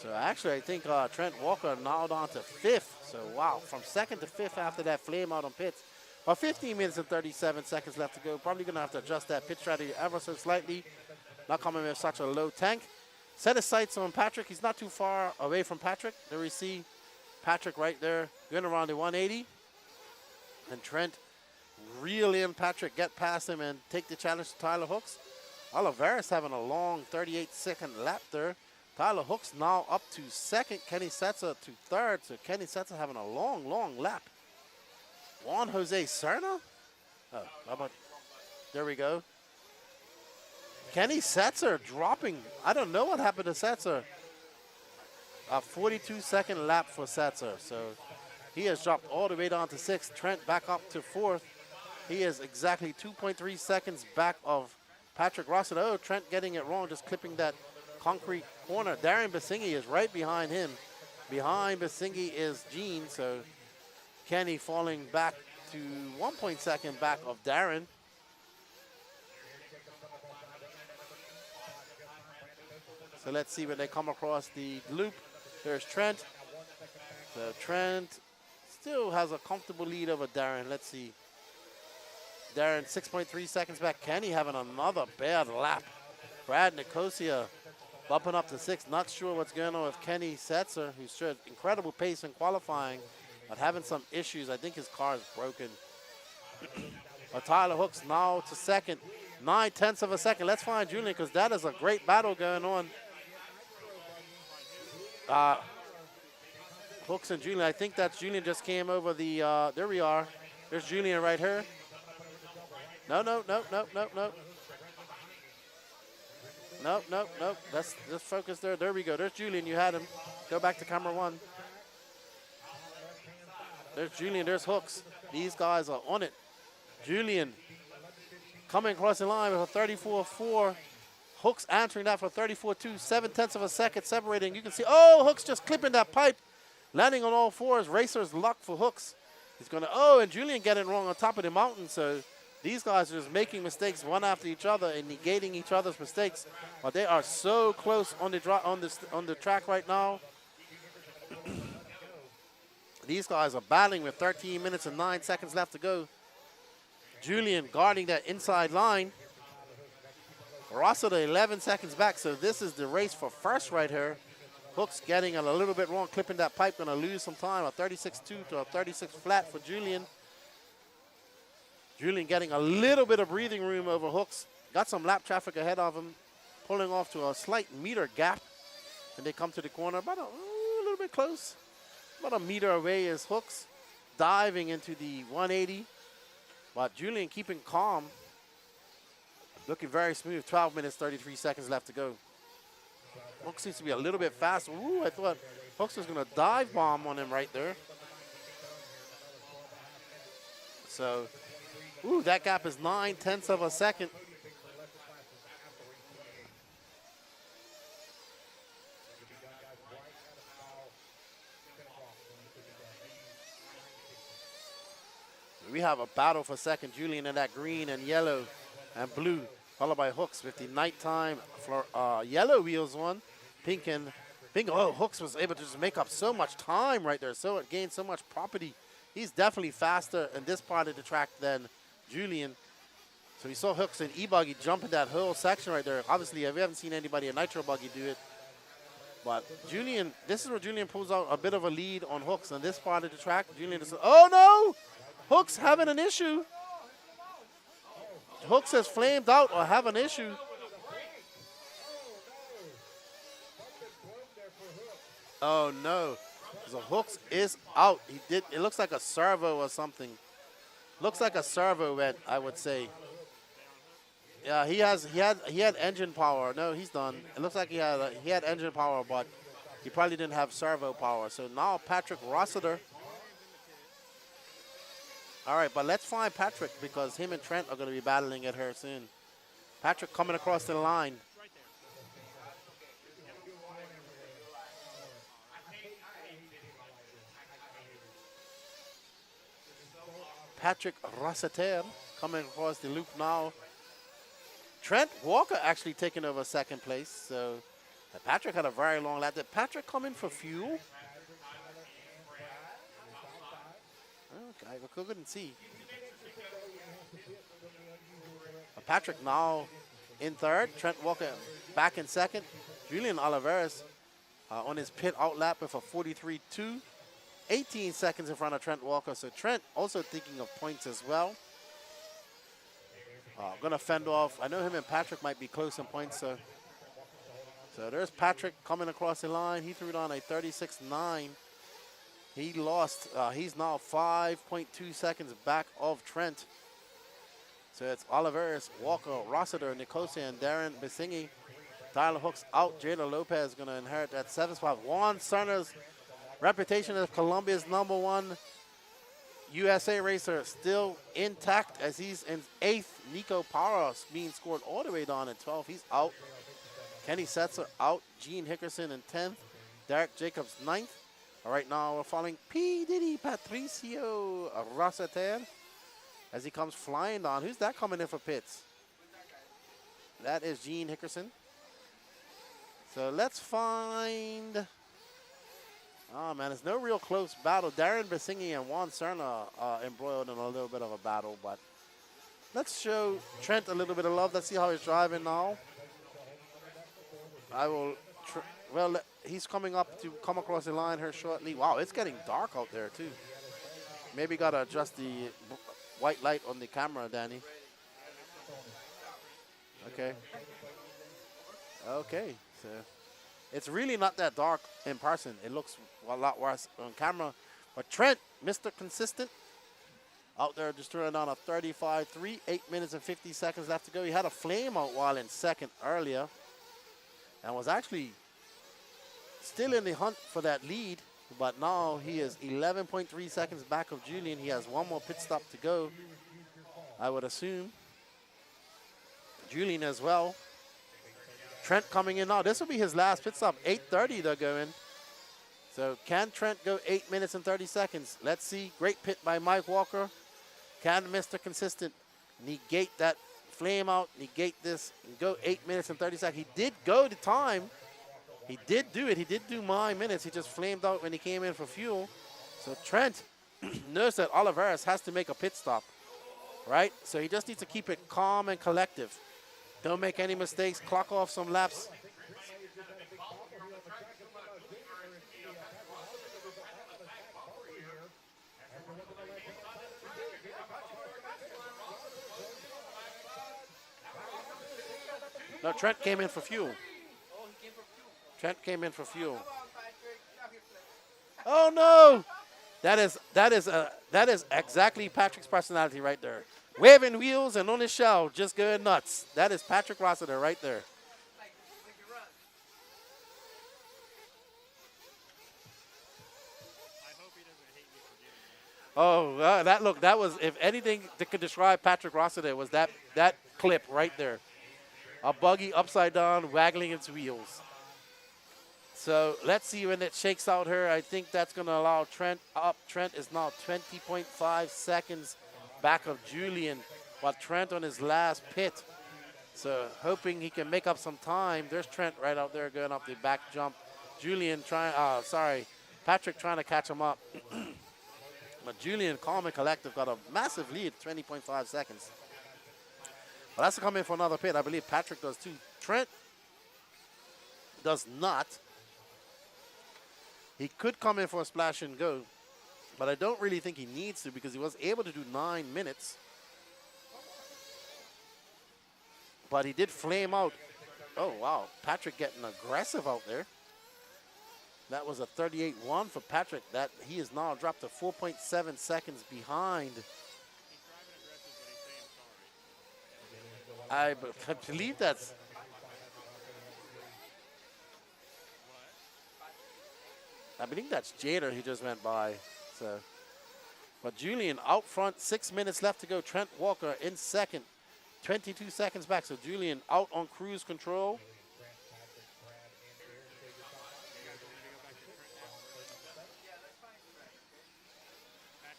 So actually, I think Trent Walker now down to 5th. So wow, from 2nd to 5th after that flame out on pits. About 15 minutes and 37 seconds left to go. Probably going to have to adjust that pit strategy ever so slightly. Not coming with such a low tank. Set his sights on Patrick. He's not too far away from Patrick. There we see Patrick right there going around the 180. And Trent reel in Patrick, get past him, and take the challenge to Tyler Hooks. Oliveris having a long 38-second lap there. Tyler Hooks now up to 2nd. Kenny Setzer to 3rd. So Kenny Setzer having a long, long lap. Juan Jose Serna? Oh, how about, there we go. Kenny Setzer dropping. I don't know what happened to Setzer. A 42-second lap for Setzer. So he has dropped all the way down to 6th. Trent back up to 4th. He is exactly 2.3 seconds back of Patrick Rossiter. Oh, Trent getting it wrong, just clipping that concrete corner. Darren Basingi is right behind him. Behind Basingi is Gene, so Kenny falling back to 1 second back of Darren. So let's see when they come across the loop. There's Trent. So Trent still has a comfortable lead over Darren. Let's see. Darren 6.3 seconds back. Kenny having another bad lap. Brad Nicosia bumping up to 6th. Not sure what's going on with Kenny Setzer, who showed incredible pace in qualifying, but having some issues. I think his car is broken. But Tyler Hooks now to 2nd. 9/10 of a second. Let's find Julian, because that is a great battle going on. Hooks and Julian. I think that's Julian just came over the, there we are. There's Julian right here. No. Nope. Let's just focus there. There we go. There's Julian. You had him. Go back to camera 1. There's Julian. There's Hooks. These guys are on it. Julian coming across the line with a 34.4. Hooks answering that for 34.2. 7/10 of a second separating. You can see, oh, Hooks just clipping that pipe. Landing on all fours. Racer's luck for Hooks. He's going to, oh, and Julian getting wrong on top of the mountain. So these guys are just making mistakes one after each other and negating each other's mistakes. But they are so close on the track right now. These guys are battling with 13 minutes and 9 seconds left to go. Julian guarding that inside line. Rossiter 11 seconds back, so this is the race for first right here. Hooks getting it a little bit wrong, clipping that pipe, going to lose some time. A 36.2 to a 36 flat for Julian. Julian getting a little bit of breathing room over Hooks. Got some lap traffic ahead of him, pulling off to a slight meter gap. And they come to the corner, about a little bit close. About a meter away is Hooks, diving into the 180. But Julian keeping calm. Looking very smooth. 12 minutes, 33 seconds left to go. Hooks seems to be a little bit faster. Ooh, I thought Hooks was going to dive bomb on him right there. So, ooh, that gap is 9/10 of a second. We have a battle for second. Julian in that green and yellow and blue, followed by Hooks with the nighttime yellow wheels on. Pink and pink. Oh, Hooks was able to just make up so much time right there. So it gained so much property. He's definitely faster in this part of the track than Julian. So we saw Hooks and E-Buggy jumping that whole section right there. Obviously, we haven't seen anybody in Nitro Buggy do it. But Julian, this is where Julian pulls out a bit of a lead on Hooks on this part of the track. Julian is, oh no! Hooks having an issue. Hooks has flamed out or have an issue. Oh no. So Hooks is out. It looks like a servo or something. Looks like a servo went, I would say. Yeah, he had engine power. No, he's done. It looks like he had engine power, but he probably didn't have servo power. So now Patrick Rossiter. All right, but let's find Patrick because him and Trent are going to be battling at her soon. Patrick coming across the line. Patrick Rossiter coming across the loop now. Trent Walker actually taking over second place. So Patrick had a very long lap. Did Patrick come in for fuel? Okay, I couldn't see. Patrick now in third. Trent Walker back in second. Julian Oliveras on his pit out lap with a 43.2. 18 seconds in front of Trent Walker. So Trent also thinking of points as well. Gonna fend off. I know him and Patrick might be close in points. So there's Patrick coming across the line. He threw down a 36.9. He lost. He's now 5.2 seconds back of Trent. So it's Oliveras, Walker, Rossiter, Nicosia, and Darren Bisingi. Tyler Hook's out. Jada Lopez going to inherit that 7th spot. Juan Cerna's reputation as Colombia's #1 USA racer still intact as he's in 8th. Nico Parra being scored all the way down in 12th. He's out. Kenny Setzer out. Gene Hickerson in 10th. Derek Jacobs 9th. All right, now we're following P. Diddy Patricio Rossiter as he comes flying down. Who's that coming in for pits? That is Gene Hickerson. So let's find... Oh, man, it's no real close battle. Darren Bisingi and Juan Cerna embroiled in a little bit of a battle, but let's show Trent a little bit of love. Let's see how he's driving now. I will... Well, he's coming up to come across the line here shortly. Wow, it's getting dark out there, too. Maybe got to adjust the white light on the camera, Danny. Okay. Okay, so it's really not that dark in person. It looks a lot worse on camera. But Trent, Mr. Consistent, out there just throwing down a 35.3, 8 minutes and 50 seconds left to go. He had a flame out while in second earlier and was actually still in the hunt for that lead, but now he is 11.3 seconds back of Julian. He has one more pit stop to go, I would assume. Julian as well. Trent coming in now. This will be his last pit stop. 8:30 they're going. So can Trent go 8 minutes and 30 seconds? Let's see. Great pit by Mike Walker. Can Mr. Consistent negate that flame out, negate this, and go 8 minutes and 30 seconds? He did go the time. He did do it. He did do 9 minutes. He just flamed out when he came in for fuel. So Trent knows that Oliveras has to make a pit stop, right? So he just needs to keep it calm and collective. Don't make any mistakes. Clock off some laps. No, Trent came in for fuel. Trent came in for fuel. Oh no! That is exactly Patrick's personality right there. Waving wheels and on his shell, just going nuts. That is Patrick Rossiter right there. Oh, that was, if anything that could describe Patrick Rossiter was that clip right there. A buggy upside down, waggling its wheels. So let's see when it shakes out here. I think that's going to allow Trent up. Trent is now 20.5 seconds back of Julian, while Trent on his last pit. So hoping he can make up some time. There's Trent right out there going up the back jump. Julian Patrick trying to catch him up. But Julian, calm and collective, got a massive lead, 20.5 seconds. Well, that's to come in for another pit. I believe Patrick does too. Trent does not. He could come in for a splash and go, but I don't really think he needs to because he was able to do 9 minutes. But he did flame out. Oh, wow. Patrick getting aggressive out there. That was a 38.1 for Patrick. That he is now dropped to 4.7 seconds behind. I believe that's. I believe that's Jader he just went by. So, but Julian out front, 6 minutes left to go. Trent Walker in second, 22 seconds back. So Julian out on cruise control.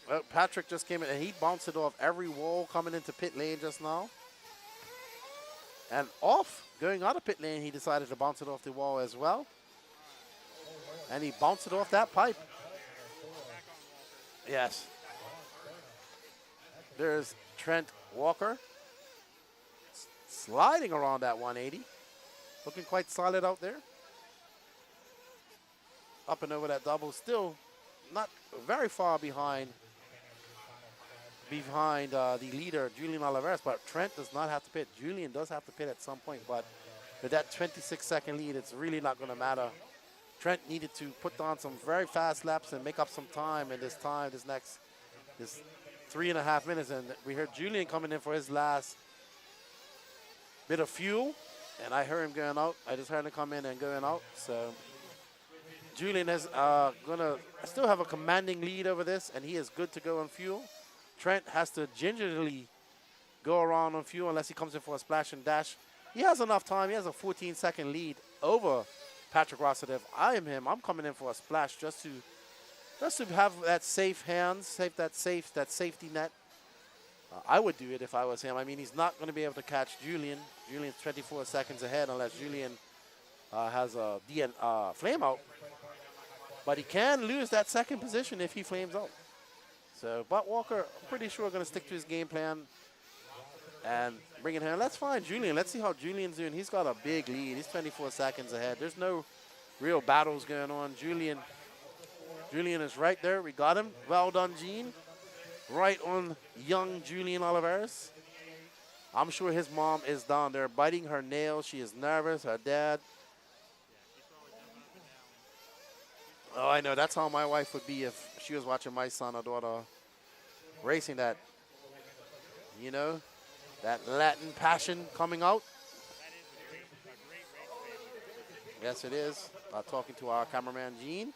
Well, Patrick just came in and he bounced it off every wall coming into pit lane just now. And off, going out of pit lane, he decided to bounce it off the wall as well. And he bounced it off that pipe. Yes. There's Trent Walker. Sliding around that 180. Looking quite solid out there. Up and over that double. Still not very far behind the leader, Julian Oliveras, but Trent does not have to pit. Julian does have to pit at some point, but with that 26-second lead, it's really not going to matter. Trent needed to put on some very fast laps and make up some time in this 3.5 minutes. And we heard Julian coming in for his last bit of fuel, and I heard him going out. I just heard him come in and going out. So Julian is going to still have a commanding lead over this, and he is good to go on fuel. Trent has to gingerly go around on fuel unless he comes in for a splash and dash. He has enough time. He has a 14-second lead over Patrick Rossiter. If I am him, I'm coming in for a splash just to have that safe hands, that safety net. I would do it if I was him. I mean, he's not going to be able to catch Julian. Julian's 24 seconds ahead unless Julian has a flame out. But he can lose that second position if he flames out. So, but Walker, I'm pretty sure, going to stick to his game plan and bring it here. Let's find Julian. Let's see how Julian's doing. He's got a big lead. He's 24 seconds ahead. There's no real battles going on. Julian is right there. We got him. Well done, Gene. Right on young Julian Oliveras. I'm sure his mom is down there biting her nails. She is nervous. Her dad. Oh, I know. That's how my wife would be if she was watching my son or daughter racing that, you know, that Latin passion coming out. Yes, it is. Talking to our cameraman, Gene.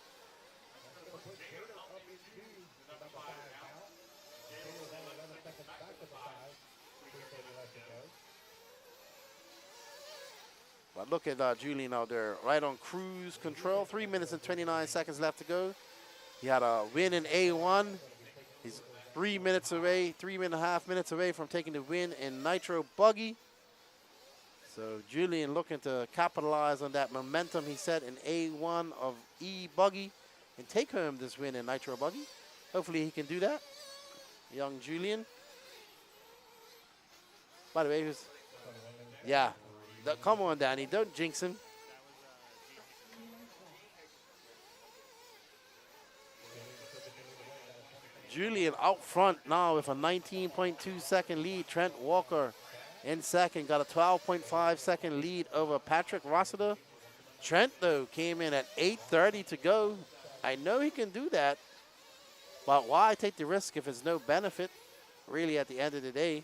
But look at Julian out there, right on cruise control. 3 minutes and 29 seconds left to go. He had a win in A1. He's 3.5 minutes away from taking the win in Nitro Buggy. So Julian looking to capitalize on that momentum he set in A1 of E Buggy and take home this win in Nitro Buggy. Hopefully he can do that. Young Julian. By the way, yeah. Come on, Danny. Don't jinx him. Julian out front now with a 19.2 second lead. Trent Walker in second. Got a 12.5 second lead over Patrick Rossiter. Trent, though, came in at 8:30 to go. I know he can do that, but why take the risk if there's no benefit, really, at the end of the day?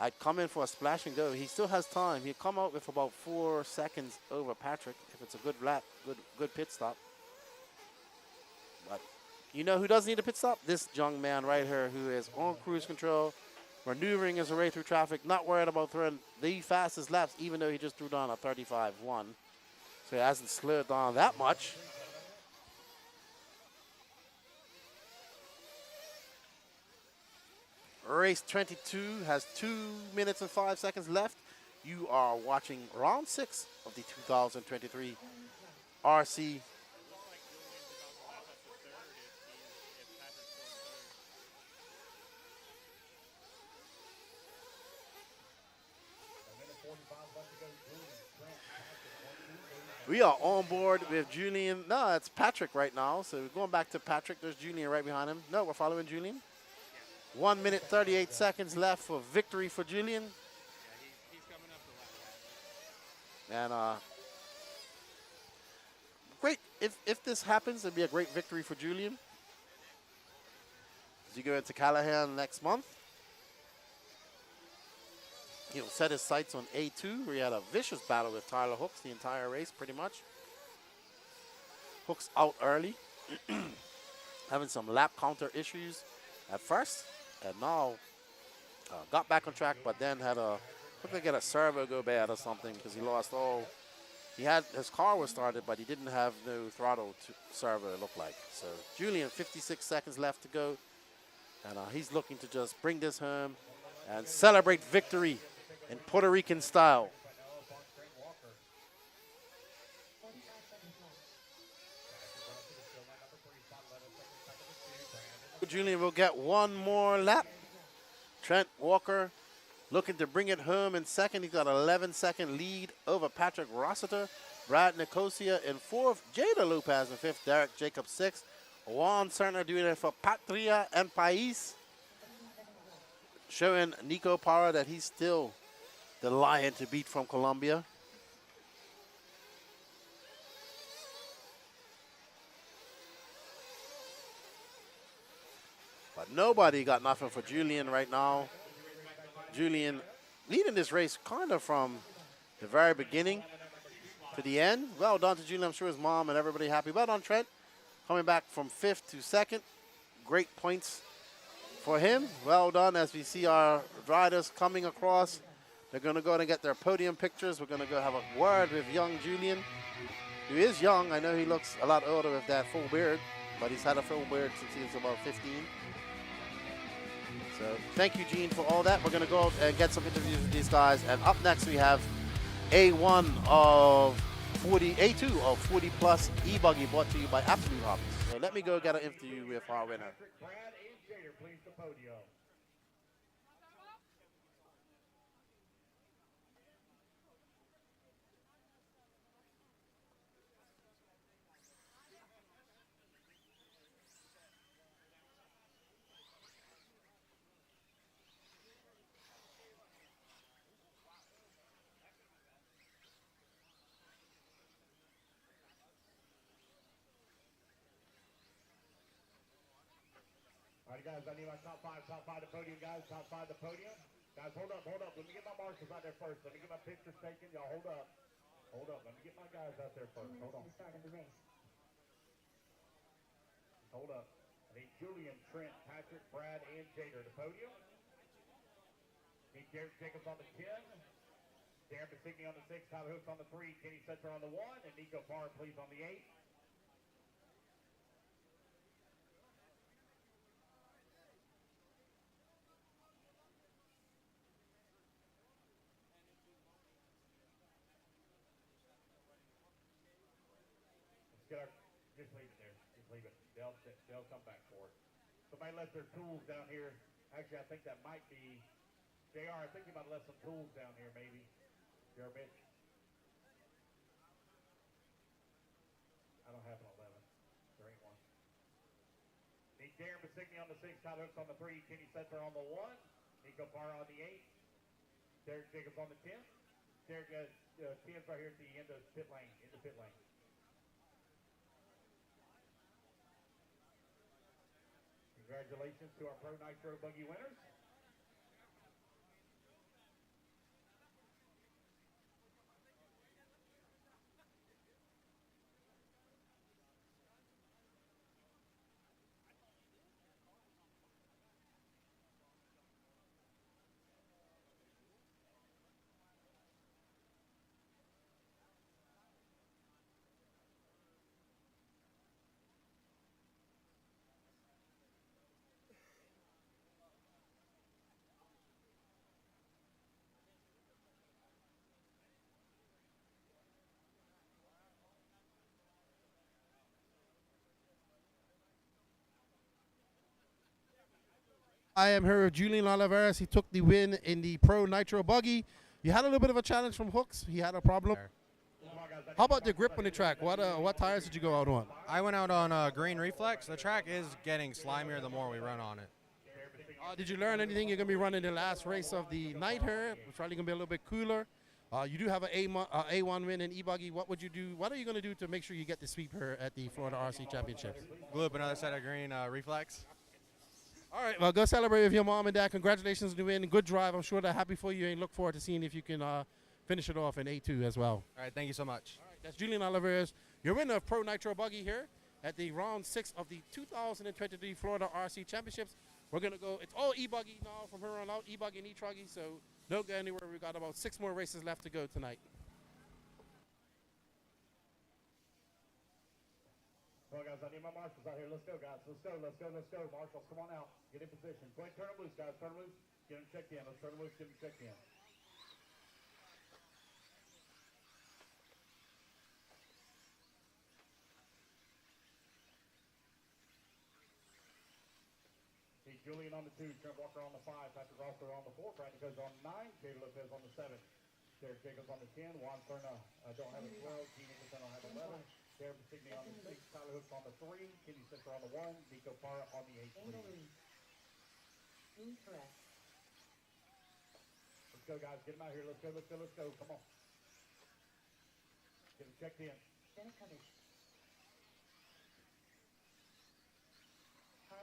I'd come in for a splash and go. He still has time. He'll come out with about 4 seconds over Patrick if it's a good lap, good pit stop. But you know who does need a pit stop? This young man right here who is on cruise control, maneuvering his way through traffic, not worried about throwing the fastest laps, even though he just threw down a 35.1. So he hasn't slowed down that much. Race 22 has 2 minutes and 5 seconds left. You are watching round 6 of the 2023 RC. We are on board with Julian. No, it's Patrick right now. So we're going back to Patrick. There's Julian right behind him. No, we're following Julian. 1 minute, 38 seconds left for victory for Julian. He's coming up the lap. And great. If this happens, it'd be a great victory for Julian. As you go into Callahan next month. set his sights on A2, where he had a vicious battle with Tyler Hooks the entire race, pretty much. Hooks out early, having some lap counter issues at first, and now got back on track, but then had looked like he had a servo go bad or something because he lost all. His car was started, but he didn't have no throttle servo, it looked like. So Julian, 56 seconds left to go, and he's looking to just bring this home and celebrate victory in Puerto Rican style. Julian will get one more lap. Trent Walker looking to bring it home in second. He's got an 11-second lead over Patrick Rossiter. Brad Nicosia in fourth. Jada Lopez in fifth. Derek Jacobs sixth. Juan Cerner doing it for Patria and País. Showing Nico Parra that he's still the lion to beat from Colombia. But nobody got nothing for Julian right now. Julian leading this race kind of from the very beginning to the end. Well done to Julian. I'm sure his mom and everybody happy. Well done, Trent. Coming back from fifth to second. Great points for him. Well done as we see our riders coming across. They're going to go and get their podium pictures. We're going to go have a word with young Julian, who is young. I know he looks a lot older with that full beard, but he's had a full beard since he was about 15. So thank you, Gene, for all that. We're going to go and get some interviews with these guys. And up next, we have A2 of 40 plus e-buggy brought to you by Absolute Hobbies. So let me go get an interview with our winner. Brad and Jader, please, the podium. All right, guys, I need my top five to podium, guys. Top five to podium. Guys, hold up. Let me get my marshals out there first. Let me get my pictures taken. Y'all hold up. Let me get my guys out there first. Hold on. Hold up. I need Julian, Trent, Patrick, Brad, and Jader to podium. Need Derek Jacobs on the 10. Darren Basigny on the 6. Tyler Hooks on the 3. Kenny Setzer on the 1. And Nico Parra, please, on the 8. Just leave it there. Just leave it. They'll come back for it. Somebody left their tools down here. Actually, I think that might be JR. I think you might have left some tools down here, maybe. JR Mitch. I don't have an 11. There ain't one. Need Darren Basigny on the 6. Tyler Hooks on the 3. Kenny Setzer on the 1. Nico Parra on the 8. Derek Jacobs on the 10. Derek 10's right here at the end of pit lane. Congratulations to our Pro Nitro Buggy winners. I am here with Julian Oliveras. He took the win in the Pro Nitro Buggy. You had a little bit of a challenge from Hooks. He had a problem. How about the grip on the track? What tires did you go out on? I went out on Green Reflex. The track is getting slimier the more we run on it. Did you learn anything? You're going to be running the last race of the night here. It's probably going to be a little bit cooler. You do have an A1 win in e-buggy. What would you do? What are you going to do to make sure you get the sweep here at the Florida RC Championships? Glue up another set of Green Reflex. All right, well, go celebrate with your mom and dad. Congratulations on the win. Good drive. I'm sure they're happy for you and look forward to seeing if you can finish it off in A2 as well. All right, thank you so much. All right, that's Julian Oliveras, your winner of Pro Nitro Buggy here at the round 6 of the 2023 Florida RC Championships. We're going to go, it's all e-buggy now from here on out, e-buggy and e-truggy, so don't go anywhere. We've got about 6 more races left to go tonight. Come on, guys. I need my marshals out here. Let's go, guys. Let's go. Let's go. Let's go. Marshals, come on out. Get in position. Go ahead, turn them loose, guys. Turn them loose. Get them checked in. Let's turn them loose. Get them checked in. See Julian on the 2. Trent Walker on the 5. Patrick Rosser on the 4. Brandon goes on 9. Jay Lopez on the 7. Derek Jacobs on the 10. Juan Cerna don't have a 12. Gene Nicholson don't have 11. Darren Pasigny on the 6, Tyler Hooks on the 3, Kenny Center on the 1, Nico Parra on the 8. Incorrect. Let's go, guys. Get them out here. Let's go, let's go, let's go. Come on. Get them checked in. Center coverage.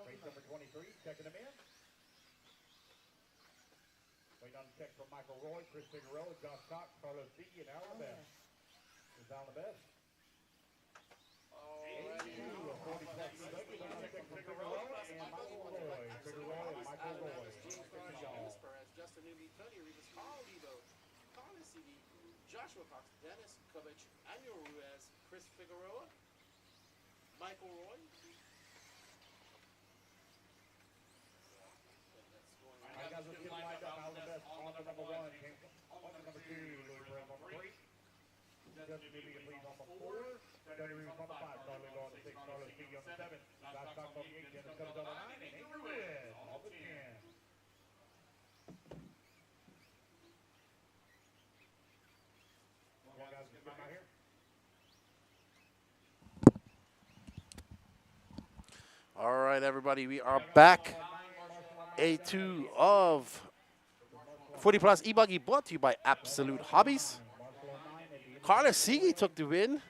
Race number 23, checking them in. Waiting on the check from Michael Roy, Chris Figueroa, Josh Cox, Carlos Ziggy, and Alan Best. Is Alan Best? Justin Newby, Tony Rivas, Carl Lebo, Carlos City, Joshua Cox, Dennis Kovic, Daniel Ruiz, Chris Figueroa, Michael Roy. Alright, guys, let's get them lined up. Alan Best on the number 1. On the number 2, Louis Perez on the 3. Justin Newby, please, on the 4. Tony Rivas on the 5. Carly on the 6. Carlos Ziggy on the 7. Josh Cox on the 8. Dennis Kovic on the 9. And Andrew Ruiz on the 10. Come on, guys, get them out here. All right, everybody, we are back. A2 of 40 Plus E-Buggy brought to you by Absolute Hobbies. Carlos Sigi took the win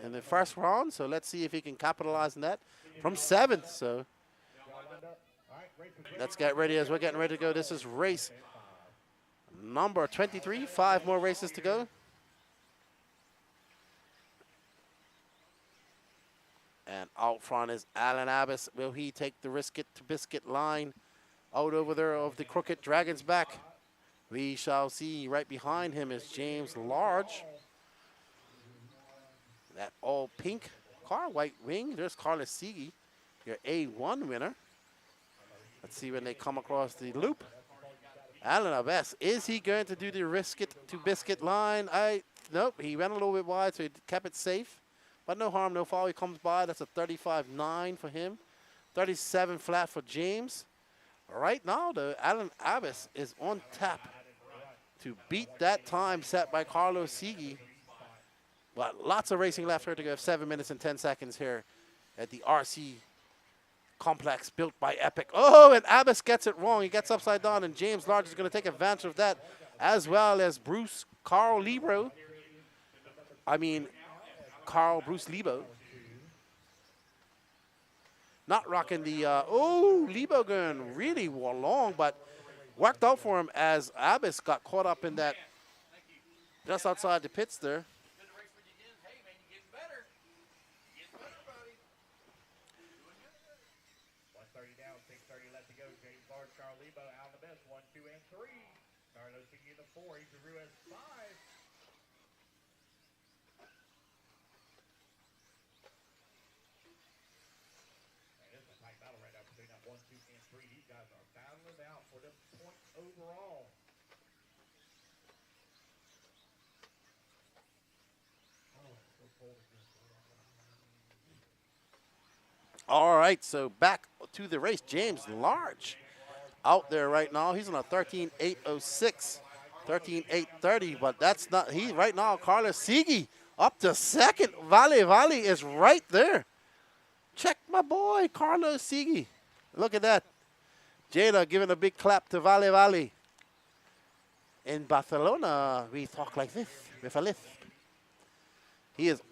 in the first round, so let's see if he can capitalize on that from 7th. So let's get ready as we're getting ready to go. This is race number 23. 5 more races to go. And out front is Alan Abbas. Will he take the risk it to biscuit line out over there of the Crooked Dragon's back? We shall see. Right behind him is James Large. That all pink car, white wing. There's Carlos Sigi, your A1 winner. Let's see when they come across the loop. Alan Abbas, is he going to do the risk it to biscuit line? Nope, he went a little bit wide, so he kept it safe. But no harm, no foul. He comes by. That's a 35.9 for him. 37 flat for James. Right now, though, Alan Abbas is on tap to beat that time set by Carlos Sigi. But lots of racing left here to go. 7 minutes and 10 seconds here at the RC complex built by Epic. Oh, and Abbas gets it wrong. He gets upside down, and James Large is going to take advantage of that, as well as Carl Bruce Lebo. Not rocking the, Lebo going really long, but worked out for him as Abbas got caught up in that just outside the pits there. 130 down, 6:30 left to go. James Large, Carl Lebo, Alan Abbas, 1, 2, and 3. Carlos Sigi in the 4, Andrew Ruiz 5. Battle right now between that 1, 2, and 3. These guys are battling out for the points overall. All right, so back to the race. James Large out there right now. He's on a 13.806, 13.830, but that's not he right now. Carlos Sigi up to 2nd. Vale is right there. Check my boy, Carlos Sigi. Look at that. Jada giving a big clap to Vale. In Barcelona, we talk like this, with a lisp. He is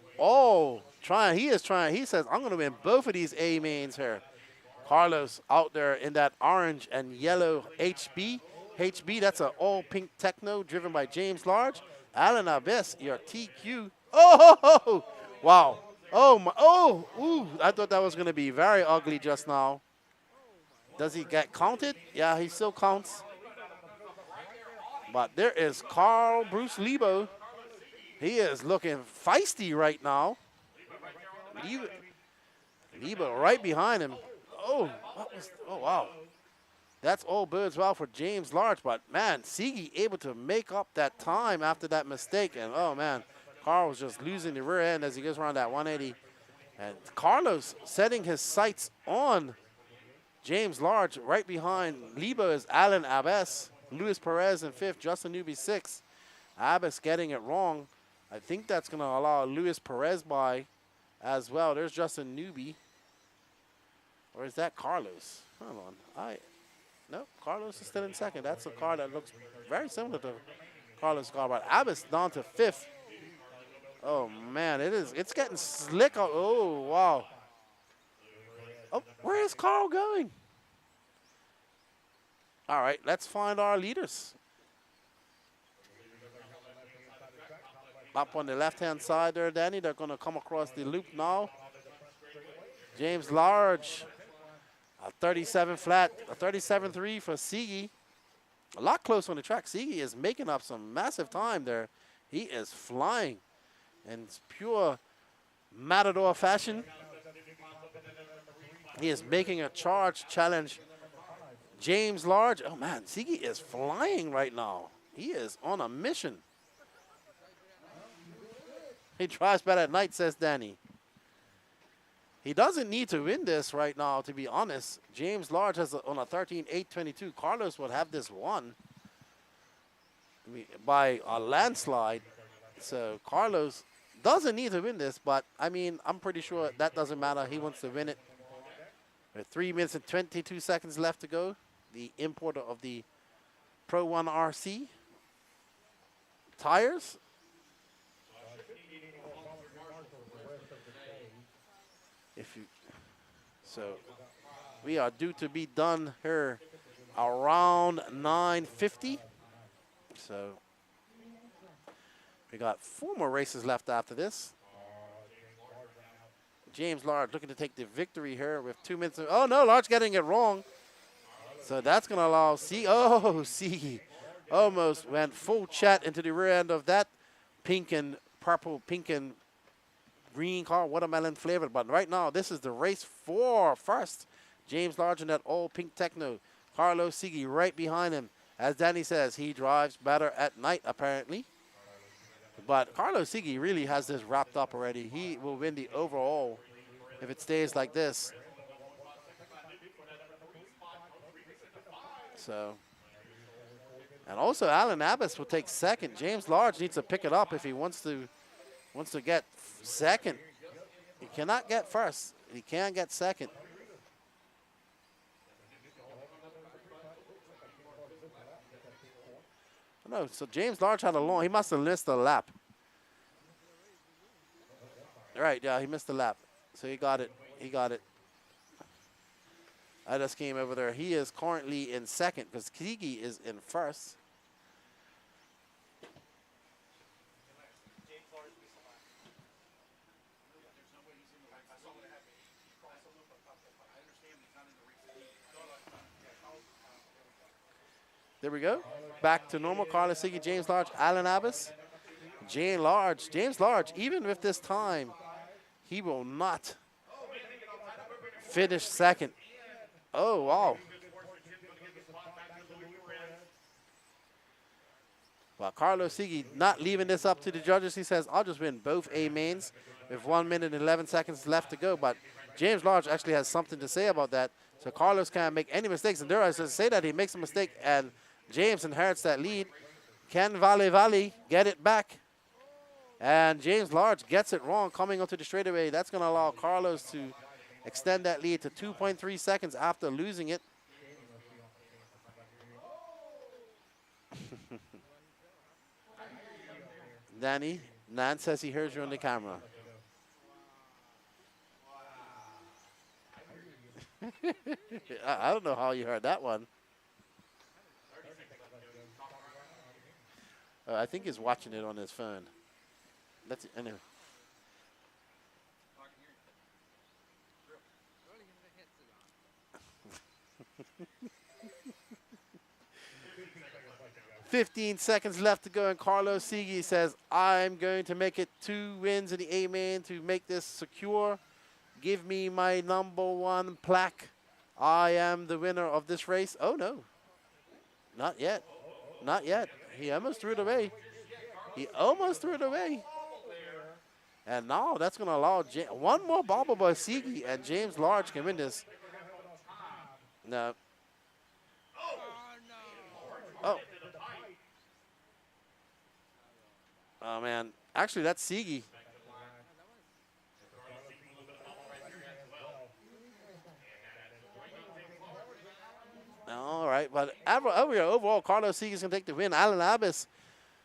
trying. He says, I'm going to win both of these A mains here. Carlos out there in that orange and yellow HB. HB, that's an all pink techno driven by James Large. Alan Abyss, your TQ. Oh, wow. Oh, my, oh, ooh, I thought that was going to be very ugly just now. Does he get counted? Yeah, he still counts. But there is Carl Bruce Lebo. He is looking feisty right now. Lebo right behind him. Oh, oh, wow. That's all birds well for James Large, but man, Sigi able to make up that time after that mistake. And oh man, Carl was just losing the rear end as he goes around that 180. And Carlos setting his sights on James Large. Right behind Lebo is Alan Abbas, Luis Perez in 5th, Justin Newby 6th. Abbas getting it wrong. I think that's going to allow Luis Perez by as well. There's Justin Newby. Or is that Carlos? Hold on. No, Carlos is still in 2nd. That's a car that looks very similar to Carlos' car. But Abbas down to 5th. Oh, man, it's getting slick. Oh, wow. Oh, where is Carl going? All right, let's find our leaders. Up on the left-hand side there, Danny. They're going to come across the loop now. James Large, a 37 flat, a 37.3 for Sigi. A lot closer on the track. Sigi is making up some massive time there. He is flying in pure Matador fashion. He is making a charge challenge. James Large, oh man, Sigi is flying right now. He is on a mission. He drives better at night, says Danny. He doesn't need to win this right now, to be honest. James Large has on a 13.822. Carlos would have this won by a landslide. So Carlos doesn't need to win this, but I mean, I'm pretty sure that doesn't matter. He wants to win it. With 3 minutes and 22 seconds left to go. The importer of the Pro 1 RC tires. So we are due to be done here around 9:50. So we got 4 more races left after this. James Large looking to take the victory here with 2 minutes. Oh no, Large getting it wrong. So that's going to allow C almost went full chat into the rear end of that pink and purple, pink and green car, watermelon flavored. But right now, this is the race for first. James Large in that all pink techno. Carlos Sigi right behind him. As Danny says, he drives better at night, apparently. But Carlos Sigi really has this wrapped up already. He will win the overall if it stays like this. So, and also Alan Abbas will take 2nd. James Large needs to pick it up if he wants to get 2nd. He cannot get 1st. He can get 2nd. No, so James Large had a long, he must have missed a lap. Right, yeah, he missed a lap. So he got it. He got it. I just came over there. He is currently in 2nd because Kigi is in 1st. There we go. Back to normal. Carlos Sigi, James Large, Alan Abbas. James Large, even with this time, he will not finish 2nd. Oh, wow. Well, Carlos Sigi not leaving this up to the judges. He says, I'll just win both A mains with 1 minute and 11 seconds left to go. But James Large actually has something to say about that. So Carlos can't make any mistakes. And there I just say that he makes a mistake and James inherits that lead. Can Vale get it back? And James Large gets it wrong coming onto the straightaway. That's going to allow Carlos to extend that lead to 2.3 seconds after losing it. Danny, Nan says he hears you on the camera. I don't know how you heard that one. I think he's watching it on his phone. That's it. Anyway. $15 left to go, and Carlos Sigi says, I'm going to make it 2 wins in the A-main to make this secure. Give me my #1 plaque. I am the winner of this race. Oh, no. Not yet. Not yet. He almost threw it away. He almost threw it away. And now that's going to allow one more bobble by Sigi, and James Large can win this. No. Oh. Oh, man. Actually, that's Sigi. All right. But overall, Carlos Sigi is going to take the win. Alan Abbas,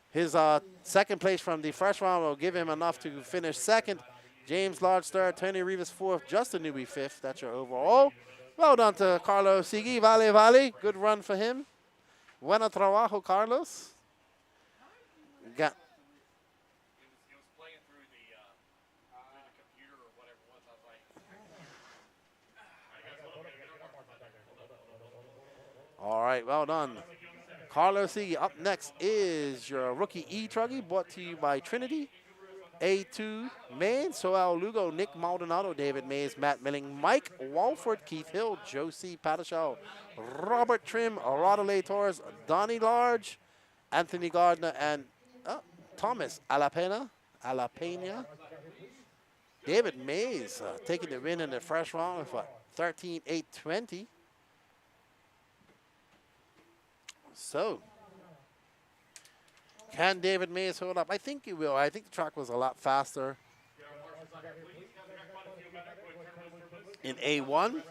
his second place from the first round, will give him enough to finish second. James Large third, Tony Rivas fourth, Justin Newby fifth. That's your overall. Well done to Carlos Sigi. Vale. Good run for him. Buena trabajo, Carlos. Got. All right, well done. Carlos Sigi. Up next is your rookie E-Truggy, brought to you by Trinity. A2 Main, Soel Lugo, Nick Maldonado, David Mays, Matt Milling, Mike Walford, Keith Hill, Josie Patachal, Robert Trim, Rodolay Torres, Donnie Large, Anthony Gardner, and Thomas Alapena. David Mays taking the win in the first round with 13-8-20. So, can David Mays hold up? I think he will. I think the track was a lot faster in A1.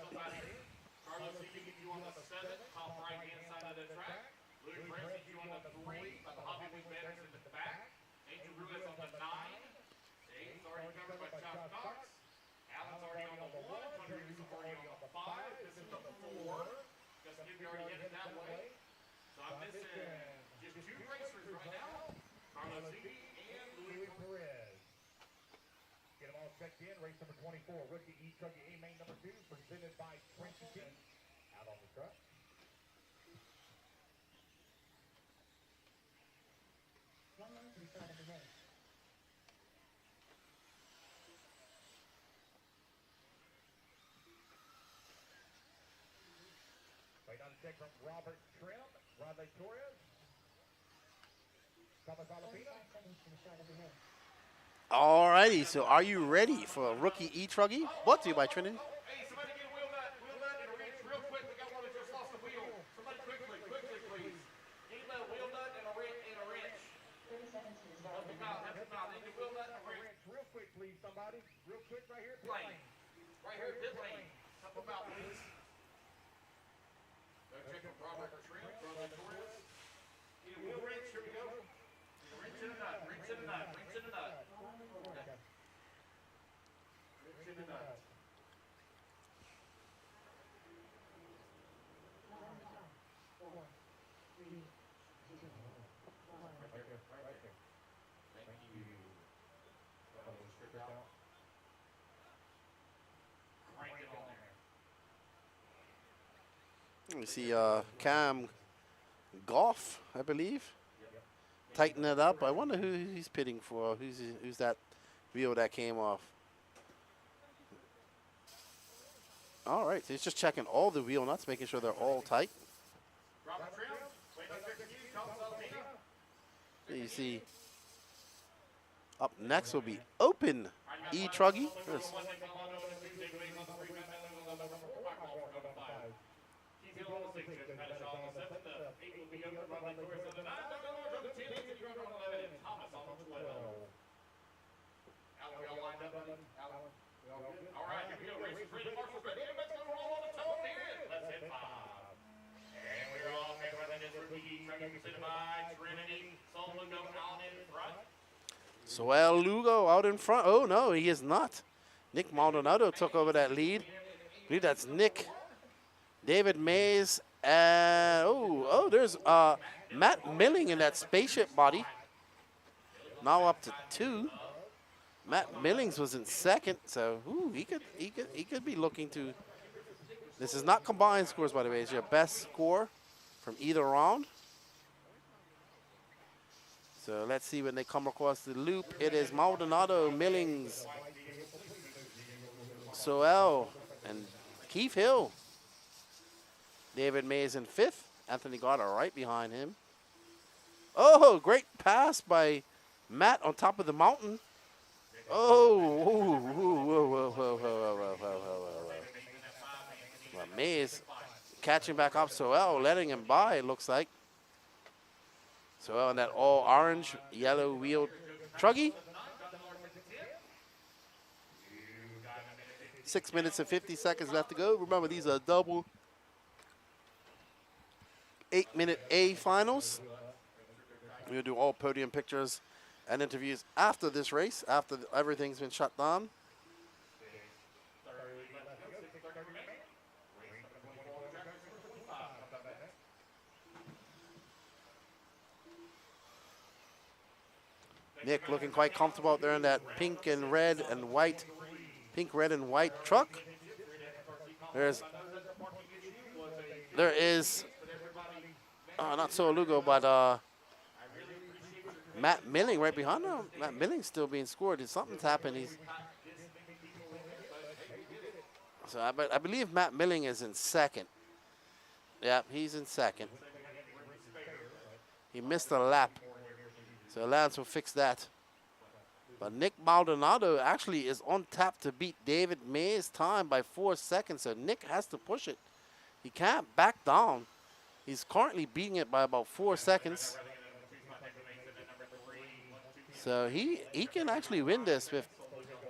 Checked in, race number 24, rookie E-Truggy A-Main number 2, presented by Frcc. Out on the truck. Wait on check from Robert Trim, Rodley Torres, Thomas Alapena. All righty, so are you ready for a rookie E-Truggy? Brought to you by Trinity. Hey, somebody get a wheel nut and a wrench real quick. We got one that just lost a wheel. Somebody quickly, please. Need a wheel nut and a wrench. Help him out. Need a wheel nut and a wrench. Real quick, please, somebody. Real quick, right here. Right here, pit lane. Help him out, please. Go check with Robert Trim, Brother Torres. Need a wheel wrench. Here we go. Wrench in a nut. We see Cam Goff, I believe. Tighten it up. I wonder who he's pitting for. Who's that wheel that came off? All right, so he's just checking all the wheel nuts, making sure they're all tight. You see, up next will be Open E-Truggy. All right, here we go. Race is ready. Marshall's ready. Let's go roll on the toe here. Let's hit 5. And we're all okay with it. It's rookie presented by Trinity. Soul Lugo out in front. Soel Lugo out in front. Oh, no, he is not. Nick Maldonado took over that lead. I believe that's Nick David Mays, and there's Matt Milling in that spaceship body. Now up to 2. Matt Millings was in second, so he could be looking to. This is not combined scores, by the way. It's your best score from either round. So let's see when they come across the loop. It is Maldonado, Millings, Soel, and Keith Hill. David Mays in 5th. Anthony Goddard right behind him. Oh, great pass by Matt on top of the mountain. Oh, whoa. Well, Mays catching back up Soel, letting him by, it looks like. Soel in that all orange, yellow wheeled truggy. 6 minutes and 50 seconds left to go. Remember, these are double 8-minute A finals. We'll do all podium pictures and interviews after this race, after everything's been shut down. Nick looking quite comfortable out there in that pink, red, and white truck. There is not so Lugo, but Matt Milling right behind him. Matt Milling's still being scored. Something's happened. I believe Matt Milling is in second. Yeah, he's in second. He missed a lap. So Lance will fix that. But Nick Maldonado actually is on tap to beat David Mays' time by 4 seconds. So Nick has to push it. He can't back down. He's currently beating it by about 4 seconds. So he can actually win this with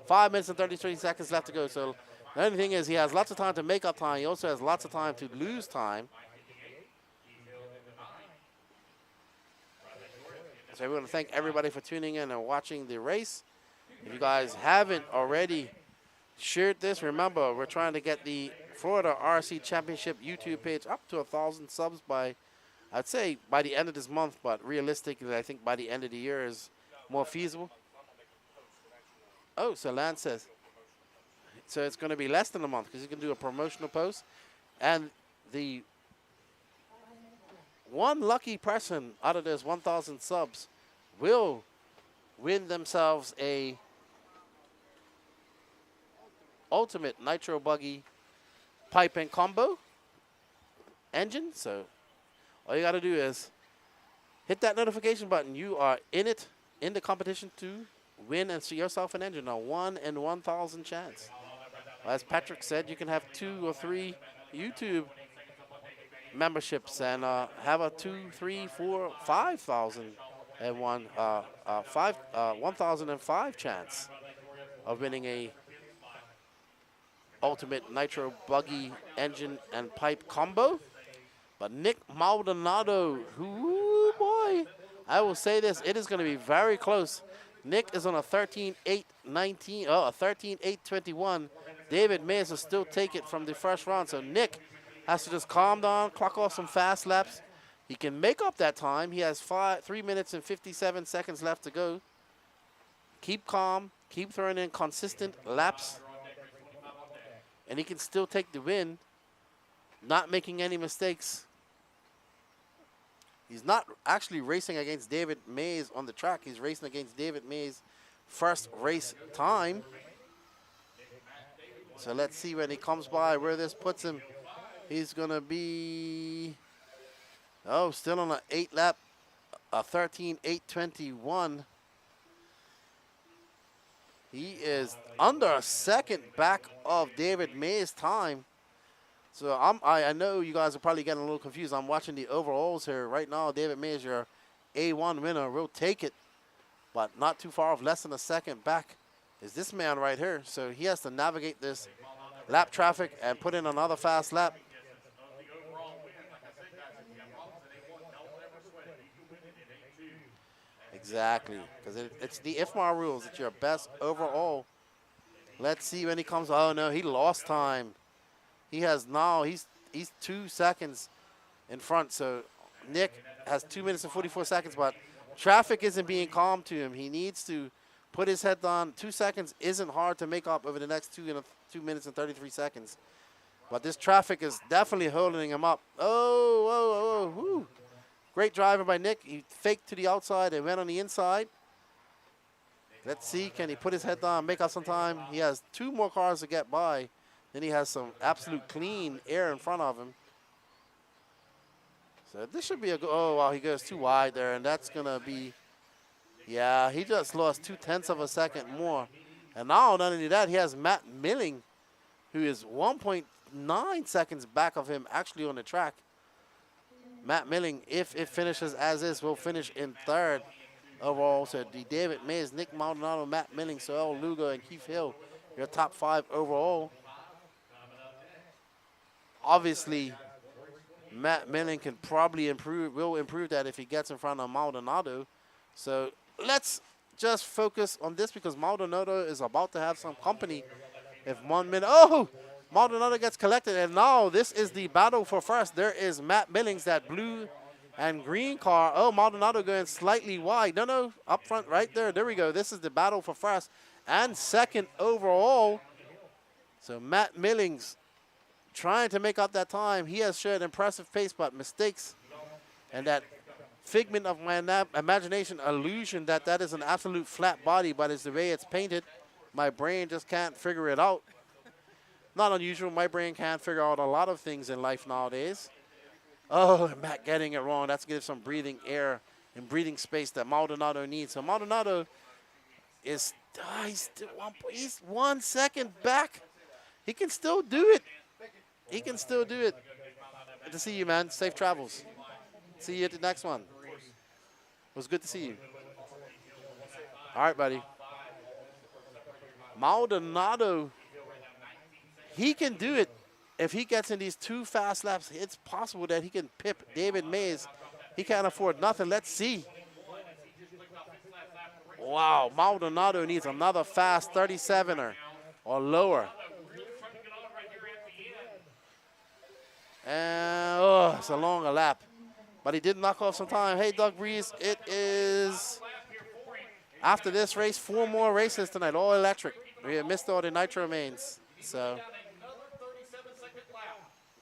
5 minutes and 33 seconds left to go. So the only thing is he has lots of time to make up time. He also has lots of time to lose time. So we want to thank everybody for tuning in and watching the race. If you guys haven't already shared this, remember we're trying to get the Florida RC Championship YouTube page up to 1,000 subs by, I'd say, by the end of this month. But realistically, I think by the end of the year is more feasible. Oh, so Lance says. So it's going to be less than a month because you can do a promotional post. And the one lucky person out of those 1,000 subs will win themselves a ultimate nitro buggy pipe and combo engine. So all you got to do is hit that notification button. You are in the competition to win and see yourself an engine. A 1 in 1,000 chance. As Patrick said, you can have 2 or 3 YouTube memberships and have a 2, 3, 4, 5,000 and 1,005 chance of winning a ultimate nitro buggy engine and pipe combo. But Nick Maldonado, boy, I will say this, it is going to be very close. Nick is on a 13.819, a 13.821. David Mays will still take it from the first round. So Nick has to just calm down, clock off some fast laps. He can make up that time. He has 3 minutes and 57 seconds left to go. Keep calm, keep throwing in consistent laps, and he can still take the win, not making any mistakes. He's not actually racing against David Mays on the track. He's racing against David Mays' first race time. So let's see when he comes by where this puts him. He's going to be, still on an 8-lap, a 13.821. He is under a second back of David Mays' time. So I know you guys are probably getting a little confused. I'm watching the overalls here. Right now, David Mays, your A1 winner, will take it, but not too far off, less than a second back is this man right here. So he has to navigate this lap traffic and put in another fast lap. Exactly, because it's the IFMAR rules. It's your best overall. Let's see when he comes. Oh, no, he lost time. He has now, he's 2 seconds in front. So Nick has 2 minutes and 44 seconds, but traffic isn't being calm to him. He needs to put his head down. 2 seconds isn't hard to make up over the next 2 minutes and 33 seconds. But this traffic is definitely holding him up. Oh, whoo. Great driver by Nick. He faked to the outside and went on the inside. Let's see, can he put his head down, make up some time? He has 2 more cars to get by. Then he has some absolute clean air in front of him. So this should be a good, oh, wow, he goes too wide there, and that's going to be, yeah, he just lost 0.2 of a second more. And now, not only that, he has Matt Milling, who is 1.9 seconds back of him actually on the track. Matt Milling, if it finishes as is, will finish in 3rd overall. So the David Mays, Nick Maldonado, Matt Milling, Soel Lugo, and Keith Hill, your top 5 overall. Obviously, Matt Milling can probably will improve that if he gets in front of Maldonado. So let's just focus on this because Maldonado is about to have some company. If 1 minute, oh, Maldonado gets collected, and now this is the battle for first. There is Matt Millings, that blue and green car. Oh, Maldonado going slightly wide. No, up front right there. There we go. This is the battle for first and second overall. So Matt Millings trying to make up that time. He has showed impressive pace, but mistakes and that figment of my imagination illusion that is an absolute flat body, but it's the way it's painted. My brain just can't figure it out. Not unusual. My brain can't figure out a lot of things in life nowadays. Oh, Matt getting it wrong. That's give some breathing air and breathing space that Maldonado needs. So Maldonado is he's 1 second back. He can still do it. He can still do it. Good to see you, man. Safe travels. See you at the next one. It was good to see you. All right, buddy. Maldonado, he can do it. If he gets in these 2 fast laps, it's possible that he can pip David Mays. He can't afford nothing. Let's see. Wow, Maldonado needs another fast 37er or lower. And, oh, it's a longer lap. But he did knock off some time. Hey, Doug Breeze, it is, after this race, 4 more races tonight, all electric. We have missed all the nitro mains. So,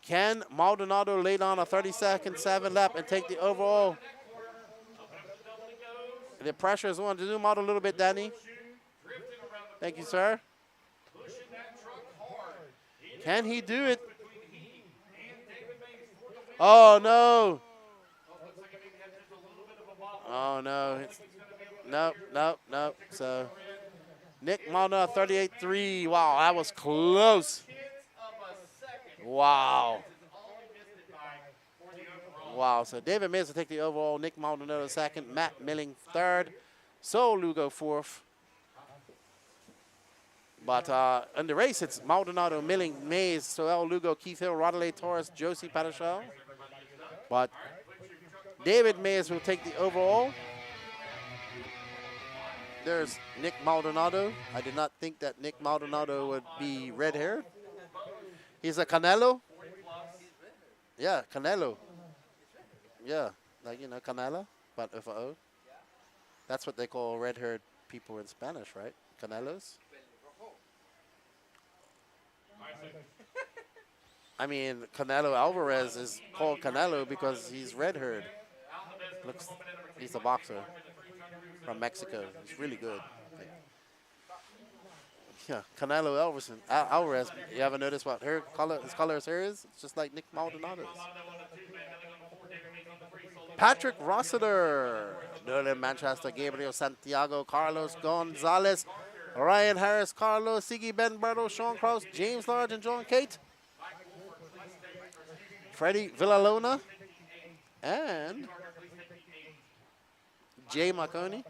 can Maldonado lay down a 32nd 7 lap and take the overall? The pressure is on. To zoom out a little bit, Danny. Thank you, sir. Can he do it? Oh, no. Oh, no. Nope. So, Nick Maldonado, 38.3. Wow, that was close. Wow. Wow, so David Mays will take the overall. Nick Maldonado second. Matt Milling third. Soel Lugo fourth. But in the race, it's Maldonado, Milling, Mays, Soel Lugo, Keith Hill, Rodley Torres, Josie Padashal. But David Mays will take the overall. There's Nick Maldonado. I did not think that Nick Maldonado would be red-haired. He's a Canelo. Yeah, Canelo. Yeah, like, you know, Canela, but with an O. That's what they call red-haired people in Spanish, right? Canelos. I mean, Canelo Alvarez is called Canelo because he's red-haired. Looks, he's a boxer from Mexico. He's really good. Yeah, Canelo Alvarez. You ever notice what his color of hair is? It's just like Nick Maldonado's. Patrick Rossiter, Nolan Manchester, Gabriel Santiago, Carlos Gonzalez, Ryan Harris, Carlos, Siggy Benberto, Sean Krause, James Large, and John Cate. Freddie Villalona and Jay Marconi.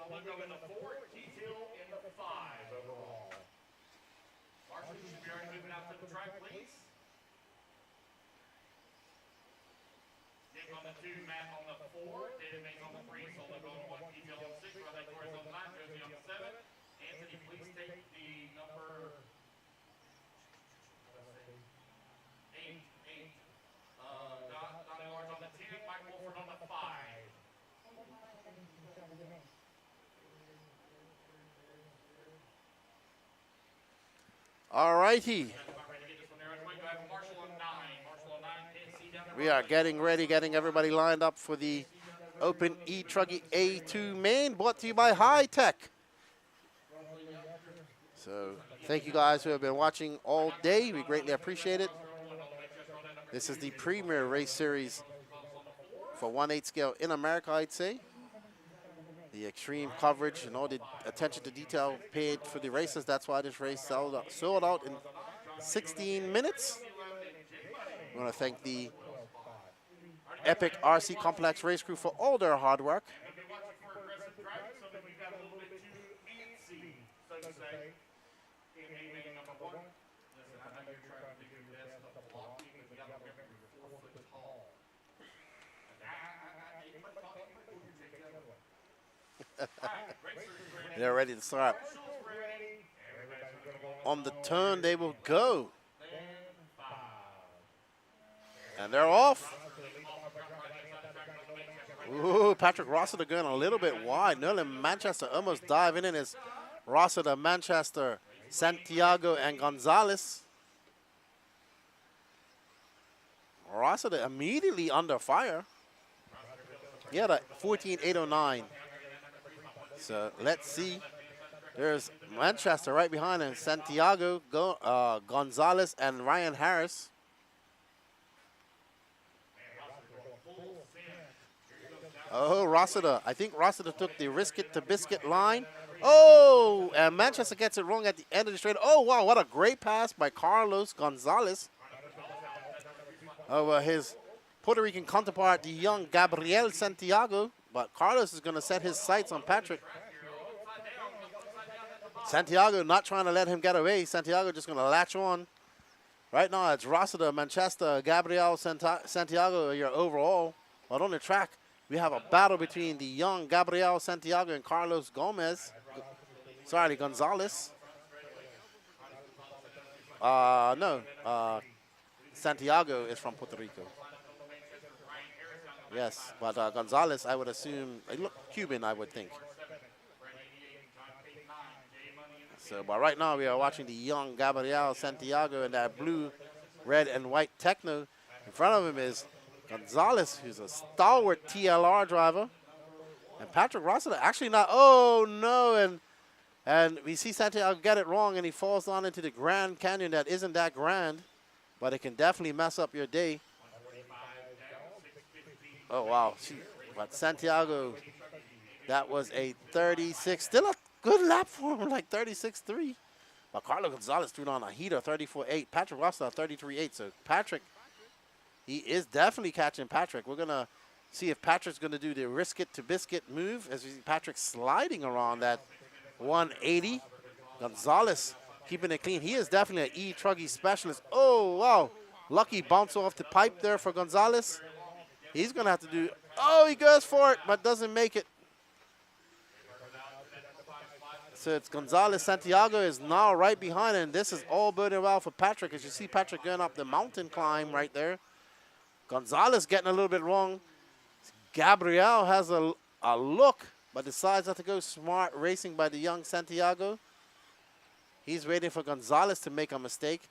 Lugo in the 4, Keith Hill in the 5 overall. Marshall should be already moving out 5, please. Nick on the 2, Matt on the 4, David Mays on the 3, Solo on the 1, PJ on the 6, Ronald Torres on the 9, Josie on the 7. Anthony, please take the number 8. Donnie Lawrence on the 10, Mike Wolford on the 5. All righty. We are getting ready, getting everybody lined up for the Open E-Truggy A2 main, brought to you by High Tech. So thank you guys who have been watching all day. We greatly appreciate it. This is the premier race series for 1/8 scale in America, I'd say. The extreme coverage and all the attention to detail paid for the races. That's why this race sold out in 16 minutes. I want to thank the Epic RC Complex race crew for all their hard work. They're ready to start. On the turn, they will go. And they're off. Ooh, Patrick Rossiter going a little bit wide. Nolan Manchester almost diving in as Rossiter, Manchester, Santiago, and Gonzalez. Rossiter immediately under fire. He had a 14.809. So let's see. There's Manchester right behind him. Santiago, Gonzalez, and Ryan Harris. Oh, Rossiter. I think Rossiter took the risk it to biscuit line. Oh, and Manchester gets it wrong at the end of the straight. Oh, wow, what a great pass by Carlos Gonzalez over his Puerto Rican counterpart, the young Gabriel Santiago. But Carlos is going to set his sights on Patrick. Santiago not trying to let him get away. Santiago just going to latch on. Right now, it's Rossiter, Manchester, Gabriel Santiago, your overall. But on the track, we have a battle between the young Gabriel Santiago and Carlos Gonzalez. Santiago is from Puerto Rico. Yes, but Gonzalez, I would assume, look Cuban, I would think. So, but right now we are watching the young Gabriel Santiago in that blue, red, and white Techno. In front of him is Gonzalez, who's a stalwart TLR driver. And Patrick Rossiter actually not, oh no, and we see Santiago get it wrong and he falls down into the Grand Canyon that isn't that grand, but it can definitely mess up your day. Oh, wow. But Santiago, that was a 36. Still a good lap for him, like 36.3. But Carlos Gonzalez threw on a heater, 34.8. Patrick Rossiter, 33.8. So Patrick, he is definitely catching Patrick. We're going to see if Patrick's going to do the risk it to biscuit move as we see Patrick sliding around that 180. Gonzalez keeping it clean. He is definitely an E-Truggy specialist. Oh, wow. Lucky bounce off the pipe there for Gonzalez. He's going to have to do, oh, he goes for it, but doesn't make it. So it's Gonzalez. Santiago is now right behind, and this is all boding well for Patrick. As you see Patrick going up the mountain climb right there. Gonzalez getting a little bit wrong. Gabriel has a look, but decides not to go. Smart racing by the young Santiago. He's waiting for Gonzalez to make a mistake.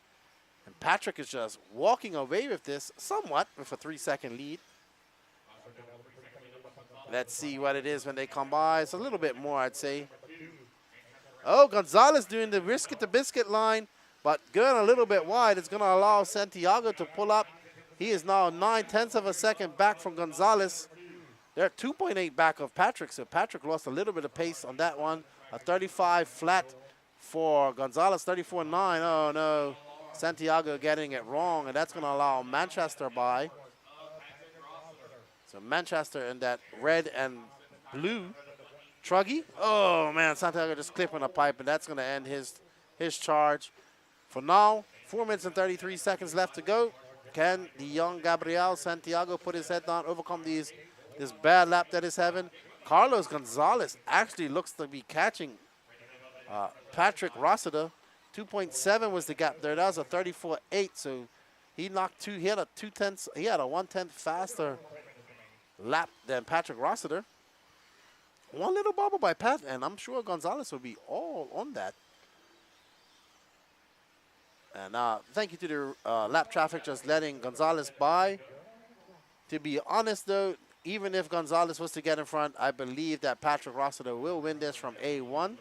And Patrick is just walking away with this somewhat with a 3-second lead. Let's see what it is when they come by. It's a little bit more, I'd say. Oh, Gonzalez doing the risk it to biscuit line, but going a little bit wide. It's going to allow Santiago to pull up. He is now 9/10 of a second back from Gonzalez. They're 2.8 back of Patrick, so Patrick lost a little bit of pace on that one. A 35 flat for Gonzalez, 34.9. Oh, no. Santiago getting it wrong, and that's going to allow Manchester by. So Manchester in that red and blue Truggy. Oh, man, Santiago just clipping a pipe, and that's going to end his charge For now, 4 minutes and 33 seconds left to go. Can the young Gabriel Santiago put his head down, overcome this bad lap that he's having? Carlos Gonzalez actually looks to be catching Patrick Rossiter. 2.7 was the gap there. That was a 34.8, so he knocked he had a 1/10 faster lap than Patrick Rossiter. One little bubble by Pat, and I'm sure Gonzalez will be all on that. And thank you to the lap traffic just letting Gonzalez by. To be honest, though, even if Gonzalez was to get in front, I believe that Patrick Rossiter will win this from A1.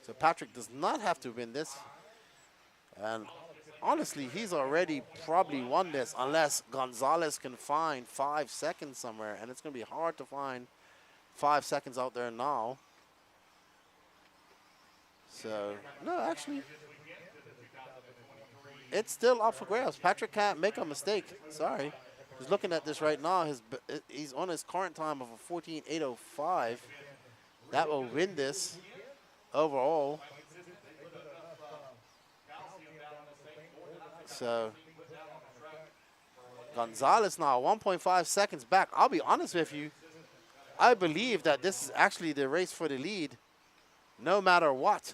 So Patrick does not have to win this. And honestly, he's already probably won this unless Gonzalez can find 5 seconds somewhere. And it's going to be hard to find 5 seconds out there now. So, no, actually, it's still up for grabs. Patrick can't make a mistake. Sorry. He's looking at this right now. He's on his current time of a 14.805. That will win this overall. So Gonzalez now 1.5 seconds back. I'll be honest with you. I believe that this is actually the race for the lead no matter what.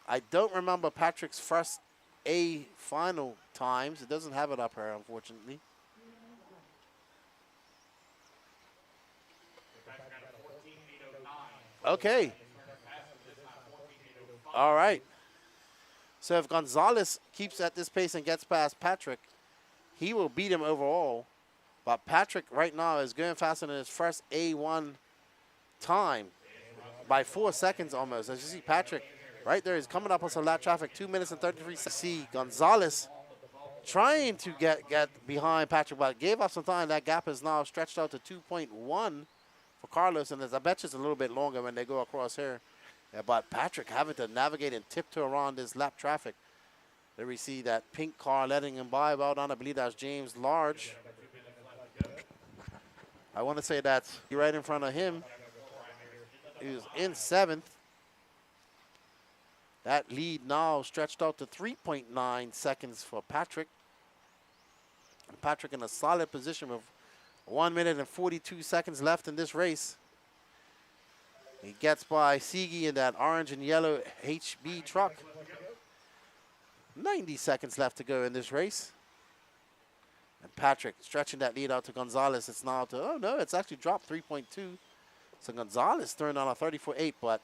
I don't remember Patrick's first A final times. It doesn't have it up here, unfortunately. Okay. All right. So if Gonzalez keeps at this pace and gets past Patrick, he will beat him overall. But Patrick right now is going faster than his first A1 time by 4 seconds almost. As you see, Patrick right there is coming up on some lap traffic, 2 minutes and 33 seconds. See Gonzalez trying to get behind Patrick, but gave up some time. That gap is now stretched out to 2.1 for Carlos, and I bet you it's a little bit longer when they go across here. Yeah, but Patrick having to navigate and tiptoe around this lap traffic. There we see that pink car letting him by. Well done. I believe that's James Large. I want to say that's right in front of him. He was in 7th. That lead now stretched out to 3.9 seconds for Patrick. And Patrick in a solid position with 1 minute and 42 seconds left in this race. He gets by Sigi in that orange and yellow HB truck. 90 seconds left to go in this race. And Patrick stretching that lead out to Gonzalez. It's now to, oh no, it's actually dropped 3.2. So Gonzalez turned on a 34.8, but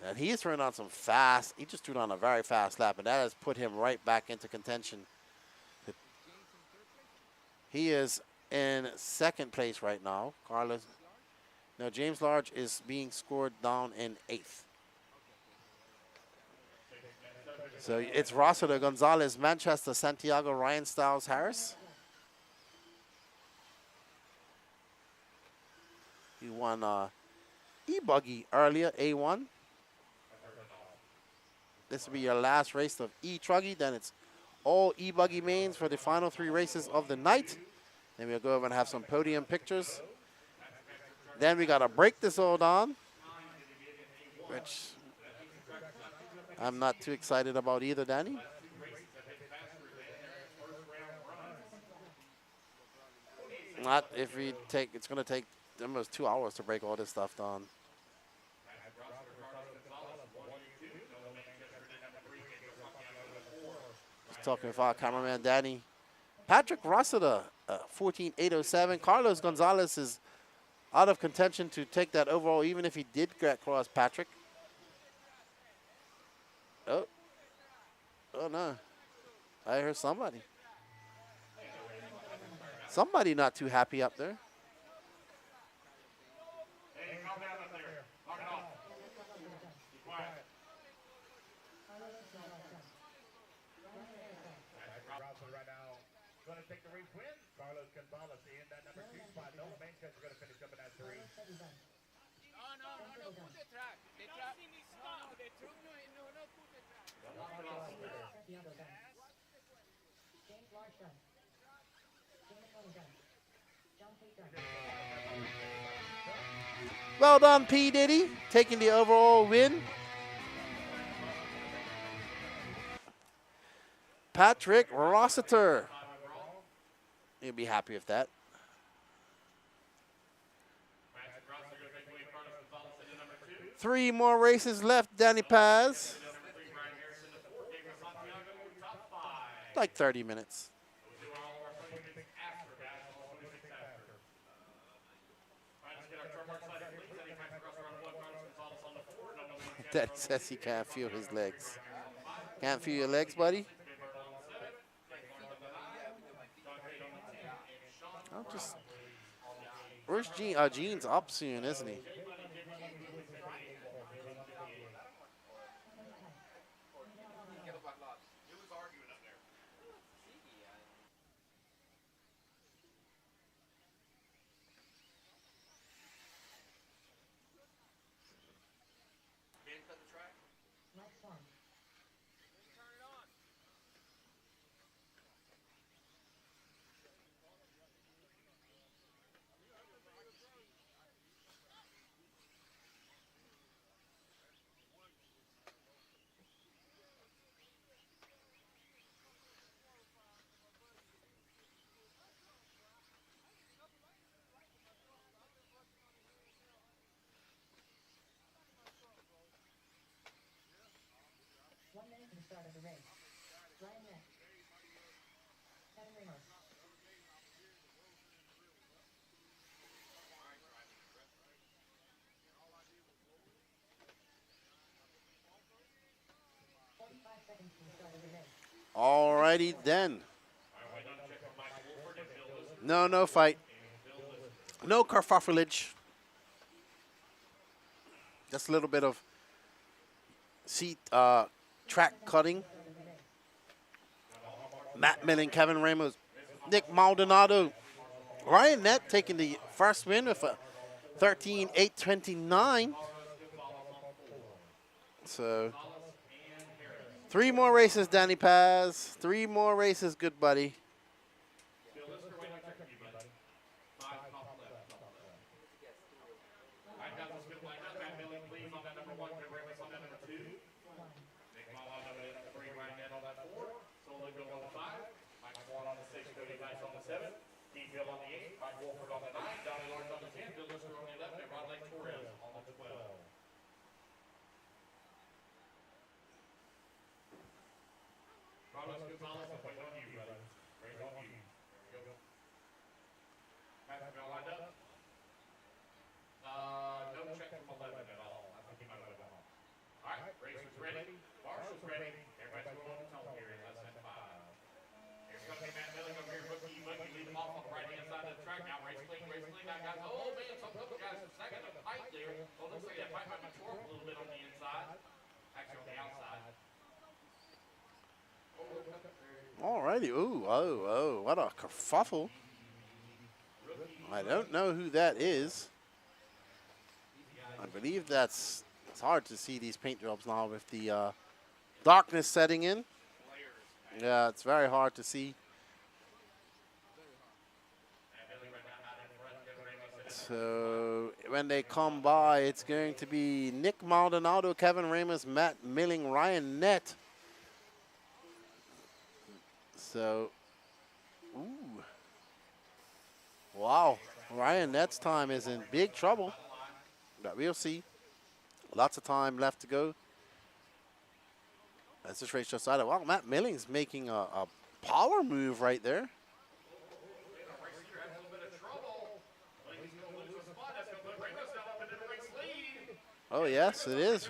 and he is throwing on some fast. He just threw on a very fast lap, and that has put him right back into contention. He is in 2nd place right now. Carlos. No, James Large is being scored down in 8th. So it's Rossiter, Gonzalez, Manchester, Santiago, Ryan Stiles, Harris. He won E-Buggy earlier, A1. This will be your last race of E-Truggy. Then it's all E-Buggy mains for the final 3 races of the night. Then we'll go over and have some podium pictures. Then we got to break this all down, which I'm not too excited about either, Danny. Not if we take, it's going to take almost 2 hours to break all this stuff down. Just talking with our cameraman, Danny. Patrick Rossiter, 14.807. Carlos Gonzalez is out of contention to take that overall, even if he did get across Patrick. Oh no. I heard somebody. Somebody not too happy up there. Hey, calm down up there. Knock it off. Be quiet. Rossiter right now going to take the race win. Carlos Gonzalez in that number 2 spot. Noah Manchester going to finish up in that 3. No, put the track. The track. No, the truck, no, put the track. Well done, P. Diddy, taking the overall win. Patrick Rossiter. He'll be happy with that. Three more races left, Danny Paz. Like 30 minutes. That says he can't feel his legs. Can't feel your legs, buddy? I'm just... Where's Gene? Gene's up soon, isn't he? Alrighty then. No fight. No kerfuffleage. Just a little bit of seat track cutting. Matt Milling, Kevin Ramos, Nick Maldonado. Ryan Nett taking the first win with a 13.829. So 3 more races, Danny Paz. 3 more races, good buddy. Alrighty, oh, what a kerfuffle. I don't know who that is. I believe it's hard to see these paint jobs now with the darkness setting in. Yeah, it's very hard to see. So when they come by, it's going to be Nick Maldonado, Kevin Ramos, Matt Milling, Ryan Nett. So, ooh. Wow, Ryan Nett's time is in big trouble. But we'll see. Lots of time left to go. As this race just started. Wow, Matt Milling's making a power move right there. Oh, yes, it is.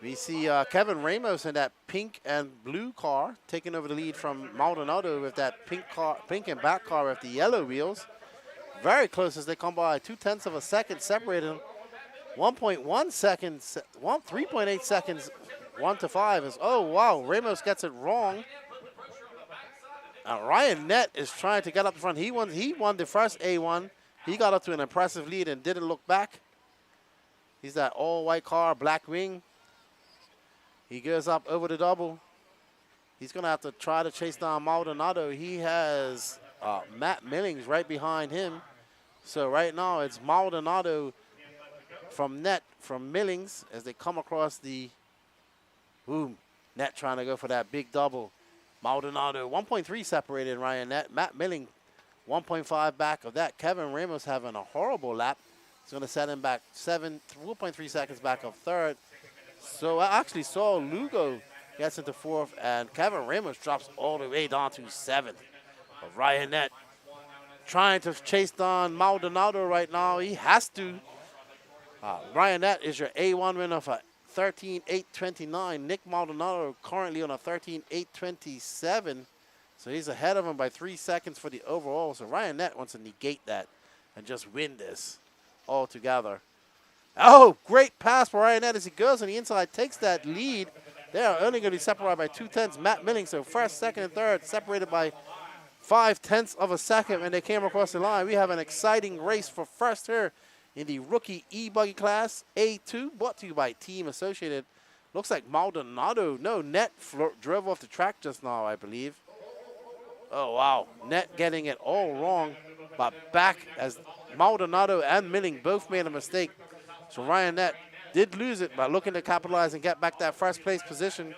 We see Kevin Ramos in that pink and blue car taking over the lead from Maldonado with that pink and black car with the yellow wheels. Very close as they come by. 0.2 of a second separated them. 1.1 seconds, 3.8 seconds, 1 to 5. Oh, wow, Ramos gets it wrong. Ryan Nett is trying to get up front. He won the first A1. He got up to an impressive lead and didn't look back. He's that all-white car, black wing. He goes up over the double. He's going to have to try to chase down Maldonado. He has Matt Millings right behind him. So right now it's Maldonado from Nett, from Millings, as they come across the boom. Nett trying to go for that big double. Maldonado, 1.3 separated Ryan Net. Matt Milling, 1.5 back of that. Kevin Ramos having a horrible lap. It's going to set him back 1.3 seconds back of third. So I actually saw Lugo gets into fourth, and Kevin Ramos drops all the way down to seventh. But Ryan Net trying to chase down Maldonado right now. He has to. Ryan Net is your A1 winner for 13.829. Nick Maldonado currently on a 13.827. So he's ahead of him by 3 seconds for the overall. So Ryan Net wants to negate that and just win this altogether. Oh, great pass for Ryan Net as he goes on the inside, takes that lead. They are only going to be separated by 2/10. Matt Milling, so first, second, and third separated by 0.5 of a second when they came across the line. We have an exciting race for first here in the rookie e-buggy class A2, brought to you by Team Associated. Looks like Maldonado, no, Net drove off the track just now, I believe. Oh, wow. Net getting it all wrong, but back as Maldonado and Milling both made a mistake. So Ryan Net did lose it, but looking to capitalize and get back that first place position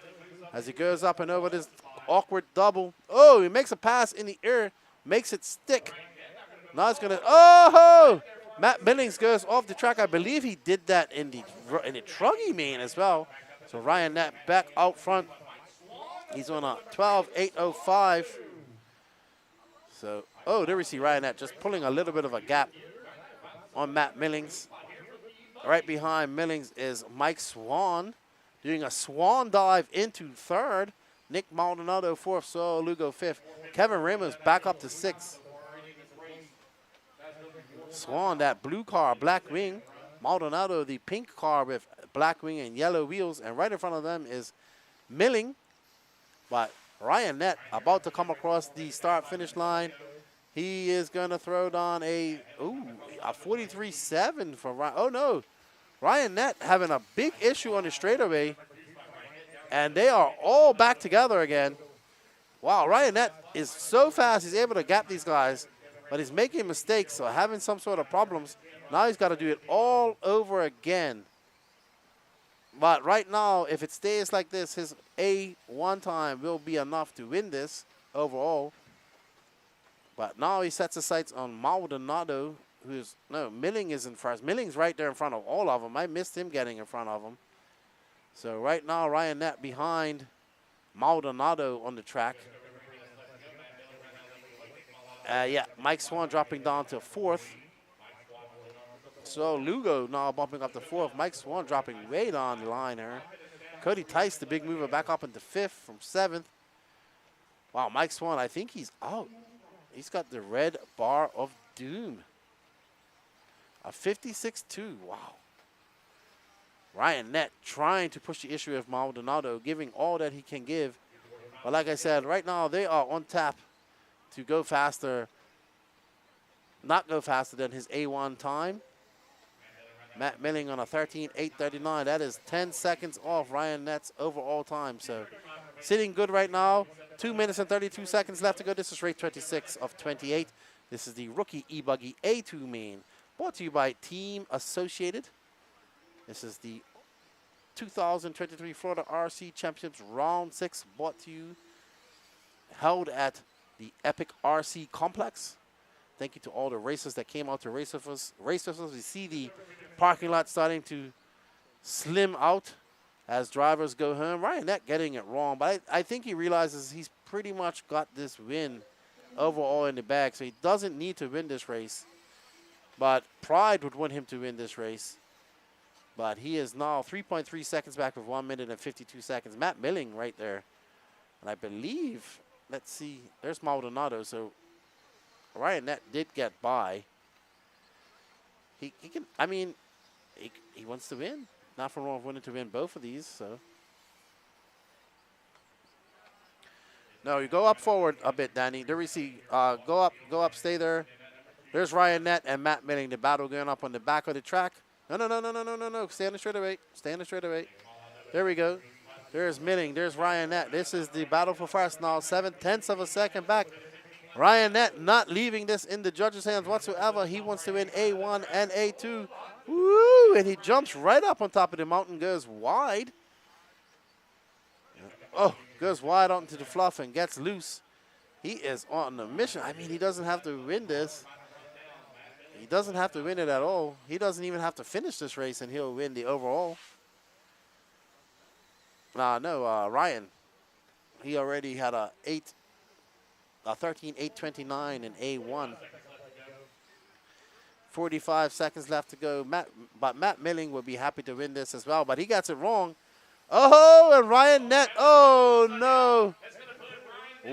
as he goes up and over this awkward double. Oh, he makes a pass in the air, makes it stick. Now it's going to, oh! Matt Billings goes off the track. I believe he did that in the truggy main as well. So Ryan Net back out front. He's on a 12.805. So, oh, there we see Ryan Net just pulling a little bit of a gap on Matt Millings. Right behind Millings is Mike Swan doing a swan dive into third. Nick Maldonado fourth, so Lugo fifth. Kevin Ramos back up to sixth. Swan, that blue car, black wing. Maldonado, the pink car with black wing and yellow wheels. And right in front of them is Milling. But Ryan Net about to come across the start-finish line. He is going to throw down a 43.7 for Ryan. Oh, no. Ryan Net having a big issue on the straightaway. And they are all back together again. Wow, Ryan Net is so fast. He's able to gap these guys. But he's making mistakes or having some sort of problems. Now he's got to do it all over again. But right now, if it stays like this, his A1 time will be enough to win this overall. But now he sets his sights on Maldonado, Milling is in first. Milling's right there in front of all of them. I missed him getting in front of him. So right now, Ryan Net behind Maldonado on the track. Yeah, Mike Swan dropping down to fourth. So Lugo now bumping up to fourth. Mike Swan dropping way down the line here. Cody Tice, the big mover, back up into fifth from seventh. Wow, Mike Swan, I think he's out. He's got the red bar of doom. A 56.2, wow. Ryan Net trying to push the issue of Maldonado, giving all that he can give. But like I said, right now they are on tap to go faster, not go faster than his A1 time. Matt Milling on a 13.839. That is 10 seconds off Ryan Net's overall time. So sitting good right now. 2 minutes and 32 seconds left to go. This is race 26 of 28. This is the rookie e-buggy A2 main, brought to you by Team Associated. This is the 2023 Florida RC Championships Round 6, brought to you, held at the Epic RC Complex. Thank you to all the racers that came out to race with us. We see the parking lot starting to slim out as drivers go home. Ryan Net getting it wrong, but I think he realizes he's pretty much got this win overall in the bag, so he doesn't need to win this race. But pride would want him to win this race. But he is now 3.3 seconds back with 1 minute and 52 seconds. Matt Milling right there. And I believe, let's see, there's Maldonado. So Ryan Net did get by. He can, I mean, he wants to win. Not for wrong of wanting to win both of these, so. No, you go up forward a bit, Danny. There we see, go up, stay there. There's Ryan Net and Matt Milling, the battle going up on the back of the track. No. Stay on the straightaway. Stay on the straightaway. There we go. There's Milling. There's Ryan Net. This is the battle for first now. 7/10 of a second back. Ryan Net not leaving this in the judges' hands whatsoever. He wants to win A1 and A2. Woo! And he jumps right up on top of the mountain, goes wide. Oh, Goes wide out into the fluff and gets loose. He is on a mission. I mean, he doesn't have to win this. He doesn't have to win it at all. He doesn't even have to finish this race, and he'll win the overall. No, Ryan. He already had a 13.829 in A1. 45 seconds left to go. Matt Milling will be happy to win this as well, but he gets it wrong. Oh, and Ryan Nett. Oh, no.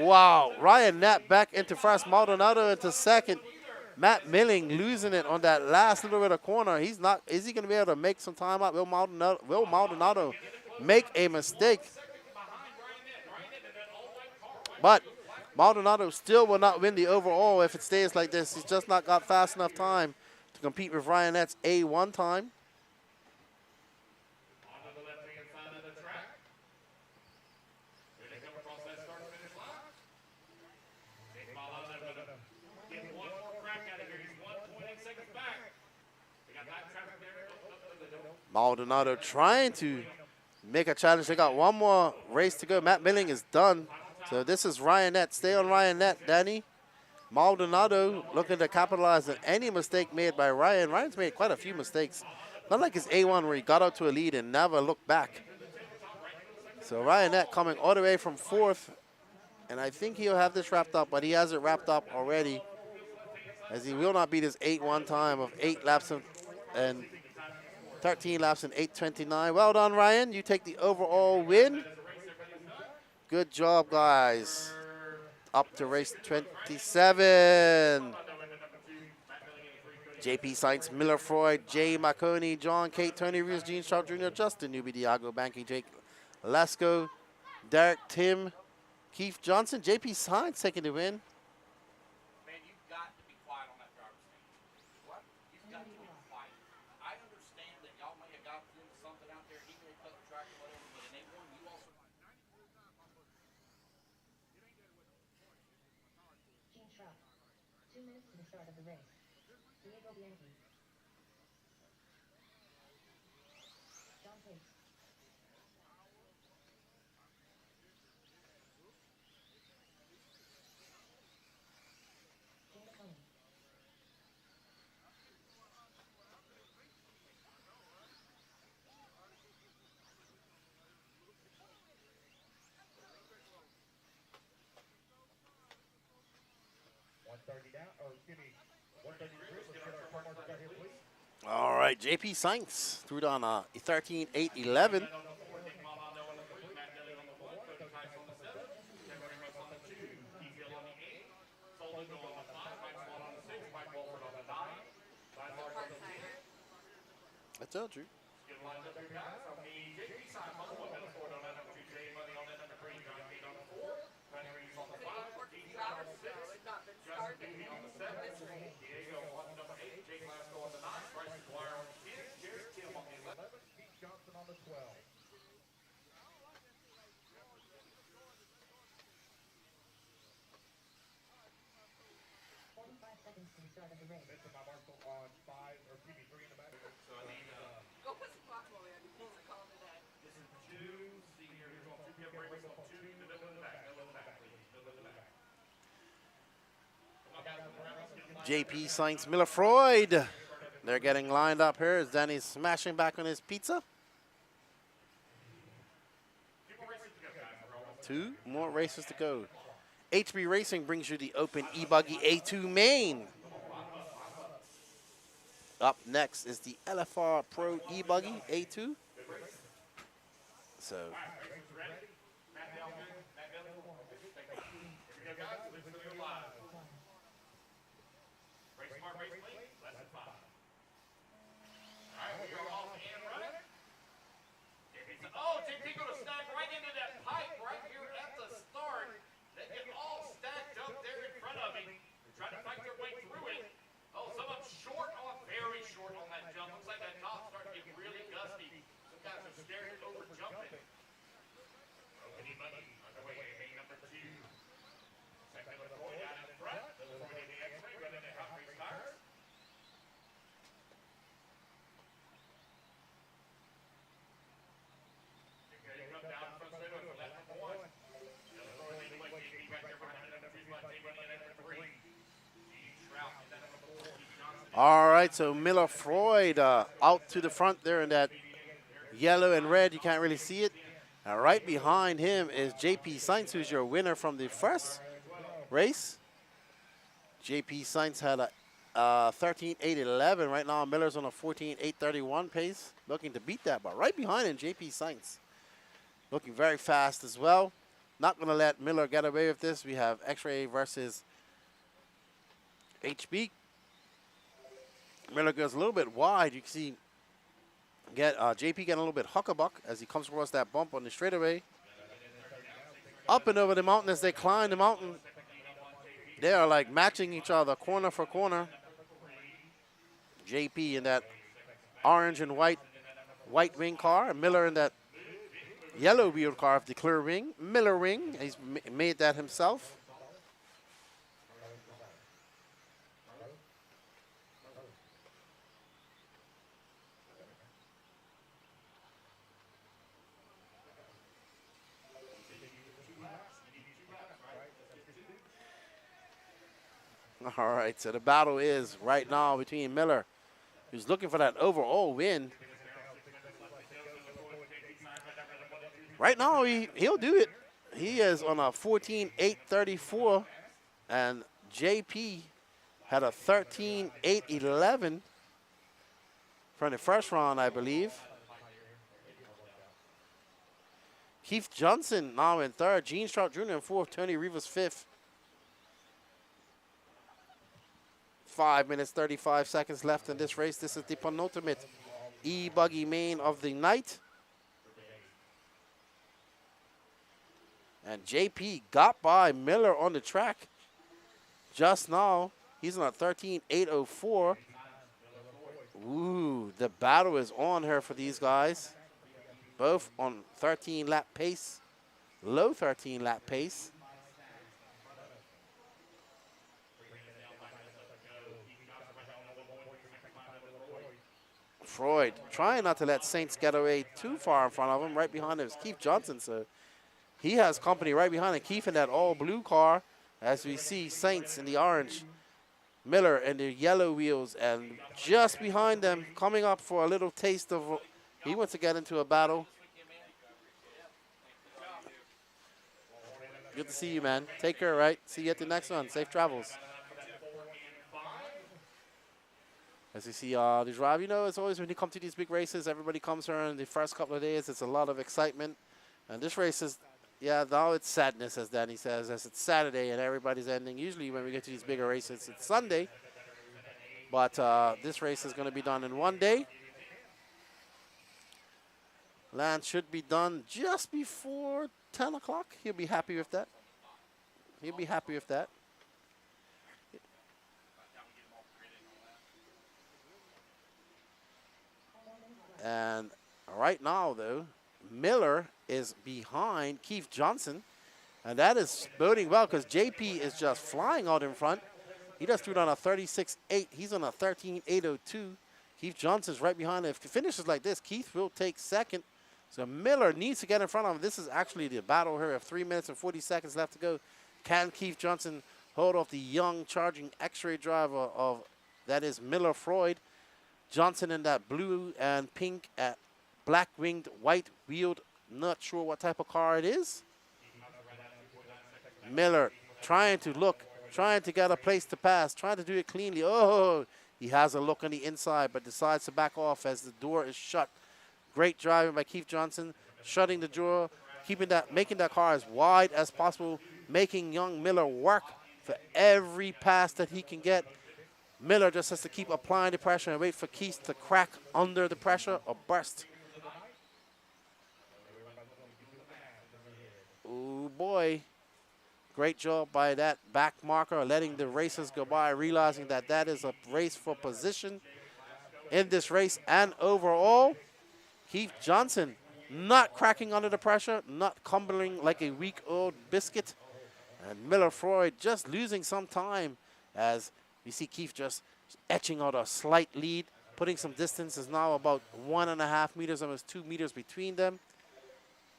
Wow. Ryan Nett back into first. Maldonado into second. Matt Milling losing it on that last little bit of corner. He's not. Is he going to be able to make some time out? Will Maldonado make a mistake? But Maldonado still will not win the overall if it stays like this. He's just not got fast enough time to compete with Ryan Nett's A1 time. Maldonado trying to make a challenge. They got one more race to go. Matt Milling is done. So this is Ryan Nett. Stay on Ryan Nett, Danny. Maldonado looking to capitalize on any mistake made by Ryan. Ryan's made quite a few mistakes. Not like his A1 where he got out to a lead and never looked back. So Ryan Nett coming all the way from fourth. And I think he'll have this wrapped up, but he has it wrapped up already, as he will not beat his 8-1 time of 8 laps and 13 laps in 8:29. Well done, Ryan. You take the overall win. Good job, guys. Up to race 27. JP Sainz, Miller Freud, Jay Marconi, John Kate, Tony Reeves, Gene Shaw Jr., Justin Newby, Diago Banky, Jake Lesko, Derek, Tim, Keith Johnson, JP Sainz taking the win. All right, JP Sainz threw down a 13.811. I told you. JP Sainz, Miller Freud. They're getting lined up here as Danny's smashing back on his pizza. 2 more races to go. HB Racing brings you the Open E-Buggy A2 main. Up next is the LFR Pro E-Buggy A2. So All right, so Miller Freud out to the front there in that yellow and red. You can't really see it. And right behind him is JP Sainz, who's your winner from the first race. JP Sainz had a 13.811. Right now, Miller's on a 14.831 pace, looking to beat that. But right behind him, JP Sainz, looking very fast as well. Not going to let Miller get away with this. We have X-Ray versus HB. Miller goes a little bit wide. You can see JP getting a little bit huckabuck as he comes across that bump on the straightaway. Up and over the mountain as they climb the mountain. They are like matching each other corner for corner. JP in that orange and white wing car, and Miller in that yellow wheeled car of the clear wing, Miller wing. He's made that himself. All right, so the battle is right now between Miller, who's looking for that overall win. Right now, he'll do it. He is on a 14.834, and JP had a 13.811 from the first round, I believe. Keith Johnson now in third, Gene Strout Jr. in fourth, Tony Rivas fifth. 5 minutes, 35 seconds left in this race. This is the penultimate E-Buggy main of the night. And JP got by Miller on the track just now. He's on a 13.804. Ooh, the battle is on here for these guys. Both on 13-lap pace, low 13-lap pace. Freud trying not to let Saints get away too far in front of him. Right behind him is Keith Johnson, so he has company right behind him. Keith in that all-blue car, as we see Saints in the orange, Miller in the yellow wheels, and just behind them, coming up for a little taste of, he wants to get into a battle. Good to see you, man. Take care, right? See you at the next one. Safe travels. As you see the drive, you know, it's always when you come to these big races, everybody comes here in the first couple of days. It's a lot of excitement. And this race is, yeah, now it's sadness, as Danny says, as it's Saturday and everybody's ending. Usually when we get to these bigger races, it's Sunday. But this race is going to be done in one day. Lance should be done just before 10 o'clock. He'll be happy with that. He'll be happy with that. And right now, though, Miller is behind Keith Johnson. And that is boding well because JP is just flying out in front. He just threw down a 36.8. He's on a 13.802. Keith Johnson's right behind him. If he finishes like this, Keith will take second. So Miller needs to get in front of him. This is actually the battle here of 3 minutes and 40 seconds left to go. Can Keith Johnson hold off the young charging X-ray driver of, that is Miller Freud? Johnson in that blue and pink at black-winged, white-wheeled, not sure what type of car it is. Miller trying to look, trying to get a place to pass, trying to do it cleanly. Oh, he has a look on the inside, but decides to back off as the door is shut. Great driving by Keith Johnson, shutting the door, keeping that, making that car as wide as possible, making young Miller work for every pass that he can get. Miller just has to keep applying the pressure and wait for Keith to crack under the pressure or burst. Oh boy. Great job by that back marker, letting the racers go by, realizing that that is a race for position in this race. And overall, Keith Johnson not cracking under the pressure, not crumbling like a weak old biscuit. And Miller Freud just losing some time as you see Keith just etching out a slight lead, putting some distance. Is now about 1.5 meters, almost 2 meters between them.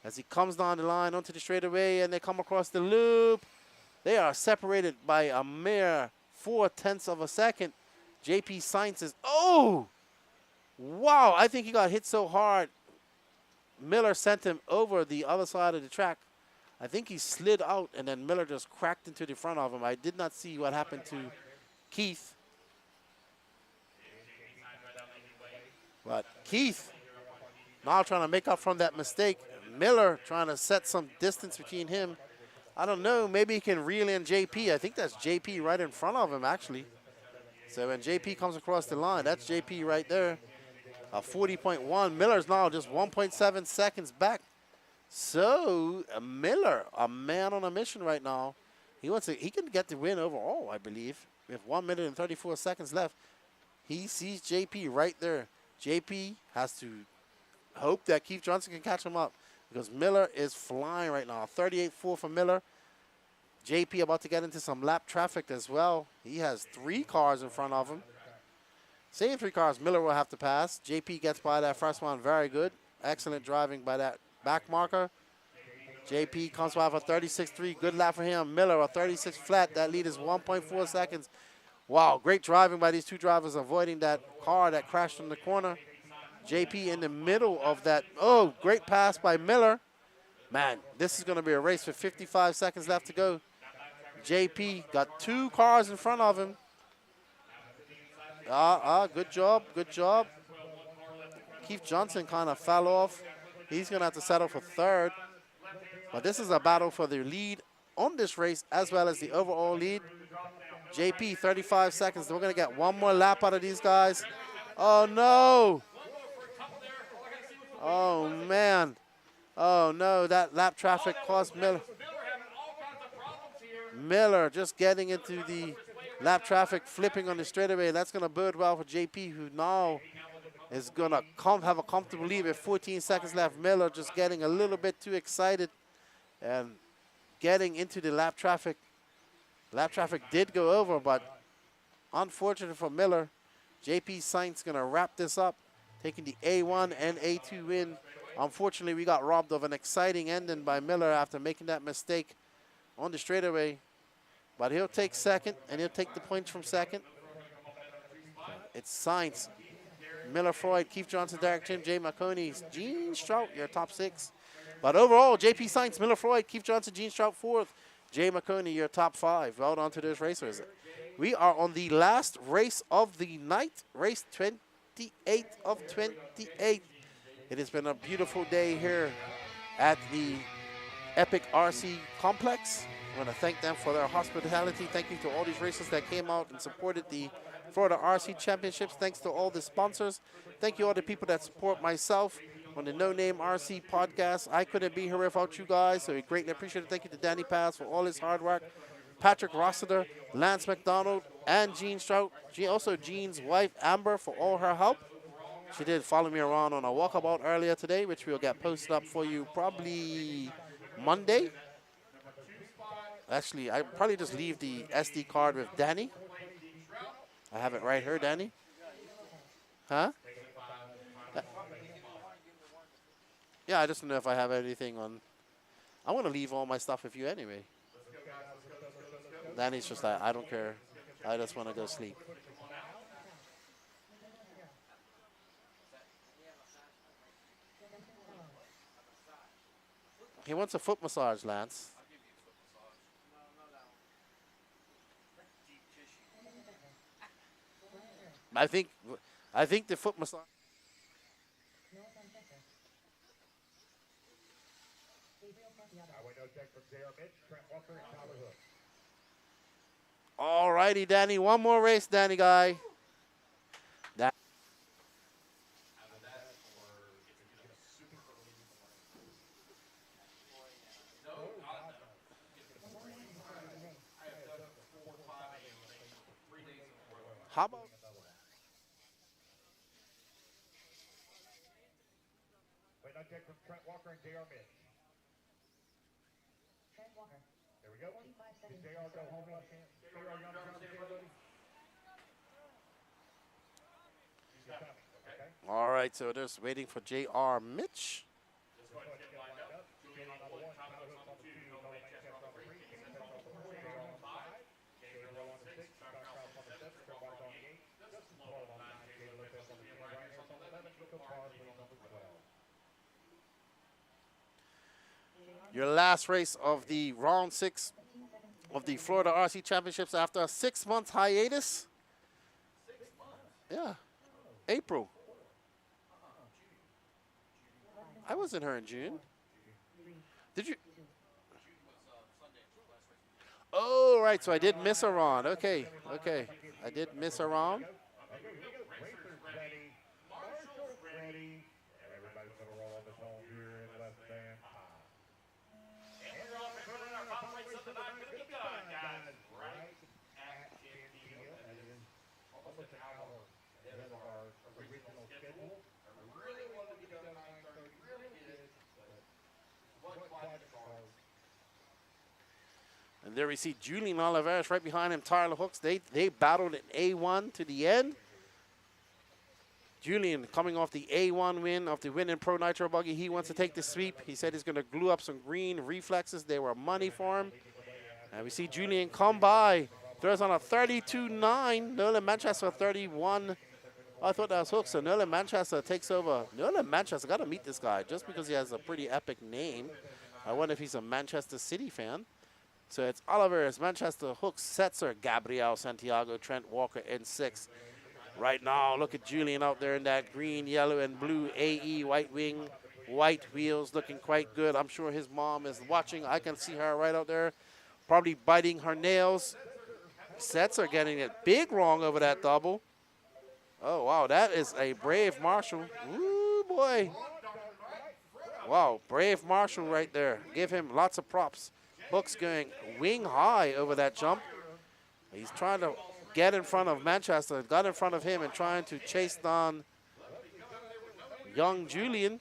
As he comes down the line onto the straightaway and they come across the loop, they are separated by a mere 0.4 of a second. JP Science is, oh! Wow, I think he got hit so hard. Miller sent him over the other side of the track. I think he slid out, and then Miller just cracked into the front of him. I did not see what happened to Keith. But Keith now trying to make up from that mistake. Miller trying to set some distance between him. I don't know, maybe he can reel in JP. I think that's JP right in front of him, actually. So when JP comes across the line, that's JP right there. 40.1. Miller's now just 1.7 seconds back. So Miller, a man on a mission right now. He can get the win overall, I believe. With 1 minute and 34 seconds left. He sees JP right there. JP has to hope that Keith Johnson can catch him up because Miller is flying right now. 38.4 for Miller. JP about to get into some lap traffic as well. He has 3 cars in front of him. Same 3 cars Miller will have to pass. JP gets by that first one. Very good. Excellent driving by that back marker. JP comes by for 36.3. Good lap for him. Miller a 36 flat. That lead is 1.4 seconds. Wow, great driving by these 2 drivers, avoiding that car that crashed in the corner. JP in the middle of that. Oh, great pass by Miller. Man, this is going to be a race with 55 seconds left to go. JP got 2 cars in front of him. Good job, good job. Keith Johnson kind of fell off. He's going to have to settle for 3rd. But this is a battle for the lead on this race as well as the overall lead. JP, 35 seconds. We're going to get 1 more lap out of these guys. Oh, no. Oh, man. Oh, no. That lap traffic cost Miller. Miller just getting into the lap traffic, flipping on the straightaway. That's going to bode well for JP, who now is going to have a comfortable lead with 14 seconds left. Miller just getting a little bit too excited and getting into the lap traffic. Lap traffic did go over, but unfortunate for Miller. JP Sainz going to wrap this up, taking the A1 and A2 win. Unfortunately, we got robbed of an exciting ending by Miller after making that mistake on the straightaway. But he'll take 2nd, and he'll take the points from 2nd. It's Sainz, Miller, Freud, Keith Johnson, Derek Tim, Jay McConey, Gene Strout, your top 6. But overall, JP Sainz, Miller, Freud, Keith Johnson, Gene Strout, 4th. Jay McConey, your top 5. Well done to those racers. We are on the last race of the night, race 28 of 28. It has been a beautiful day here at the Epic RC Complex. I want to thank them for their hospitality. Thank you to all these racers that came out and supported the Florida RC Championships. Thanks to all the sponsors. Thank you all the people that support myself on the No Name RC podcast. I couldn't be here without you guys, so we greatly appreciate it. Thank you to Danny Paz for all his hard work, Patrick Rossiter, Lance McDonald, and Gene Strout. Also Gene's wife, Amber, for all her help. She did follow me around on a walkabout earlier today, which we'll get posted up for you probably Monday. Actually, I probably just leave the SD card with Danny. I have it right here, Danny. Huh? Yeah, I just don't know if I have anything on. I want to leave all my stuff with you anyway. Danny's just like, I don't care. I just want to go sleep. He wants a foot massage, Lance. I think the foot massage. All righty, Danny. One more race, Danny guy. That. How about? Wait, check from Trent Walker and JR Mitch. Trent Walker. There we go. 45 seconds. Did JR go home? All right, so just waiting for JR Mitch. Your last race of the round 6 of the Florida RC Championships after a 6-month hiatus. Yeah, April. I wasn't here in June. Did you? Oh, right. So I did miss a round. Okay, okay. I did miss a round. And there we see Julian Oliveras right behind him, Tyler Hooks. They battled in A1 to the end. Julian coming off the A1 win, off the win in Pro Nitro Buggy. He wants to take the sweep. He said he's going to glue up some green reflexes. They were money for him. And we see Julian come by. Throws on a 32-9. Nolan Manchester 31. Oh, I thought that was Hooks. So Nolan Manchester takes over. Nolan Manchester, got to meet this guy just because he has a pretty epic name. I wonder if he's a Manchester City fan. So it's Oliveras, Manchester, Hooks, Setzer, Gabriel Santiago, Trent Walker in 6. Right now, look at Julian out there in that green, yellow, and blue AE white wing, white wheels, looking quite good. I'm sure his mom is watching. I can see her right out there, probably biting her nails. Setzer getting it big wrong over that double. Oh, wow, that is a brave Marshall. Ooh, boy. Wow, brave Marshall right there. Give him lots of props. Hooks going wing high over that jump. He's trying to get in front of Manchester, got in front of him and trying to chase down young Julian.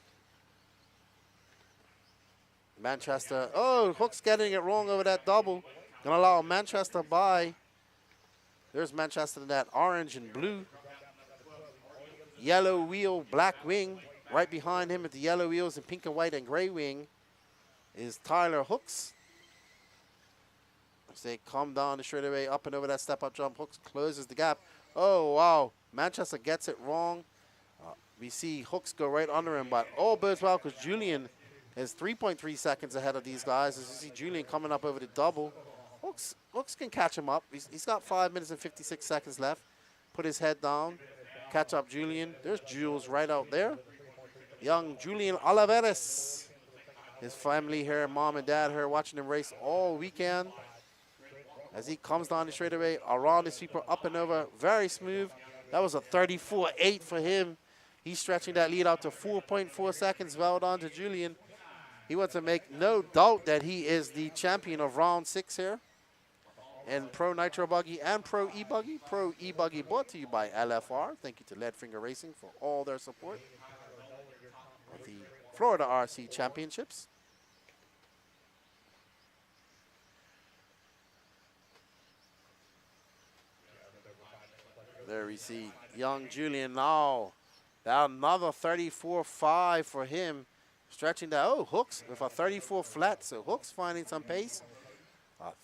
Manchester, oh, Hooks getting it wrong over that double. Gonna allow Manchester by. There's Manchester in that orange and blue. Yellow wheel, black wing. Right behind him with the yellow wheels and pink and white and gray wing is Tyler Hooks. As they come down the straightaway, up and over that step-up jump, Hooks closes the gap. Oh, wow. Manchester gets it wrong. We see Hooks go right under him, but all bodes well because Julian is 3.3 seconds ahead of these guys. As you see Julian coming up over the double. Hooks can catch him up. He's got 5 minutes and 56 seconds left. Put his head down. Catch up Julian. There's Jules right out there. Young Julian Oliveras. His family here, mom and dad here, watching him race all weekend. As he comes down the straightaway, around the sweeper, up and over, very smooth. That was a 34.8 for him. He's stretching that lead out to 4.4 seconds. Well done to Julian. He wants to make no doubt that he is the champion of round 6 here in Pro Nitro Buggy and Pro E-Buggy. Pro E-Buggy brought to you by LFR. Thank you to Lead Finger Racing for all their support of the Florida RC Championships. There we see young Julian now. Now another 34.5 for him. Stretching that. Oh, Hooks with a 34 flat. So Hooks finding some pace.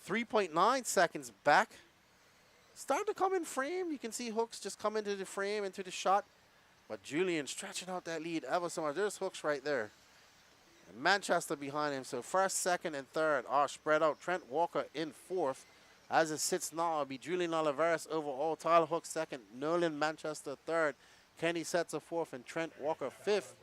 3.9 seconds back. Starting to come in frame. You can see Hooks just come into the frame, into the shot. But Julian stretching out that lead ever so much. There's Hooks right there. And Manchester behind him. So first, second, and third are spread out. Trent Walker in 4th. As it sits now, it'll be Julian Oliveras overall. Tyler Hooks 2nd. Nolan Manchester 3rd. Kenny Setzer 4th. And Trent Walker 5th.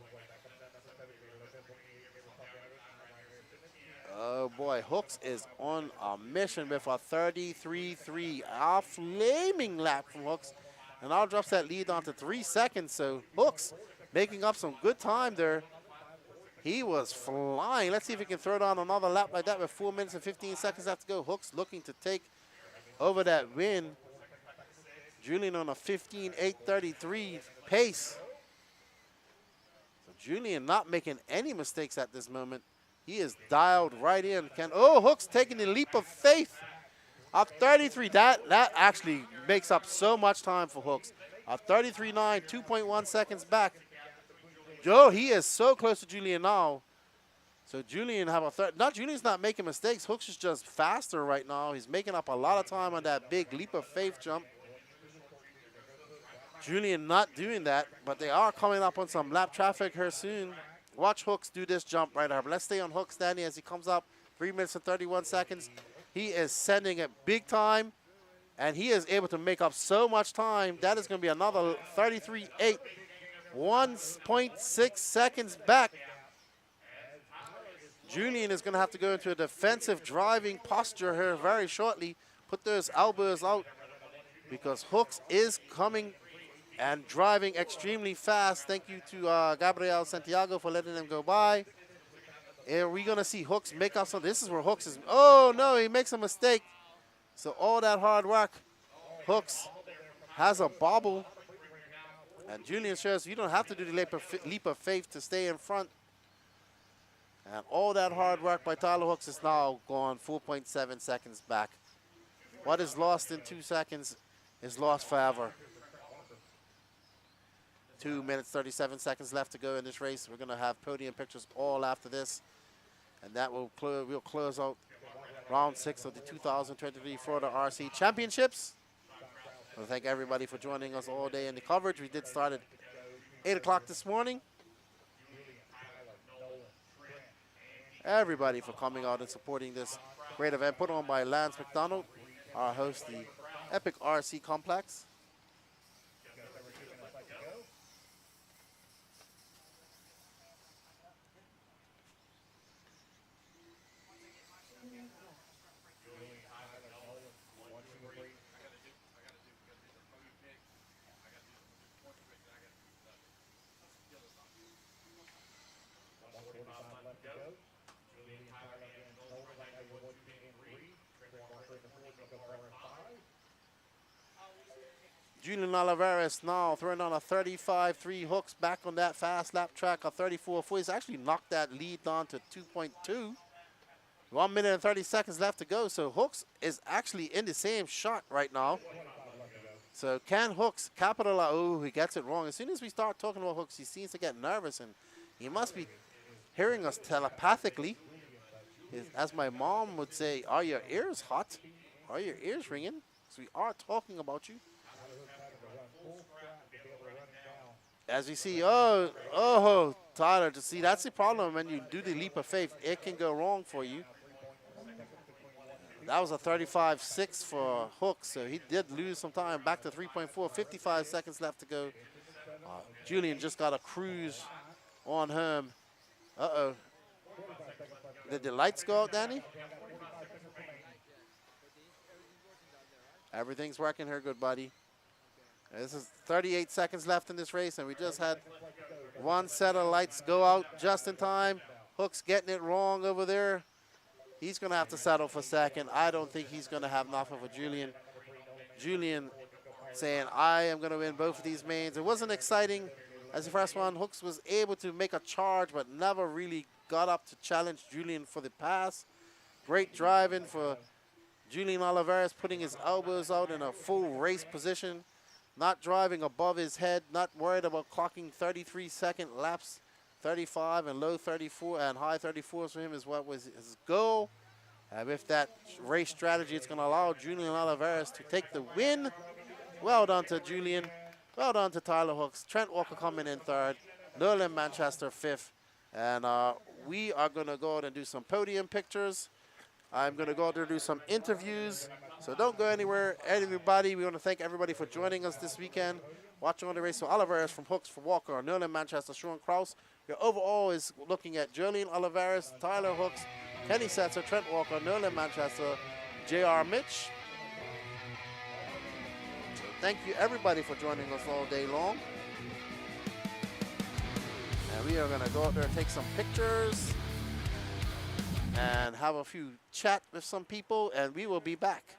Oh, boy. Hooks is on a mission with a 33.3. A flaming lap from Hooks. And now drops that lead down to 3 seconds. So Hooks making up some good time there. He was flying. Let's see if he can throw down another lap like that with 4 minutes and 15 seconds left to go. Hooks looking to take over that win. Julian on a 15.833 pace. So Julian not making any mistakes at this moment. He is dialed right in. Oh, Hooks taking the leap of faith. A 33, that actually makes up so much time for Hooks. A 33.9, 2.1 seconds back. Joe, he is so close to Julian now. So Julian have a third. Julian's not making mistakes. Hooks is just faster right now. He's making up a lot of time on that big leap of faith jump. Julian not doing that, but they are coming up on some lap traffic here soon. Watch Hooks do this jump right up. Let's stay on Hooks, Danny, as he comes up. 3 minutes and 31 seconds. He is sending it big time, and he is able to make up so much time. That is going to be another 33.8. 1.6 seconds back. Julian is going to have to go into a defensive driving posture here very shortly. Put those elbows out because Hooks is coming and driving extremely fast. Thank you to Gabriel Santiago for letting them go by. And we're going to see Hooks make up some. This is where Hooks is. Oh, no, he makes a mistake. So all that hard work, Hooks has a bobble. And Julian shows you don't have to do the leap of faith to stay in front. And all that hard work by Tyler Hooks is now gone 4.7 seconds back. What is lost in 2 seconds is lost forever. 2 minutes, 37 seconds left to go in this race. We're going to have podium pictures all after this. And that will we'll close out round 6 of the 2023 Florida RC Championships. I want to thank everybody for joining us all day in the coverage. We did start at 8 o'clock this morning. Everybody for coming out and supporting this great event put on by Lance McDonald, our host, the Epic RC Complex. Julian Olivares now throwing on a 35.3 Hooks back on that fast lap track, a 34.4. He's actually knocked that lead down to 2.2. 1 minute and 30 seconds left to go. So Hooks is actually in the same shot right now. So can Hooks capitalize? Oh, he gets it wrong. As soon as we start talking about Hooks, he seems to get nervous, and he must be hearing us telepathically. As my mom would say, are your ears hot? Are your ears ringing? Because we are talking about you. As we see, Tyler, to see, that's the problem when you do the leap of faith. It can go wrong for you. That was a 35.6 for Hooks, so he did lose some time. Back to 3.4, 55 seconds left to go. Julian just got a cruise on him. Uh-oh. Did the lights go out, Danny? Everything's working here, good buddy. This is 38 seconds left in this race, and we just had one set of lights go out just in time. Hooks getting it wrong over there. He's going to have to settle for second. I don't think he's going to have enough of a Julian. Julian saying, I am going to win both of these mains. It wasn't exciting as the first one. Hooks was able to make a charge, but never really got up to challenge Julian for the pass. Great driving for Julian Olivares, putting his elbows out in a full race position. Not driving above his head, not worried about clocking 33-second laps, 35 and low 34 and high 34s for him is what was his goal. And with that race strategy, it's going to allow Julian Olivares to take the win. Well done to Julian. Well done to Tyler Hooks. Trent Walker coming in third. Nolan Manchester fifth. And we are going to go out and do some podium pictures. I'm going to go out there and do some interviews. So don't go anywhere. Everybody, we want to thank everybody for joining us this weekend. Watching on the race. So Olivares from Hooks for Walker, Nolan Manchester, Sean Kraus. Your overall is looking at Julian Olivares, Tyler Hooks, Kenny Setzer, Trent Walker, Nolan Manchester, J.R. Mitch. So thank you everybody for joining us all day long. And we are going to go out there and take some pictures and have a few chat with some people, and we will be back.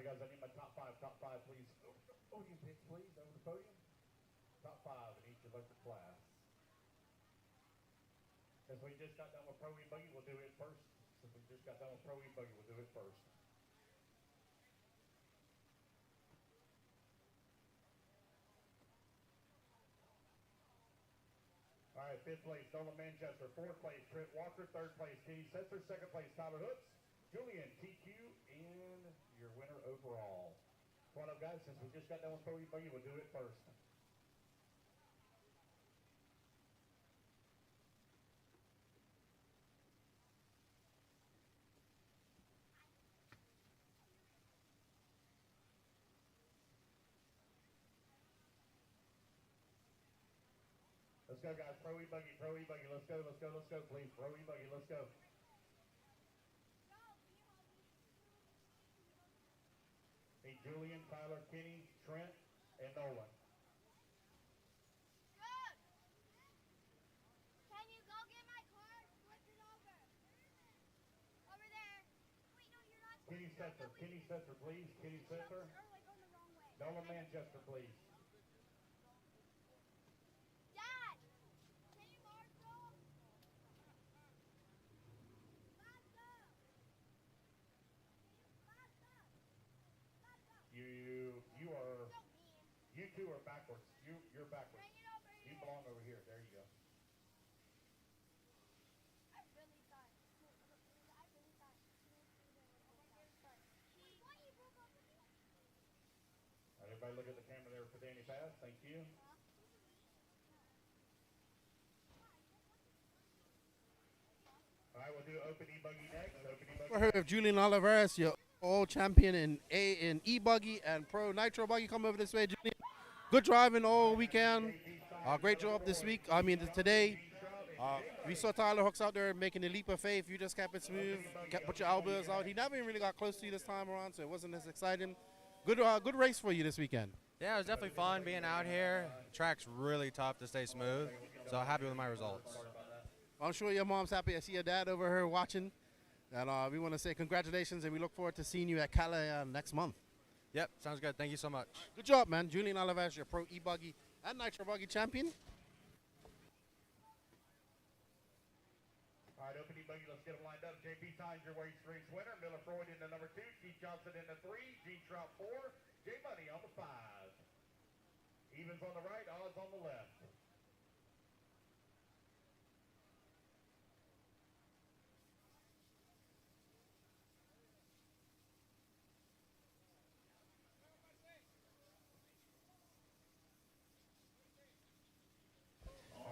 guys, I need my top five, please. Podium picks, please, over the podium. Top five in each electric class. Since we just got done with Pro E-Buggy, we'll do it first. Since we just got done with Pro E-Buggy, we'll do it first. All right, fifth place, Nolan Manchester. Fourth place, Trent Walker. Third place, Kenny Setzer. Second place, Tyler Hooks. Julian, TQ, and your winner overall. Come on up, guys. Since we just got done with Pro E-Buggy, we'll do it first. Let's go, guys. Pro E-Buggy, Pro E-Buggy. Let's go, let's go, let's go, please. Pro E-Buggy, let's go. Hey, Julian, Tyler, Kenny, Trent, and Nolan. Can you go get my car? Flip it over. Over there. Wait, no, you're not. Kenny Setzer, please. Kenny Setzer. Nolan Manchester, please. Dad, can you marshal? You two are backwards. You're backwards. You belong over here. There you go. All right, everybody look at the camera there for Danny Pass. Thank you. All right, we'll do open E-Buggy next. Open E-Buggy. We heard of Julian Oliveras, your all champion in E-Buggy and Pro Nitro Buggy. Come over this way, Julian. Good driving all weekend. Great job this week. I mean, today. We saw Tyler Hooks out there making the leap of faith. You just kept it smooth, put your elbows out. He never even really got close to you this time around, so it wasn't as exciting. Good race for you this weekend. Yeah, it was definitely fun being out here. Track's really tough to stay smooth, so happy with my results. I'm sure your mom's happy. I see your dad over here watching. And we want to say congratulations, and we look forward to seeing you at Callahan next month. Yep, sounds good. Thank you so much. Good job, man. Julian Oliveras, your Pro E-Buggy and Nitro Buggy champion. All right, open E-Buggy. Let's get them lined up. JP Tynes, your weight race winner. Miller Freud in the number 2. Keith Johnson in the 3. Gene Trout 4. J Money on the 5. Evens on the right, odds on the left.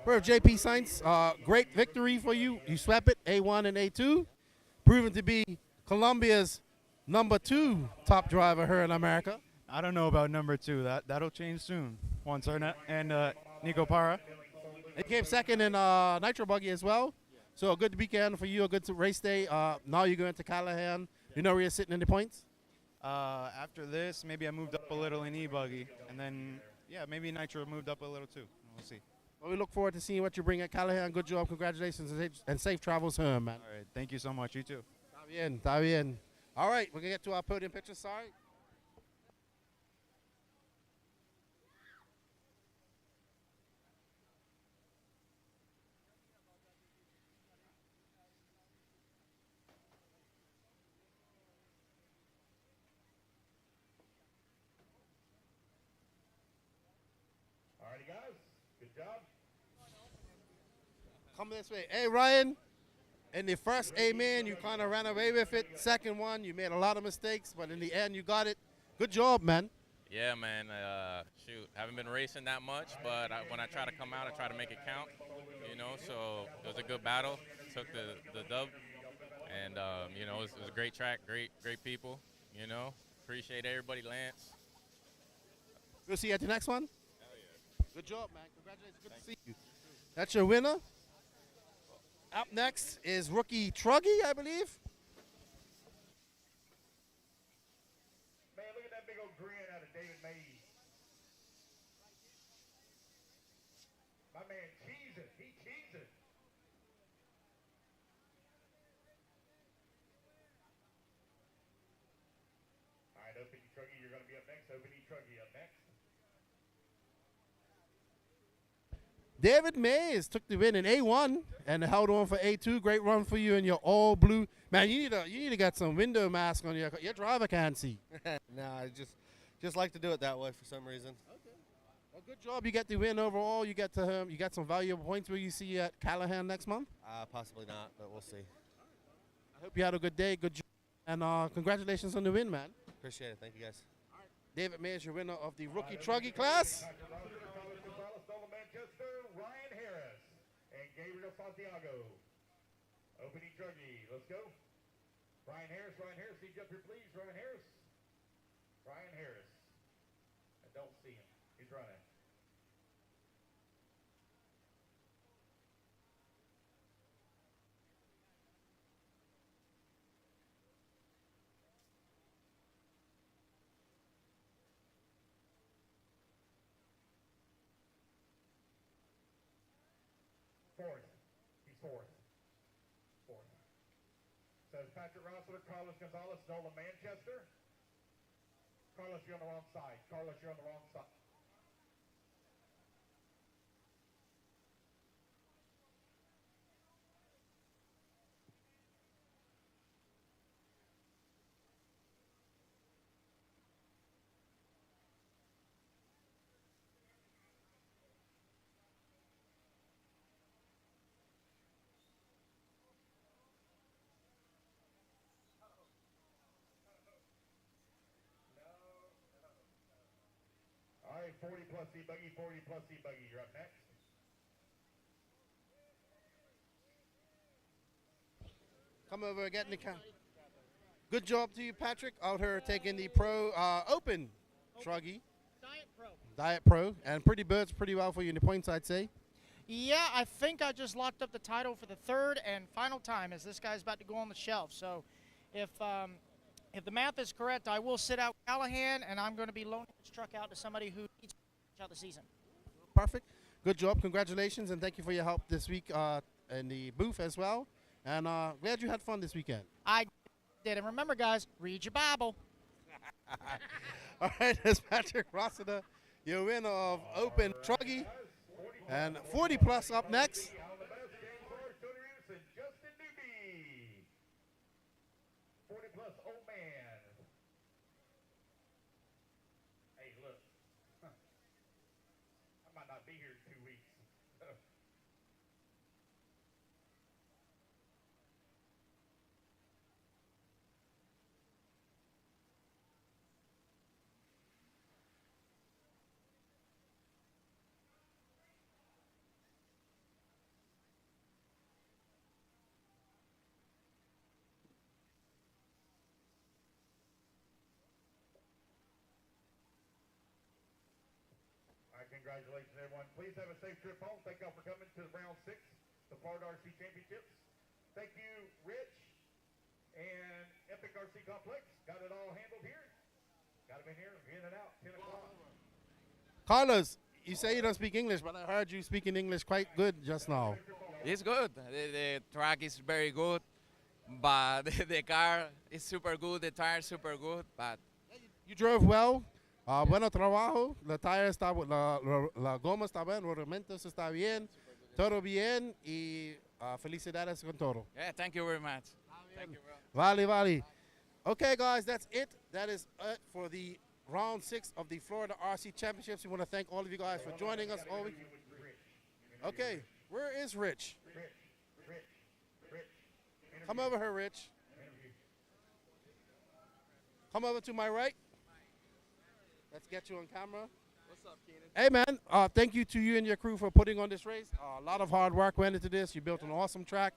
For JP Sainz, great victory for you. You swept it, A1 and A2, proven to be Colombia's number 2 top driver here in America. I don't know about number 2. That'll change soon. Juan Serna and Nico Parra. He came second in Nitro Buggy as well. So a good weekend for you, a good race day. Now you're going to Callahan. You know where you're sitting in the points? After this, maybe I moved up a little in E-Buggy. And then, yeah, maybe Nitro moved up a little too. We'll see. Well, we look forward to seeing what you bring at Callahan. Good job. Congratulations and safe travels home, man. All right. Thank you so much. You too. Está bien. All right, we're going to get to our podium picture. Sorry. All righty, guys. Good job. Come this way. Hey, Ryan, in the first Amen, you kind of ran away with it. Second one, you made a lot of mistakes, but in the end, you got it. Good job, man. Yeah, man. Shoot, haven't been racing that much, but when I try to come out, I try to make it count, you know, so it was a good battle. Took the dub, and, you know, it was a great track, great people, you know. Appreciate everybody, Lance. We'll see you at the next one. Good job, man. Congratulations. Good to see you. That's your winner. Up next is rookie Truggy, I believe. Man, look at that big old grin out of David Mays. My man cheesing. He cheesing. All right, open Opening Truggy up next. David Mays took the win in A1 and held on for A2. Great run for you in your all blue. Man, you need to get some window mask on your driver can't see. Nah, I just like to do it that way for some reason. Well, good job. You get the win overall. You get some valuable points. Will you see you at Callahan next month? Possibly not, but we'll see. I hope you had a good day. Good job. And congratulations on the win, man. Appreciate it. Thank you, guys. David Mays, your winner of the rookie truggy class. Manchester, Ryan Harris, and Gabriel Santiago. Opening truggy. Let's go. Ryan Harris, need you up here, please. Ryan Harris. I don't see him. He's running. Fourth. Says Patrick Rossler, Carlos Gonzalez, Nolan Manchester. Carlos, you're on the wrong side. All right, 40 plus C-Buggy, you're up next. Come over, get in the count. Good job to you, Patrick, out here taking the Pro Open truggy. Diet Pro. And pretty birds pretty well for you in the points, I'd say. Yeah, I think I just locked up the title for the third and final time as this guy's about to go on the shelf. So if the math is correct, I will sit out Callahan, and I'm going to be loaning this truck out to somebody who needs to finish out the season. Perfect. Good job. Congratulations, and thank you for your help this week in the booth as well. And glad you had fun this weekend. I did. And remember, guys, read your Bible. All right, that's Patrick Rossiter, your winner of Open Truggy. And 40 plus up next. Congratulations, everyone. Please have a safe trip home. Thank y'all for coming to round 6, the Florida RC Championships. Thank you, Rich and Epic RC Complex. Got it all handled here. Got them in here, in and out, 10 o'clock. Carlos, you say you don't speak English, but I heard you speaking English quite good just now. It's good. The track is very good, but the car is super good. The tire is super good, but you drove well. Bueno trabajo. La tire está, la goma está bien, los rementos está bien, todo bien y felicidades con todo. yeah, thank you very much. Thank you, bro. Vale. Okay, guys, that's it. That is it for the round 6 of the Florida RC Championships. We want to thank all of you guys for joining us all week. Okay, where is Rich? Come over here, Rich. Come over to my right. Let's get you on camera. What's up, Keenan? Hey, man, thank you to you and your crew for putting on this race. A lot of hard work went into this. You built an awesome track.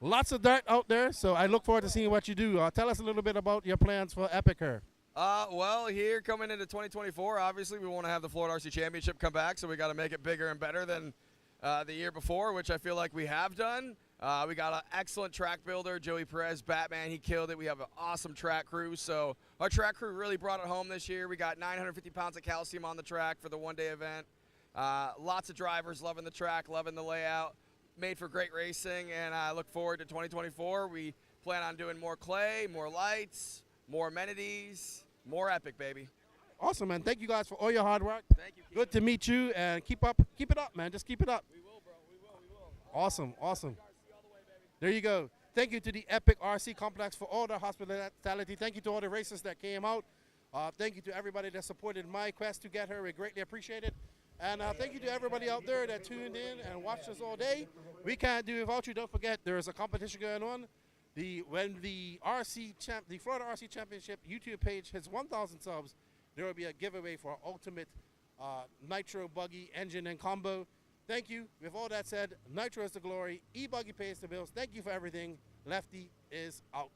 Lots of dirt out there, so I look forward to seeing what you do. Tell us a little bit about your plans for Epic here. Well, here coming into 2024, obviously we want to have the Florida RC Championship come back, so we got to make it bigger and better than the year before, which I feel like we have done. We got an excellent track builder, Joey Perez, Batman. He killed it. We have an awesome track crew. So our track crew really brought it home this year. We got 950 pounds of calcium on the track for the one-day event. Lots of drivers loving the track, loving the layout. Made for great racing, and I look forward to 2024. We plan on doing more clay, more lights, more amenities, more Epic, baby. Awesome, man. Thank you guys for all your hard work. Thank you. Good to meet you, and keep it up, man. Just keep it up. We will, bro. We will. Awesome, awesome. There you go. Thank you to the Epic RC Complex for all the hospitality. Thank you to all the racers that came out. Thank you to everybody that supported my quest to get her. We greatly appreciate it. And thank you to everybody out there that tuned in and watched us all day. We can't do it without you. Don't forget, there is a competition going on. When the Florida RC Championship YouTube page hits 1,000 subs, there will be a giveaway for ultimate Nitro buggy engine and combo. Thank you. With all that said, Nitro is the glory. E-buggy pays the bills. Thank you for everything. Lefty is out.